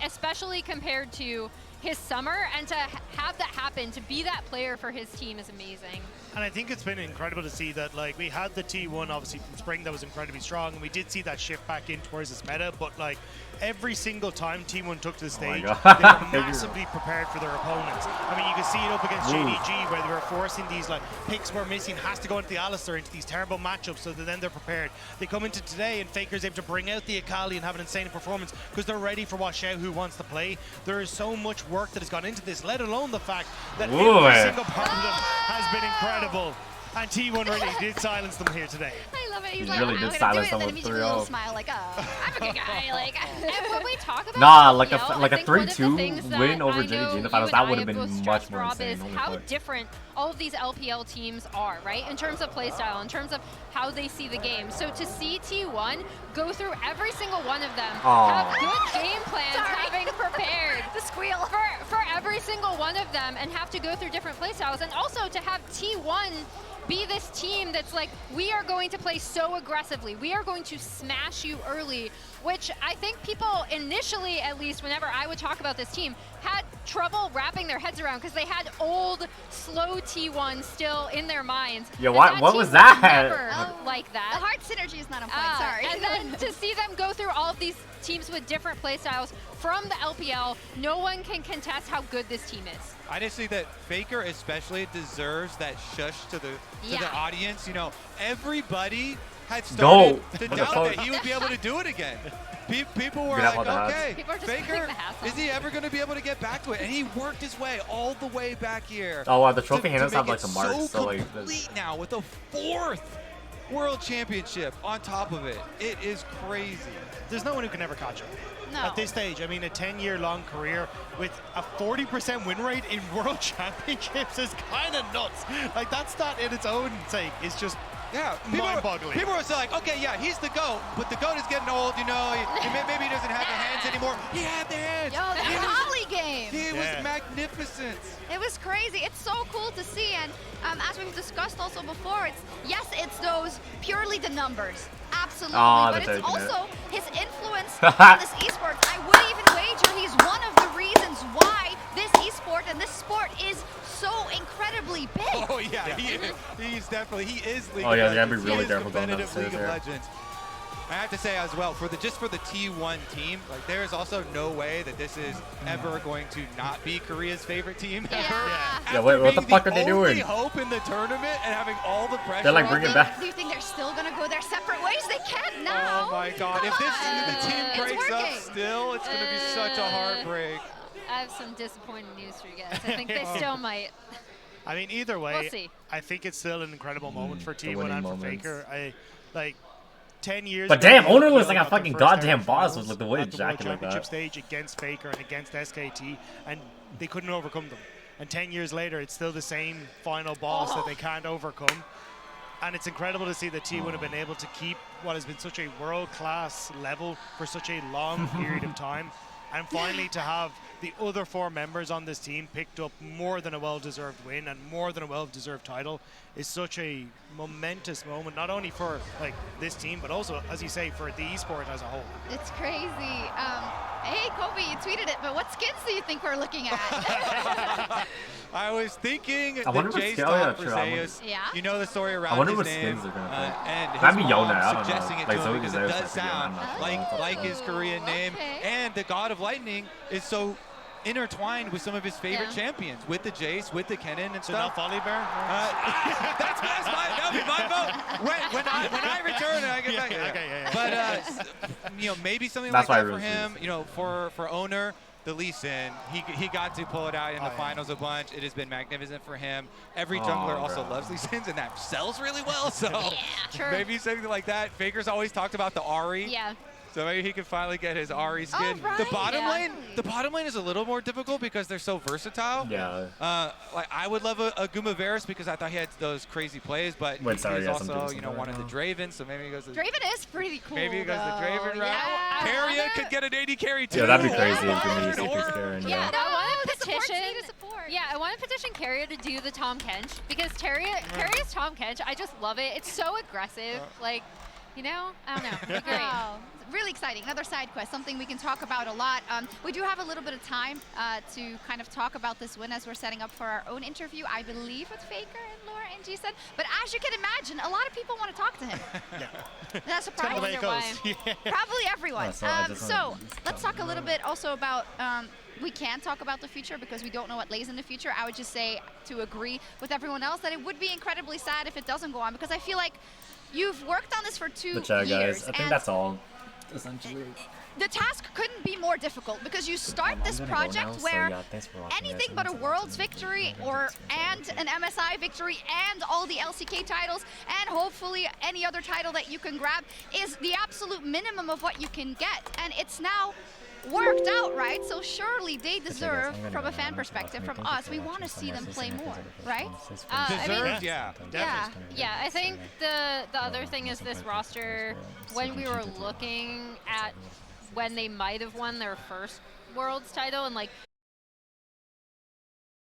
[SPEAKER 18] especially compared to his summer, and to have that happen, to be that player for his team is amazing.
[SPEAKER 19] And I think it's been incredible to see that, like, we had the T1 obviously from spring that was incredibly strong, and we did see that shift back in towards this meta, but like every single time T1 took to the stage, they were massively prepared for their opponents. I mean, you can see it up against JDG where they were forcing these like picks were missing, has to go into the Alistar, into these terrible matchups, so that then they're prepared. They come into today and Faker's able to bring out the Akali and have an insane performance because they're ready for what Xiao wants to play. There is so much work that has gone into this, let alone the fact that every single part of them has been incredible. And T1 really did silence them here today.
[SPEAKER 2] I love it. He's
[SPEAKER 1] He
[SPEAKER 2] like,
[SPEAKER 1] really
[SPEAKER 2] I'm
[SPEAKER 1] did
[SPEAKER 2] gonna
[SPEAKER 1] silence
[SPEAKER 2] do it,
[SPEAKER 1] them
[SPEAKER 2] and then
[SPEAKER 1] with
[SPEAKER 2] immediately a little
[SPEAKER 1] 3-0.
[SPEAKER 2] smile, like, oh, I'm a good guy. Like,
[SPEAKER 18] And when we talk about
[SPEAKER 1] Nah,
[SPEAKER 18] LPL,
[SPEAKER 1] like a
[SPEAKER 18] I think one of the
[SPEAKER 1] 3-2
[SPEAKER 18] things that
[SPEAKER 1] win over
[SPEAKER 18] I know
[SPEAKER 1] JDG in the
[SPEAKER 18] you
[SPEAKER 1] finals,
[SPEAKER 18] and
[SPEAKER 1] that
[SPEAKER 18] I
[SPEAKER 1] would have
[SPEAKER 18] both
[SPEAKER 1] been
[SPEAKER 18] stressed,
[SPEAKER 1] much more
[SPEAKER 18] Rob,
[SPEAKER 1] insane.
[SPEAKER 18] is
[SPEAKER 1] Holy
[SPEAKER 18] how
[SPEAKER 1] fuck.
[SPEAKER 18] different all of these LPL teams are, right? In terms of playstyle, in terms of how they see the game. So to see T1 go through every single one of them, have good game plans, having prepared
[SPEAKER 2] the squeal
[SPEAKER 18] for every single one of them, and have to go through different playstyles, and also to have T1 be this team that's like, we are going to play so aggressively. We are going to smash you early, which I think people initially, at least whenever I would talk about this team, had trouble wrapping their heads around because they had old, slow T1 still in their minds.
[SPEAKER 1] Yeah,
[SPEAKER 18] And
[SPEAKER 1] what
[SPEAKER 18] team
[SPEAKER 1] was that?
[SPEAKER 18] never like that.
[SPEAKER 2] The heart synergy is not on point, sorry.
[SPEAKER 18] And then to see them go through all of these teams with different playstyles from the LPL, no one can contest how good this team is.
[SPEAKER 20] I just think that Faker especially deserves that shush to the audience. You know, everybody had started to doubt that he would be able to do it again. People were like, okay, Faker, is he ever going to be able to get back to it? And he worked his way all the way back here.
[SPEAKER 1] Oh wow, the trophy handles have like the marks,
[SPEAKER 20] so
[SPEAKER 1] so like
[SPEAKER 20] complete now with a 4th world championship on top of it. It is crazy.
[SPEAKER 19] There's no one who can ever catch him.
[SPEAKER 2] No.
[SPEAKER 19] At this stage, I mean, a 10-year-long career with a 40% win rate in world championships is kind of nuts. Like, that stat in its own sake is just mind-boggling.
[SPEAKER 20] People are still like, okay, yeah, he's the GOAT, but the GOAT is getting old, you know, maybe he doesn't have the hands anymore. He had the hands.
[SPEAKER 2] Yo, the Holly game.
[SPEAKER 20] He was magnificent.
[SPEAKER 2] It was crazy. It's so cool to see, and as we've discussed also before, it's those purely the numbers, absolutely, but it's also his influence on this esport. I would even wager he's one of the reasons why this esport and this sport is so incredibly big.
[SPEAKER 20] Oh yeah, he's definitely, he is League
[SPEAKER 1] Oh
[SPEAKER 20] of
[SPEAKER 1] yeah,
[SPEAKER 20] Legends.
[SPEAKER 1] you gotta be really careful going
[SPEAKER 20] competitive
[SPEAKER 1] downstairs
[SPEAKER 20] League of
[SPEAKER 1] there.
[SPEAKER 20] Legends. I have to say as well, just for the T1 team, like there is also no way that this is ever going to not be Korea's favorite team ever.
[SPEAKER 1] Yeah, wait, what the fuck are they doing?
[SPEAKER 20] Only hope in the tournament and having all the pressure.
[SPEAKER 1] They're like bringing it back.
[SPEAKER 2] Do you think they're still gonna go their separate ways? They can't now.
[SPEAKER 20] Oh my God! If the team breaks up
[SPEAKER 2] working.
[SPEAKER 20] still, it's gonna be such a heartbreak.
[SPEAKER 18] I have some disappointing news for you guys. I think they still might.
[SPEAKER 19] I mean, either way,
[SPEAKER 18] We'll see.
[SPEAKER 19] I think it's still an incredible moment for T1
[SPEAKER 1] winning
[SPEAKER 19] and for
[SPEAKER 1] moments.
[SPEAKER 19] Faker. I like 10 years.
[SPEAKER 1] But
[SPEAKER 19] ago,
[SPEAKER 1] damn,
[SPEAKER 19] the
[SPEAKER 1] Owner
[SPEAKER 19] LPL
[SPEAKER 1] looks like a
[SPEAKER 19] got their
[SPEAKER 1] fucking
[SPEAKER 19] first
[SPEAKER 1] goddamn
[SPEAKER 19] ever
[SPEAKER 1] boss
[SPEAKER 19] finals
[SPEAKER 1] with the way
[SPEAKER 19] at the World
[SPEAKER 1] ejaculated like
[SPEAKER 19] Championship
[SPEAKER 1] that.
[SPEAKER 19] stage against Faker and against SKT, and they couldn't overcome them. And 10 years later, it's still the same final boss that they can't overcome. And it's incredible to see that T1 have been able to keep what has been such a world-class level for such a long period of time. And finally to have the other 4 members on this team picked up more than a well-deserved win and more than a well-deserved title is such a momentous moment, not only for like this team, but also, as you say, for the esport as a whole.
[SPEAKER 2] It's crazy. Hey, Kobe, you tweeted it, but what skins do you think we're looking at?
[SPEAKER 20] I was thinking
[SPEAKER 1] I wonder
[SPEAKER 20] the
[SPEAKER 1] what
[SPEAKER 20] J
[SPEAKER 1] scale
[SPEAKER 20] Star
[SPEAKER 1] they
[SPEAKER 20] for
[SPEAKER 1] are. I
[SPEAKER 20] Zeus.
[SPEAKER 2] Yeah.
[SPEAKER 20] You know the story around
[SPEAKER 1] I wonder
[SPEAKER 20] his
[SPEAKER 1] what
[SPEAKER 20] name,
[SPEAKER 1] skins they're gonna play.
[SPEAKER 20] and his
[SPEAKER 1] That'd be
[SPEAKER 20] mom
[SPEAKER 1] Yona, I don't know.
[SPEAKER 20] suggesting it
[SPEAKER 1] Like
[SPEAKER 20] to him
[SPEAKER 1] Zoe
[SPEAKER 20] because it
[SPEAKER 1] Zeus,
[SPEAKER 20] does sound like his Korean name. And the God of Lightning is so intertwined with some of his favorite champions, with the Jace, with the Kennen and
[SPEAKER 19] So
[SPEAKER 20] stuff.
[SPEAKER 19] now Folly Bear?
[SPEAKER 20] That'll be my vote. When I return and I get back. But you know, maybe something
[SPEAKER 1] That's
[SPEAKER 20] like
[SPEAKER 1] why
[SPEAKER 20] that
[SPEAKER 1] I
[SPEAKER 20] for
[SPEAKER 1] really
[SPEAKER 20] him. You know, for Owner, the Lee Sin, he got to pull it out in the finals a bunch. It has been magnificent for him. Every jungler also loves Lee Sins, and that sells really well. So maybe something like that. Faker's always talked about the Ahri.
[SPEAKER 18] Yeah.
[SPEAKER 20] So maybe he can finally get his Ahri skin. The bottom lane is a little more difficult because they're so versatile.
[SPEAKER 1] Yeah.
[SPEAKER 20] Like I would love a Gumaveris because I thought he had those crazy plays, but he's also one of the Dravens, so maybe he goes to
[SPEAKER 2] Draven is pretty cool.
[SPEAKER 20] Maybe he goes the Draven route.
[SPEAKER 2] Yeah.
[SPEAKER 20] Carrier could get an AD carry too.
[SPEAKER 1] Yeah, that'd be crazy if Gumi used CP Karen.
[SPEAKER 18] Yeah,
[SPEAKER 2] No,
[SPEAKER 18] I want
[SPEAKER 2] the
[SPEAKER 18] to petition.
[SPEAKER 2] support's need to support.
[SPEAKER 18] Yeah, I want to petition Carrier to do the Tom Kench because Carrier's Tom Kench. I just love it. It's so aggressive. Like, You know, I don't know. It'd be great.
[SPEAKER 2] Wow. Really exciting. Another side quest, something we can talk about a lot. We do have a little bit of time to kind of talk about this win as we're setting up for our own interview, I believe, with Faker and Laura and Jason. But as you can imagine, a lot of people want to talk to him. That's a problem. Probably everyone. So let's talk a little bit also about. We can talk about the future because we don't know what lays in the future. I would just say, to agree with everyone else, that it would be incredibly sad if it doesn't go on, because I feel like you've worked on this for 2 years.
[SPEAKER 1] Guys, I think that's all, essentially.
[SPEAKER 2] The task couldn't be more difficult because you start this project where anything but a Worlds victory and an MSI victory and all the LCK titles and hopefully any other title that you can grab is the absolute minimum of what you can get. And it's now worked out, right? So surely they deserve, from a fan perspective, from us, we want to see them play more, right?
[SPEAKER 19] Deserved, yeah.
[SPEAKER 18] Yeah, I think the other thing is this roster, when we were looking at when they might have won their first Worlds title, and like